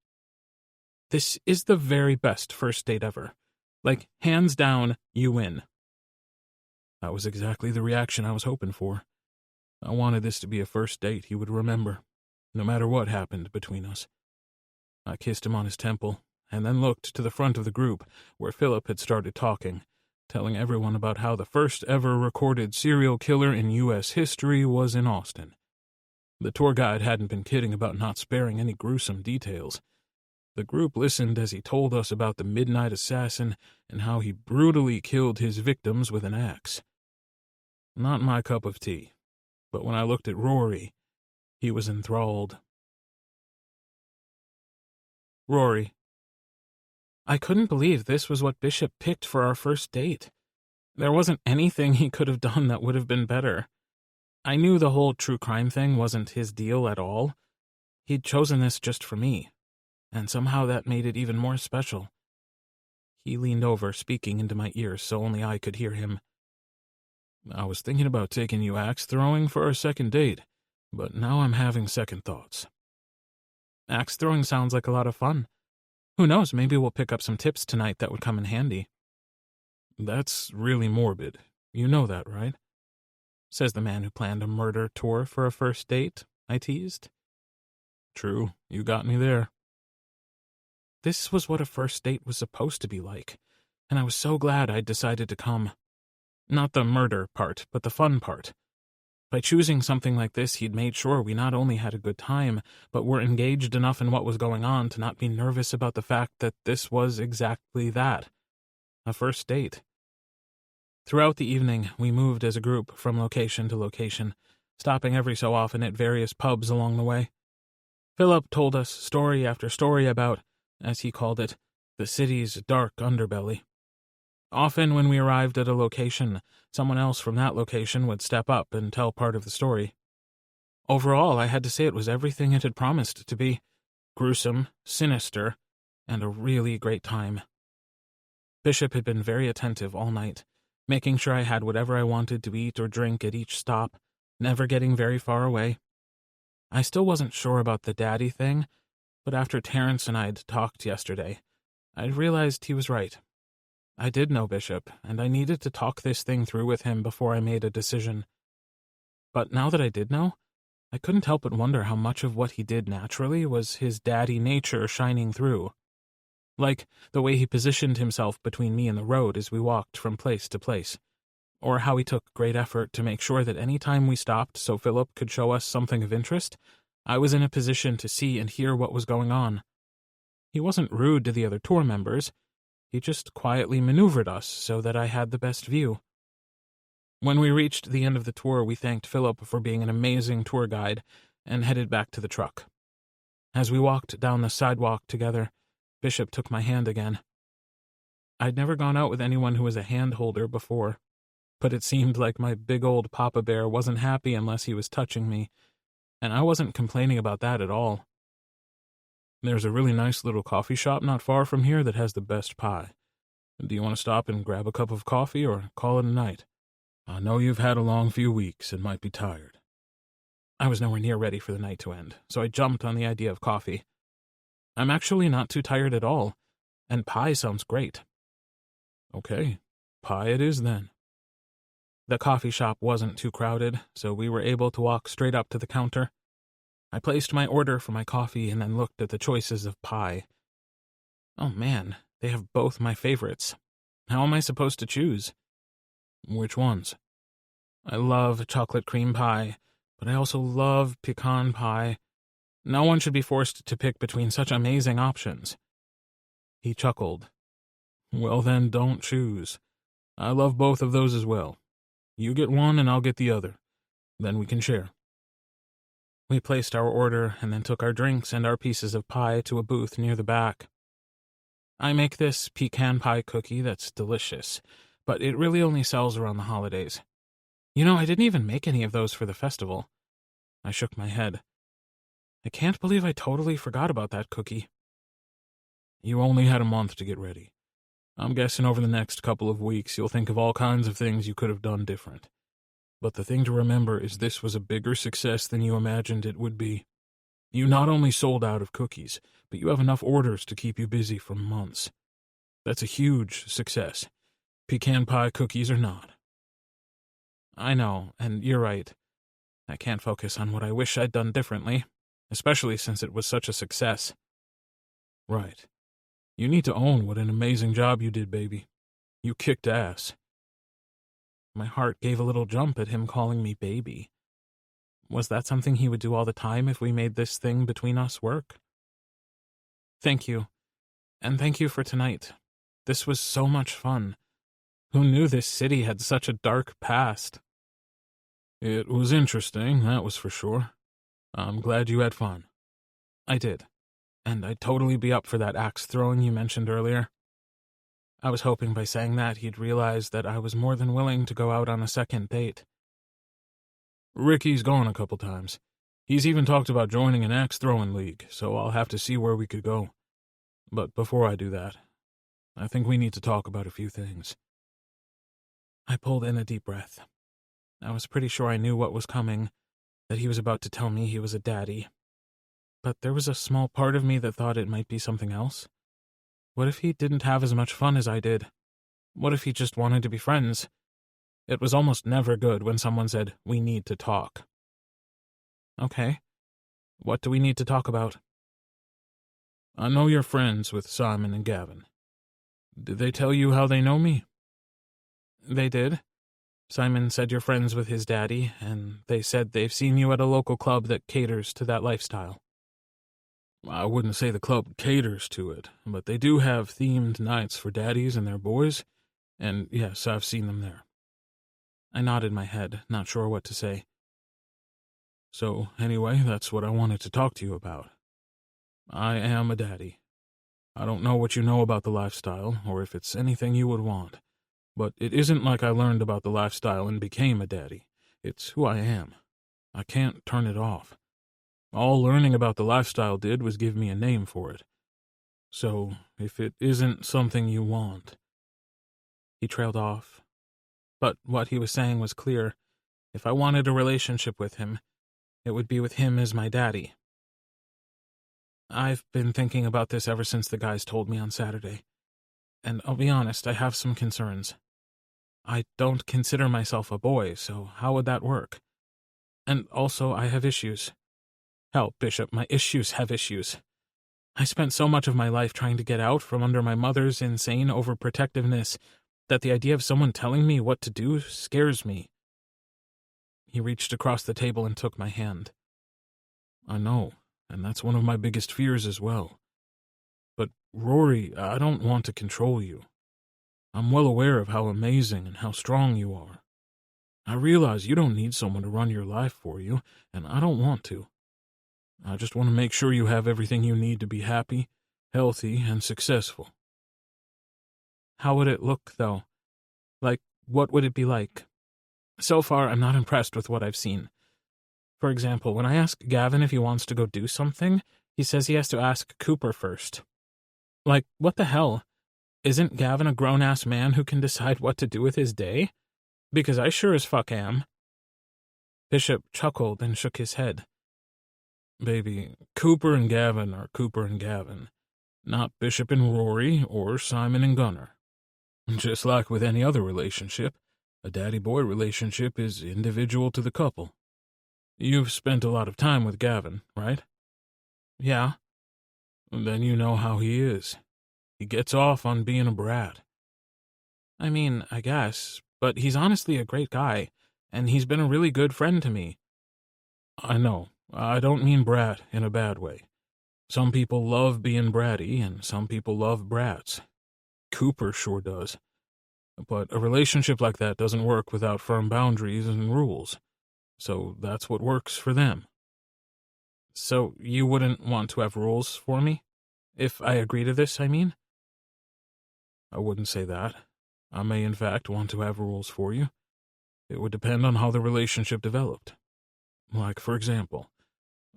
"This is the very best first date ever. Like, hands down, you win." That was exactly the reaction I was hoping for. I wanted this to be a first date he would remember, no matter what happened between us. I kissed him on his temple, and then looked to the front of the group, where Philip had started talking, telling everyone about how the first ever recorded serial killer in U.S. history was in Austin. The tour guide hadn't been kidding about not sparing any gruesome details. The group listened as he told us about the midnight assassin and how he brutally killed his victims with an axe. Not my cup of tea, but when I looked at Rory, he was enthralled. Rory. I couldn't believe this was what Bishop picked for our first date. There wasn't anything he could have done that would have been better. I knew the whole true crime thing wasn't his deal at all. He'd chosen this just for me, and somehow that made it even more special. He leaned over, speaking into my ear so only I could hear him. I was thinking about taking you axe throwing for our second date, but now I'm having second thoughts. Axe throwing sounds like a lot of fun. Who knows, maybe we'll pick up some tips tonight that would come in handy. That's really morbid. You know that, right? Says the man who planned a murder tour for a first date, I teased. True, you got me there. This was what a first date was supposed to be like, and I was so glad I'd decided to come. Not the murder part, but the fun part. By choosing something like this, he'd made sure we not only had a good time, but were engaged enough in what was going on to not be nervous about the fact that this was exactly that. A first date. Throughout the evening, we moved as a group from location to location, stopping every so often at various pubs along the way. Philip told us story after story about, as he called it, the city's dark underbelly. Often when we arrived at a location, someone else from that location would step up and tell part of the story. Overall, I had to say it was everything it had promised to be: gruesome, sinister, and a really great time. Bishop had been very attentive all night, making sure I had whatever I wanted to eat or drink at each stop, never getting very far away. I still wasn't sure about the daddy thing, but after Terrence and I'd talked yesterday, I realized he was right. I did know Bishop, and I needed to talk this thing through with him before I made a decision. But now that I did know, I couldn't help but wonder how much of what he did naturally was his daddy nature shining through. Like the way he positioned himself between me and the road as we walked from place to place, or how he took great effort to make sure that any time we stopped so Philip could show us something of interest, I was in a position to see and hear what was going on. He wasn't rude to the other tour members. He just quietly maneuvered us so that I had the best view. When we reached the end of the tour, we thanked Philip for being an amazing tour guide and headed back to the truck. As we walked down the sidewalk together, Bishop took my hand again. I'd never gone out with anyone who was a hand holder before, but it seemed like my big old Papa Bear wasn't happy unless he was touching me, and I wasn't complaining about that at all. There's a really nice little coffee shop not far from here that has the best pie. Do you want to stop and grab a cup of coffee or call it a night? I know you've had a long few weeks and might be tired. I was nowhere near ready for the night to end, so I jumped on the idea of coffee. I'm actually not too tired at all, and pie sounds great. Okay, pie it is then. The coffee shop wasn't too crowded, so we were able to walk straight up to the counter. I placed my order for my coffee and then looked at the choices of pie. Oh man, they have both my favorites. How am I supposed to choose? Which ones? I love chocolate cream pie, but I also love pecan pie. No one should be forced to pick between such amazing options. He chuckled. Well then, don't choose. I love both of those as well. You get one and I'll get the other. Then we can share. We placed our order and then took our drinks and our pieces of pie to a booth near the back. I make this pecan pie cookie that's delicious, but it really only sells around the holidays. You know, I didn't even make any of those for the festival. I shook my head. I can't believe I totally forgot about that cookie. You only had a month to get ready. I'm guessing over the next couple of weeks you'll think of all kinds of things you could have done different. But the thing to remember is this was a bigger success than you imagined it would be. You not only sold out of cookies, but you have enough orders to keep you busy for months. That's a huge success. Pecan pie cookies or not. I know, and you're right. I can't focus on what I wish I'd done differently, especially since it was such a success. Right. You need to own what an amazing job you did, baby. You kicked ass. My heart gave a little jump at him calling me baby. Was that something he would do all the time if we made this thing between us work? Thank you. And thank you for tonight. This was so much fun. Who knew this city had such a dark past? It was interesting, that was for sure. I'm glad you had fun. I did. and I'd totally be up for that axe throwing you mentioned earlier. I was hoping by saying that he'd realize that I was more than willing to go out on a second date. Ricky's gone a couple times. He's even talked about joining an axe-throwing league, so I'll have to see where we could go. But before I do that, I think we need to talk about a few things. I pulled in a deep breath. I was pretty sure I knew what was coming, that he was about to tell me he was a daddy. But there was a small part of me that thought it might be something else. What if he didn't have as much fun as I did? What if he just wanted to be friends? It was almost never good when someone said, "We need to talk." Okay. What do we need to talk about? I know you're friends with Simon and Gavin. Did they tell you how they know me? They did. Simon said you're friends with his daddy, and they said they've seen you at a local club that caters to that lifestyle. I wouldn't say the club caters to it, but they do have themed nights for daddies and their boys, and yes, I've seen them there. I nodded my head, not sure what to say. So, anyway, that's what I wanted to talk to you about. I am a daddy. I don't know what you know about the lifestyle, or if it's anything you would want, but it isn't like I learned about the lifestyle and became a daddy. It's who I am. I can't turn it off. All learning about the lifestyle did was give me a name for it. So, if it isn't something you want... He trailed off. But what he was saying was clear. If I wanted a relationship with him, it would be with him as my daddy. I've been thinking about this ever since the guys told me on Saturday. And I'll be honest, I have some concerns. I don't consider myself a boy, so how would that work? And also, I have issues. Hell, Bishop, my issues have issues. I spent so much of my life trying to get out from under my mother's insane overprotectiveness that the idea of someone telling me what to do scares me. He reached across the table and took my hand. I know, and that's one of my biggest fears as well. But, Rory, I don't want to control you. I'm well aware of how amazing and how strong you are. I realize you don't need someone to run your life for you, and I don't want to. I just want to make sure you have everything you need to be happy, healthy, and successful. How would it look, though? Like, what would it be like? So far, I'm not impressed with what I've seen. For example, when I ask Gavin if he wants to go do something, he says he has to ask Cooper first. Like, what the hell? Isn't Gavin a grown-ass man who can decide what to do with his day? Because I sure as fuck am. Bishop chuckled and shook his head. Baby, Cooper and Gavin are Cooper and Gavin, not Bishop and Rory or Simon and Gunnar. Just like with any other relationship, a daddy-boy relationship is individual to the couple. You've spent a lot of time with Gavin, right? Yeah. Then you know how he is. He gets off on being a brat. I mean, I guess, but he's honestly a great guy, and he's been a really good friend to me. I know. I don't mean brat in a bad way. Some people love being bratty, and some people love brats. Cooper sure does. But a relationship like that doesn't work without firm boundaries and rules. So that's what works for them. So you wouldn't want to have rules for me? If I agree to this, I mean? I wouldn't say that. I may in fact want to have rules for you. It would depend on how the relationship developed. Like, for example,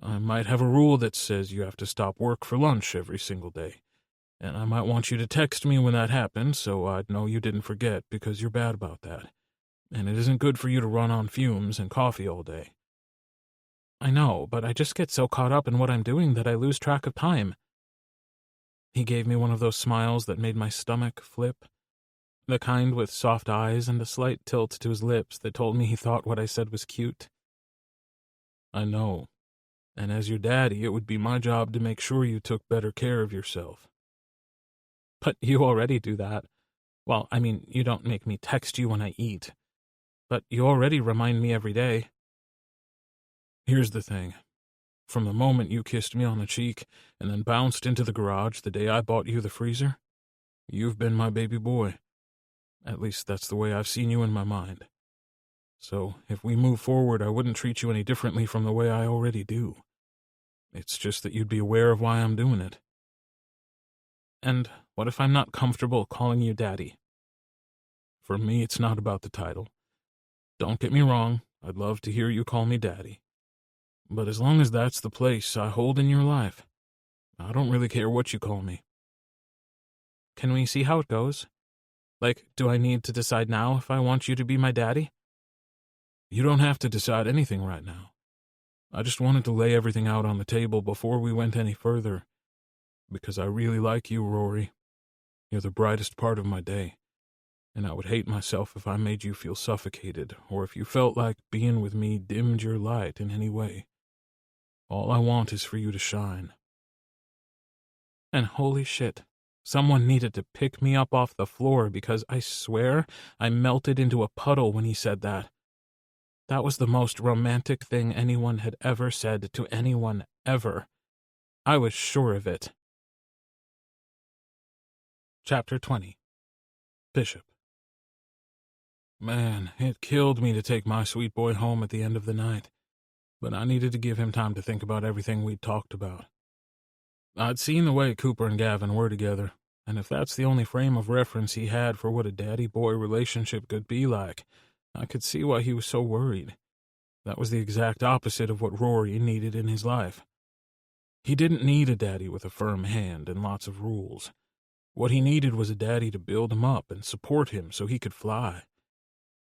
I might have a rule that says you have to stop work for lunch every single day, and I might want you to text me when that happens so I'd know you didn't forget because you're bad about that, and it isn't good for you to run on fumes and coffee all day. I know, but I just get so caught up in what I'm doing that I lose track of time. He gave me one of those smiles that made my stomach flip, the kind with soft eyes and a slight tilt to his lips that told me he thought what I said was cute. I know. And as your daddy, it would be my job to make sure you took better care of yourself. But you already do that. Well, I mean, you don't make me text you when I eat. But you already remind me every day. Here's the thing. From the moment you kissed me on the cheek and then bounced into the garage the day I bought you the freezer, you've been my baby boy. At least that's the way I've seen you in my mind. So if we move forward, I wouldn't treat you any differently from the way I already do. It's just that you'd be aware of why I'm doing it. And what if I'm not comfortable calling you Daddy? For me, it's not about the title. Don't get me wrong, I'd love to hear you call me Daddy. But as long as that's the place I hold in your life, I don't really care what you call me. Can we see how it goes? Like, do I need to decide now if I want you to be my daddy? You don't have to decide anything right now. I just wanted to lay everything out on the table before we went any further, because I really like you, Rory. You're the brightest part of my day, and I would hate myself if I made you feel suffocated, or if you felt like being with me dimmed your light in any way. All I want is for you to shine. And holy shit, someone needed to pick me up off the floor, because I swear I melted into a puddle when he said that. That was the most romantic thing anyone had ever said to anyone ever. I was sure of it. Chapter 20. Bishop. Man, it killed me to take my sweet boy home at the end of the night, but I needed to give him time to think about everything we'd talked about. I'd seen the way Cooper and Gavin were together, and if that's the only frame of reference he had for what a daddy-boy relationship could be like, I could see why he was so worried. That was the exact opposite of what Rory needed in his life. He didn't need a daddy with a firm hand and lots of rules. What he needed was a daddy to build him up and support him so he could fly.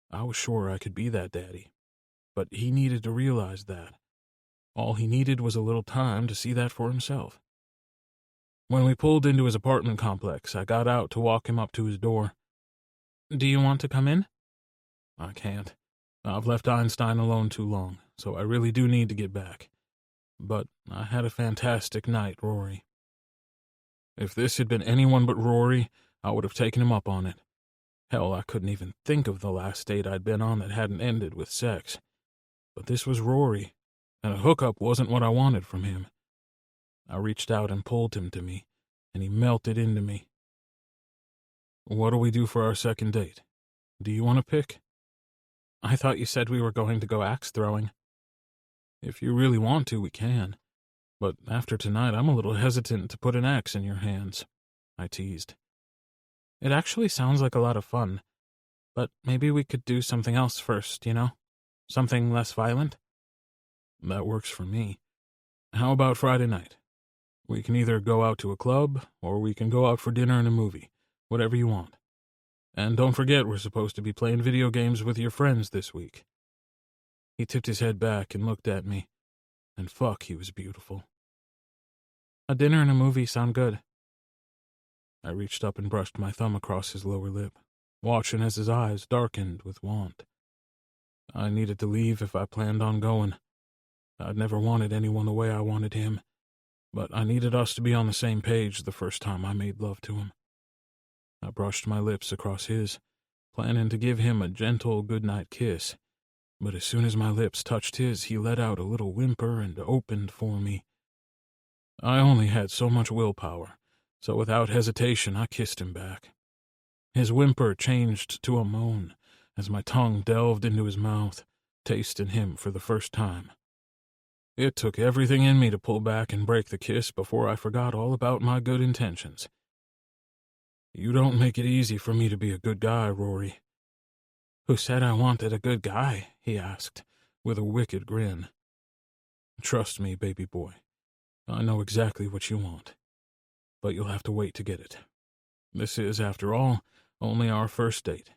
I was sure I could be that daddy, but he needed to realize that. All he needed was a little time to see that for himself. When we pulled into his apartment complex, I got out to walk him up to his door. Do you want to come in? I can't. I've left Einstein alone too long, so I really do need to get back. But I had a fantastic night, Rory. If this had been anyone but Rory, I would have taken him up on it. Hell, I couldn't even think of the last date I'd been on that hadn't ended with sex. But this was Rory, and a hookup wasn't what I wanted from him. I reached out and pulled him to me, and he melted into me. What'll we do for our second date? Do you want to pick? I thought you said we were going to go axe throwing. If you really want to, we can. But after tonight, I'm a little hesitant to put an axe in your hands, I teased. It actually sounds like a lot of fun, but maybe we could do something else first, you know? Something less violent? That works for me. How about Friday night? We can either go out to a club, or we can go out for dinner and a movie, whatever you want. And don't forget we're supposed to be playing video games with your friends this week. He tipped his head back and looked at me, and fuck, he was beautiful. A dinner and a movie sound good. I reached up and brushed my thumb across his lower lip, watching as his eyes darkened with want. I needed to leave if I planned on going. I'd never wanted anyone the way I wanted him, but I needed us to be on the same page the first time I made love to him. I brushed my lips across his, planning to give him a gentle goodnight kiss, but as soon as my lips touched his, he let out a little whimper and opened for me. I only had so much willpower, so without hesitation I kissed him back. His whimper changed to a moan as my tongue delved into his mouth, tasting him for the first time. It took everything in me to pull back and break the kiss before I forgot all about my good intentions. You don't make it easy for me to be a good guy, Rory. Who said I wanted a good guy? He asked, with a wicked grin. Trust me, baby boy. I know exactly what you want. But you'll have to wait to get it. This is, after all, only our first date.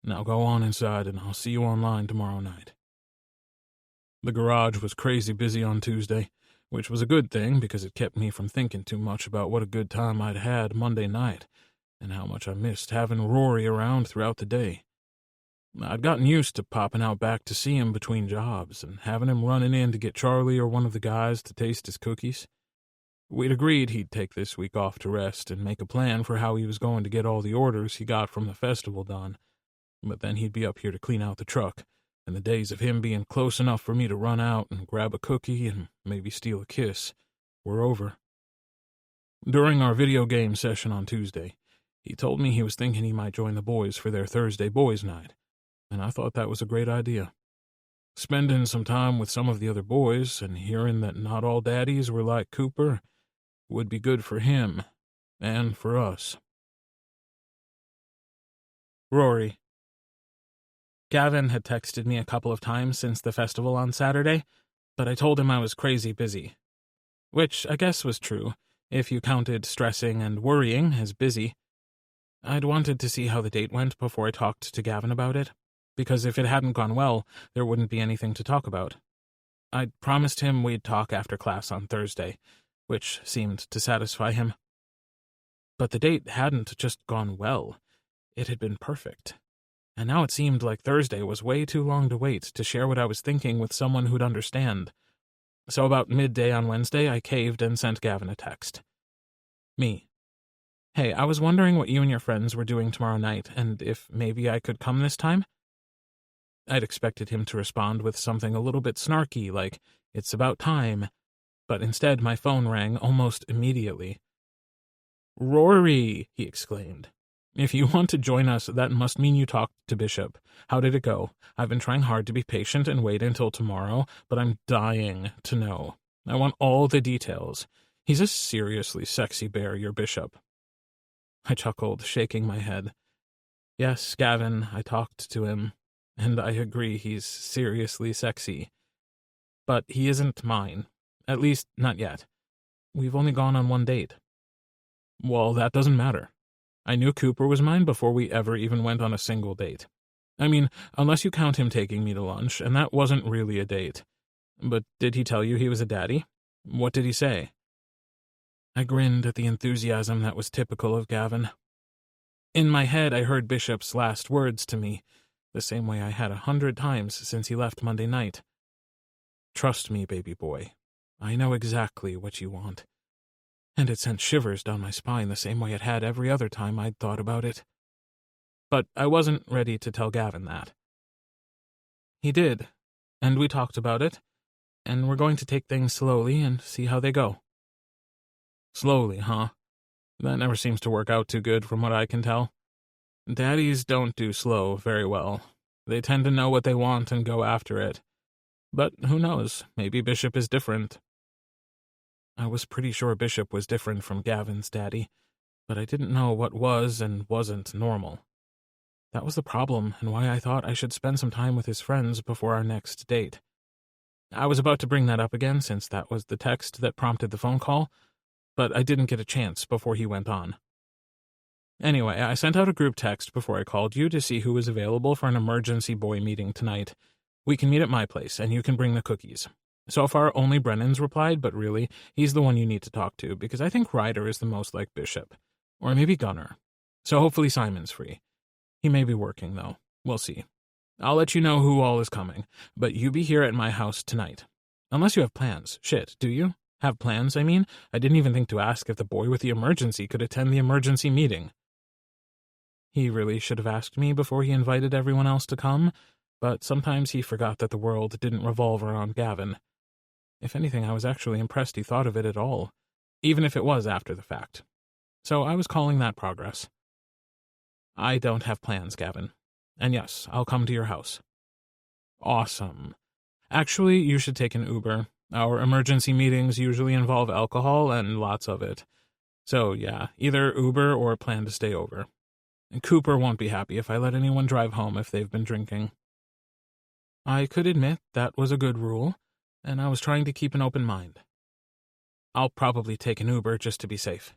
Now go on inside and I'll see you online tomorrow night. The garage was crazy busy on Tuesday, which was a good thing because it kept me from thinking too much about what a good time I'd had Monday night and how much I missed having Rory around throughout the day. I'd gotten used to popping out back to see him between jobs and having him running in to get Charlie or one of the guys to taste his cookies. We'd agreed he'd take this week off to rest and make a plan for how he was going to get all the orders he got from the festival done, but then he'd be up here to clean out the truck, and the days of him being close enough for me to run out and grab a cookie and maybe steal a kiss were over. During our video game session on Tuesday, he told me he was thinking he might join the boys for their Thursday boys' night, and I thought that was a great idea. Spending some time with some of the other boys and hearing that not all daddies were like Cooper would be good for him and for us. Rory. Gavin had texted me a couple of times since the festival on Saturday, but I told him I was crazy busy. Which I guess was true, if you counted stressing and worrying as busy. I'd wanted to see how the date went before I talked to Gavin about it, because if it hadn't gone well, there wouldn't be anything to talk about. I'd promised him we'd talk after class on Thursday, which seemed to satisfy him. But the date hadn't just gone well. It had been perfect. And now it seemed like Thursday was way too long to wait to share what I was thinking with someone who'd understand. So about midday on Wednesday, I caved and sent Gavin a text. Me. Hey, I was wondering what you and your friends were doing tomorrow night, and if maybe I could come this time? I'd expected him to respond with something a little bit snarky, like, it's about time, but instead my phone rang almost immediately. Rory, he exclaimed. If you want to join us, that must mean you talked to Bishop. How did it go? I've been trying hard to be patient and wait until tomorrow, but I'm dying to know. I want all the details. He's a seriously sexy bear, your Bishop. I chuckled, shaking my head. Yes, Gavin, I talked to him, and I agree he's seriously sexy. But he isn't mine. At least, not yet. We've only gone on one date. Well, that doesn't matter. I knew Cooper was mine before we ever even went on a single date. I mean, unless you count him taking me to lunch, and that wasn't really a date. But did he tell you he was a daddy? What did he say? I grinned at the enthusiasm that was typical of Gavin. In my head, I heard Bishop's last words to me, the same way I had 100 times since he left Monday night. Trust me, baby boy. I know exactly what you want. And it sent shivers down my spine the same way it had every other time I'd thought about it. But I wasn't ready to tell Gavin that. He did, and we talked about it, and we're going to take things slowly and see how they go. Slowly, huh? That never seems to work out too good from what I can tell. Daddies don't do slow very well. They tend to know what they want and go after it. But who knows, maybe Bishop is different. I was pretty sure Bishop was different from Gavin's daddy, but I didn't know what was and wasn't normal. That was the problem, and why I thought I should spend some time with his friends before our next date. I was about to bring that up again, since that was the text that prompted the phone call, but I didn't get a chance before he went on. Anyway, I sent out a group text before I called you to see who was available for an emergency boy meeting tonight. We can meet at my place, and you can bring the cookies. So far, only Brennan's replied, but really, he's the one you need to talk to, because I think Ryder is the most like Bishop. Or maybe Gunnar. So hopefully Simon's free. He may be working, though. We'll see. I'll let you know who all is coming, but you be here at my house tonight. Unless you have plans. Shit, do you? Have plans, I mean? I didn't even think to ask if the boy with the emergency could attend the emergency meeting. He really should have asked me before he invited everyone else to come, but sometimes he forgot that the world didn't revolve around Gavin. If anything, I was actually impressed he thought of it at all, even if it was after the fact. So I was calling that progress. I don't have plans, Gavin. And yes, I'll come to your house. Awesome. Actually, you should take an Uber. Our emergency meetings usually involve alcohol and lots of it. So yeah, either Uber or plan to stay over. Cooper won't be happy if I let anyone drive home if they've been drinking. I could admit that was a good rule, and I was trying to keep an open mind. I'll probably take an Uber just to be safe.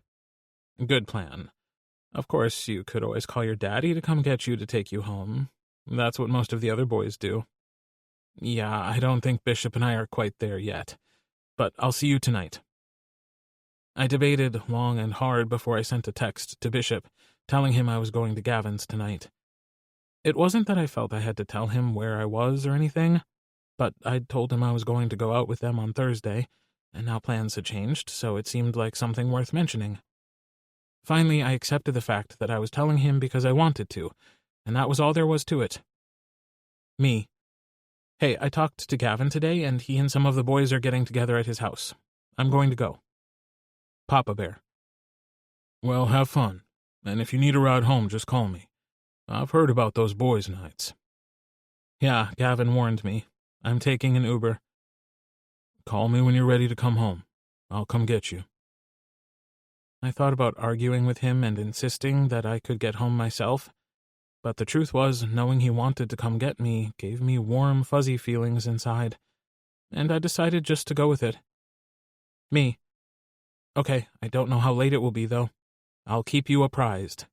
Good plan. Of course, you could always call your daddy to come get you to take you home. That's what most of the other boys do. Yeah, I don't think Bishop and I are quite there yet, but I'll see you tonight. I debated long and hard before I sent a text to Bishop, telling him I was going to Gavin's tonight. It wasn't that I felt I had to tell him where I was or anything, but I'd told him I was going to go out with them on Thursday, and now plans had changed, so it seemed like something worth mentioning. Finally, I accepted the fact that I was telling him because I wanted to, and that was all there was to it. Me. Hey, I talked to Gavin today, and he and some of the boys are getting together at his house. I'm going to go. Papa Bear. Well, have fun, and if you need a ride home, just call me. I've heard about those boys' nights. Yeah, Gavin warned me. I'm taking an Uber. Call me when you're ready to come home. I'll come get you. I thought about arguing with him and insisting that I could get home myself, but the truth was, knowing he wanted to come get me gave me warm, fuzzy feelings inside, and I decided just to go with it. Me. Okay, I don't know how late it will be, though. I'll keep you apprised.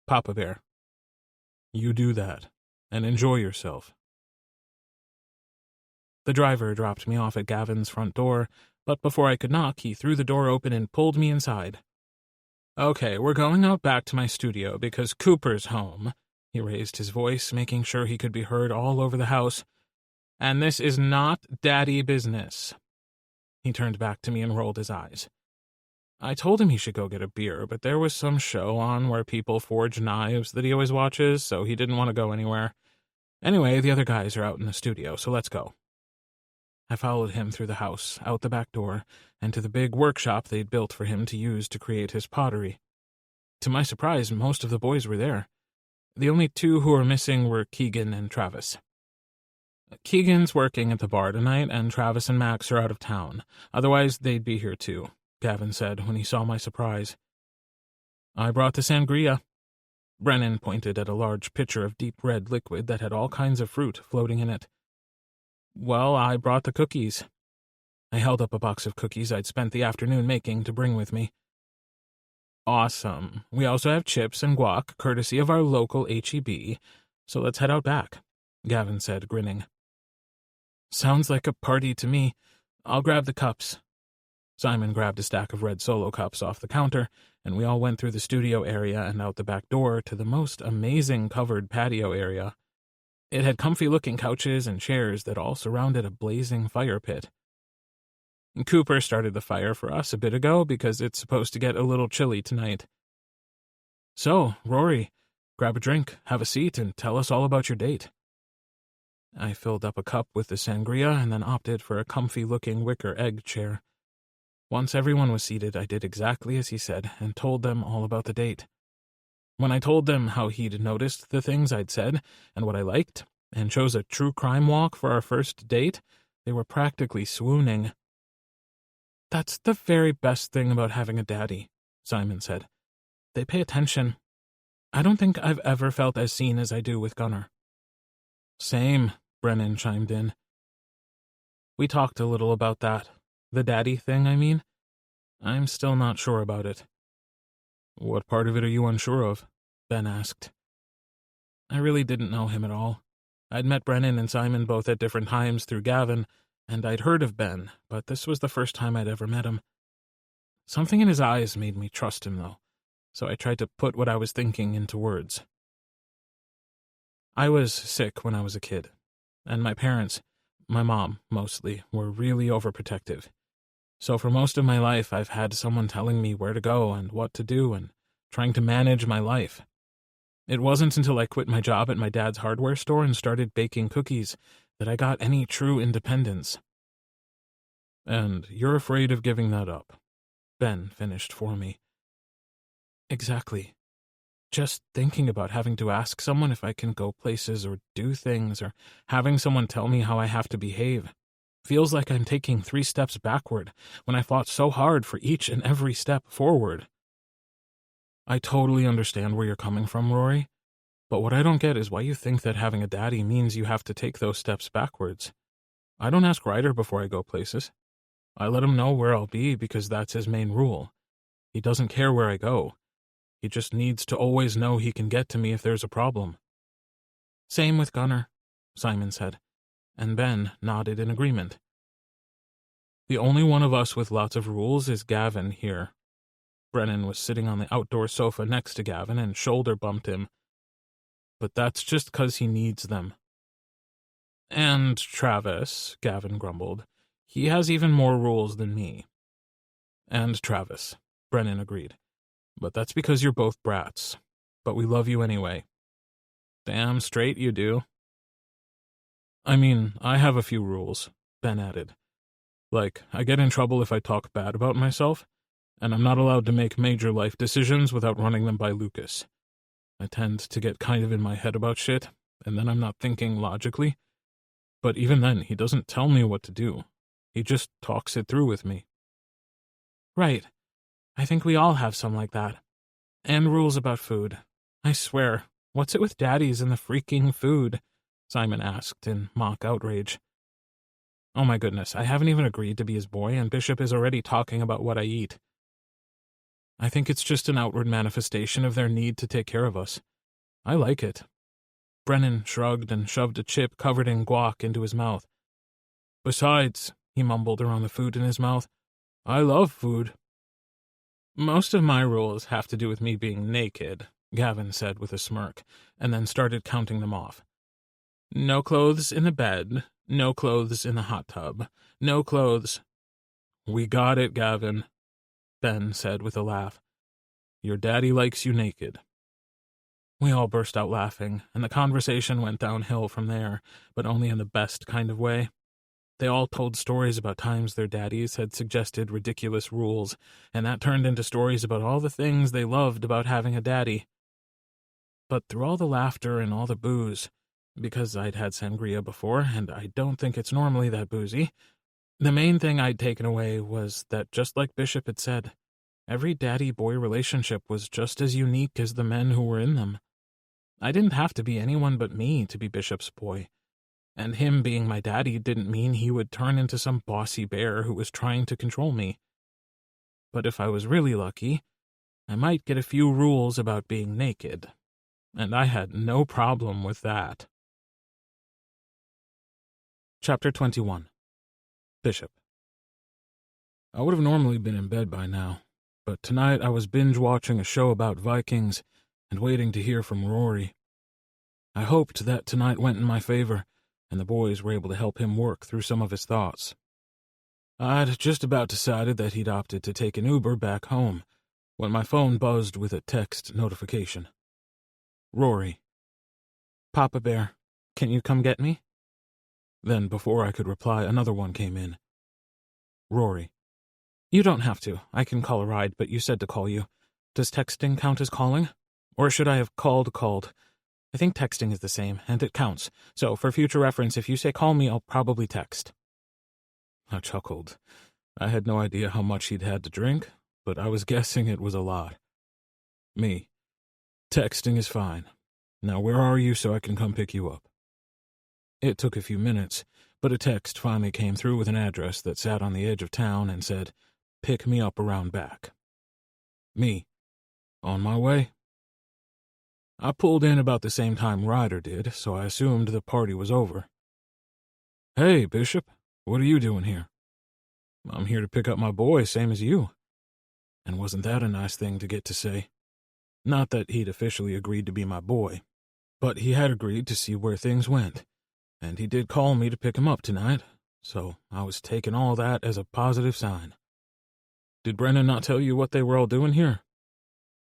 Papa Bear. You do that, and enjoy yourself. The driver dropped me off at Gavin's front door, but before I could knock, he threw the door open and pulled me inside. Okay, we're going out back to my studio because Cooper's home. He raised his voice, making sure he could be heard all over the house. And this is not daddy business. He turned back to me and rolled his eyes. I told him he should go get a beer, but there was some show on where people forge knives that he always watches, so he didn't want to go anywhere. Anyway, the other guys are out in the studio, so let's go. I followed him through the house, out the back door, and to the big workshop they'd built for him to use to create his pottery. To my surprise, most of the boys were there. The only two who were missing were Keegan and Travis. Keegan's working at the bar tonight, and Travis and Max are out of town. Otherwise, they'd be here too, Gavin said when he saw my surprise. I brought the sangria. Brennan pointed at a large pitcher of deep red liquid that had all kinds of fruit floating in it. Well, I brought the cookies. I held up a box of cookies I'd spent the afternoon making to bring with me. Awesome. We also have chips and guac, courtesy of our local H-E-B, so let's head out back, Gavin said, grinning. Sounds like a party to me. I'll grab the cups. Simon grabbed a stack of red Solo cups off the counter, and we all went through the studio area and out the back door to the most amazing covered patio area. It had comfy-looking couches and chairs that all surrounded a blazing fire pit. Cooper started the fire for us a bit ago because it's supposed to get a little chilly tonight. So, Rory, grab a drink, have a seat, and tell us all about your date. I filled up a cup with the sangria and then opted for a comfy-looking wicker egg chair. Once everyone was seated, I did exactly as he said and told them all about the date. When I told them how he'd noticed the things I'd said and what I liked, and chose a true crime walk for our first date, they were practically swooning. That's the very best thing about having a daddy, Simon said. They pay attention. I don't think I've ever felt as seen as I do with Gunnar. Same, Brennan chimed in. We talked a little about that. The daddy thing, I mean. I'm still not sure about it. What part of it are you unsure of? Ben asked. I really didn't know him at all. I'd met Brennan and Simon both at different times through Gavin, and I'd heard of Ben, but this was the first time I'd ever met him. Something in his eyes made me trust him, though, so I tried to put what I was thinking into words. I was sick when I was a kid, and my parents, my mom mostly, were really overprotective. So for most of my life, I've had someone telling me where to go and what to do and trying to manage my life. It wasn't until I quit my job at my dad's hardware store and started baking cookies that I got any true independence. And you're afraid of giving that up, Ben finished for me. Exactly. Just thinking about having to ask someone if I can go places or do things or having someone tell me how I have to behave feels like I'm taking 3 steps backward when I fought so hard for each and every step forward. I totally understand where you're coming from, Rory, but what I don't get is why you think that having a daddy means you have to take those steps backwards. I don't ask Ryder before I go places. I let him know where I'll be because that's his main rule. He doesn't care where I go. He just needs to always know he can get to me if there's a problem. Same with Gunnar, Simon said, and Ben nodded in agreement. The only one of us with lots of rules is Gavin here. Brennan was sitting on the outdoor sofa next to Gavin and shoulder-bumped him. But that's just 'cause he needs them. And Travis, Gavin grumbled. He has even more rules than me. And Travis, Brennan agreed. But that's because you're both brats. But we love you anyway. Damn straight you do. I mean, I have a few rules, Ben added. Like, I get in trouble if I talk bad about myself, and I'm not allowed to make major life decisions without running them by Lucas. I tend to get kind of in my head about shit, and then I'm not thinking logically. But even then, he doesn't tell me what to do. He just talks it through with me. Right. I think we all have some like that. And rules about food. I swear, what's it with daddies and the freaking food? Simon asked in mock outrage. Oh my goodness, I haven't even agreed to be his boy, and Bishop is already talking about what I eat. I think it's just an outward manifestation of their need to take care of us. I like it. Brennan shrugged and shoved a chip covered in guac into his mouth. Besides, he mumbled around the food in his mouth, I love food. Most of my rules have to do with me being naked, Gavin said with a smirk, and then started counting them off. No clothes in the bed, no clothes in the hot tub, no clothes. We got it, Gavin, Ben said with a laugh. Your daddy likes you naked. We all burst out laughing, and the conversation went downhill from there, but only in the best kind of way. They all told stories about times their daddies had suggested ridiculous rules, and that turned into stories about all the things they loved about having a daddy. But through all the laughter and all the booze, because I'd had sangria before, and I don't think it's normally that boozy, the main thing I'd taken away was that, just like Bishop had said, every daddy-boy relationship was just as unique as the men who were in them. I didn't have to be anyone but me to be Bishop's boy, and him being my daddy didn't mean he would turn into some bossy bear who was trying to control me. But if I was really lucky, I might get a few rules about being naked, and I had no problem with that. Chapter 21. Bishop. I would have normally been in bed by now, but tonight I was binge-watching a show about Vikings and waiting to hear from Rory. I hoped that tonight went in my favor, and the boys were able to help him work through some of his thoughts. I'd just about decided that he'd opted to take an Uber back home when my phone buzzed with a text notification. Rory. Papa Bear, can you come get me? Then, before I could reply, another one came in. Rory. You don't have to. I can call a ride, but you said to call you. Does texting count as calling? Or should I have called? I think texting is the same, and it counts. So, for future reference, if you say call me, I'll probably text. I chuckled. I had no idea how much he'd had to drink, but I was guessing it was a lot. Me. Texting is fine. Now where are you so I can come pick you up? It took a few minutes, but a text finally came through with an address that sat on the edge of town and said, pick me up around back. Me. On my way. I pulled in about the same time Ryder did, so I assumed the party was over. Hey, Bishop, what are you doing here? I'm here to pick up my boy, same as you. And wasn't that a nice thing to get to say? Not that he'd officially agreed to be my boy, but he had agreed to see where things went, and he did call me to pick him up tonight, so I was taking all that as a positive sign. Did Brennan not tell you what they were all doing here?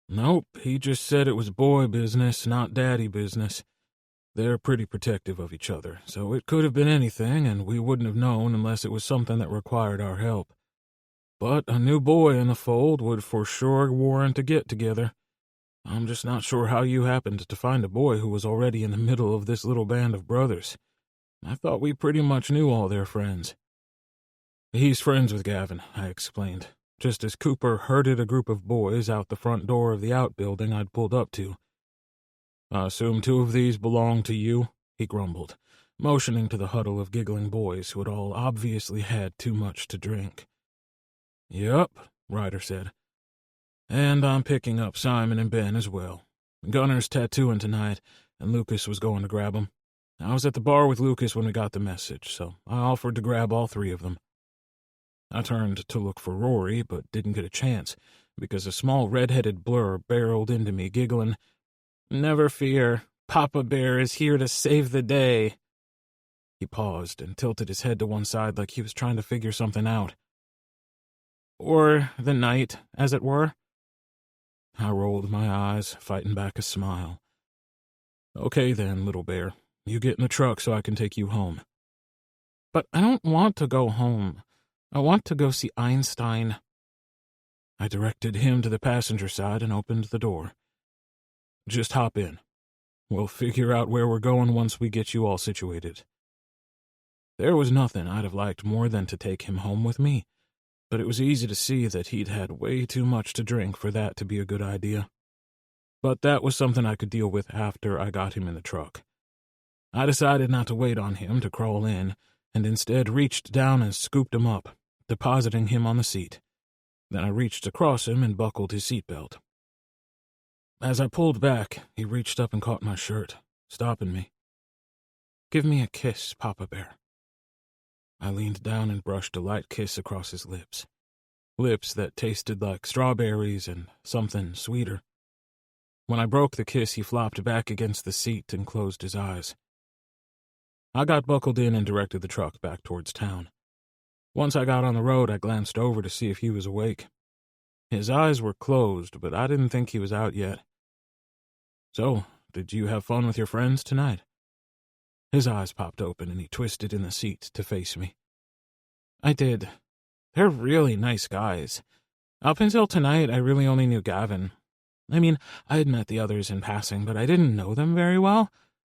Nope, he just said it was boy business, not daddy business. They're pretty protective of each other, so it could have been anything, and we wouldn't have known unless it was something that required our help. But a new boy in the fold would for sure warrant a get-together. I'm just not sure how you happened to find a boy who was already in the middle of this little band of brothers. I thought we pretty much knew all their friends. He's friends with Gavin, I explained, just as Cooper herded a group of boys out the front door of the outbuilding I'd pulled up to. I assume 2 of these belong to you, he grumbled, motioning to the huddle of giggling boys who had all obviously had too much to drink. Yup, Ryder said. And I'm picking up Simon and Ben as well. Gunner's tattooing tonight, and Lucas was going to grab 'em. I was at the bar with Lucas when we got the message, so I offered to grab all 3 of them. I turned to look for Rory, but didn't get a chance, because a small red-headed blur barreled into me, giggling, Never fear, Papa Bear is here to save the day. He paused and tilted his head to one side like he was trying to figure something out. Or the night, as it were. I rolled my eyes, fighting back a smile. Okay then, little bear. You get in the truck so I can take you home. But I don't want to go home. I want to go see Einstein. I directed him to the passenger side and opened the door. Just hop in. We'll figure out where we're going once we get you all situated. There was nothing I'd have liked more than to take him home with me, but it was easy to see that he'd had way too much to drink for that to be a good idea. But that was something I could deal with after I got him in the truck. I decided not to wait on him to crawl in, and instead reached down and scooped him up, depositing him on the seat. Then I reached across him and buckled his seatbelt. As I pulled back, he reached up and caught my shirt, stopping me. "Give me a kiss, Papa Bear." I leaned down and brushed a light kiss across his lips. Lips that tasted like strawberries and something sweeter. When I broke the kiss, he flopped back against the seat and closed his eyes. I got buckled in and directed the truck back towards town. Once I got on the road, I glanced over to see if he was awake. His eyes were closed, but I didn't think he was out yet. "So, did you have fun with your friends tonight?" His eyes popped open and he twisted in the seat to face me. "I did. They're really nice guys. Up until tonight, I really only knew Gavin. I mean, I had met the others in passing, but I didn't know them very well.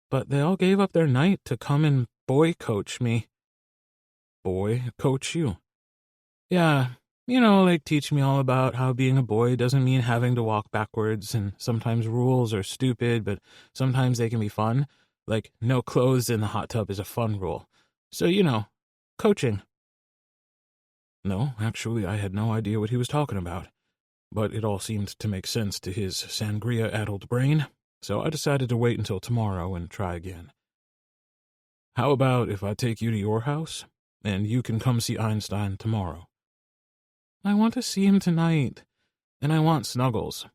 But they all gave up their night to come and boy coach me." "Boy coach you?" "Yeah, like teach me all about how being a boy doesn't mean having to walk backwards, and sometimes rules are stupid, but sometimes they can be fun. Like, no clothes in the hot tub is a fun rule. So, coaching." No, actually, I had no idea what he was talking about. But it all seemed to make sense to his sangria-addled brain, so I decided to wait until tomorrow and try again. "How about if I take you to your house, and you can come see Einstein tomorrow?" "I want to see him tonight, and I want snuggles.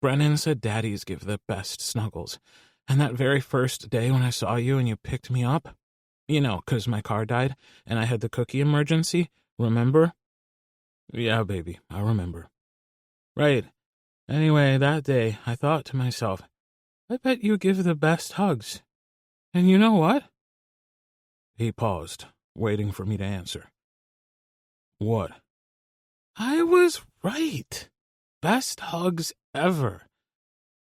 Brennan said daddies give the best snuggles, and that very first day when I saw you and you picked me up, 'cause my car died, and I had the cookie emergency, remember?" "Yeah, baby, I remember." "Right. Anyway, that day, I thought to myself, I bet you give the best hugs. And you know what?" He paused, waiting for me to answer. "What?" "I was right. Best hugs ever.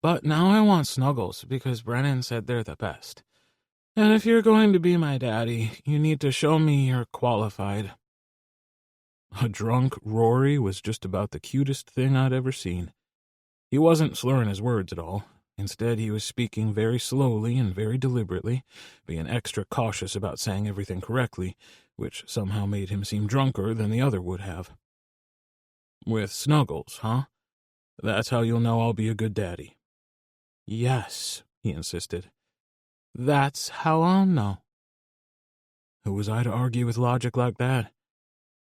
But now I want snuggles because Brennan said they're the best. And if you're going to be my daddy, you need to show me you're qualified." A drunk Rory was just about the cutest thing I'd ever seen. He wasn't slurring his words at all. Instead, he was speaking very slowly and very deliberately, being extra cautious about saying everything correctly, which somehow made him seem drunker than the other would have. "With snuggles, huh? That's how you'll know I'll be a good daddy." "Yes," he insisted. "That's how I'll know." Who was I to argue with logic like that?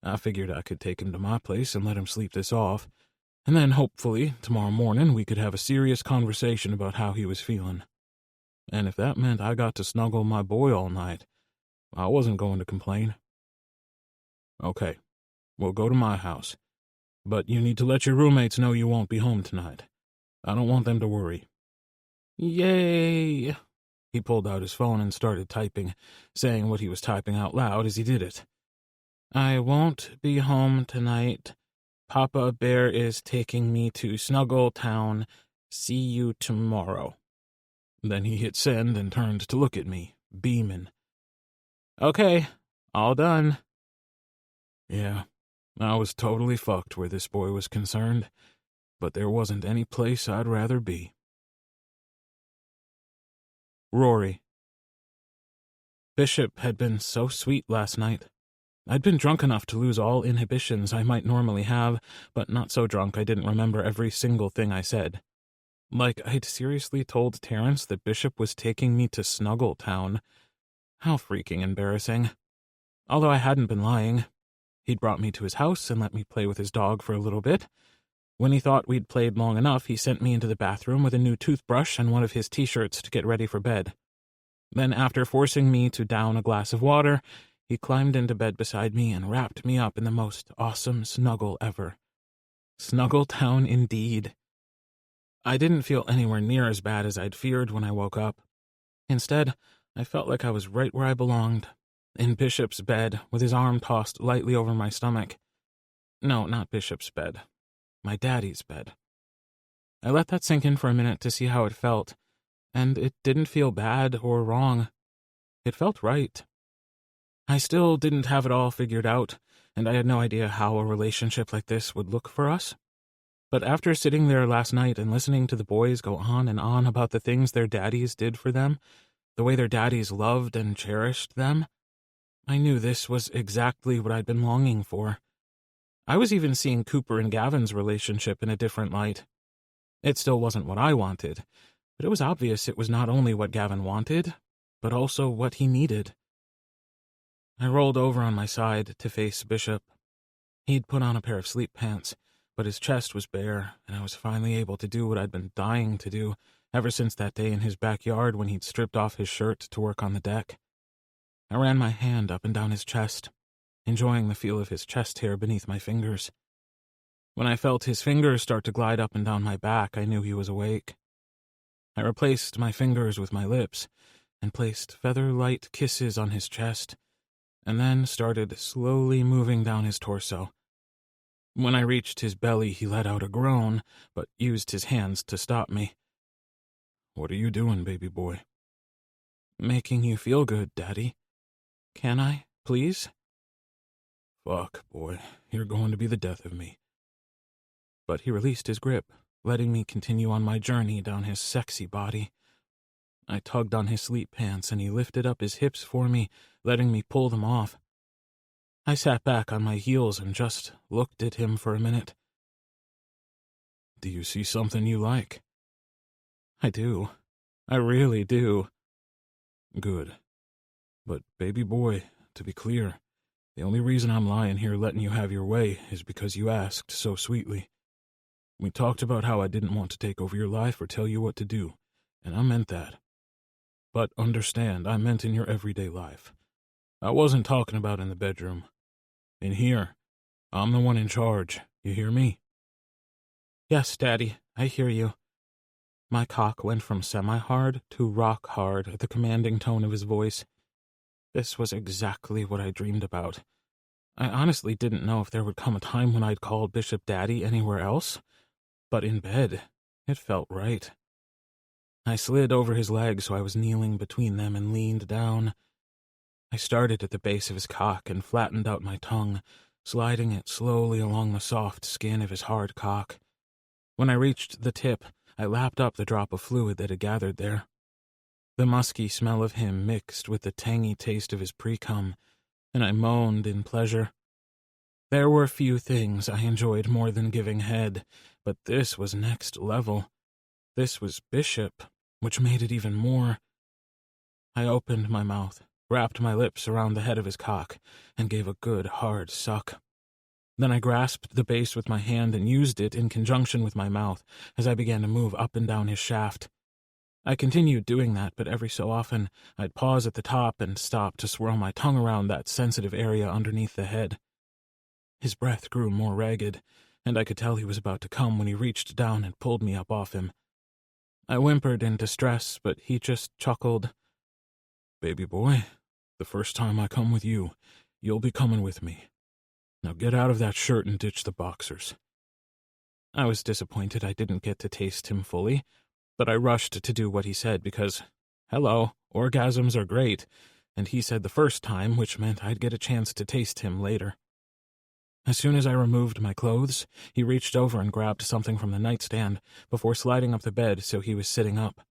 I figured I could take him to my place and let him sleep this off, and then, hopefully, tomorrow morning we could have a serious conversation about how he was feeling. And if that meant I got to snuggle my boy all night, I wasn't going to complain. "Okay, we'll go to my house, but you need to let your roommates know you won't be home tonight. I don't want them to worry." "Yay!" He pulled out his phone and started typing, saying what he was typing out loud as he did it. "I won't be home tonight. Papa Bear is taking me to Snuggle Town. See you tomorrow." Then he hit send and turned to look at me, beaming. "Okay, all done." Yeah, I was totally fucked where this boy was concerned, but there wasn't any place I'd rather be. Rory. Bishop had been so sweet last night. I'd been drunk enough to lose all inhibitions I might normally have, but not so drunk I didn't remember every single thing I said. Like, I'd seriously told Terrence that Bishop was taking me to Snuggle Town. How freaking embarrassing. Although I hadn't been lying. He'd brought me to his house and let me play with his dog for a little bit. When he thought we'd played long enough, he sent me into the bathroom with a new toothbrush and one of his t-shirts to get ready for bed. Then, after forcing me to down a glass of water, he climbed into bed beside me and wrapped me up in the most awesome snuggle ever. Snuggle Town indeed. I didn't feel anywhere near as bad as I'd feared when I woke up. Instead, I felt like I was right where I belonged, in Bishop's bed, with his arm tossed lightly over my stomach. No, not Bishop's bed. My daddy's bed. I let that sink in for a minute to see how it felt, and it didn't feel bad or wrong. It felt right. I still didn't have it all figured out, and I had no idea how a relationship like this would look for us. But after sitting there last night and listening to the boys go on and on about the things their daddies did for them, the way their daddies loved and cherished them, I knew this was exactly what I'd been longing for. I was even seeing Cooper and Gavin's relationship in a different light. It still wasn't what I wanted, but it was obvious it was not only what Gavin wanted, but also what he needed. I rolled over on my side to face Bishop. He'd put on a pair of sleep pants, but his chest was bare, and I was finally able to do what I'd been dying to do ever since that day in his backyard when he'd stripped off his shirt to work on the deck. I ran my hand up and down his chest, enjoying the feel of his chest hair beneath my fingers. When I felt his fingers start to glide up and down my back, I knew he was awake. I replaced my fingers with my lips and placed feather-light kisses on his chest, and then started slowly moving down his torso. When I reached his belly, he let out a groan, but used his hands to stop me. "What are you doing, baby boy?" "Making you feel good, Daddy. Can I, please?" "Fuck, boy, you're going to be the death of me." But he released his grip, letting me continue on my journey down his sexy body. I tugged on his sleep pants, and he lifted up his hips for me, letting me pull them off. I sat back on my heels and just looked at him for a minute. "Do you see something you like?" "I do. I really do." "Good. But, baby boy, to be clear, the only reason I'm lying here letting you have your way is because you asked so sweetly. We talked about how I didn't want to take over your life or tell you what to do, and I meant that. But understand, I meant in your everyday life. I wasn't talking about in the bedroom. In here, I'm the one in charge. You hear me?" "Yes, Daddy, I hear you." My cock went from semi-hard to rock-hard at the commanding tone of his voice. This was exactly what I dreamed about. I honestly didn't know if there would come a time when I'd call Bishop Daddy anywhere else, but in bed, it felt right. I slid over his legs so I was kneeling between them and leaned down. I started at the base of his cock and flattened out my tongue, sliding it slowly along the soft skin of his hard cock. When I reached the tip, I lapped up the drop of fluid that had gathered there. The musky smell of him mixed with the tangy taste of his pre-cum, and I moaned in pleasure. There were few things I enjoyed more than giving head, but this was next level. This was Bishop, which made it even more. I opened my mouth, wrapped my lips around the head of his cock, and gave a good hard suck. Then I grasped the base with my hand and used it in conjunction with my mouth as I began to move up and down his shaft. I continued doing that, but every so often I'd pause at the top and stop to swirl my tongue around that sensitive area underneath the head. His breath grew more ragged, and I could tell he was about to come when he reached down and pulled me up off him. I whimpered in distress, but he just chuckled. "Baby boy, the first time I come with you, you'll be coming with me. Now get out of that shirt and ditch the boxers." I was disappointed I didn't get to taste him fully, but I rushed to do what he said because, hello, orgasms are great, and he said the first time, which meant I'd get a chance to taste him later. As soon as I removed my clothes, he reached over and grabbed something from the nightstand before sliding up the bed so he was sitting up,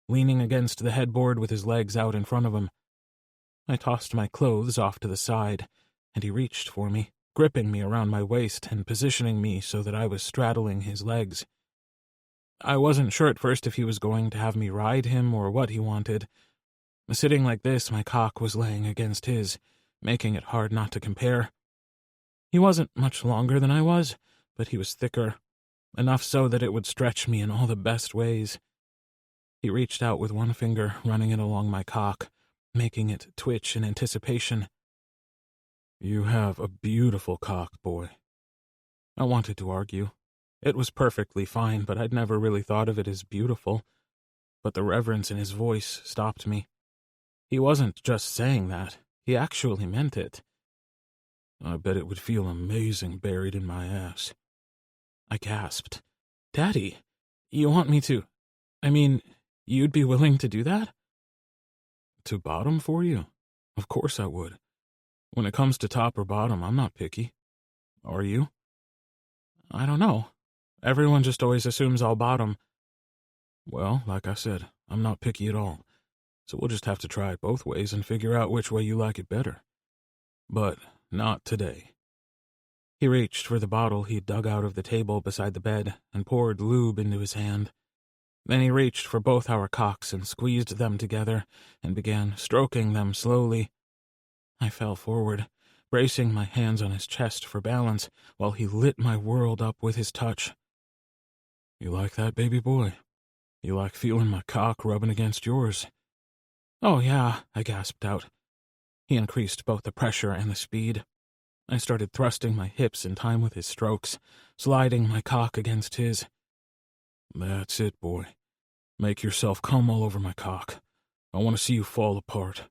leaning against the headboard with his legs out in front of him. I tossed my clothes off to the side, and he reached for me, gripping me around my waist and positioning me so that I was straddling his legs. I wasn't sure at first if he was going to have me ride him or what he wanted. Sitting like this, my cock was laying against his, making it hard not to compare. He wasn't much longer than I was, but he was thicker, enough so that it would stretch me in all the best ways. He reached out with one finger, running it along my cock, making it twitch in anticipation. "You have a beautiful cock, boy." I wanted to argue. It was perfectly fine, but I'd never really thought of it as beautiful. But the reverence in his voice stopped me. He wasn't just saying that. He actually meant it. "I bet it would feel amazing buried in my ass." I gasped. "Daddy, you want me to... you'd be willing to do that?" "To bottom for you? Of course I would. When it comes to top or bottom, I'm not picky. Are you? I don't know. Everyone just always assumes I'll bottom. Well, like I said, I'm not picky at all. So we'll just have to try it both ways and figure out which way you like it better. But not today. He reached for the bottle he'd dug out of the table beside the bed and poured lube into his hand. Then he reached for both our cocks and squeezed them together and began stroking them slowly. I fell forward, bracing my hands on his chest for balance while he lit my world up with his touch. You like that, baby boy? You like feeling my cock rubbing against yours? Oh, yeah, I gasped out. He increased both the pressure and the speed. I started thrusting my hips in time with his strokes, sliding my cock against his. That's it, boy. Make yourself come all over my cock. I want to see you fall apart.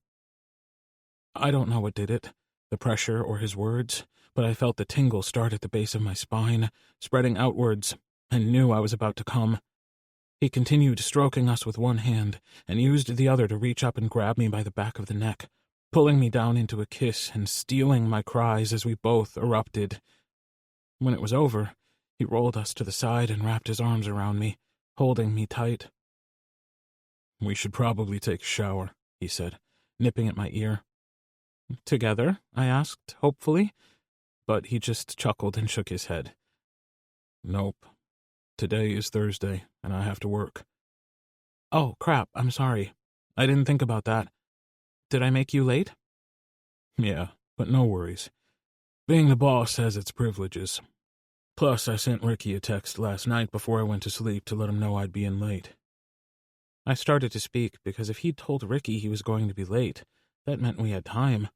I don't know what did it, the pressure or his words, but I felt the tingle start at the base of my spine, spreading outwards, and knew I was about to come. He continued stroking us with one hand and used the other to reach up and grab me by the back of the neck, pulling me down into a kiss and stealing my cries as we both erupted. When it was over, he rolled us to the side and wrapped his arms around me, holding me tight. We should probably take a shower, he said, nipping at my ear. Together? I asked, hopefully, but he just chuckled and shook his head. Nope. Today is Thursday, and I have to work. Oh, crap, I'm sorry. I didn't think about that. Did I make you late? Yeah, but no worries. Being the boss has its privileges. Plus, I sent Ricky a text last night before I went to sleep to let him know I'd be in late. I started to speak because if he'd told Ricky he was going to be late, that meant we had time.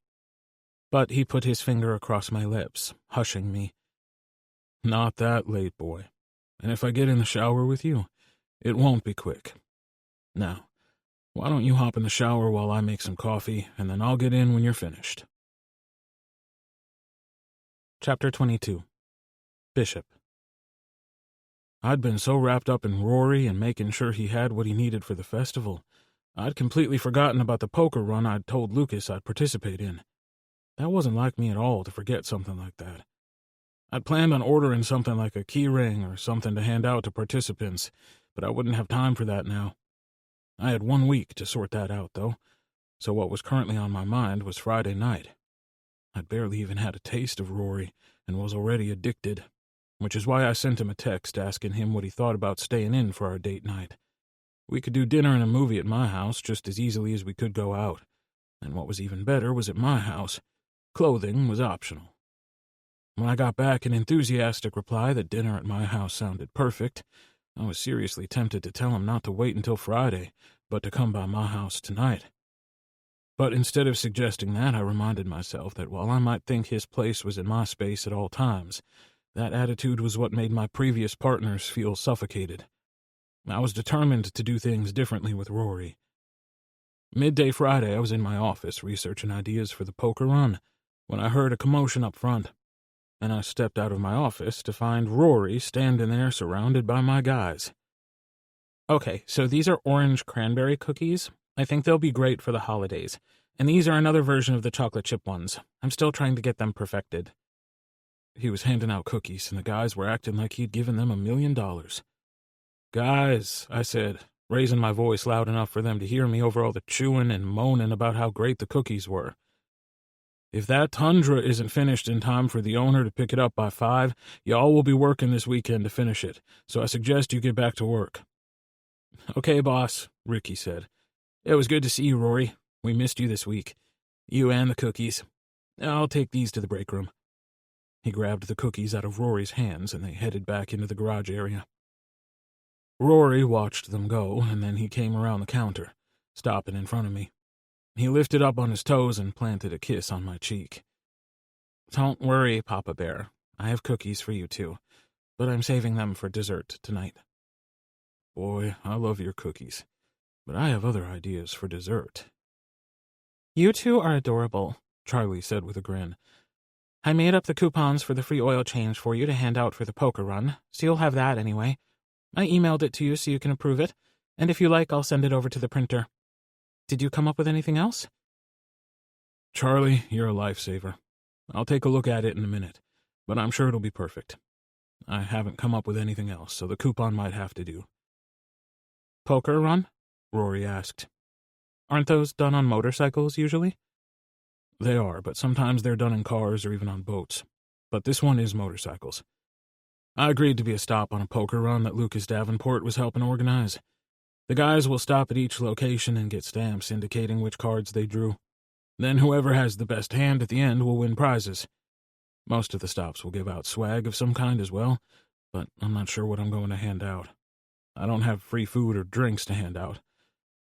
But he put his finger across my lips, hushing me. Not that late, boy. And if I get in the shower with you, it won't be quick. Now, why don't you hop in the shower while I make some coffee, and then I'll get in when you're finished. Chapter 22. Bishop. I'd been so wrapped up in Rory and making sure he had what he needed for the festival, I'd completely forgotten about the poker run I'd told Lucas I'd participate in. That wasn't like me at all to forget something like that. I'd planned on ordering something like a key ring or something to hand out to participants, but I wouldn't have time for that now. I had 1 week to sort that out, though, so what was currently on my mind was Friday night. I'd barely even had a taste of Rory and was already addicted, which is why I sent him a text asking him what he thought about staying in for our date night. We could do dinner and a movie at my house just as easily as we could go out, and what was even better was at my house. Clothing was optional. When I got back an enthusiastic reply that dinner at my house sounded perfect, I was seriously tempted to tell him not to wait until Friday, but to come by my house tonight. But instead of suggesting that, I reminded myself that while I might think his place was in my space at all times, that attitude was what made my previous partners feel suffocated. I was determined to do things differently with Rory. Midday Friday, I was in my office researching ideas for the poker run when I heard a commotion up front, and I stepped out of my office to find Rory standing there surrounded by my guys. Okay, so these are orange cranberry cookies. I think they'll be great for the holidays. And these are another version of the chocolate chip ones. I'm still trying to get them perfected. He was handing out cookies, and the guys were acting like he'd given them $1 million. Guys, I said, raising my voice loud enough for them to hear me over all the chewing and moaning about how great the cookies were. If that Tundra isn't finished in time for the owner to pick it up by 5, y'all will be working this weekend to finish it, so I suggest you get back to work. Okay, boss, Ricky said. It was good to see you, Rory. We missed you this week. You and the cookies. I'll take these to the break room. He grabbed the cookies out of Rory's hands, and they headed back into the garage area. Rory watched them go, and then he came around the counter, stopping in front of me. He lifted up on his toes and planted a kiss on my cheek. Don't worry, Papa Bear. I have cookies for you, too, but I'm saving them for dessert tonight. Boy, I love your cookies, but I have other ideas for dessert. You two are adorable, Charlie said with a grin. I made up the coupons for the free oil change for you to hand out for the poker run, so you'll have that anyway. I emailed it to you so you can approve it, and if you like, I'll send it over to the printer. Did you come up with anything else? Charlie, you're a lifesaver. I'll take a look at it in a minute, but I'm sure it'll be perfect. I haven't come up with anything else, so the coupon might have to do. Poker run? Rory asked. Aren't those done on motorcycles usually? They are, but sometimes they're done in cars or even on boats. But this one is motorcycles. I agreed to be a stop on a poker run that Lucas Davenport was helping organize. The guys will stop at each location and get stamps indicating which cards they drew. Then whoever has the best hand at the end will win prizes. Most of the stops will give out swag of some kind as well, but I'm not sure what I'm going to hand out. I don't have free food or drinks to hand out,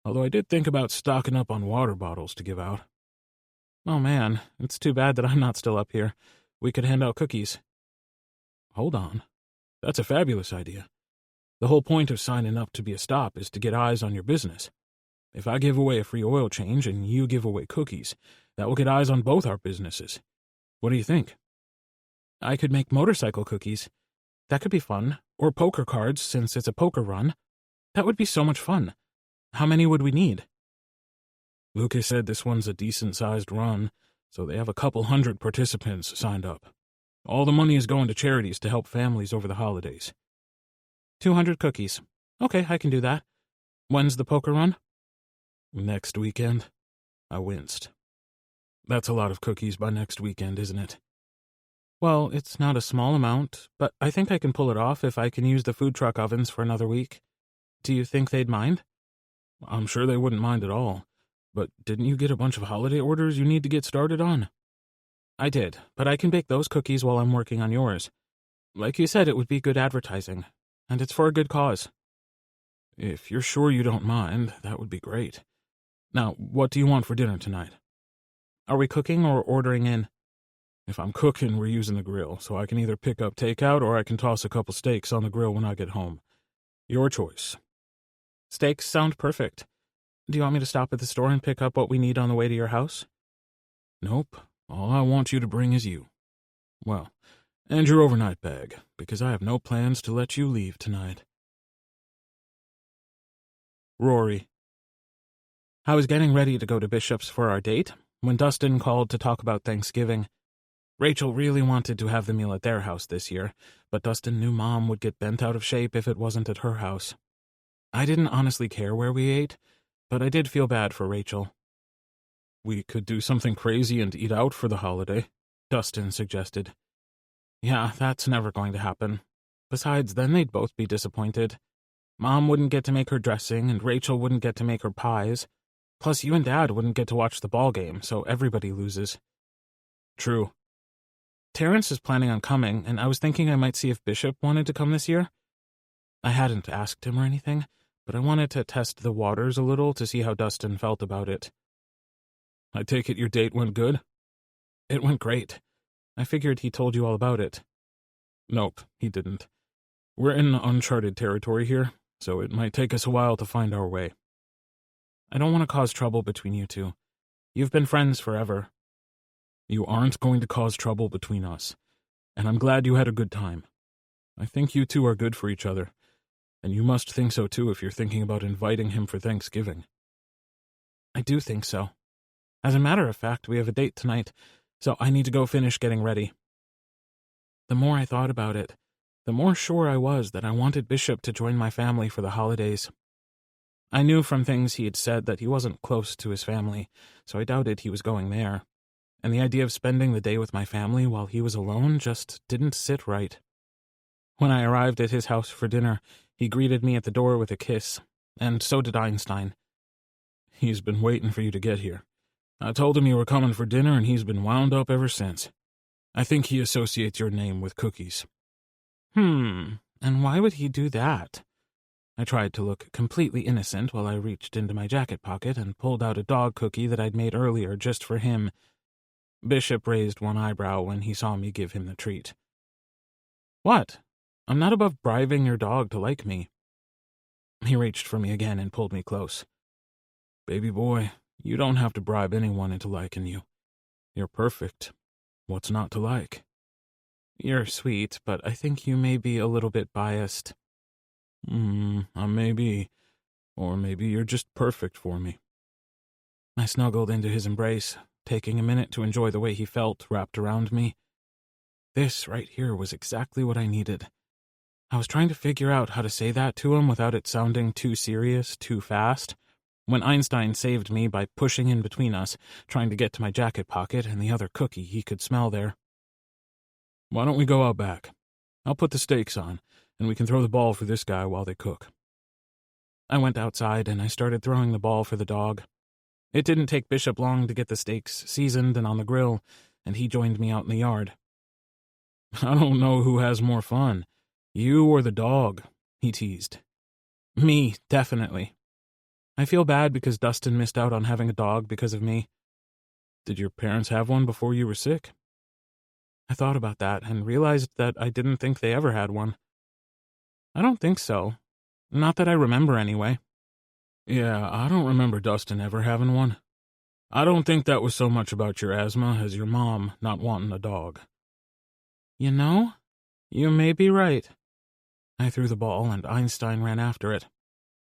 although I did think about stocking up on water bottles to give out. Oh man, it's too bad that I'm not still up here. We could hand out cookies. Hold on. That's a fabulous idea. The whole point of signing up to be a stop is to get eyes on your business. If I give away a free oil change and you give away cookies, that will get eyes on both our businesses. What do you think? I could make motorcycle cookies. That could be fun. Or poker cards, since it's a poker run. That would be so much fun. How many would we need? Lucas said this one's a decent-sized run, so they have a couple hundred participants signed up. All the money is going to charities to help families over the holidays. 200 cookies. Okay, I can do that. When's the poker run? Next weekend. I winced. That's a lot of cookies by next weekend, isn't it? Well, it's not a small amount, but I think I can pull it off if I can use the food truck ovens for another week. Do you think they'd mind? I'm sure they wouldn't mind at all. But didn't you get a bunch of holiday orders you need to get started on? I did, but I can bake those cookies while I'm working on yours. Like you said, it would be good advertising, and it's for a good cause. If you're sure you don't mind, that would be great. Now, what do you want for dinner tonight? Are we cooking or ordering in? If I'm cooking, we're using the grill, so I can either pick up takeout or I can toss a couple steaks on the grill when I get home. Your choice. Steaks sound perfect. Do you want me to stop at the store and pick up what we need on the way to your house? Nope. All I want you to bring is you. Well, and your overnight bag, because I have no plans to let you leave tonight. Rory. I was getting ready to go to Bishop's for our date when Dustin called to talk about Thanksgiving. Rachel really wanted to have the meal at their house this year, but Dustin knew Mom would get bent out of shape if it wasn't at her house. I didn't honestly care where we ate, but I did feel bad for Rachel. We could do something crazy and eat out for the holiday, Dustin suggested. Yeah, that's never going to happen. Besides, then they'd both be disappointed. Mom wouldn't get to make her dressing, and Rachel wouldn't get to make her pies. Plus, you and Dad wouldn't get to watch the ball game, so everybody loses. True. Terrence is planning on coming, and I was thinking I might see if Bishop wanted to come this year. I hadn't asked him or anything, but I wanted to test the waters a little to see how Dustin felt about it. I take it your date went good? It went great. I figured he told you all about it. Nope, he didn't. We're in uncharted territory here, so it might take us a while to find our way. I don't want to cause trouble between you two. You've been friends forever. You aren't going to cause trouble between us, and I'm glad you had a good time. I think you two are good for each other, and you must think so too if you're thinking about inviting him for Thanksgiving. I do think so. As a matter of fact, we have a date tonight, so I need to go finish getting ready. The more I thought about it, the more sure I was that I wanted Bishop to join my family for the holidays. I knew from things he had said that he wasn't close to his family, so I doubted he was going there. And the idea of spending the day with my family while he was alone just didn't sit right. When I arrived at his house for dinner, he greeted me at the door with a kiss, and so did Einstein. He's been waiting for you to get here. I told him you were coming for dinner, and he's been wound up ever since. I think he associates your name with cookies. And why would he do that? I tried to look completely innocent while I reached into my jacket pocket and pulled out a dog cookie that I'd made earlier just for him. Bishop raised one eyebrow when he saw me give him the treat. What? I'm not above bribing your dog to like me. He reached for me again and pulled me close. Baby boy, you don't have to bribe anyone into liking you. You're perfect. What's not to like? You're sweet, but I think you may be a little bit biased. I may be. Or maybe you're just perfect for me. I snuggled into his embrace, taking a minute to enjoy the way he felt wrapped around me. This right here was exactly what I needed. I was trying to figure out how to say that to him without it sounding too serious, too fast, when Einstein saved me by pushing in between us, trying to get to my jacket pocket and the other cookie he could smell there. Why don't we go out back? I'll put the steaks on, and we can throw the ball for this guy while they cook. I went outside and I started throwing the ball for the dog. It didn't take Bishop long to get the steaks seasoned and on the grill, and he joined me out in the yard. I don't know who has more fun, you or the dog, he teased. Me, definitely. I feel bad because Dustin missed out on having a dog because of me. Did your parents have one before you were sick? I thought about that and realized that I didn't think they ever had one. I don't think so. Not that I remember, anyway. Yeah, I don't remember Dustin ever having one. I don't think that was so much about your asthma as your mom not wanting a dog. You know, you may be right. I threw the ball and Einstein ran after it.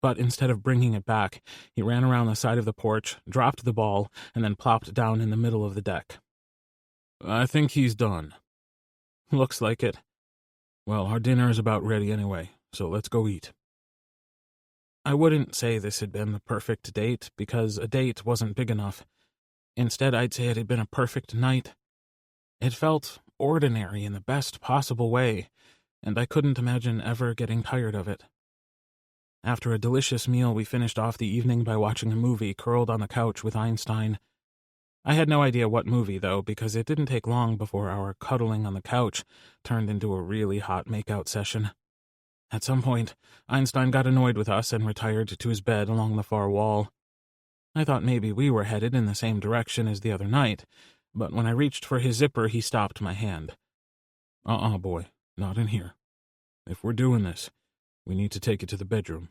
But instead of bringing it back, he ran around the side of the porch, dropped the ball, and then plopped down in the middle of the deck. I think he's done. Looks like it. Well, our dinner is about ready anyway, so let's go eat. I wouldn't say this had been the perfect date, because a date wasn't big enough. Instead, I'd say it had been a perfect night. It felt ordinary in the best possible way, and I couldn't imagine ever getting tired of it. After a delicious meal, we finished off the evening by watching a movie curled on the couch with Einstein. I had no idea what movie, though, because it didn't take long before our cuddling on the couch turned into a really hot makeout session. At some point, Einstein got annoyed with us and retired to his bed along the far wall. I thought maybe we were headed in the same direction as the other night, but when I reached for his zipper, he stopped my hand. Boy, not in here. If we're doing this, we need to take it to the bedroom.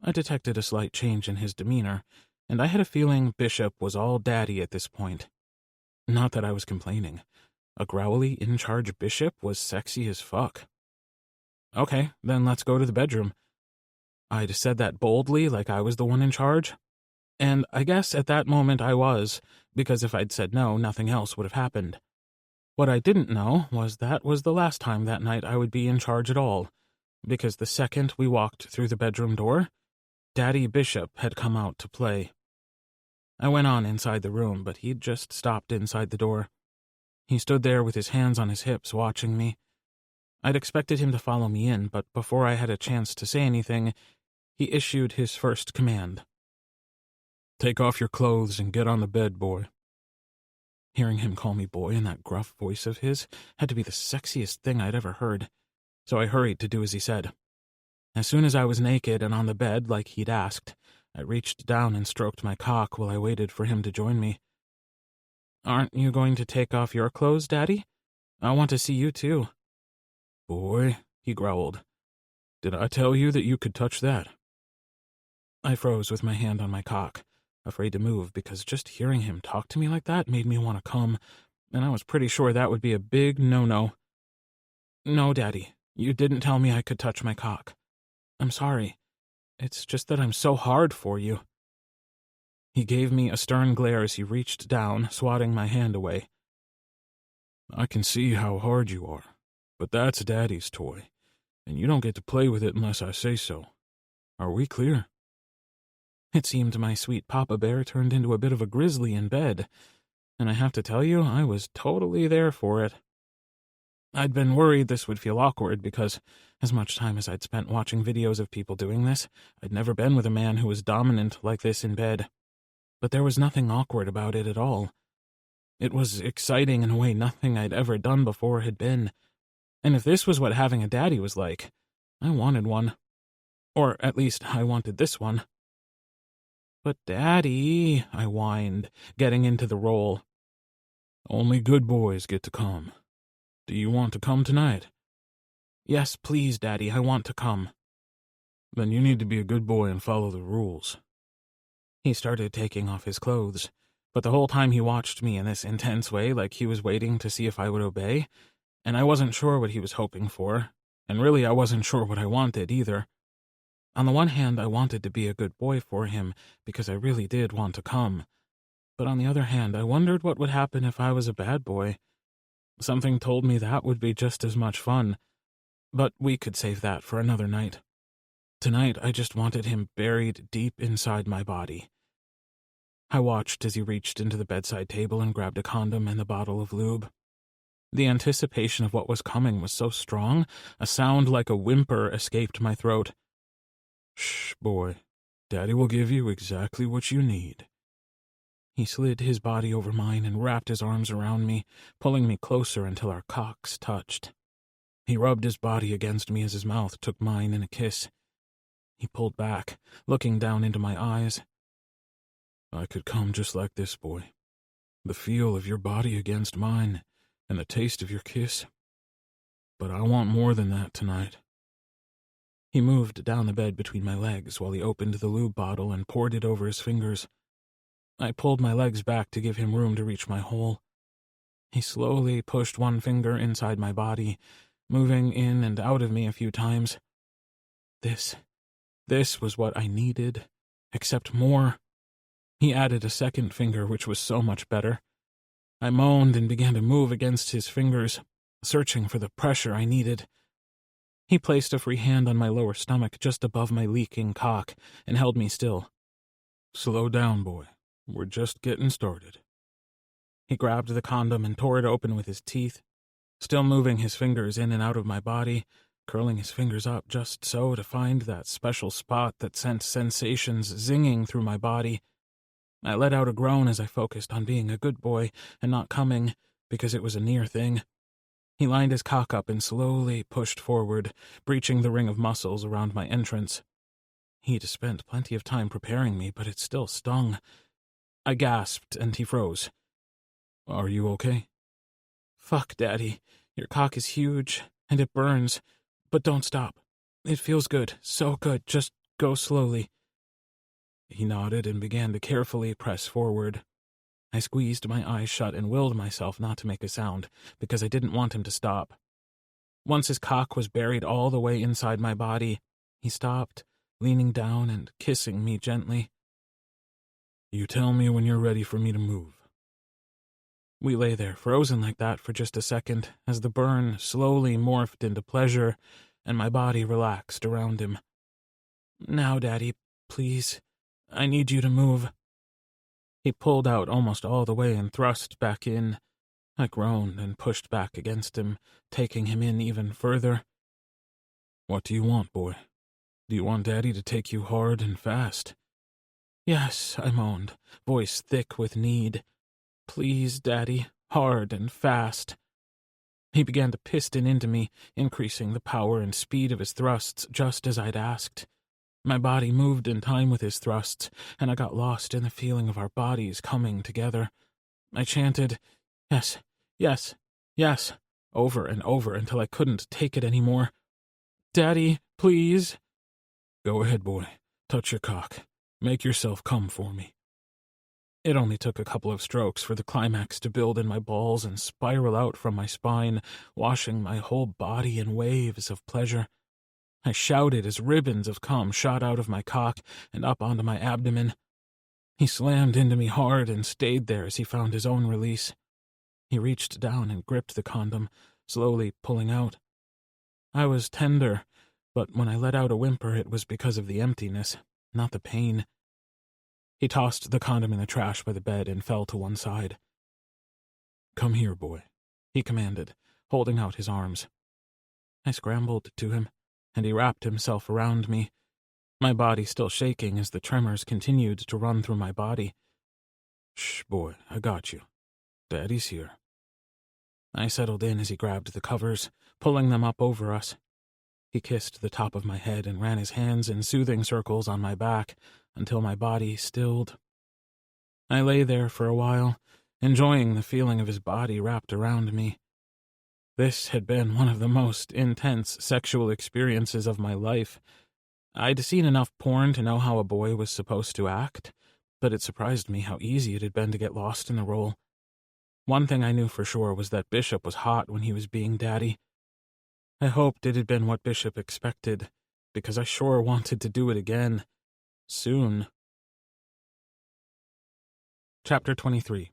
I detected a slight change in his demeanor, and I had a feeling Bishop was all daddy at this point. Not that I was complaining. A growly, in-charge Bishop was sexy as fuck. Okay, then let's go to the bedroom. I'd said that boldly, like I was the one in charge. And I guess at that moment I was, because if I'd said no, nothing else would have happened. What I didn't know was that was the last time that night I would be in charge at all, because the second we walked through the bedroom door, Daddy Bishop had come out to play. I went on inside the room, but he'd just stopped inside the door. He stood there with his hands on his hips, watching me. I'd expected him to follow me in, but before I had a chance to say anything, he issued his first command. Take off your clothes and get on the bed, boy. Hearing him call me boy in that gruff voice of his had to be the sexiest thing I'd ever heard, so I hurried to do as he said. As soon as I was naked and on the bed like he'd asked, I reached down and stroked my cock while I waited for him to join me. Aren't you going to take off your clothes, Daddy? I want to see you too. Boy, he growled. Did I tell you that you could touch that? I froze with my hand on my cock, afraid to move because just hearing him talk to me like that made me want to come, and I was pretty sure that would be a big no-no. No, Daddy, you didn't tell me I could touch my cock. I'm sorry. It's just that I'm so hard for you. He gave me a stern glare as he reached down, swatting my hand away. I can see how hard you are, but that's Daddy's toy, and you don't get to play with it unless I say so. Are we clear? It seemed my sweet Papa Bear turned into a bit of a grizzly in bed, and I have to tell you, I was totally there for it. I'd been worried this would feel awkward because, as much time as I'd spent watching videos of people doing this, I'd never been with a man who was dominant like this in bed. But there was nothing awkward about it at all. It was exciting in a way nothing I'd ever done before had been. And if this was what having a daddy was like, I wanted one. Or at least I wanted this one. But Daddy, I whined, getting into the role. Only good boys get to come. Do you want to come tonight? Yes, please, Daddy, I want to come. Then you need to be a good boy and follow the rules. He started taking off his clothes, but the whole time he watched me in this intense way like he was waiting to see if I would obey, and I wasn't sure what he was hoping for, and really I wasn't sure what I wanted either. On the one hand, I wanted to be a good boy for him because I really did want to come, But on the other hand, I wondered what would happen if I was a bad boy. Something told me that would be just as much fun. But we could save that for another night. Tonight, I just wanted him buried deep inside my body. I watched as he reached into the bedside table and grabbed a condom and a bottle of lube. The anticipation of what was coming was so strong, a sound like a whimper escaped my throat. Shh, boy. Daddy will give you exactly what you need. He slid his body over mine and wrapped his arms around me, pulling me closer until our cocks touched. He rubbed his body against me as his mouth took mine in a kiss. He pulled back, looking down into my eyes. I could come just like this, boy. The feel of your body against mine, and the taste of your kiss. But I want more than that tonight. He moved down the bed between my legs while he opened the lube bottle and poured it over his fingers. I pulled my legs back to give him room to reach my hole. He slowly pushed one finger inside my body, moving in and out of me a few times. This was what I needed, except more. He added a second finger, which was so much better. I moaned and began to move against his fingers, searching for the pressure I needed. He placed a free hand on my lower stomach just above my leaking cock and held me still. Slow down, boy. We're just getting started. He grabbed the condom and tore it open with his teeth, still moving his fingers in and out of my body, curling his fingers up just so to find that special spot that sent sensations zinging through my body. I let out a groan as I focused on being a good boy and not coming, because it was a near thing. He lined his cock up and slowly pushed forward, breaching the ring of muscles around my entrance. He'd spent plenty of time preparing me, but it still stung. I gasped, and he froze. Are you okay? Fuck, Daddy. Your cock is huge, and it burns. But don't stop. It feels good, so good. Just go slowly. He nodded and began to carefully press forward. I squeezed my eyes shut and willed myself not to make a sound, because I didn't want him to stop. Once his cock was buried all the way inside my body, he stopped, leaning down and kissing me gently. You tell me when you're ready for me to move. We lay there, frozen like that for just a second, as the burn slowly morphed into pleasure, and my body relaxed around him. Now, Daddy, please. I need you to move. He pulled out almost all the way and thrust back in. I groaned and pushed back against him, taking him in even further. What do you want, boy? Do you want Daddy to take you hard and fast? Yes, I moaned, voice thick with need. Please, Daddy, hard and fast. He began to piston into me, increasing the power and speed of his thrusts just as I'd asked. My body moved in time with his thrusts, and I got lost in the feeling of our bodies coming together. I chanted, yes, yes, yes, over and over until I couldn't take it anymore. Daddy, please. Go ahead, boy. Touch your cock. Make yourself come for me. It only took a couple of strokes for the climax to build in my balls and spiral out from my spine, washing my whole body in waves of pleasure. I shouted as ribbons of cum shot out of my cock and up onto my abdomen. He slammed into me hard and stayed there as he found his own release. He reached down and gripped the condom, slowly pulling out. I was tender, but when I let out a whimper it was because of the emptiness, not the pain. He tossed the condom in the trash by the bed and fell to one side. Come here, boy, he commanded, holding out his arms. I scrambled to him, and he wrapped himself around me, my body still shaking as the tremors continued to run through my body. Shh, boy, I got you. Daddy's here. I settled in as he grabbed the covers, pulling them up over us. He kissed the top of my head and ran his hands in soothing circles on my back until my body stilled. I lay there for a while, enjoying the feeling of his body wrapped around me. This had been one of the most intense sexual experiences of my life. I'd seen enough porn to know how a boy was supposed to act, but it surprised me how easy it had been to get lost in the role. One thing I knew for sure was that Bishop was hot when he was being daddy. I hoped it had been what Bishop expected, because I sure wanted to do it again. Soon. Chapter 23.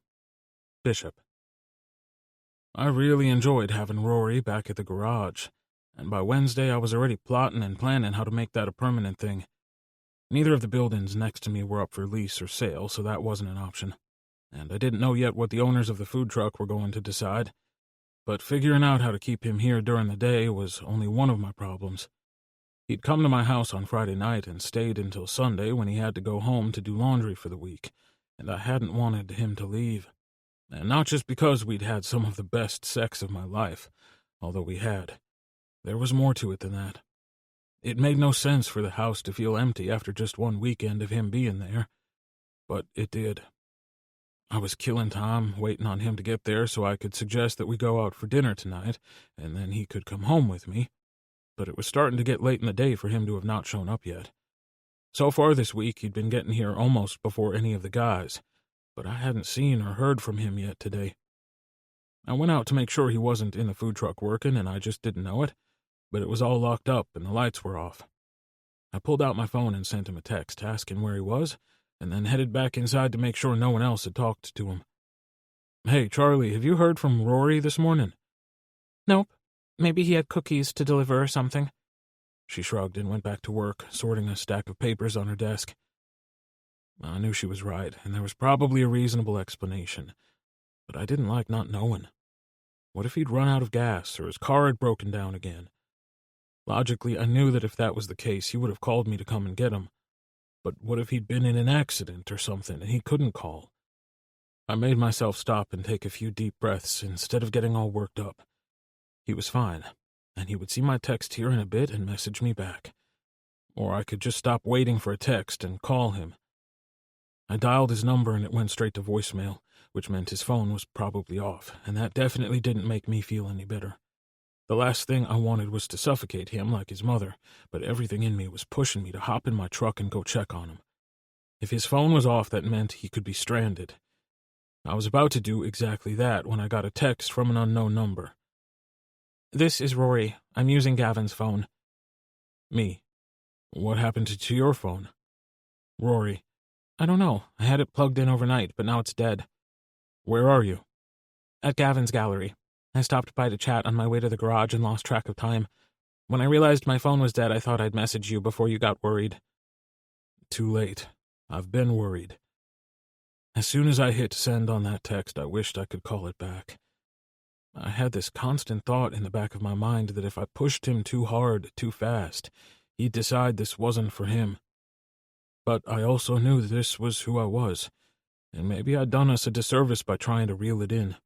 Bishop. I really enjoyed having Rory back at the garage, and by Wednesday I was already plotting and planning how to make that a permanent thing. Neither of the buildings next to me were up for lease or sale, so that wasn't an option, and I didn't know yet what the owners of the food truck were going to decide, but figuring out how to keep him here during the day was only one of my problems. He'd come to my house on Friday night and stayed until Sunday when he had to go home to do laundry for the week, and I hadn't wanted him to leave. And not just because we'd had some of the best sex of my life, although we had. There was more to it than that. It made no sense for the house to feel empty after just one weekend of him being there, but it did. I was killing time, waiting on him to get there so I could suggest that we go out for dinner tonight, and then he could come home with me, but it was starting to get late in the day for him to have not shown up yet. So far this week, he'd been getting here almost before any of the guys, but I hadn't seen or heard from him yet today. I went out to make sure he wasn't in the food truck working, and I just didn't know it, but it was all locked up and the lights were off. I pulled out my phone and sent him a text asking where he was, and then headed back inside to make sure no one else had talked to him. "Hey, Charlie, have you heard from Rory this morning?" Nope. Maybe he had cookies to deliver or something. She shrugged and went back to work, sorting a stack of papers on her desk. I knew she was right, and there was probably a reasonable explanation, but I didn't like not knowing. What if he'd run out of gas, or his car had broken down again? Logically, I knew that if that was the case, he would have called me to come and get him. But what if he'd been in an accident or something, and he couldn't call? I made myself stop and take a few deep breaths instead of getting all worked up. He was fine, and he would see my text here in a bit and message me back. Or I could just stop waiting for a text and call him. I dialed his number and it went straight to voicemail, which meant his phone was probably off, and that definitely didn't make me feel any better. The last thing I wanted was to suffocate him like his mother, but everything in me was pushing me to hop in my truck and go check on him. If his phone was off, that meant he could be stranded. I was about to do exactly that when I got a text from an unknown number. "This is Rory. I'm using Gavin's phone." Me. "What happened to your phone?" Rory. "I don't know. I had it plugged in overnight, but now it's dead." "Where are you?" "At Gavin's gallery. I stopped by to chat on my way to the garage and lost track of time. When I realized my phone was dead, I thought I'd message you before you got worried." "Too late. I've been worried." As soon as I hit send on that text, I wished I could call it back. I had this constant thought in the back of my mind that if I pushed him too hard, too fast, he'd decide this wasn't for him. But I also knew that this was who I was, and maybe I'd done us a disservice by trying to reel it in.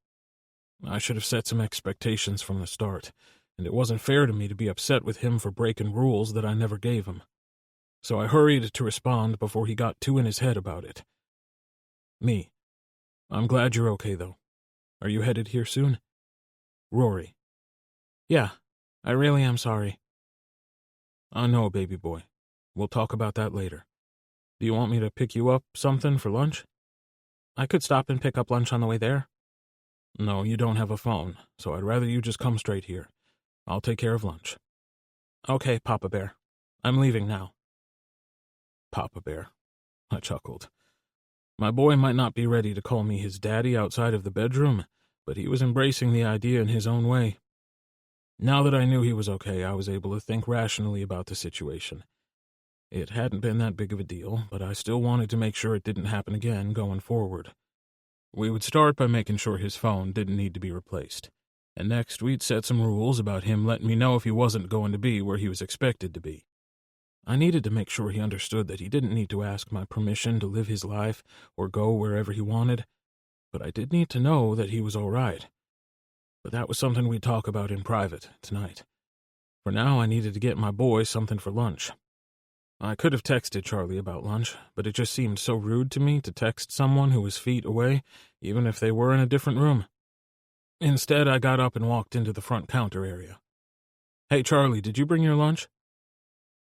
I should have set some expectations from the start, and it wasn't fair to me to be upset with him for breaking rules that I never gave him. So I hurried to respond before he got too in his head about it. Me. "I'm glad you're okay, though. Are you headed here soon?" Rory. "Yeah, I really am sorry." "I know, baby boy. We'll talk about that later. Do you want me to pick you up something for lunch?" "I could stop and pick up lunch on the way there." "No, you don't have a phone, so I'd rather you just come straight here. I'll take care of lunch." "Okay, Papa Bear. I'm leaving now." Papa Bear. I chuckled. My boy might not be ready to call me his daddy outside of the bedroom, but he was embracing the idea in his own way. Now that I knew he was okay, I was able to think rationally about the situation. It hadn't been that big of a deal, but I still wanted to make sure it didn't happen again going forward. We would start by making sure his phone didn't need to be replaced, and next we'd set some rules about him letting me know if he wasn't going to be where he was expected to be. I needed to make sure he understood that he didn't need to ask my permission to live his life or go wherever he wanted, but I did need to know that he was all right. But that was something we'd talk about in private tonight. For now, I needed to get my boy something for lunch. I could have texted Charlie about lunch, but it just seemed so rude to me to text someone who was feet away, even if they were in a different room. Instead, I got up and walked into the front counter area. "Hey, Charlie, did you bring your lunch?"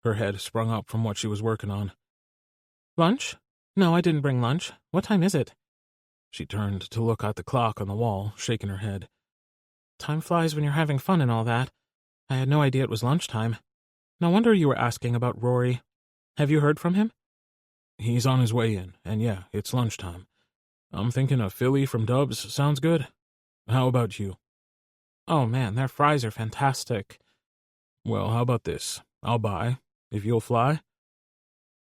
Her head sprung up from what she was working on. "Lunch? No, I didn't bring lunch. What time is it?" She turned to look at the clock on the wall, shaking her head. "Time flies when you're having fun and all that. I had no idea it was lunchtime. No wonder you were asking about Rory. Have you heard from him?" "He's on his way in, and yeah, it's lunchtime. I'm thinking a Philly from Dubs sounds good. How about you? Oh man, their fries are fantastic. Well, how about this? I'll buy, if you'll fly.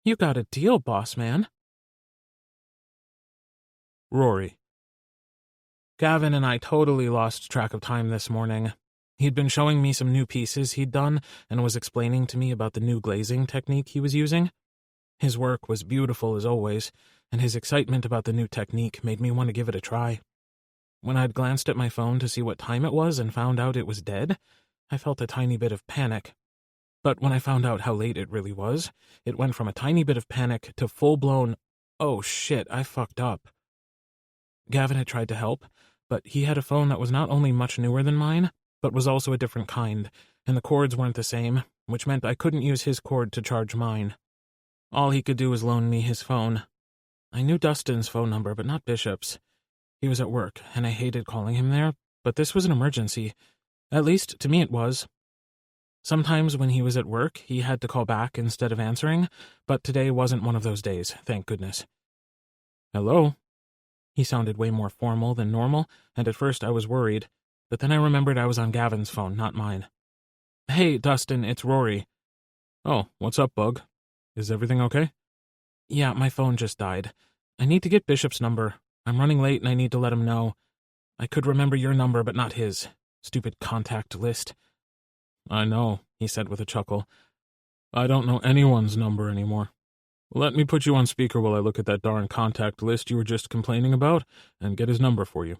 You got a deal, boss man. Rory. Gavin and I totally lost track of time this morning. He'd been showing me some new pieces he'd done and was explaining to me about the new glazing technique he was using. His work was beautiful as always, and his excitement about the new technique made me want to give it a try. When I'd glanced at my phone to see what time it was and found out it was dead, I felt a tiny bit of panic. But when I found out how late it really was, it went from a tiny bit of panic to full-blown, oh shit, I fucked up. Gavin had tried to help, but he had a phone that was not only much newer than mine, but was also a different kind, and the cords weren't the same, which meant I couldn't use his cord to charge mine. All he could do was loan me his phone. I knew Dustin's phone number, but not Bishop's. He was at work, and I hated calling him there, but this was an emergency. At least, to me it was. Sometimes when he was at work, he had to call back instead of answering, but today wasn't one of those days, thank goodness. Hello? He sounded way more formal than normal, and at first I was worried, but then I remembered I was on Gavin's phone, not mine. Hey, Dustin, it's Rory. Oh, what's up, Bug? Is everything okay? Yeah, my phone just died. I need to get Bishop's number. I'm running late and I need to let him know. I could remember your number, but not his. Stupid contact list. I know, he said with a chuckle. I don't know anyone's number anymore. Let me put you on speaker while I look at that darn contact list you were just complaining about and get his number for you.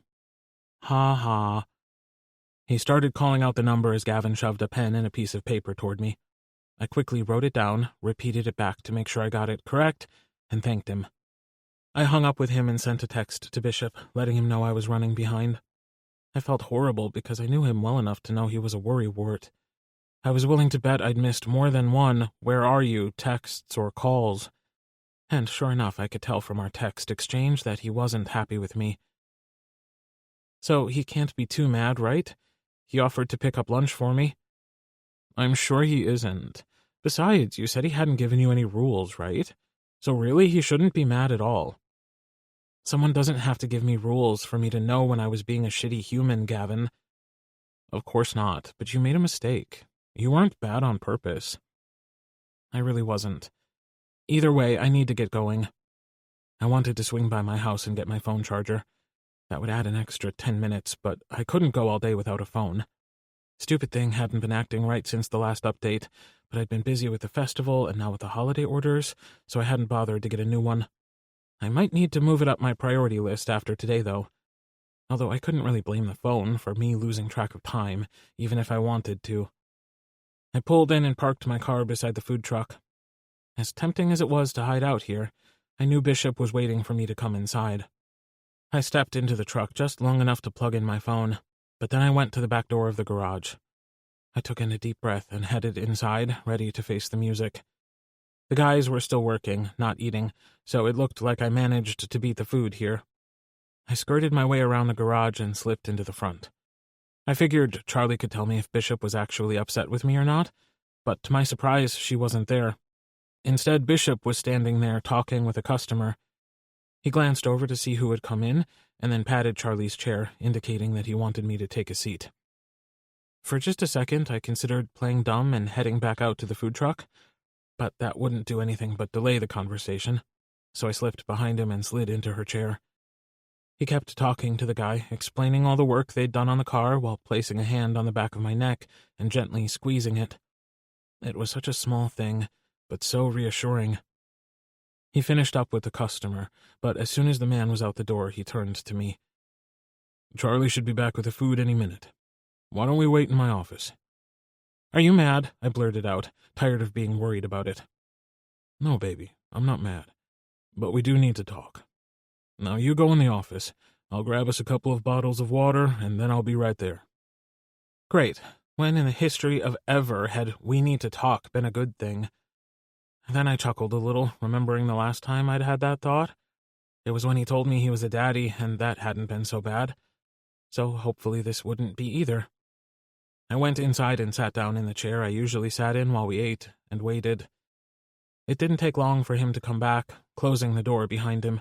Ha ha. He started calling out the number as Gavin shoved a pen and a piece of paper toward me. I quickly wrote it down, repeated it back to make sure I got it correct, and thanked him. I hung up with him and sent a text to Bishop, letting him know I was running behind. I felt horrible because I knew him well enough to know he was a worrywart. I was willing to bet I'd missed more than one "where are you" texts or calls. And sure enough, I could tell from our text exchange that he wasn't happy with me. So he can't be too mad, right? He offered to pick up lunch for me. I'm sure he isn't. Besides, you said he hadn't given you any rules, right? So really, he shouldn't be mad at all. Someone doesn't have to give me rules for me to know when I was being a shitty human, Gavin. Of course not, but you made a mistake. You weren't bad on purpose. I really wasn't. Either way, I need to get going. I wanted to swing by my house and get my phone charger. That would add an extra 10 minutes, but I couldn't go all day without a phone. Stupid thing hadn't been acting right since the last update, but I'd been busy with the festival and now with the holiday orders, so I hadn't bothered to get a new one. I might need to move it up my priority list after today, though. Although I couldn't really blame the phone for me losing track of time, even if I wanted to. I pulled in and parked my car beside the food truck. As tempting as it was to hide out here, I knew Bishop was waiting for me to come inside. I stepped into the truck just long enough to plug in my phone, but then I went to the back door of the garage. I took in a deep breath and headed inside, ready to face the music. The guys were still working, not eating, so it looked like I managed to beat the food here. I skirted my way around the garage and slipped into the front. I figured Charlie could tell me if Bishop was actually upset with me or not, but to my surprise, she wasn't there. Instead, Bishop was standing there talking with a customer. He glanced over to see who had come in, and then patted Charlie's chair, indicating that he wanted me to take a seat. For just a second, I considered playing dumb and heading back out to the food truck, but that wouldn't do anything but delay the conversation, so I slipped behind him and slid into her chair. He kept talking to the guy, explaining all the work they'd done on the car while placing a hand on the back of my neck and gently squeezing it. It was such a small thing, but so reassuring. He finished up with the customer, but as soon as the man was out the door, he turned to me. Charlie should be back with the food any minute. Why don't we wait in my office? Are you mad? I blurted out, tired of being worried about it. No, baby, I'm not mad. But we do need to talk. Now you go in the office. I'll grab us a couple of bottles of water, and then I'll be right there. Great. When in the history of ever had "we need to talk" been a good thing? Then I chuckled a little, remembering the last time I'd had that thought. It was when he told me he was a daddy, and that hadn't been so bad. So hopefully this wouldn't be either. I went inside and sat down in the chair I usually sat in while we ate, and waited. It didn't take long for him to come back, closing the door behind him.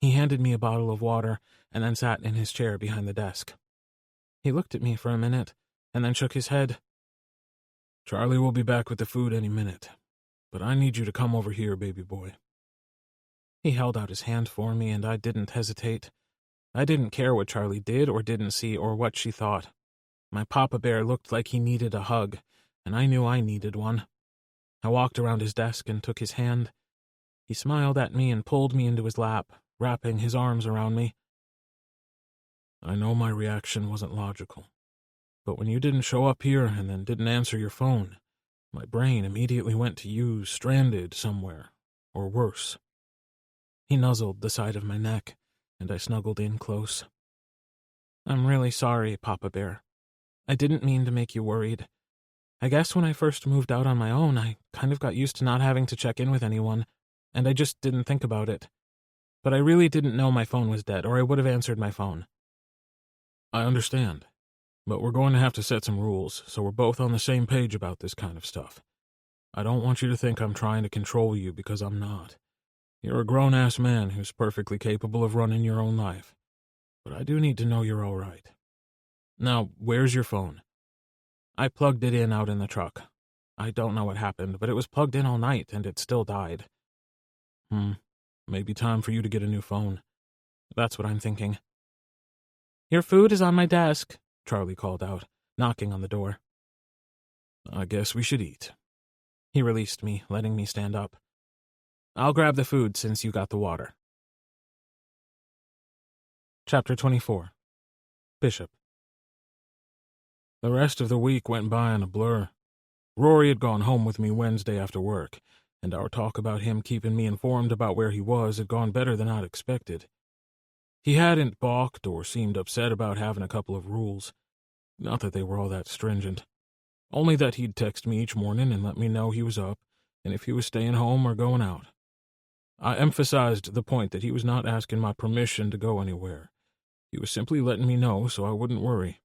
He handed me a bottle of water and then sat in his chair behind the desk. He looked at me for a minute and then shook his head. Charlie will be back with the food any minute, but I need you to come over here, baby boy. He held out his hand for me, and I didn't hesitate. I didn't care what Charlie did or didn't see or what she thought. My Papa Bear looked like he needed a hug, and I knew I needed one. I walked around his desk and took his hand. He smiled at me and pulled me into his lap, wrapping his arms around me. I know my reaction wasn't logical, but when you didn't show up here and then didn't answer your phone, my brain immediately went to you stranded somewhere, or worse. He nuzzled the side of my neck, and I snuggled in close. I'm really sorry, Papa Bear. I didn't mean to make you worried. I guess when I first moved out on my own, I kind of got used to not having to check in with anyone, and I just didn't think about it. But I really didn't know my phone was dead, or I would have answered my phone. I understand, but we're going to have to set some rules, so we're both on the same page about this kind of stuff. I don't want you to think I'm trying to control you, because I'm not. You're a grown-ass man who's perfectly capable of running your own life. But I do need to know you're all right. Now, where's your phone? I plugged it in out in the truck. I don't know what happened, but it was plugged in all night, and it still died. Maybe time for you to get a new phone. That's what I'm thinking. Your food is on my desk, Charlie called out, knocking on the door. I guess we should eat. He released me, letting me stand up. I'll grab the food since you got the water. Chapter 24. Bishop. The rest of the week went by in a blur. Rory had gone home with me Wednesday after work, and our talk about him keeping me informed about where he was had gone better than I'd expected. He hadn't balked or seemed upset about having a couple of rules. Not that they were all that stringent. Only that he'd text me each morning and let me know he was up, and if he was staying home or going out. I emphasized the point that he was not asking my permission to go anywhere. He was simply letting me know so I wouldn't worry.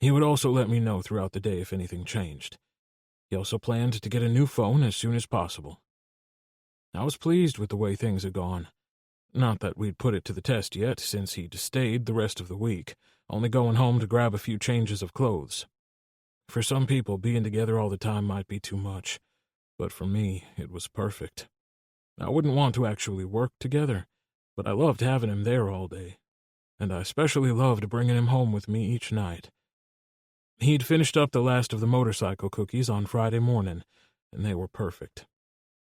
He would also let me know throughout the day if anything changed. He also planned to get a new phone as soon as possible. I was pleased with the way things had gone. Not that we'd put it to the test yet, since he'd stayed the rest of the week, only going home to grab a few changes of clothes. For some people, being together all the time might be too much, but for me, it was perfect. I wouldn't want to actually work together, but I loved having him there all day, and I especially loved bringing him home with me each night. He'd finished up the last of the motorcycle cookies on Friday morning, and they were perfect.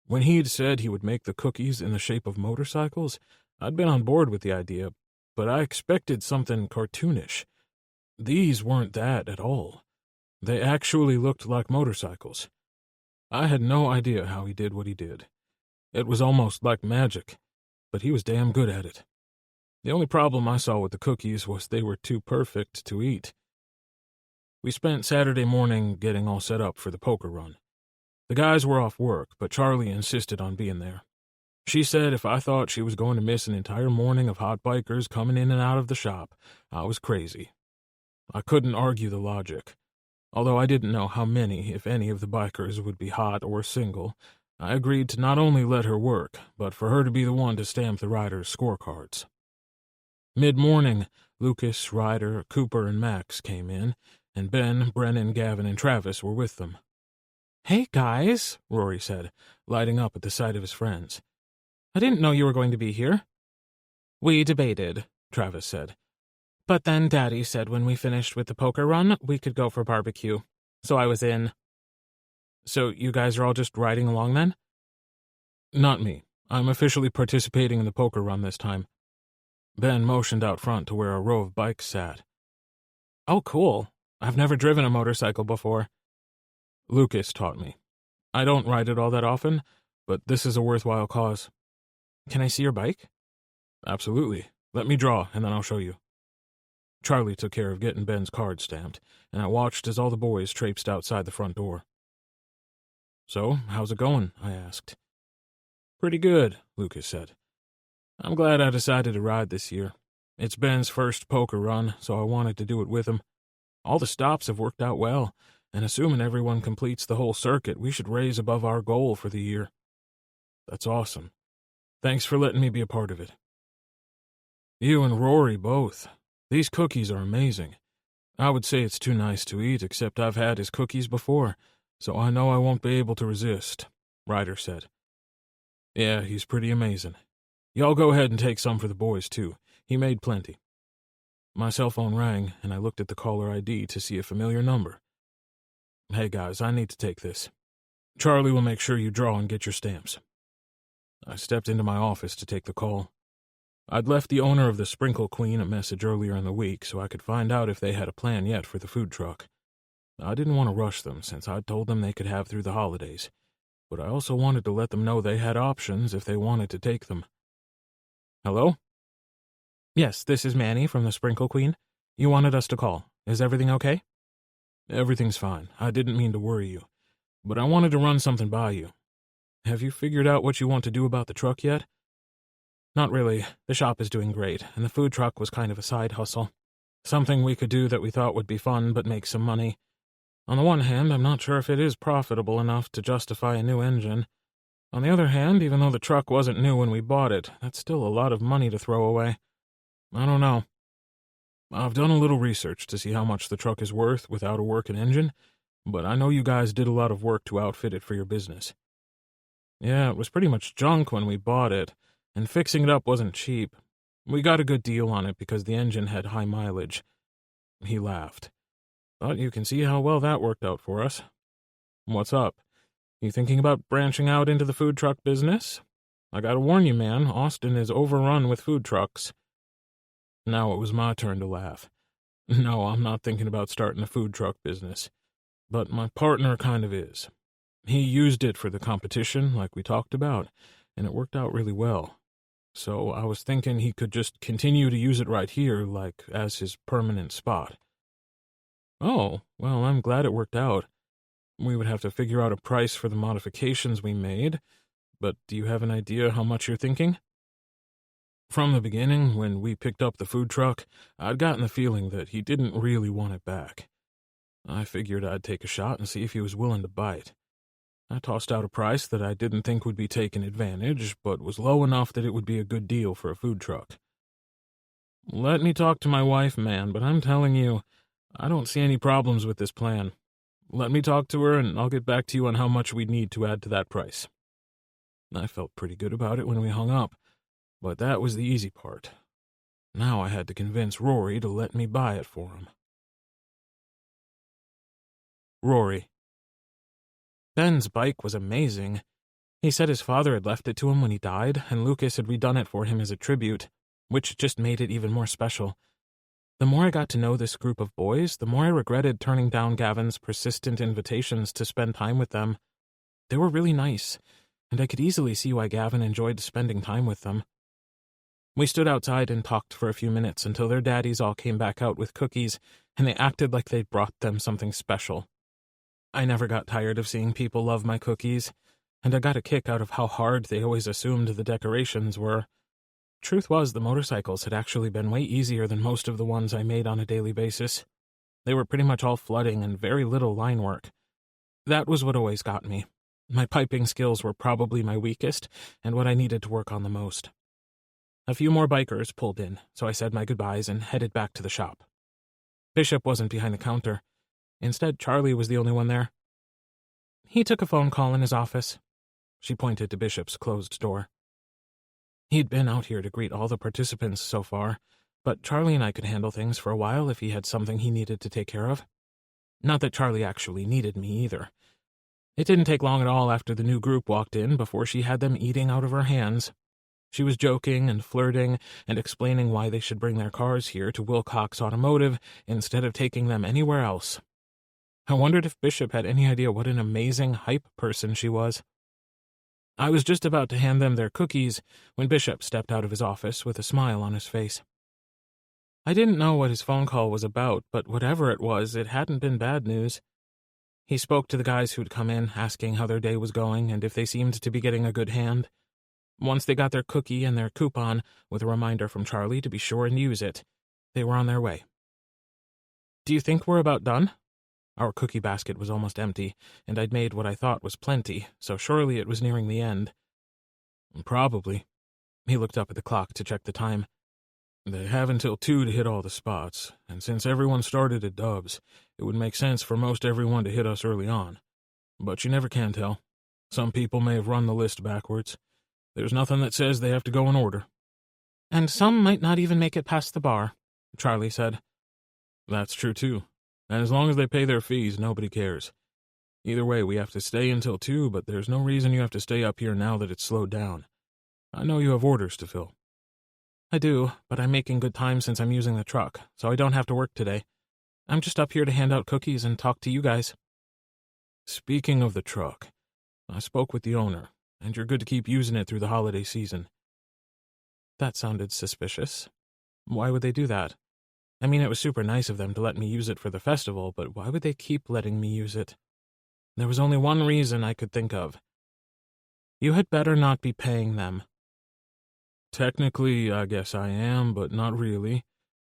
When he'd said he would make the cookies in the shape of motorcycles, I'd been on board with the idea, but I expected something cartoonish. These weren't that at all. They actually looked like motorcycles. I had no idea how he did what he did. It was almost like magic, but he was damn good at it. The only problem I saw with the cookies was they were too perfect to eat. We spent Saturday morning getting all set up for the poker run. The guys were off work, but Charlie insisted on being there. She said if I thought she was going to miss an entire morning of hot bikers coming in and out of the shop, I was crazy. I couldn't argue the logic. Although I didn't know how many, if any, of the bikers would be hot or single, I agreed to not only let her work, but for her to be the one to stamp the riders' scorecards. Mid-morning, Lucas, Ryder, Cooper, and Max came in, and Ben, Brennan, Gavin, and Travis were with them. Hey, guys, Rory said, lighting up at the sight of his friends. I didn't know you were going to be here. We debated, Travis said. But then Daddy said when we finished with the poker run, we could go for barbecue. So I was in. So you guys are all just riding along then? Not me. I'm officially participating in the poker run this time. Ben motioned out front to where a row of bikes sat. Oh, cool. I've never driven a motorcycle before. Lucas taught me. I don't ride it all that often, but this is a worthwhile cause. Can I see your bike? Absolutely. Let me draw, and then I'll show you. Charlie took care of getting Ben's card stamped, and I watched as all the boys traipsed outside the front door. So, how's it going? I asked. Pretty good, Lucas said. I'm glad I decided to ride this year. It's Ben's first poker run, so I wanted to do it with him. All the stops have worked out well, and assuming everyone completes the whole circuit, we should raise above our goal for the year. That's awesome. Thanks for letting me be a part of it. You and Rory both. These cookies are amazing. I would say it's too nice to eat, except I've had his cookies before, so I know I won't be able to resist, Ryder said. Yeah, he's pretty amazing. Y'all go ahead and take some for the boys, too. He made plenty. My cell phone rang, and I looked at the caller ID to see a familiar number. Hey, guys, I need to take this. Charlie will make sure you draw and get your stamps. I stepped into my office to take the call. I'd left the owner of the Sprinkle Queen a message earlier in the week so I could find out if they had a plan yet for the food truck. I didn't want to rush them since I'd told them they could have through the holidays, but I also wanted to let them know they had options if they wanted to take them. Hello? Yes, this is Manny from the Sprinkle Queen. You wanted us to call. Is everything okay? Everything's fine. I didn't mean to worry you, but I wanted to run something by you. Have you figured out what you want to do about the truck yet? Not really. The shop is doing great, and the food truck was kind of a side hustle. Something we could do that we thought would be fun but make some money. On the one hand, I'm not sure if it is profitable enough to justify a new engine. On the other hand, even though the truck wasn't new when we bought it, that's still a lot of money to throw away. I don't know. I've done a little research to see how much the truck is worth without a working engine, but I know you guys did a lot of work to outfit it for your business. Yeah, it was pretty much junk when we bought it, and fixing it up wasn't cheap. We got a good deal on it because the engine had high mileage. He laughed. But you can see how well that worked out for us. What's up? You thinking about branching out into the food truck business? I gotta warn you, man, Austin is overrun with food trucks. Now it was my turn to laugh. No, I'm not thinking about starting a food truck business. But my partner kind of is. He used it for the competition, like we talked about, and it worked out really well. So I was thinking he could just continue to use it right here, like as his permanent spot. Oh, well, I'm glad it worked out. We would have to figure out a price for the modifications we made, but do you have an idea how much you're thinking? From the beginning, when we picked up the food truck, I'd gotten the feeling that he didn't really want it back. I figured I'd take a shot and see if he was willing to bite. I tossed out a price that I didn't think would be taken advantage, but was low enough that it would be a good deal for a food truck. Let me talk to my wife, man, but I'm telling you, I don't see any problems with this plan. Let me talk to her, and I'll get back to you on how much we'd need to add to that price. I felt pretty good about it when we hung up, but that was the easy part. Now I had to convince Rory to let me buy it for him. Rory. Ben's bike was amazing. He said his father had left it to him when he died, and Lucas had redone it for him as a tribute, which just made it even more special. The more I got to know this group of boys, the more I regretted turning down Gavin's persistent invitations to spend time with them. They were really nice, and I could easily see why Gavin enjoyed spending time with them. We stood outside and talked for a few minutes until their daddies all came back out with cookies, and they acted like they'd brought them something special. I never got tired of seeing people love my cookies, and I got a kick out of how hard they always assumed the decorations were. Truth was, the motorcycles had actually been way easier than most of the ones I made on a daily basis. They were pretty much all flooding and very little line work. That was what always got me. My piping skills were probably my weakest, and what I needed to work on the most. A few more bikers pulled in, so I said my goodbyes and headed back to the shop. Bishop wasn't behind the counter. Instead, Charlie was the only one there. He took a phone call in his office. She pointed to Bishop's closed door. He'd been out here to greet all the participants so far, but Charlie and I could handle things for a while if he had something he needed to take care of. Not that Charlie actually needed me either. It didn't take long at all after the new group walked in before she had them eating out of her hands. She was joking and flirting and explaining why they should bring their cars here to Wilcox Automotive instead of taking them anywhere else. I wondered if Bishop had any idea what an amazing hype person she was. I was just about to hand them their cookies when Bishop stepped out of his office with a smile on his face. I didn't know what his phone call was about, but whatever it was, it hadn't been bad news. He spoke to the guys who'd come in, asking how their day was going and if they seemed to be getting a good hand. Once they got their cookie and their coupon, with a reminder from Charlie to be sure and use it, they were on their way. Do you think we're about done? Our cookie basket was almost empty, and I'd made what I thought was plenty, so surely it was nearing the end. Probably. He looked up at the clock to check the time. They have until 2 to hit all the spots, and since everyone started at Dubs, it would make sense for most everyone to hit us early on. But you never can tell. Some people may have run the list backwards. There's nothing that says they have to go in order. And some might not even make it past the bar, Charlie said. That's true, too. And as long as they pay their fees, nobody cares. Either way, we have to stay until 2, but there's no reason you have to stay up here now that it's slowed down. I know you have orders to fill. I do, but I'm making good time since I'm using the truck, so I don't have to work today. I'm just up here to hand out cookies and talk to you guys. Speaking of the truck, I spoke with the owner, and you're good to keep using it through the holiday season. That sounded suspicious. Why would they do that? I mean, it was super nice of them to let me use it for the festival, but why would they keep letting me use it? There was only one reason I could think of. You had better not be paying them. Technically, I guess I am, but not really.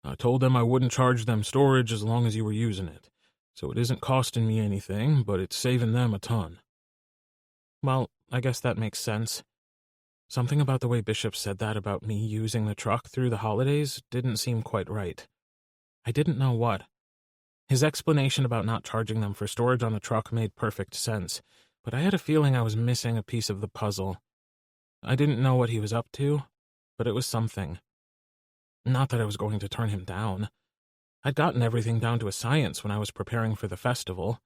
I told them I wouldn't charge them storage as long as you were using it, so it isn't costing me anything, but it's saving them a ton. Well, I guess that makes sense. Something about the way Bishop said that about me using the truck through the holidays didn't seem quite right. I didn't know what. His explanation about not charging them for storage on the truck made perfect sense, but I had a feeling I was missing a piece of the puzzle. I didn't know what he was up to, but it was something. Not that I was going to turn him down. I'd gotten everything down to a science when I was preparing for the festival.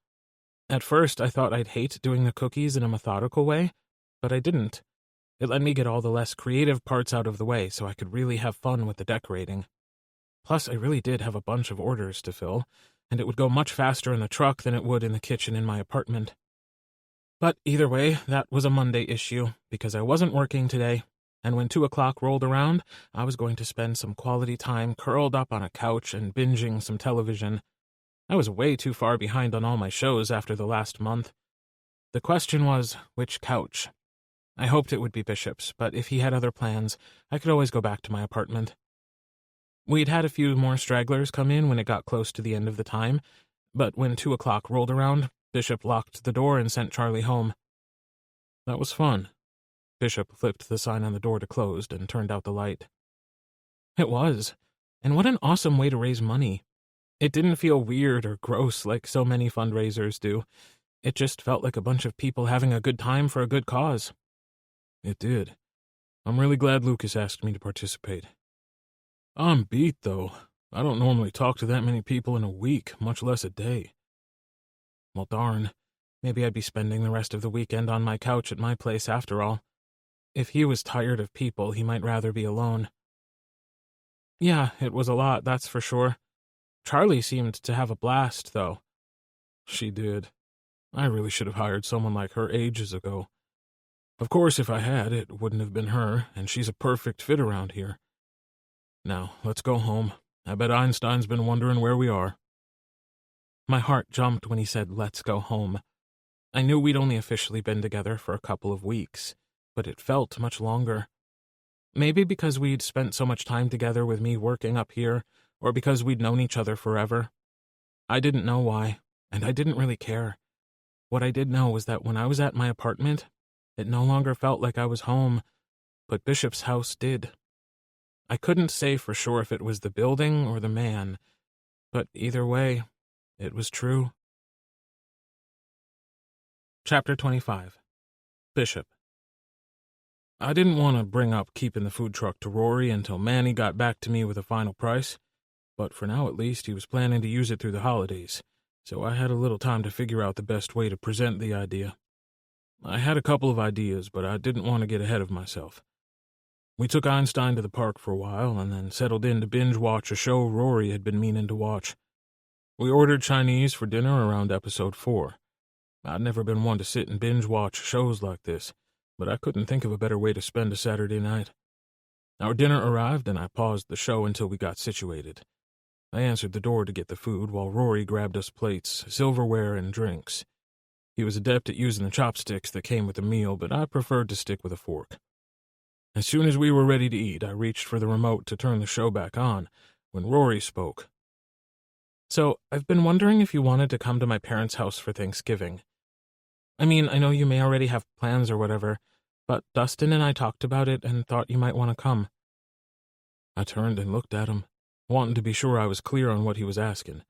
At first, I thought I'd hate doing the cookies in a methodical way, but I didn't. It let me get all the less creative parts out of the way so I could really have fun with the decorating. Plus, I really did have a bunch of orders to fill, and it would go much faster in the truck than it would in the kitchen in my apartment. But either way, that was a Monday issue, because I wasn't working today, and when 2 o'clock rolled around, I was going to spend some quality time curled up on a couch and binging some television. I was way too far behind on all my shows after the last month. The question was, which couch? I hoped it would be Bishop's, but if he had other plans, I could always go back to my apartment. We'd had a few more stragglers come in when it got close to the end of the time, but when 2 o'clock rolled around, Bishop locked the door and sent Charlie home. That was fun. Bishop flipped the sign on the door to closed and turned out the light. It was. And what an awesome way to raise money. It didn't feel weird or gross like so many fundraisers do. It just felt like a bunch of people having a good time for a good cause. It did. I'm really glad Lucas asked me to participate. I'm beat, though. I don't normally talk to that many people in a week, much less a day. Well, darn. Maybe I'd be spending the rest of the weekend on my couch at my place after all. If he was tired of people, he might rather be alone. Yeah, it was a lot, that's for sure. Charlie seemed to have a blast, though. She did. I really should have hired someone like her ages ago. Of course, if I had, it wouldn't have been her, and she's a perfect fit around here. Now, let's go home. I bet Einstein's been wondering where we are. My heart jumped when he said, "Let's go home." I knew we'd only officially been together for a couple of weeks, but it felt much longer. Maybe because we'd spent so much time together with me working up here, or because we'd known each other forever. I didn't know why, and I didn't really care. What I did know was that when I was at my apartment, it no longer felt like I was home, but Bishop's house did. I couldn't say for sure if it was the building or the man, but either way, it was true. Chapter 25. Bishop. I didn't want to bring up keeping the food truck to Rory until Manny got back to me with a final price, but for now at least he was planning to use it through the holidays, so I had a little time to figure out the best way to present the idea. I had a couple of ideas, but I didn't want to get ahead of myself. We took Einstein to the park for a while and then settled in to binge-watch a show Rory had been meaning to watch. We ordered Chinese for dinner around episode 4. I'd never been one to sit and binge-watch shows like this, but I couldn't think of a better way to spend a Saturday night. Our dinner arrived, and I paused the show until we got situated. I answered the door to get the food while Rory grabbed us plates, silverware, and drinks. He was adept at using the chopsticks that came with the meal, but I preferred to stick with a fork. As soon as we were ready to eat, I reached for the remote to turn the show back on, when Rory spoke. "So, I've been wondering if you wanted to come to my parents' house for Thanksgiving. I mean, I know you may already have plans or whatever, but Dustin and I talked about it and thought you might want to come." I turned and looked at him, wanting to be sure I was clear on what he was asking.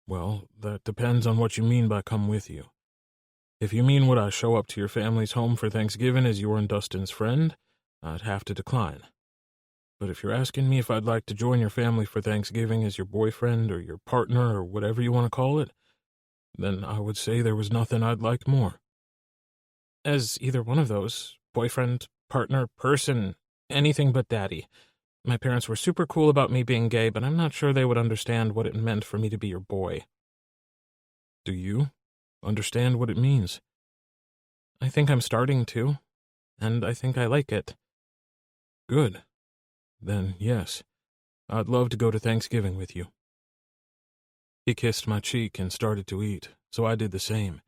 Well, that depends on what you mean by come with you. If you mean would I show up to your family's home for Thanksgiving as your and Dustin's friend, I'd have to decline. But if you're asking me if I'd like to join your family for Thanksgiving as your boyfriend or your partner or whatever you want to call it, then I would say there was nothing I'd like more. As either one of those, boyfriend, partner, person, anything but daddy. My parents were super cool about me being gay, but I'm not sure they would understand what it meant for me to be your boy. Do you understand what it means? I think I'm starting to, and I think I like it. Good. Then, yes, I'd love to go to Thanksgiving with you. He kissed my cheek and started to eat, so I did the same.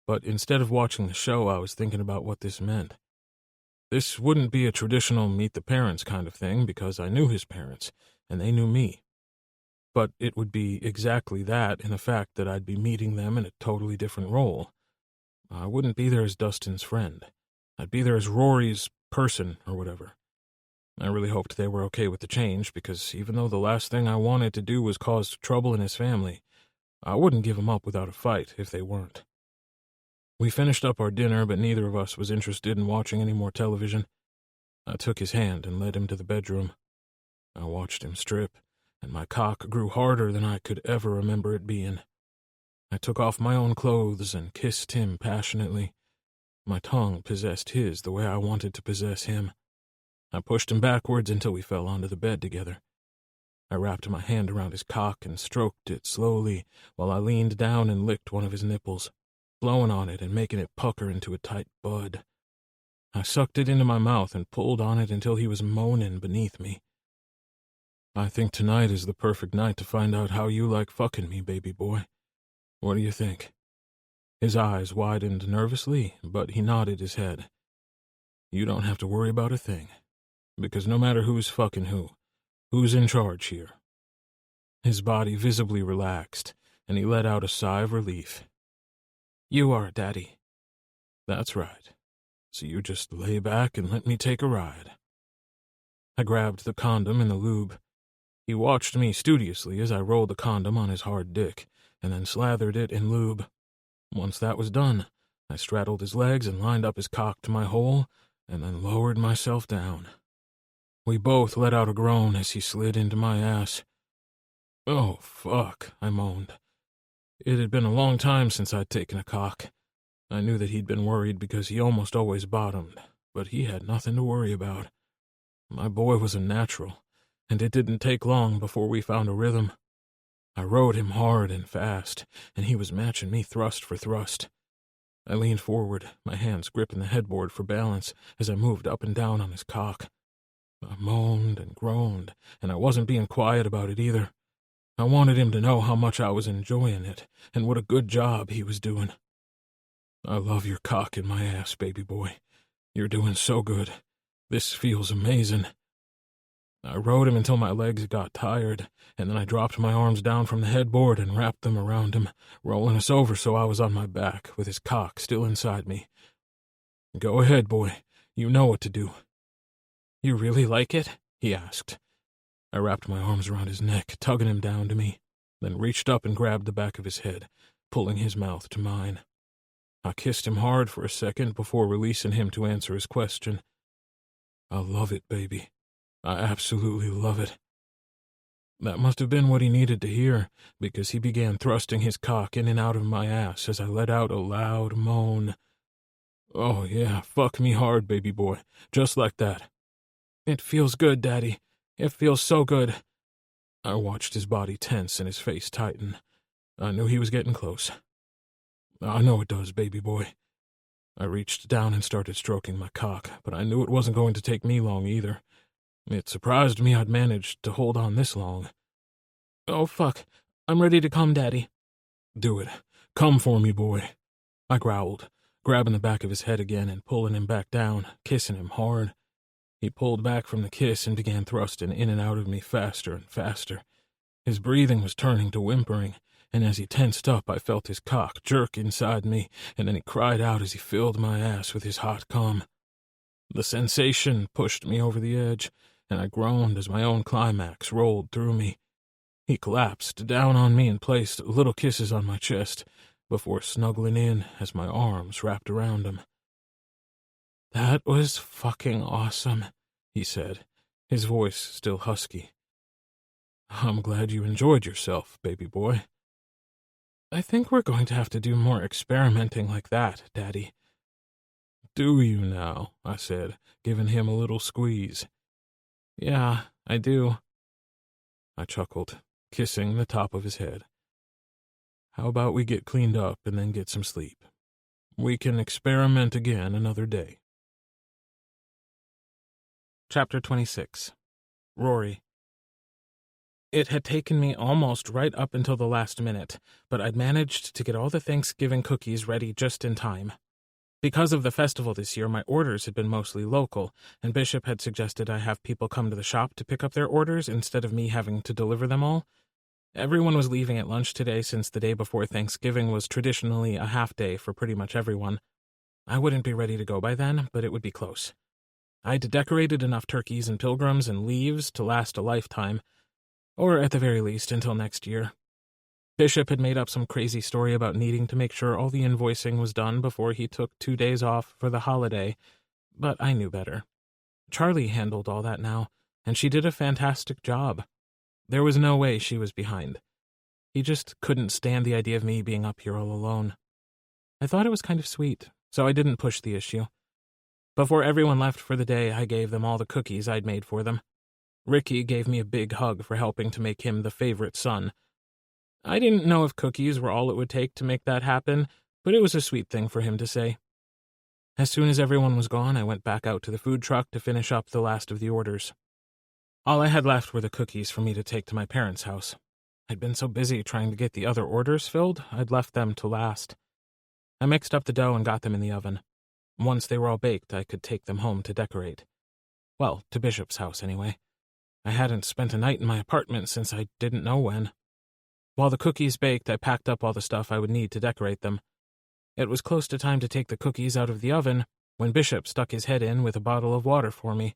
But instead of watching the show, I was thinking about what this meant. This wouldn't be a traditional meet-the-parents kind of thing because I knew his parents, and they knew me. But it would be exactly that in the fact that I'd be meeting them in a totally different role. I wouldn't be there as Dustin's friend. I'd be there as Rory's person or whatever. I really hoped they were okay with the change because even though the last thing I wanted to do was cause trouble in his family, I wouldn't give him up without a fight if they weren't. We finished up our dinner, but neither of us was interested in watching any more television. I took his hand and led him to the bedroom. I watched him strip, and my cock grew harder than I could ever remember it being. I took off my own clothes and kissed him passionately. My tongue possessed his the way I wanted to possess him. I pushed him backwards until we fell onto the bed together. I wrapped my hand around his cock and stroked it slowly while I leaned down and licked one of his nipples, blowing on it and making it pucker into a tight bud. I sucked it into my mouth and pulled on it until he was moaning beneath me. I think tonight is the perfect night to find out how you like fucking me, baby boy. What do you think? His eyes widened nervously, but he nodded his head. You don't have to worry about a thing, because no matter who's fucking who's in charge here? His body visibly relaxed, and he let out a sigh of relief. You are, Daddy. That's right. So you just lay back and let me take a ride. I grabbed the condom and the lube. He watched me studiously as I rolled the condom on his hard dick, and then slathered it in lube. Once that was done, I straddled his legs and lined up his cock to my hole, and then lowered myself down. We both let out a groan as he slid into my ass. Oh, fuck, I moaned. It had been a long time since I'd taken a cock. I knew that he'd been worried because he almost always bottomed, but he had nothing to worry about. My boy was a natural, and it didn't take long before we found a rhythm. I rode him hard and fast, and he was matching me thrust for thrust. I leaned forward, my hands gripping the headboard for balance as I moved up and down on his cock. I moaned and groaned, and I wasn't being quiet about it either. I wanted him to know how much I was enjoying it, and what a good job he was doing. I love your cock in my ass, baby boy. You're doing so good. This feels amazing. I rode him until my legs got tired, and then I dropped my arms down from the headboard and wrapped them around him, rolling us over so I was on my back, with his cock still inside me. Go ahead, boy. You know what to do. You really like it? He asked. I wrapped my arms around his neck, tugging him down to me, then reached up and grabbed the back of his head, pulling his mouth to mine. I kissed him hard for a second before releasing him to answer his question. I love it, baby. I absolutely love it. That must have been what he needed to hear, because he began thrusting his cock in and out of my ass as I let out a loud moan. Oh, yeah, fuck me hard, baby boy, just like that. It feels good, Daddy. It feels so good. I watched his body tense and his face tighten. I knew he was getting close. I know it does, baby boy. I reached down and started stroking my cock, but I knew it wasn't going to take me long either. It surprised me I'd managed to hold on this long. Oh, fuck. I'm ready to come, Daddy. Do it. Come for me, boy. I growled, grabbing the back of his head again and pulling him back down, kissing him hard. He pulled back from the kiss and began thrusting in and out of me faster and faster. His breathing was turning to whimpering, and as he tensed up, I felt his cock jerk inside me, and then he cried out as he filled my ass with his hot cum. The sensation pushed me over the edge, and I groaned as my own climax rolled through me. He collapsed down on me and placed little kisses on my chest before snuggling in as my arms wrapped around him. "That was fucking awesome," he said, his voice still husky. "I'm glad you enjoyed yourself, baby boy." "I think we're going to have to do more experimenting like that, Daddy." "Do you now?" I said, giving him a little squeeze. "Yeah, I do." I chuckled, kissing the top of his head. "How about we get cleaned up and then get some sleep? We can experiment again another day." Chapter 26. Rory. It had taken me almost right up until the last minute, but I'd managed to get all the Thanksgiving cookies ready just in time. Because of the festival this year, my orders had been mostly local, and Bishop had suggested I have people come to the shop to pick up their orders instead of me having to deliver them all. Everyone was leaving at lunch today since the day before Thanksgiving was traditionally a half day for pretty much everyone. I wouldn't be ready to go by then, but it would be close. I'd decorated enough turkeys and pilgrims and leaves to last a lifetime, or at the very least until next year. Bishop had made up some crazy story about needing to make sure all the invoicing was done before he took 2 days off for the holiday, but I knew better. Charlie handled all that now, and she did a fantastic job. There was no way she was behind. He just couldn't stand the idea of me being up here all alone. I thought it was kind of sweet, so I didn't push the issue. Before everyone left for the day, I gave them all the cookies I'd made for them. Ricky gave me a big hug for helping to make him the favorite son. I didn't know if cookies were all it would take to make that happen, but it was a sweet thing for him to say. As soon as everyone was gone, I went back out to the food truck to finish up the last of the orders. All I had left were the cookies for me to take to my parents' house. I'd been so busy trying to get the other orders filled, I'd left them to last. I mixed up the dough and got them in the oven. Once they were all baked, I could take them home to decorate. Well, to Bishop's house, anyway. I hadn't spent a night in my apartment since I didn't know when. While the cookies baked, I packed up all the stuff I would need to decorate them. It was close to time to take the cookies out of the oven when Bishop stuck his head in with a bottle of water for me.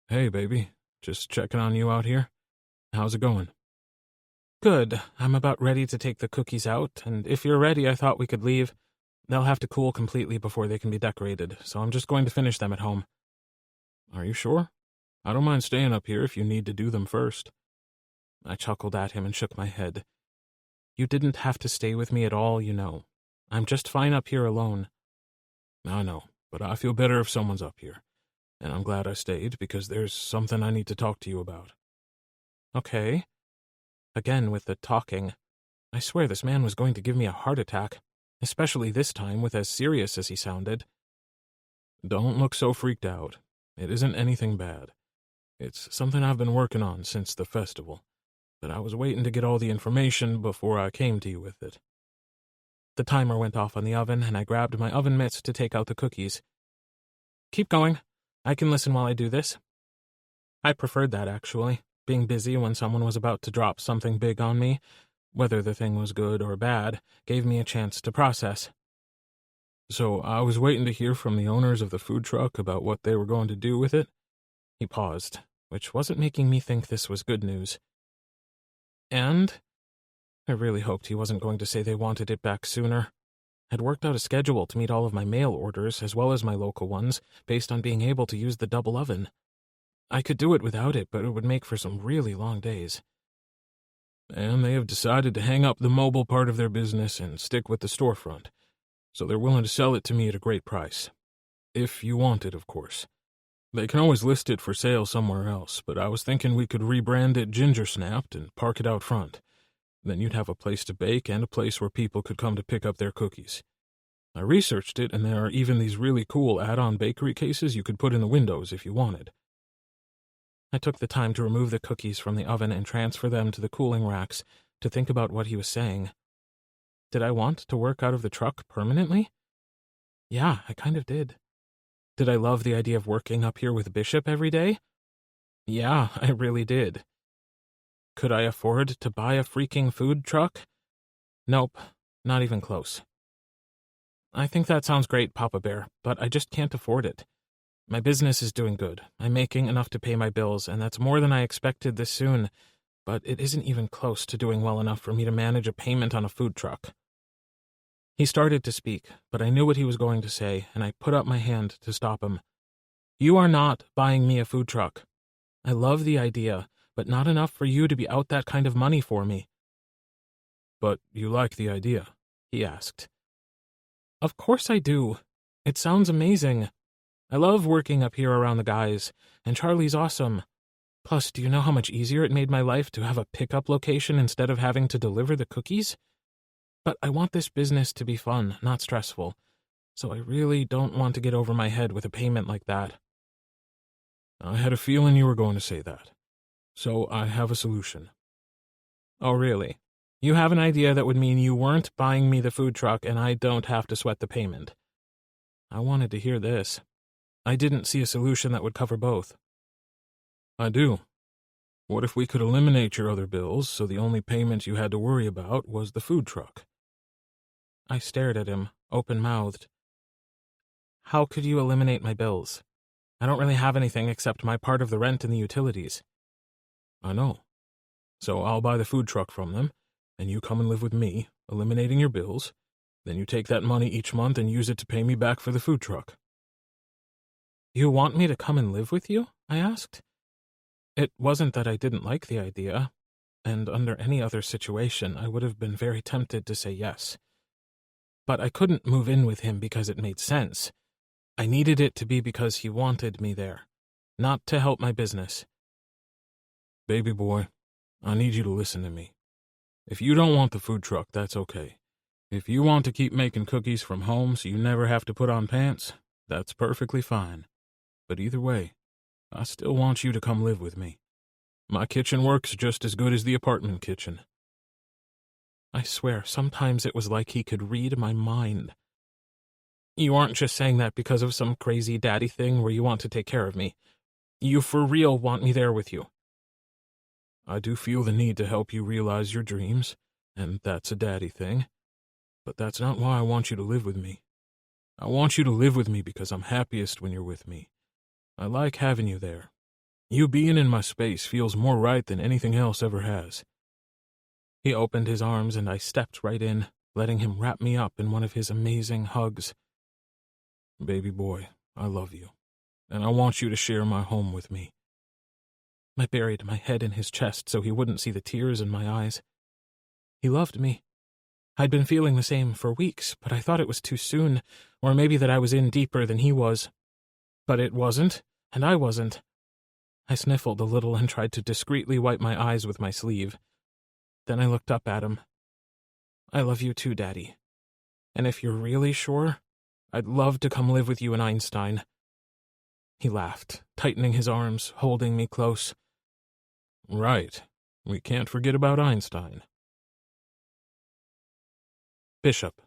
"Hey, baby. Just checking on you out here. How's it going?" "Good. I'm about ready to take the cookies out, and if you're ready, I thought we could leave. They'll have to cool completely before they can be decorated, so I'm just going to finish them at home." "Are you sure? I don't mind staying up here if you need to do them first." I chuckled at him and shook my head. "You didn't have to stay with me at all, you know. I'm just fine up here alone." "I know, but I feel better if someone's up here. And I'm glad I stayed because there's something I need to talk to you about." "Okay." Again with the talking. I swear this man was going to give me a heart attack, especially this time with as serious as he sounded. "Don't look so freaked out. It isn't anything bad. It's something I've been working on since the festival, but I was waiting to get all the information before I came to you with it." The timer went off on the oven, and I grabbed my oven mitts to take out the cookies. "Keep going. I can listen while I do this." I preferred that, actually, being busy when someone was about to drop something big on me. Whether the thing was good or bad gave me a chance to process. "So I was waiting to hear from the owners of the food truck about what they were going to do with it." He paused, which wasn't making me think this was good news. "And?" I really hoped he wasn't going to say they wanted it back sooner. I'd worked out a schedule to meet all of my mail orders as well as my local ones, based on being able to use the double oven. I could do it without it, but it would make for some really long days. "And they have decided to hang up the mobile part of their business and stick with the storefront, so they're willing to sell it to me at a great price. If you want it, of course. They can always list it for sale somewhere else, but I was thinking we could rebrand it Ginger Snapped and park it out front. Then you'd have a place to bake and a place where people could come to pick up their cookies. I researched it, and there are even these really cool add-on bakery cases you could put in the windows if you wanted." I took the time to remove the cookies from the oven and transfer them to the cooling racks to think about what he was saying. Did I want to work out of the truck permanently? Yeah, I kind of did. Did I love the idea of working up here with Bishop every day? Yeah, I really did. Could I afford to buy a freaking food truck? Nope, not even close. I think that sounds great, Papa Bear, but I just can't afford it. My business is doing good. I'm making enough to pay my bills, and that's more than I expected this soon, but it isn't even close to doing well enough for me to manage a payment on a food truck. He started to speak, but I knew what he was going to say, and I put up my hand to stop him. You are not buying me a food truck. I love the idea, but not enough for you to be out that kind of money for me. But you like the idea? He asked. Of course I do. It sounds amazing. I love working up here around the guys, and Charlie's awesome. Plus, do you know how much easier it made my life to have a pickup location instead of having to deliver the cookies? But I want this business to be fun, not stressful, so I really don't want to get over my head with a payment like that. I had a feeling you were going to say that. So I have a solution. Oh, really? You have an idea that would mean you weren't buying me the food truck and I don't have to sweat the payment. I wanted to hear this. I didn't see a solution that would cover both. I do. What if we could eliminate your other bills so the only payment you had to worry about was the food truck? I stared at him, open-mouthed. How could you eliminate my bills? I don't really have anything except my part of the rent and the utilities. I know. So I'll buy the food truck from them, and you come and live with me, eliminating your bills. Then you take that money each month and use it to pay me back for the food truck. You want me to come and live with you? I asked. It wasn't that I didn't like the idea, and under any other situation I would have been very tempted to say yes. But I couldn't move in with him because it made sense. I needed it to be because he wanted me there, not to help my business. Baby boy, I need you to listen to me. If you don't want the food truck, that's okay. If you want to keep making cookies from home so you never have to put on pants, that's perfectly fine. But either way, I still want you to come live with me. My kitchen works just as good as the apartment kitchen. I swear, sometimes it was like he could read my mind. You aren't just saying that because of some crazy daddy thing where you want to take care of me. You for real want me there with you. I do feel the need to help you realize your dreams, and that's a daddy thing. But that's not why I want you to live with me. I want you to live with me because I'm happiest when you're with me. I like having you there. You being in my space feels more right than anything else ever has. He opened his arms and I stepped right in, letting him wrap me up in one of his amazing hugs. Baby boy, I love you, and I want you to share my home with me. I buried my head in his chest so he wouldn't see the tears in my eyes. He loved me. I'd been feeling the same for weeks, but I thought it was too soon, or maybe that I was in deeper than he was. But it wasn't, and I wasn't. I sniffled a little and tried to discreetly wipe my eyes with my sleeve. Then I looked up at him. I love you too, Daddy. And if you're really sure, I'd love to come live with you in Einstein. He laughed, tightening his arms, holding me close. Right. We can't forget about Einstein. Bishop.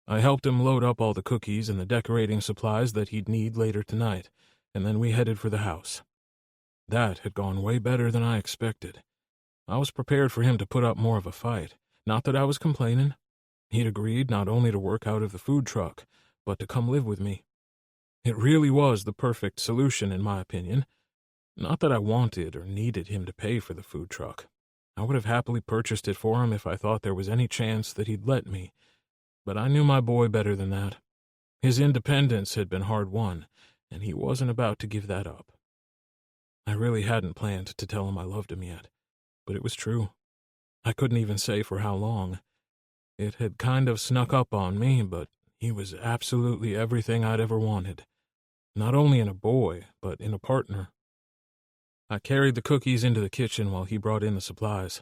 I helped him load up all the cookies and the decorating supplies that he'd need later tonight, and then we headed for the house. That had gone way better than I expected. I was prepared for him to put up more of a fight. Not that I was complaining. He'd agreed not only to work out of the food truck, but to come live with me. It really was the perfect solution, in my opinion. Not that I wanted or needed him to pay for the food truck. I would have happily purchased it for him if I thought there was any chance that he'd let me. But I knew my boy better than that. His independence had been hard-won, and he wasn't about to give that up. I really hadn't planned to tell him I loved him yet, but it was true. I couldn't even say for how long. It had kind of snuck up on me, but he was absolutely everything I'd ever wanted. Not only in a boy, but in a partner. I carried the cookies into the kitchen while he brought in the supplies.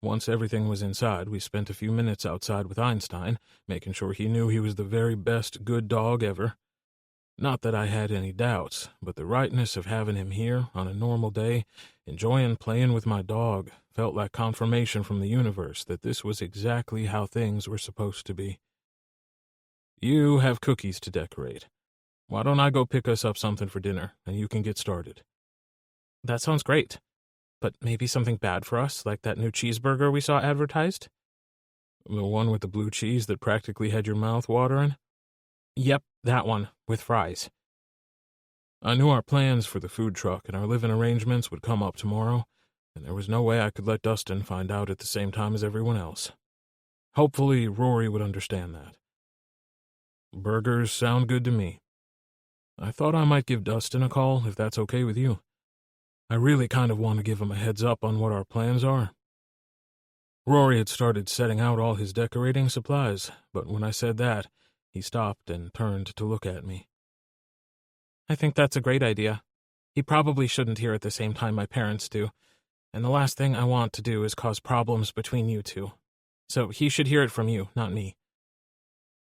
Once everything was inside, we spent a few minutes outside with Einstein, making sure he knew he was the very best good dog ever. Not that I had any doubts, but the rightness of having him here on a normal day, enjoying playing with my dog, felt like confirmation from the universe that this was exactly how things were supposed to be. You have cookies to decorate. Why don't I go pick us up something for dinner, and you can get started? That sounds great. But maybe something bad for us, like that new cheeseburger we saw advertised? The one with the blue cheese that practically had your mouth watering? Yep, that one, with fries. I knew our plans for the food truck and our living arrangements would come up tomorrow, and there was no way I could let Dustin find out at the same time as everyone else. Hopefully, Rory would understand that. Burgers sound good to me. I thought I might give Dustin a call, if that's okay with you. I really kind of want to give him a heads up on what our plans are. Rory had started setting out all his decorating supplies, but when I said that, he stopped and turned to look at me. I think that's a great idea. He probably shouldn't hear at the same time my parents do, and the last thing I want to do is cause problems between you two. So he should hear it from you, not me.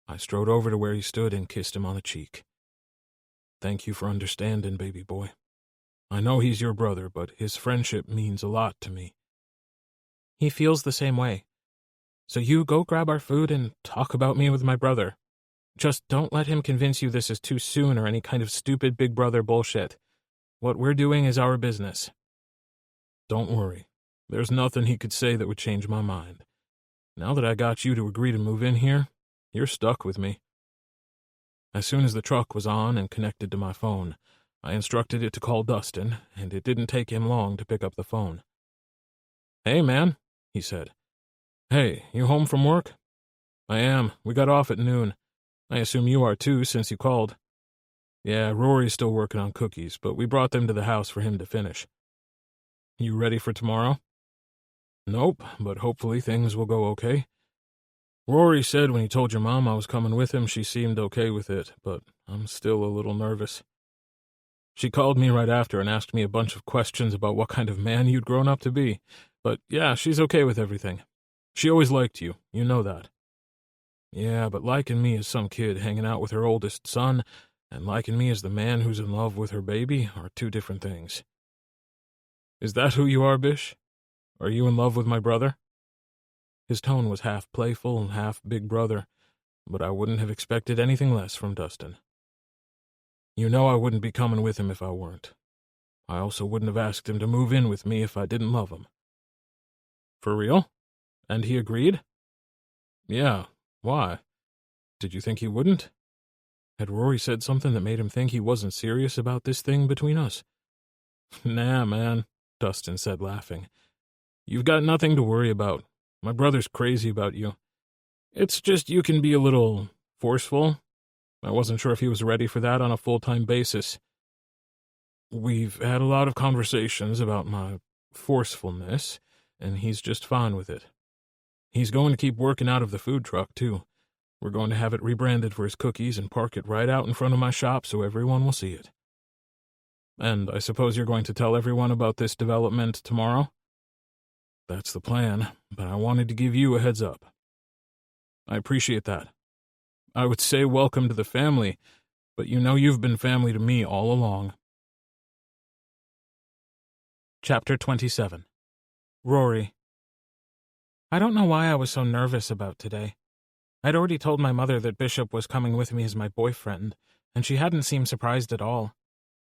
I strode over to where he stood and kissed him on the cheek. Thank you for understanding, baby boy. I know he's your brother, but his friendship means a lot to me. He feels the same way. So you go grab our food and talk about me with my brother. Just don't let him convince you this is too soon or any kind of stupid big brother bullshit. What we're doing is our business. Don't worry. There's nothing he could say that would change my mind. Now that I got you to agree to move in here, you're stuck with me. As soon as the truck was on and connected to my phone, I instructed it to call Dustin, and it didn't take him long to pick up the phone. Hey, man, he said. Hey, you home from work? I am. We got off at noon. I assume you are too, since you called. Yeah, Rory's still working on cookies, but we brought them to the house for him to finish. You ready for tomorrow? Nope, but hopefully things will go okay. Rory said when he told your mom I was coming with him, she seemed okay with it, but I'm still a little nervous. She called me right after and asked me a bunch of questions about what kind of man you'd grown up to be, but yeah, she's okay with everything. She always liked you, you know that. Yeah, but liking me as some kid hanging out with her oldest son and liking me as the man who's in love with her baby are two different things. Is that who you are, Bish? Are you in love with my brother? His tone was half playful and half big brother, but I wouldn't have expected anything less from Dustin. You know I wouldn't be coming with him if I weren't. I also wouldn't have asked him to move in with me if I didn't love him. For real? And he agreed? Yeah. Why? Did you think he wouldn't? Had Rory said something that made him think he wasn't serious about this thing between us? Nah, man, Dustin said, laughing. You've got nothing to worry about. My brother's crazy about you. It's just you can be a little forceful. I wasn't sure if he was ready for that on a full-time basis. We've had a lot of conversations about my forcefulness, and he's just fine with it. He's going to keep working out of the food truck, too. We're going to have it rebranded for his cookies and park it right out in front of my shop so everyone will see it. And I suppose you're going to tell everyone about this development tomorrow? That's the plan, but I wanted to give you a heads up. I appreciate that. I would say welcome to the family, but you know you've been family to me all along. Chapter 27. Rory. I don't know why I was so nervous about today. I'd already told my mother that Bishop was coming with me as my boyfriend, and she hadn't seemed surprised at all.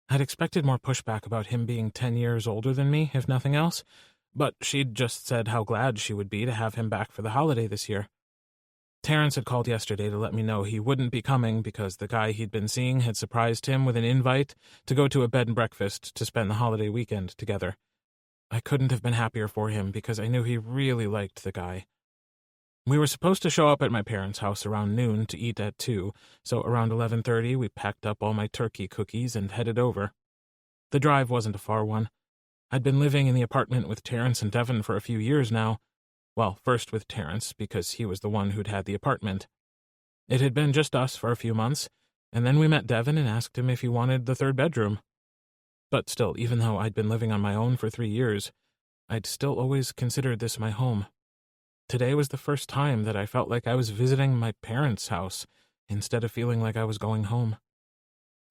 I'd expected more pushback about him being 10 years older than me, if nothing else, but she'd just said how glad she would be to have him back for the holiday this year. Terrence had called yesterday to let me know he wouldn't be coming because the guy he'd been seeing had surprised him with an invite to go to a bed and breakfast to spend the holiday weekend together. I couldn't have been happier for him because I knew he really liked the guy. We were supposed to show up at my parents' house around noon to eat at 2, so around 11:30 we packed up all my turkey cookies and headed over. The drive wasn't a far one. I'd been living in the apartment with Terrence and Devin for a few years now. Well, first with Terrence, because he was the one who'd had the apartment. It had been just us for a few months, and then we met Devin and asked him if he wanted the third bedroom. But still, even though I'd been living on my own for 3 years, I'd still always considered this my home. Today was the first time that I felt like I was visiting my parents' house instead of feeling like I was going home.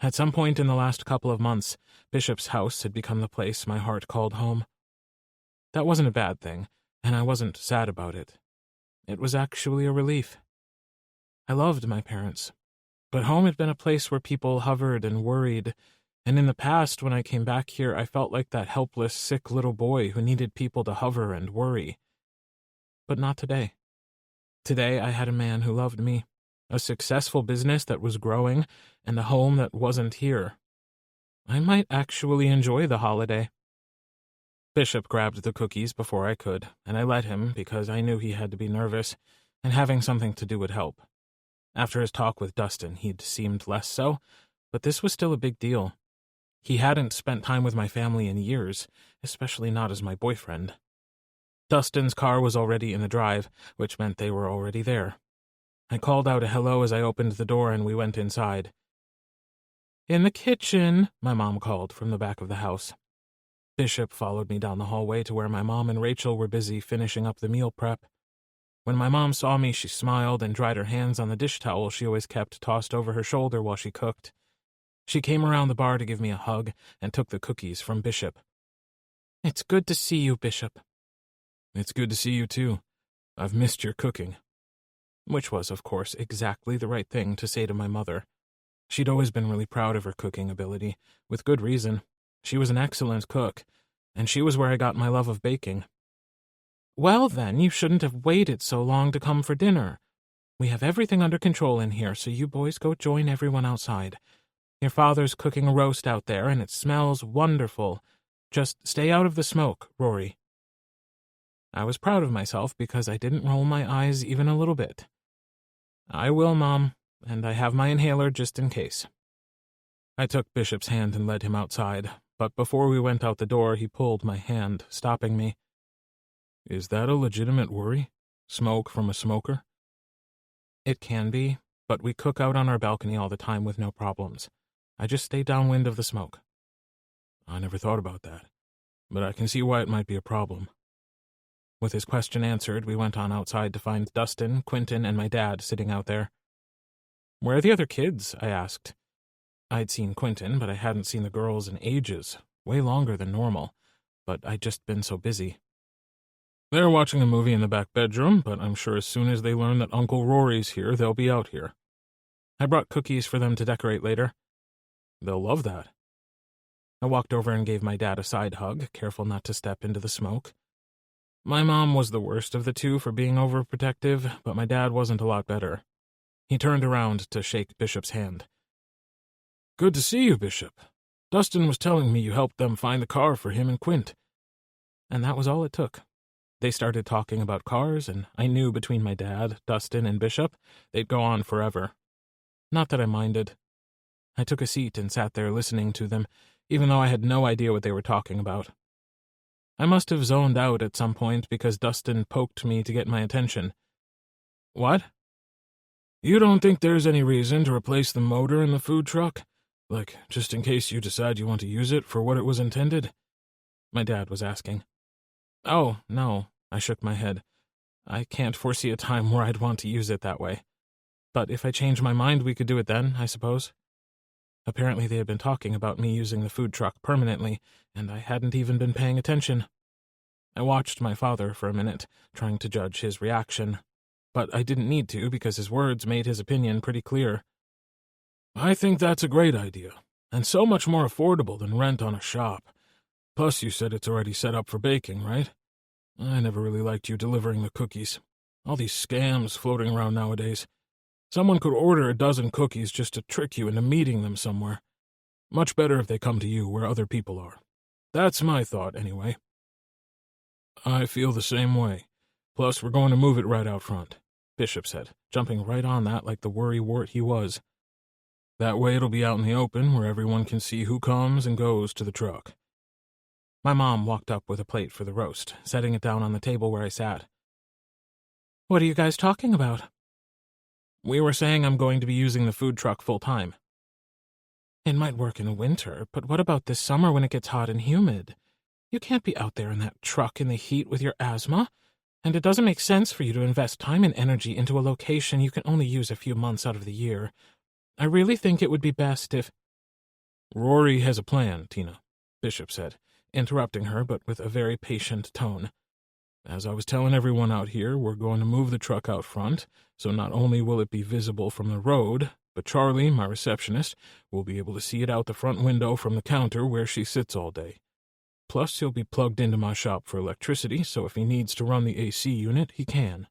At some point in the last couple of months, Bishop's house had become the place my heart called home. That wasn't a bad thing, and I wasn't sad about it. It was actually a relief. I loved my parents, but home had been a place where people hovered and worried, and in the past, when I came back here, I felt like that helpless, sick little boy who needed people to hover and worry. But not today. Today, I had a man who loved me, a successful business that was growing, and a home that wasn't here. I might actually enjoy the holiday. Bishop grabbed the cookies before I could, and I let him because I knew he had to be nervous, and having something to do would help. After his talk with Dustin, he'd seemed less so, but this was still a big deal. He hadn't spent time with my family in years, especially not as my boyfriend. Dustin's car was already in the drive, which meant they were already there. I called out a hello as I opened the door and we went inside. "In the kitchen," my mom called from the back of the house. Bishop followed me down the hallway to where my mom and Rachel were busy finishing up the meal prep. When my mom saw me, she smiled and dried her hands on the dish towel she always kept tossed over her shoulder while she cooked. She came around the bar to give me a hug and took the cookies from Bishop. "It's good to see you, Bishop." "It's good to see you, too. I've missed your cooking." Which was, of course, exactly the right thing to say to my mother. She'd always been really proud of her cooking ability, with good reason. She was an excellent cook, and she was where I got my love of baking. "Well, then, you shouldn't have waited so long to come for dinner. We have everything under control in here, so you boys go join everyone outside. Your father's cooking a roast out there, and it smells wonderful. Just stay out of the smoke, Rory." I was proud of myself because I didn't roll my eyes even a little bit. "I will, Mom, and I have my inhaler just in case." I took Bishop's hand and led him outside, but before we went out the door, he pulled my hand, stopping me. "Is that a legitimate worry? Smoke from a smoker?" "It can be, but we cook out on our balcony all the time with no problems. I just stay downwind of the smoke." "I never thought about that, but I can see why it might be a problem." With his question answered, we went on outside to find Dustin, Quentin, and my dad sitting out there. "Where are the other kids?" I asked. I'd seen Quentin, but I hadn't seen the girls in ages, way longer than normal, but I'd just been so busy. "They're watching a movie in the back bedroom, but I'm sure as soon as they learn that Uncle Rory's here, they'll be out here. I brought cookies for them to decorate later." "They'll love that." I walked over and gave my dad a side hug, careful not to step into the smoke. My mom was the worst of the two for being overprotective, but my dad wasn't a lot better. He turned around to shake Bishop's hand. "Good to see you, Bishop. Dustin was telling me you helped them find the car for him and Quint." And that was all it took. They started talking about cars, and I knew between my dad, Dustin, and Bishop, they'd go on forever. Not that I minded. I took a seat and sat there listening to them, even though I had no idea what they were talking about. I must have zoned out at some point because Dustin poked me to get my attention. "What?" "You don't think there's any reason to replace the motor in the food truck? Like, just in case you decide you want to use it for what it was intended?" my dad was asking. "Oh, no," I shook my head. "I can't foresee a time where I'd want to use it that way. But if I change my mind, we could do it then, I suppose." Apparently they had been talking about me using the food truck permanently, and I hadn't even been paying attention. I watched my father for a minute, trying to judge his reaction. But I didn't need to because his words made his opinion pretty clear. "I think that's a great idea, and so much more affordable than rent on a shop. Plus, you said it's already set up for baking, right? I never really liked you delivering the cookies. All these scams floating around nowadays. Someone could order a dozen cookies just to trick you into meeting them somewhere. Much better if they come to you where other people are. That's my thought, anyway." "I feel the same way. Plus, we're going to move it right out front," Bishop said, jumping right on that like the worrywart he was. "That way it'll be out in the open where everyone can see who comes and goes to the truck." My mom walked up with a plate for the roast, setting it down on the table where I sat. "What are you guys talking about?" "We were saying I'm going to be using the food truck full time." "It might work in the winter, but what about this summer when it gets hot and humid? You can't be out there in that truck in the heat with your asthma, and it doesn't make sense for you to invest time and energy into a location you can only use a few months out of the year. I really think it would be best if—" "Rory has a plan, Tina," Bishop said, interrupting her but with a very patient tone. "As I was telling everyone out here, we're going to move the truck out front, so not only will it be visible from the road, but Charlie, my receptionist, will be able to see it out the front window from the counter where she sits all day. Plus, he'll be plugged into my shop for electricity, so if he needs to run the AC unit, he can."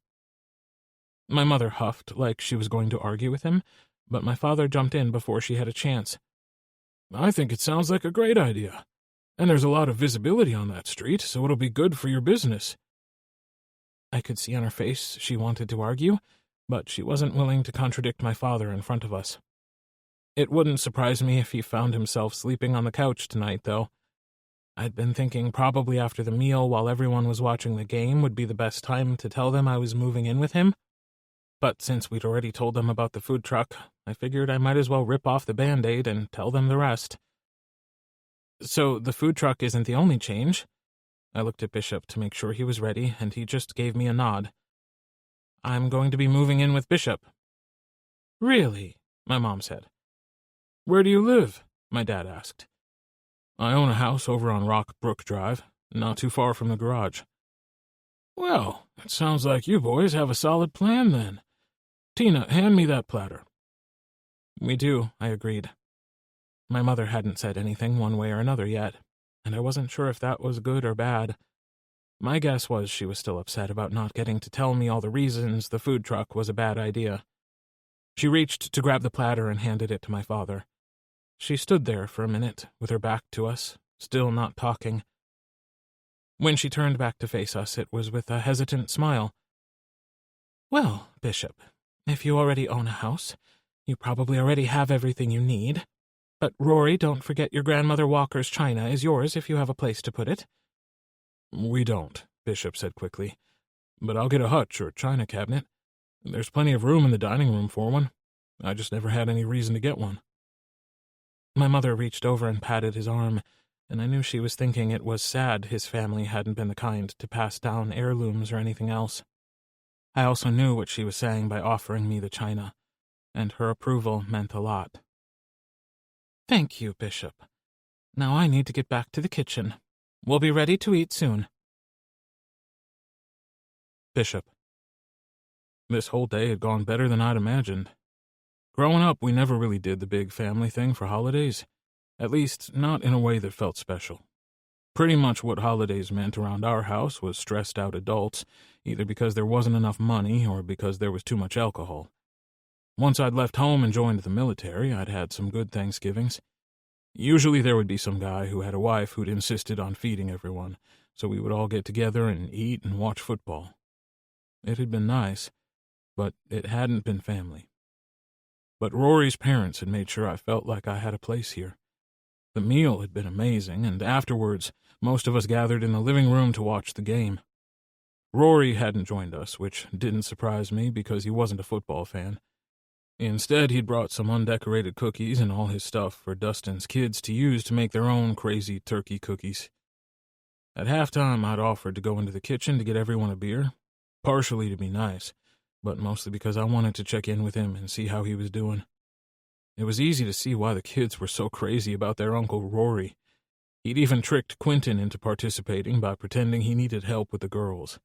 My mother huffed like she was going to argue with him, but my father jumped in before she had a chance. I think it sounds like a great idea. And there's a lot of visibility on that street, so it'll be good for your business. I could see on her face she wanted to argue, but she wasn't willing to contradict my father in front of us. It wouldn't surprise me if he found himself sleeping on the couch tonight, though. I'd been thinking probably after the meal while everyone was watching the game would be the best time to tell them I was moving in with him. But since we'd already told them about the food truck, I figured I might as well rip off the Band-Aid and tell them the rest. So the food truck isn't the only change. I looked at Bishop to make sure he was ready, and he just gave me a nod. I'm going to be moving in with Bishop. Really? My mom said. Where do you live? My dad asked. I own a house over on Rock Brook Drive, not too far from the garage. Well, it sounds like you boys have a solid plan then. Tina, hand me that platter. We do, I agreed. My mother hadn't said anything one way or another yet, and I wasn't sure if that was good or bad. My guess was she was still upset about not getting to tell me all the reasons the food truck was a bad idea. She reached to grab the platter and handed it to my father. She stood there for a minute, with her back to us, still not talking. When she turned back to face us, it was with a hesitant smile. Well, Bishop, if you already own a house, you probably already have everything you need. But Rory, don't forget your grandmother Walker's china is yours if you have a place to put it. We don't, Bishop said quickly. But I'll get a hutch or china cabinet. There's plenty of room in the dining room for one. I just never had any reason to get one. My mother reached over and patted his arm, and I knew she was thinking it was sad his family hadn't been the kind to pass down heirlooms or anything else. I also knew what she was saying by offering me the china, and her approval meant a lot. Thank you, Bishop. Now I need to get back to the kitchen. We'll be ready to eat soon. Bishop. This whole day had gone better than I'd imagined. Growing up, we never really did the big family thing for holidays. At least, not in a way that felt special. Pretty much what holidays meant around our house was stressed-out adults, either because there wasn't enough money or because there was too much alcohol. Once I'd left home and joined the military, I'd had some good Thanksgivings. Usually there would be some guy who had a wife who'd insisted on feeding everyone, so we would all get together and eat and watch football. It had been nice, but it hadn't been family. But Rory's parents had made sure I felt like I had a place here. The meal had been amazing, and afterwards, most of us gathered in the living room to watch the game. Rory hadn't joined us, which didn't surprise me because he wasn't a football fan. Instead, he'd brought some undecorated cookies and all his stuff for Dustin's kids to use to make their own crazy turkey cookies. At halftime, I'd offered to go into the kitchen to get everyone a beer, partially to be nice, but mostly because I wanted to check in with him and see how he was doing. It was easy to see why the kids were so crazy about their Uncle Rory. He'd even tricked Quentin into participating by pretending he needed help with the girls.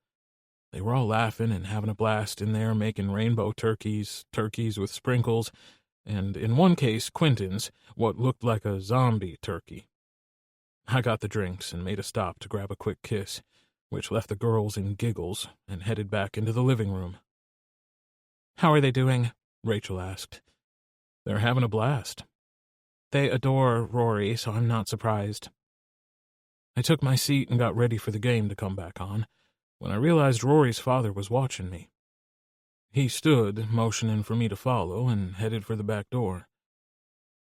They were all laughing and having a blast in there, making rainbow turkeys with sprinkles, and in one case, Quentin's, what looked like a zombie turkey. I got the drinks and made a stop to grab a quick kiss, which left the girls in giggles, and headed back into the living room. How are they doing? Rachel asked. They're having a blast. They adore Rory, so I'm not surprised. I took my seat and got ready for the game to come back on, when I realized Rory's father was watching me. He stood, motioning for me to follow, and headed for the back door.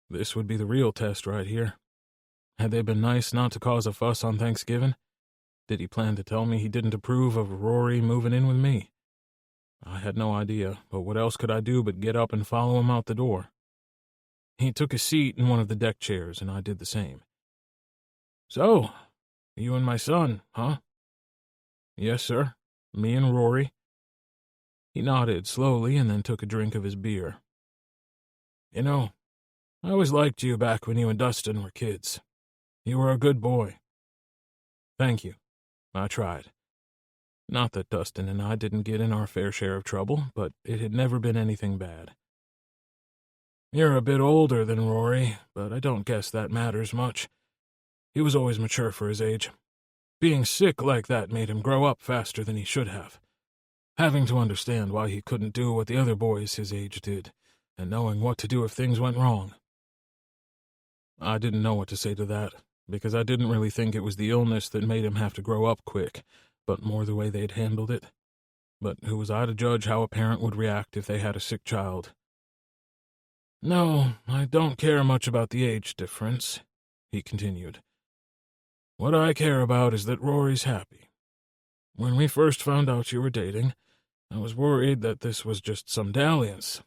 This would be the real test right here. Had they been nice not to cause a fuss on Thanksgiving? Did he plan to tell me he didn't approve of Rory moving in with me? I had no idea, but what else could I do but get up and follow him out the door? He took a seat in one of the deck chairs, and I did the same. So, you and my son, huh? Yes, sir. Me and Rory. He nodded slowly and then took a drink of his beer. You know, I always liked you back when you and Dustin were kids. You were a good boy. Thank you. I tried. Not that Dustin and I didn't get in our fair share of trouble, but it had never been anything bad. You're a bit older than Rory, but I don't guess that matters much. He was always mature for his age. Being sick like that made him grow up faster than he should have. Having to understand why he couldn't do what the other boys his age did, and knowing what to do if things went wrong. I didn't know what to say to that, because I didn't really think it was the illness that made him have to grow up quick, but more the way they'd handled it. But who was I to judge how a parent would react if they had a sick child? No, I don't care much about the age difference, he continued. What I care about is that Rory's happy. When we first found out you were dating, I was worried that this was just some dalliance.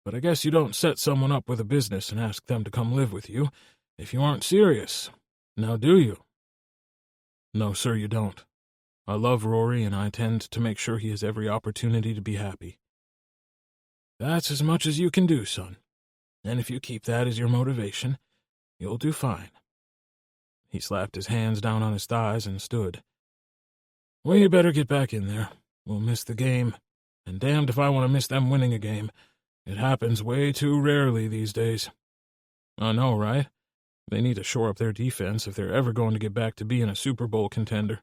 But I guess you don't set someone up with a business and ask them to come live with you if you aren't serious. Now do you? No, sir, you don't. I love Rory, and I intend to make sure he has every opportunity to be happy. That's as much as you can do, son. And if you keep that as your motivation, you'll do fine. He slapped his hands down on his thighs and stood. We better get back in there. We'll miss the game. And damned if I want to miss them winning a game. It happens way too rarely these days. I know, right? They need to shore up their defense if they're ever going to get back to being a Super Bowl contender.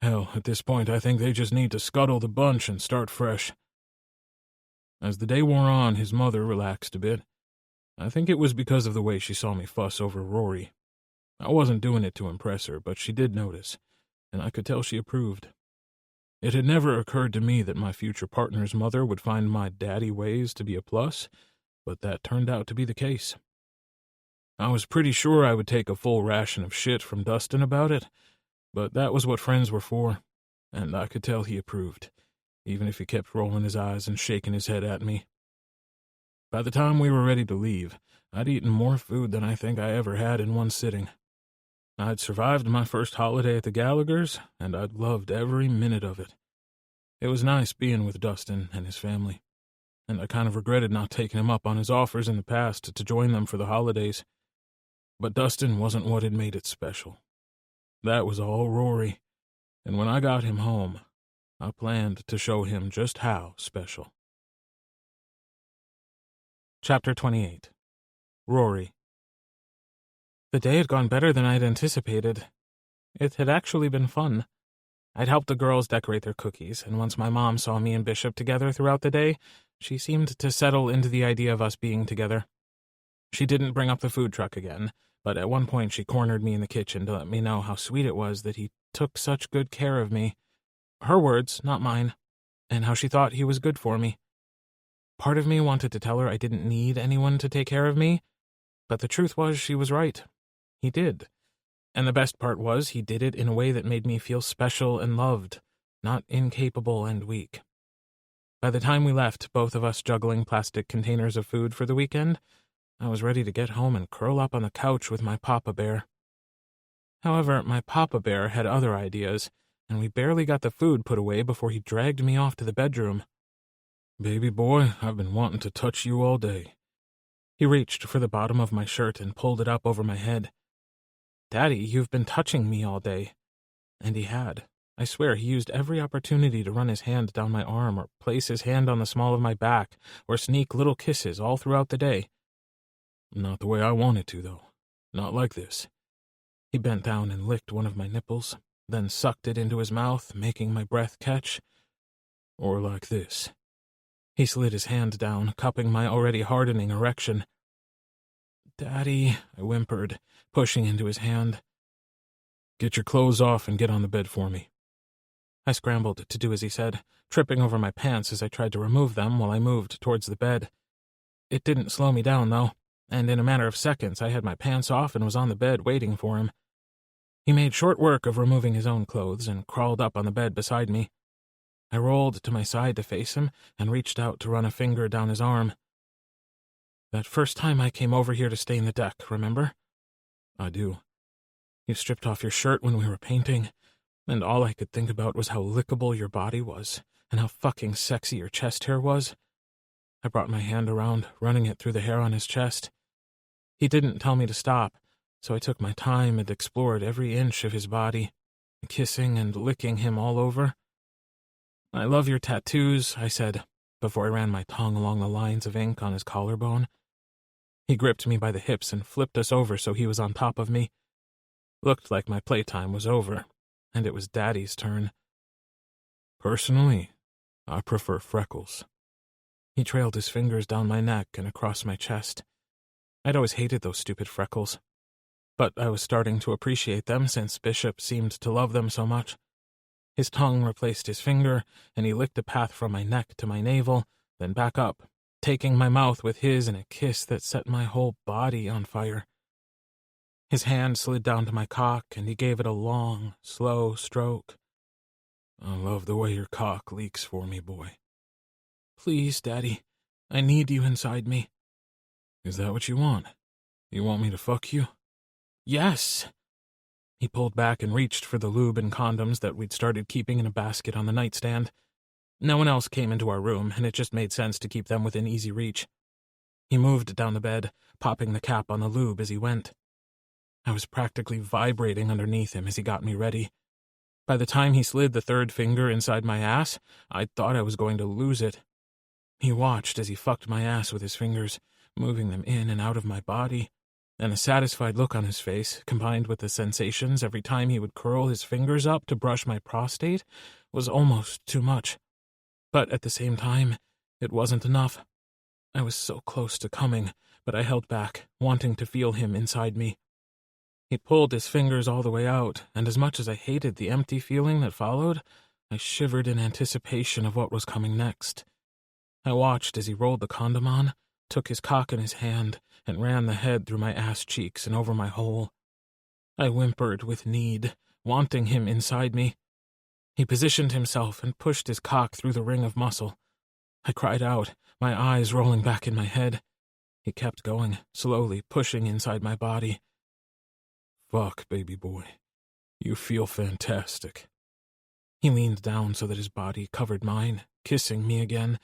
Hell, at this point I think they just need to scuttle the bunch and start fresh. As the day wore on, his mother relaxed a bit. I think it was because of the way she saw me fuss over Rory. I wasn't doing it to impress her, but she did notice, and I could tell she approved. It had never occurred to me that my future partner's mother would find my daddy ways to be a plus, but that turned out to be the case. I was pretty sure I would take a full ration of shit from Dustin about it, but that was what friends were for, and I could tell he approved, even if he kept rolling his eyes and shaking his head at me. By the time we were ready to leave, I'd eaten more food than I think I ever had in one sitting. I'd survived my first holiday at the Gallaghers, and I'd loved every minute of it. It was nice being with Dustin and his family, and I kind of regretted not taking him up on his offers in the past to join them for the holidays. But Dustin wasn't what had made it special. That was all Rory, and when I got him home, I planned to show him just how special. Chapter 28. Rory. The day had gone better than I'd anticipated. It had actually been fun. I'd helped the girls decorate their cookies, and once my mom saw me and Bishop together throughout the day, she seemed to settle into the idea of us being together. She didn't bring up the food truck again, but at one point she cornered me in the kitchen to let me know how sweet it was that he took such good care of me. Her words, not mine, and how she thought he was good for me. Part of me wanted to tell her I didn't need anyone to take care of me, but the truth was she was right. He did. And the best part was he did it in a way that made me feel special and loved, not incapable and weak. By the time we left, both of us juggling plastic containers of food for the weekend, I was ready to get home and curl up on the couch with my Papa Bear. However, my Papa Bear had other ideas, and we barely got the food put away before he dragged me off to the bedroom. Baby boy, I've been wanting to touch you all day. He reached for the bottom of my shirt and pulled it up over my head. Daddy, you've been touching me all day. And he had. I swear he used every opportunity to run his hand down my arm or place his hand on the small of my back or sneak little kisses all throughout the day. Not the way I wanted to, though. Not like this. He bent down and licked one of my nipples, then sucked it into his mouth, making my breath catch. Or like this. He slid his hand down, cupping my already hardening erection. Daddy, I whimpered, pushing into his hand. Get your clothes off and get on the bed for me. I scrambled to do as he said, tripping over my pants as I tried to remove them while I moved towards the bed. It didn't slow me down, though, and in a matter of seconds I had my pants off and was on the bed waiting for him. He made short work of removing his own clothes and crawled up on the bed beside me. I rolled to my side to face him and reached out to run a finger down his arm. That first time I came over here to stain the deck, remember? I do. You stripped off your shirt when we were painting, and all I could think about was how lickable your body was and how fucking sexy your chest hair was. I brought my hand around, running it through the hair on his chest. He didn't tell me to stop, so I took my time and explored every inch of his body, kissing and licking him all over. I love your tattoos, I said, before I ran my tongue along the lines of ink on his collarbone. He gripped me by the hips and flipped us over so he was on top of me. Looked like my playtime was over, and it was Daddy's turn. Personally, I prefer freckles. He trailed his fingers down my neck and across my chest. I'd always hated those stupid freckles, but I was starting to appreciate them since Bishop seemed to love them so much. His tongue replaced his finger, and he licked a path from my neck to my navel, then back up, taking my mouth with his in a kiss that set my whole body on fire. His hand slid down to my cock, and he gave it a long, slow stroke. I love the way your cock leaks for me, boy. Please, Daddy, I need you inside me. Is that what you want? You want me to fuck you? Yes! He pulled back and reached for the lube and condoms that we'd started keeping in a basket on the nightstand. No one else came into our room, and it just made sense to keep them within easy reach. He moved down the bed, popping the cap on the lube as he went. I was practically vibrating underneath him as he got me ready. By the time he slid the third finger inside my ass, I thought I was going to lose it. He watched as he fucked my ass with his fingers, moving them in and out of my body, and a satisfied look on his face, combined with the sensations every time he would curl his fingers up to brush my prostate, was almost too much. But at the same time, it wasn't enough. I was so close to coming, but I held back, wanting to feel him inside me. He pulled his fingers all the way out, and as much as I hated the empty feeling that followed, I shivered in anticipation of what was coming next. I watched as he rolled the condom on, took his cock in his hand, and ran the head through my ass cheeks and over my hole. I whimpered with need, wanting him inside me. He positioned himself and pushed his cock through the ring of muscle. I cried out, my eyes rolling back in my head. He kept going, slowly pushing inside my body. Fuck, baby boy. You feel fantastic. He leaned down so that his body covered mine, kissing me again,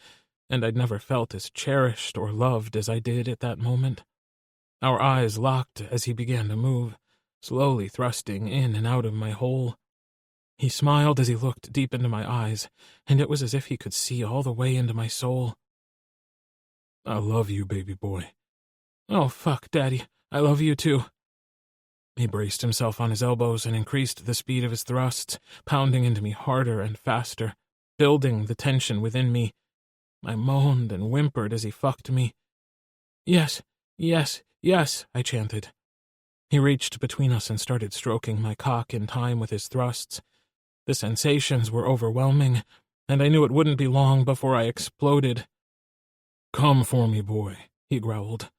and I'd never felt as cherished or loved as I did at that moment. Our eyes locked as he began to move, slowly thrusting in and out of my hole. He smiled as he looked deep into my eyes, and it was as if he could see all the way into my soul. I love you, baby boy. Oh, fuck, Daddy. I love you too. He braced himself on his elbows and increased the speed of his thrusts, pounding into me harder and faster, building the tension within me. I moaned and whimpered as he fucked me. Yes, yes, yes, I chanted. He reached between us and started stroking my cock in time with his thrusts. The sensations were overwhelming, and I knew it wouldn't be long before I exploded. Come for me, boy, he growled.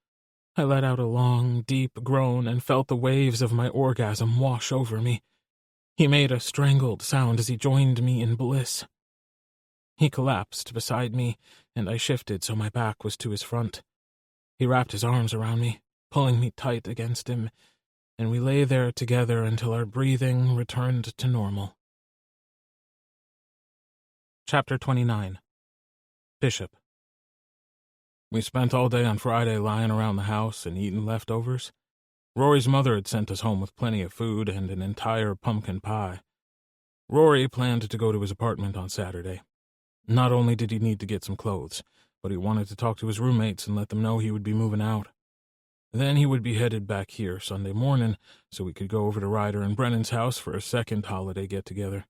I let out a long, deep groan and felt the waves of my orgasm wash over me. He made a strangled sound as he joined me in bliss. He collapsed beside me, and I shifted so my back was to his front. He wrapped his arms around me, pulling me tight against him, and we lay there together until our breathing returned to normal. Chapter 29. Bishop. We spent all day on Friday lying around the house and eating leftovers. Rory's mother had sent us home with plenty of food and an entire pumpkin pie. Rory planned to go to his apartment on Saturday. Not only did he need to get some clothes, but he wanted to talk to his roommates and let them know he would be moving out. Then he would be headed back here Sunday morning so we could go over to Ryder and Brennan's house for a second holiday get-together.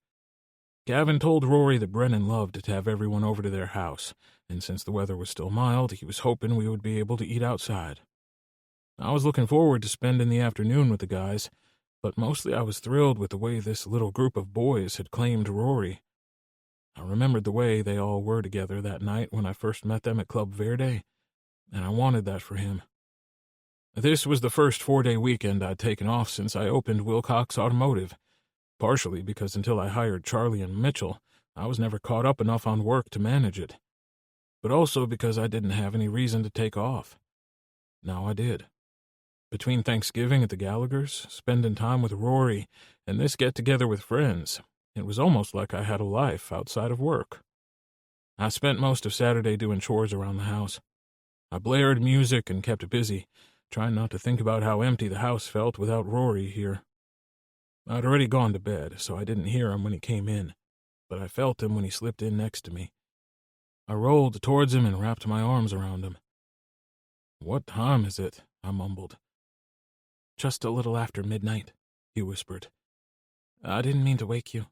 Gavin told Rory that Brennan loved to have everyone over to their house, and since the weather was still mild, he was hoping we would be able to eat outside. I was looking forward to spending the afternoon with the guys, but mostly I was thrilled with the way this little group of boys had claimed Rory. I remembered the way they all were together that night when I first met them at Club Verde, and I wanted that for him. This was the first 4-day weekend I'd taken off since I opened Wilcox Automotive, partially because until I hired Charlie and Mitchell, I was never caught up enough on work to manage it, but also because I didn't have any reason to take off. Now I did. Between Thanksgiving at the Gallaghers, spending time with Rory, and this get-together with friends, it was almost like I had a life outside of work. I spent most of Saturday doing chores around the house. I blared music and kept busy, trying not to think about how empty the house felt without Rory here. I'd already gone to bed, so I didn't hear him when he came in, but I felt him when he slipped in next to me. I rolled towards him and wrapped my arms around him. "What time is it?" I mumbled. "Just a little after midnight," he whispered. "I didn't mean to wake you.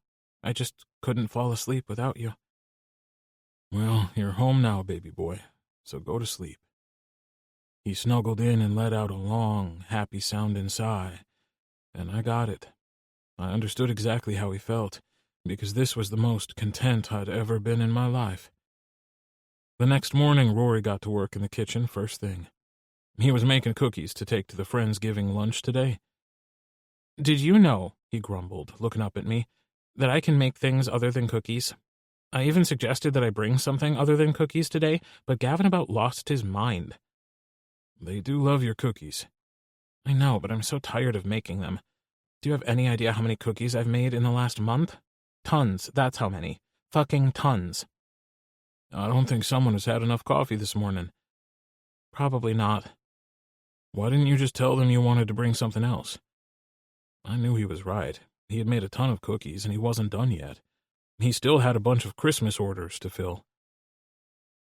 I just couldn't fall asleep without you." "Well, you're home now, baby boy, so go to sleep." He snuggled in and let out a long, happy-sounding sigh, and I got it. I understood exactly how he felt, because this was the most content I'd ever been in my life. The next morning, Rory got to work in the kitchen first thing. He was making cookies to take to the Friendsgiving lunch today. "Did you know," he grumbled, looking up at me, "that I can make things other than cookies? I even suggested that I bring something other than cookies today, but Gavin about lost his mind." "They do love your cookies." "I know, but I'm so tired of making them. Do you have any idea how many cookies I've made in the last month? Tons, that's how many. Fucking tons." "I don't think someone has had enough coffee this morning." "Probably not." "Why didn't you just tell them you wanted to bring something else?" I knew he was right. He had made a ton of cookies, and he wasn't done yet. He still had a bunch of Christmas orders to fill.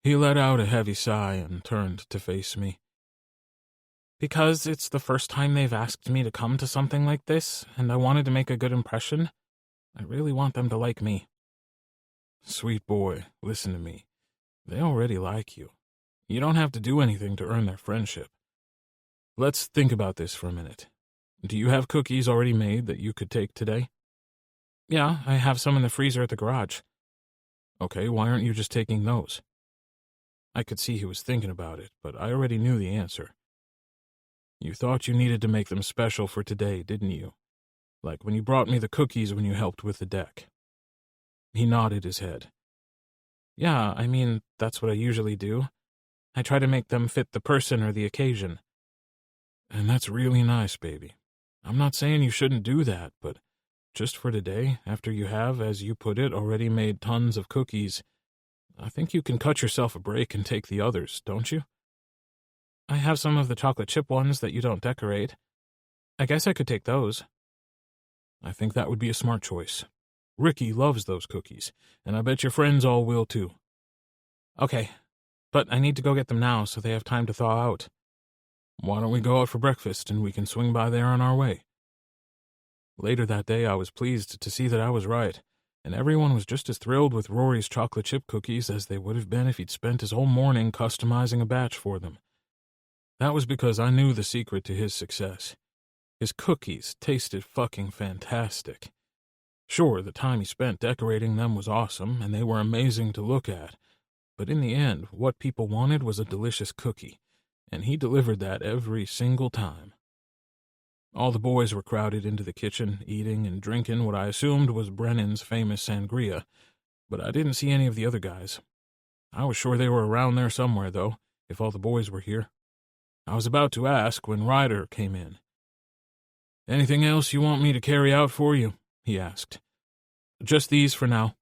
He let out a heavy sigh and turned to face me. "Because it's the first time they've asked me to come to something like this, and I wanted to make a good impression. I really want them to like me." "Sweet boy, listen to me. They already like you. You don't have to do anything to earn their friendship. Let's think about this for a minute. Do you have cookies already made that you could take today?" "Yeah, I have some in the freezer at the garage." "Okay, why aren't you just taking those?" I could see he was thinking about it, but I already knew the answer. "You thought you needed to make them special for today, didn't you? Like when you brought me the cookies when you helped with the deck." He nodded his head. "Yeah, I mean, that's what I usually do. I try to make them fit the person or the occasion." "And that's really nice, baby. I'm not saying you shouldn't do that, but just for today, after you have, as you put it, already made tons of cookies, I think you can cut yourself a break and take the others, don't you?" "I have some of the chocolate chip ones that you don't decorate. I guess I could take those." "I think that would be a smart choice. Ricky loves those cookies, and I bet your friends all will too." "Okay, but I need to go get them now so they have time to thaw out." "Why don't we go out for breakfast and we can swing by there on our way?" Later that day, I was pleased to see that I was right, and everyone was just as thrilled with Rory's chocolate chip cookies as they would have been if he'd spent his whole morning customizing a batch for them. That was because I knew the secret to his success. His cookies tasted fucking fantastic. Sure, the time he spent decorating them was awesome, and they were amazing to look at, but in the end, what people wanted was a delicious cookie, and he delivered that every single time. All the boys were crowded into the kitchen, eating and drinking what I assumed was Brennan's famous sangria, but I didn't see any of the other guys. I was sure they were around there somewhere, though, if all the boys were here. I was about to ask when Ryder came in. "Anything else you want me to carry out for you?" he asked. "Just these for now."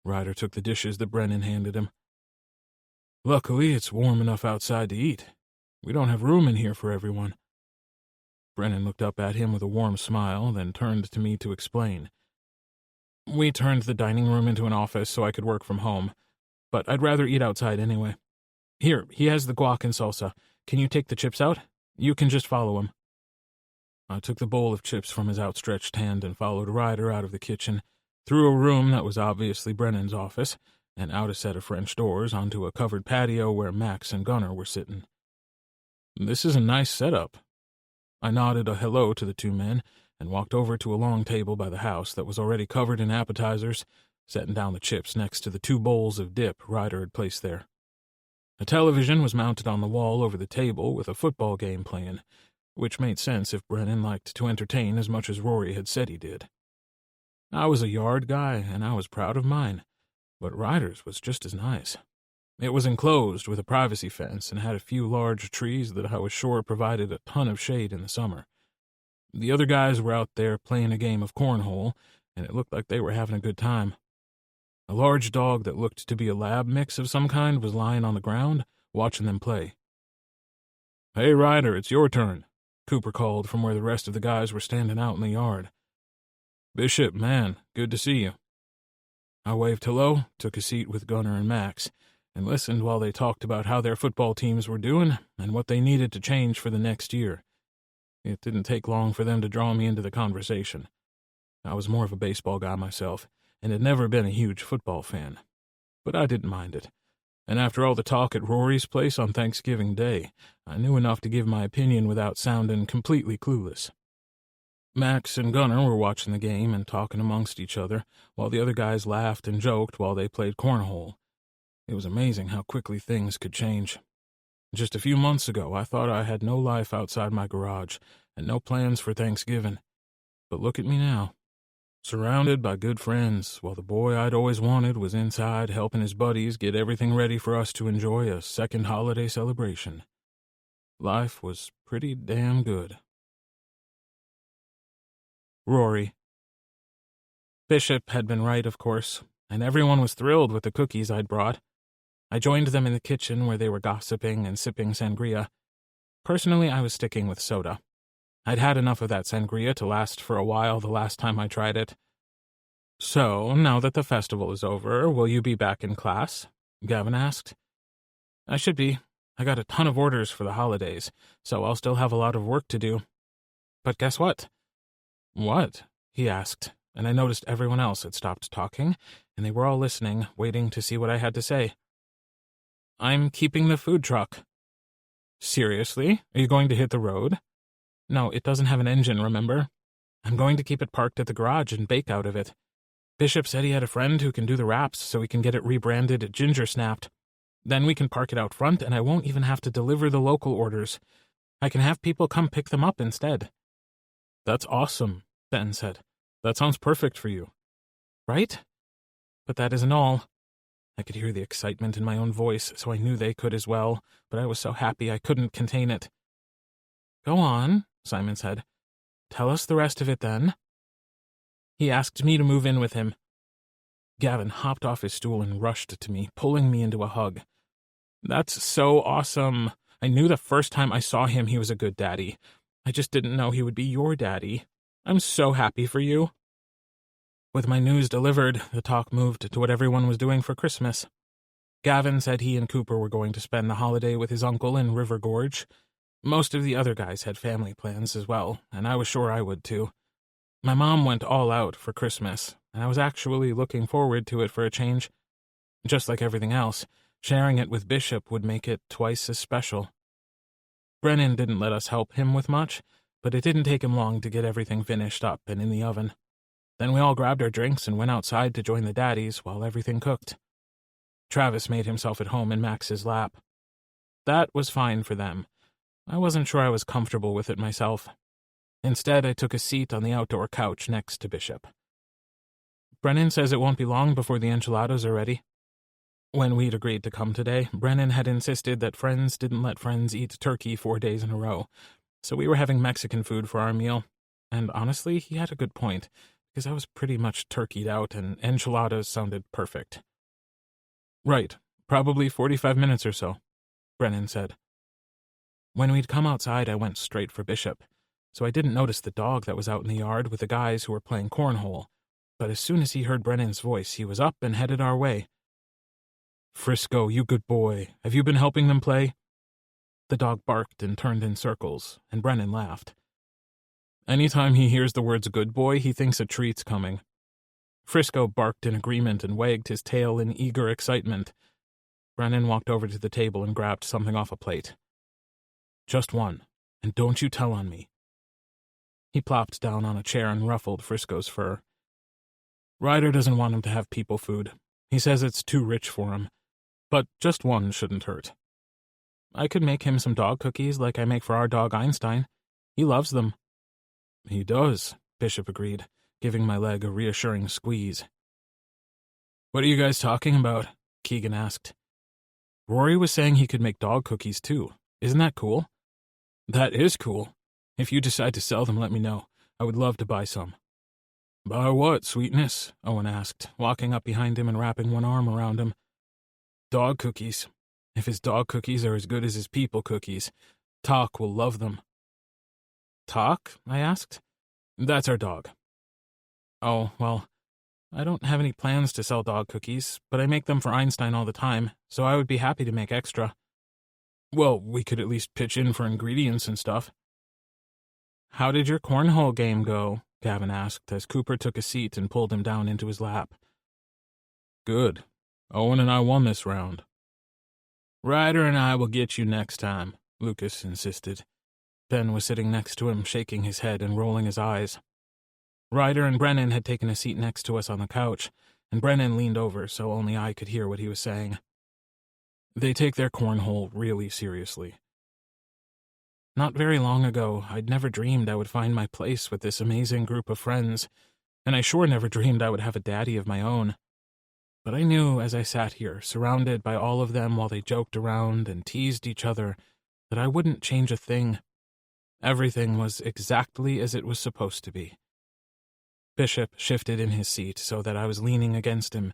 Ryder took the dishes that Brennan handed him. "Luckily, it's warm enough outside to eat. We don't have room in here for everyone." Brennan looked up at him with a warm smile, then turned to me to explain. "We turned the dining room into an office so I could work from home, but I'd rather eat outside anyway. Here, he has the guac and salsa. Can you take the chips out? You can just follow him." I took the bowl of chips from his outstretched hand and followed Ryder out of the kitchen, through a room that was obviously Brennan's office, and out a set of French doors onto a covered patio where Max and Gunnar were sitting. "This is a nice setup." I nodded a hello to the two men and walked over to a long table by the house that was already covered in appetizers, setting down the chips next to the 2 bowls of dip Ryder had placed there. A television was mounted on the wall over the table with a football game playing, which made sense if Brennan liked to entertain as much as Rory had said he did. I was a yard guy, and I was proud of mine, but Ryder's was just as nice. It was enclosed with a privacy fence and had a few large trees that I was sure provided a ton of shade in the summer. The other guys were out there playing a game of cornhole, and it looked like they were having a good time. A large dog that looked to be a lab mix of some kind was lying on the ground, watching them play. "Hey, Ryder, it's your turn," Cooper called from where the rest of the guys were standing out in the yard. "Bishop, man, good to see you." I waved hello, took a seat with Gunnar and Max, and listened while they talked about how their football teams were doing and what they needed to change for the next year. It didn't take long for them to draw me into the conversation. I was more of a baseball guy myself, and had never been a huge football fan. But I didn't mind it. And after all the talk at Rory's place on Thanksgiving Day, I knew enough to give my opinion without sounding completely clueless. Max and Gunnar were watching the game and talking amongst each other, while the other guys laughed and joked while they played cornhole. It was amazing how quickly things could change. Just a few months ago, I thought I had no life outside my garage and no plans for Thanksgiving. But look at me now. Surrounded by good friends, while the boy I'd always wanted was inside helping his buddies get everything ready for us to enjoy a second holiday celebration. Life was pretty damn good. Rory. Bishop had been right, of course, and everyone was thrilled with the cookies I'd brought. I joined them in the kitchen where they were gossiping and sipping sangria. Personally, I was sticking with soda. I'd had enough of that sangria to last for a while the last time I tried it. "So, now that the festival is over, will you be back in class?" Gavin asked. "I should be. I got a ton of orders for the holidays, so I'll still have a lot of work to do. But guess what?" "What?" he asked, and I noticed everyone else had stopped talking, and they were all listening, waiting to see what I had to say. "I'm keeping the food truck." "Seriously? Are you going to hit the road?" "No, it doesn't have an engine, remember? I'm going to keep it parked at the garage and bake out of it. Bishop said he had a friend who can do the wraps so we can get it rebranded Ginger Snapped. Then we can park it out front and I won't even have to deliver the local orders. I can have people come pick them up instead." "That's awesome," Benton said. "That sounds perfect for you." "Right? But that isn't all." I could hear the excitement in my own voice, so I knew they could as well, but I was so happy I couldn't contain it. "Go on," Simon said. "Tell us the rest of it then." "He asked me to move in with him." Gavin hopped off his stool and rushed to me, pulling me into a hug. "That's so awesome. I knew the first time I saw him he was a good daddy. I just didn't know he would be your daddy. I'm so happy for you." With my news delivered, the talk moved to what everyone was doing for Christmas. Gavin said he and Cooper were going to spend the holiday with his uncle in River Gorge. Most of the other guys had family plans as well, and I was sure I would too. My mom went all out for Christmas, and I was actually looking forward to it for a change. Just like everything else, sharing it with Bishop would make it twice as special. Brennan didn't let us help him with much, but it didn't take him long to get everything finished up and in the oven. Then we all grabbed our drinks and went outside to join the daddies while everything cooked. Travis made himself at home in Max's lap. That was fine for them. I wasn't sure I was comfortable with it myself. Instead, I took a seat on the outdoor couch next to Bishop. "Brennan says it won't be long before the enchiladas are ready." When we'd agreed to come today, Brennan had insisted that friends didn't let friends eat turkey 4 days in a row, so we were having Mexican food for our meal. And honestly, he had a good point, because I was pretty much turkeyed out and enchiladas sounded perfect. "Right, probably 45 minutes or so," Brennan said. When we'd come outside, I went straight for Bishop, so I didn't notice the dog that was out in the yard with the guys who were playing cornhole, but as soon as he heard Brennan's voice, he was up and headed our way. "Frisco, you good boy. Have you been helping them play?" The dog barked and turned in circles, and Brennan laughed. Anytime he hears the words good boy, he thinks a treat's coming. Frisco barked in agreement and wagged his tail in eager excitement. Brennan walked over to the table and grabbed something off a plate. "Just one, and don't you tell on me." He plopped down on a chair and ruffled Frisco's fur. "Ryder doesn't want him to have people food. He says it's too rich for him. But just one shouldn't hurt. I could make him some dog cookies like I make for our dog Einstein. He loves them." "He does," Bishop agreed, giving my leg a reassuring squeeze. "What are you guys talking about?" Keegan asked. "Rory was saying he could make dog cookies too. Isn't that cool?" "That is cool. If you decide to sell them, let me know. I would love to buy some." "Buy what, sweetness?" Owen asked, walking up behind him and wrapping one arm around him. "Dog cookies. If his dog cookies are as good as his people cookies, Talk will love them." "Talk?" I asked. "That's our dog." "Oh, well, I don't have any plans to sell dog cookies, but I make them for Einstein all the time, so I would be happy to make extra." "Well, we could at least pitch in for ingredients and stuff." "How did your cornhole game go?" Gavin asked as Cooper took a seat and pulled him down into his lap. "Good. Owen and I won this round." Ryder and I will get you next time, Lucas insisted. Ben was sitting next to him, shaking his head and rolling his eyes. Ryder and Brennan had taken a seat next to us on the couch, and Brennan leaned over so only I could hear what he was saying. They take their cornhole really seriously. Not very long ago, I'd never dreamed I would find my place with this amazing group of friends, and I sure never dreamed I would have a daddy of my own. But I knew as I sat here, surrounded by all of them while they joked around and teased each other, that I wouldn't change a thing. Everything was exactly as it was supposed to be. Bishop shifted in his seat so that I was leaning against him,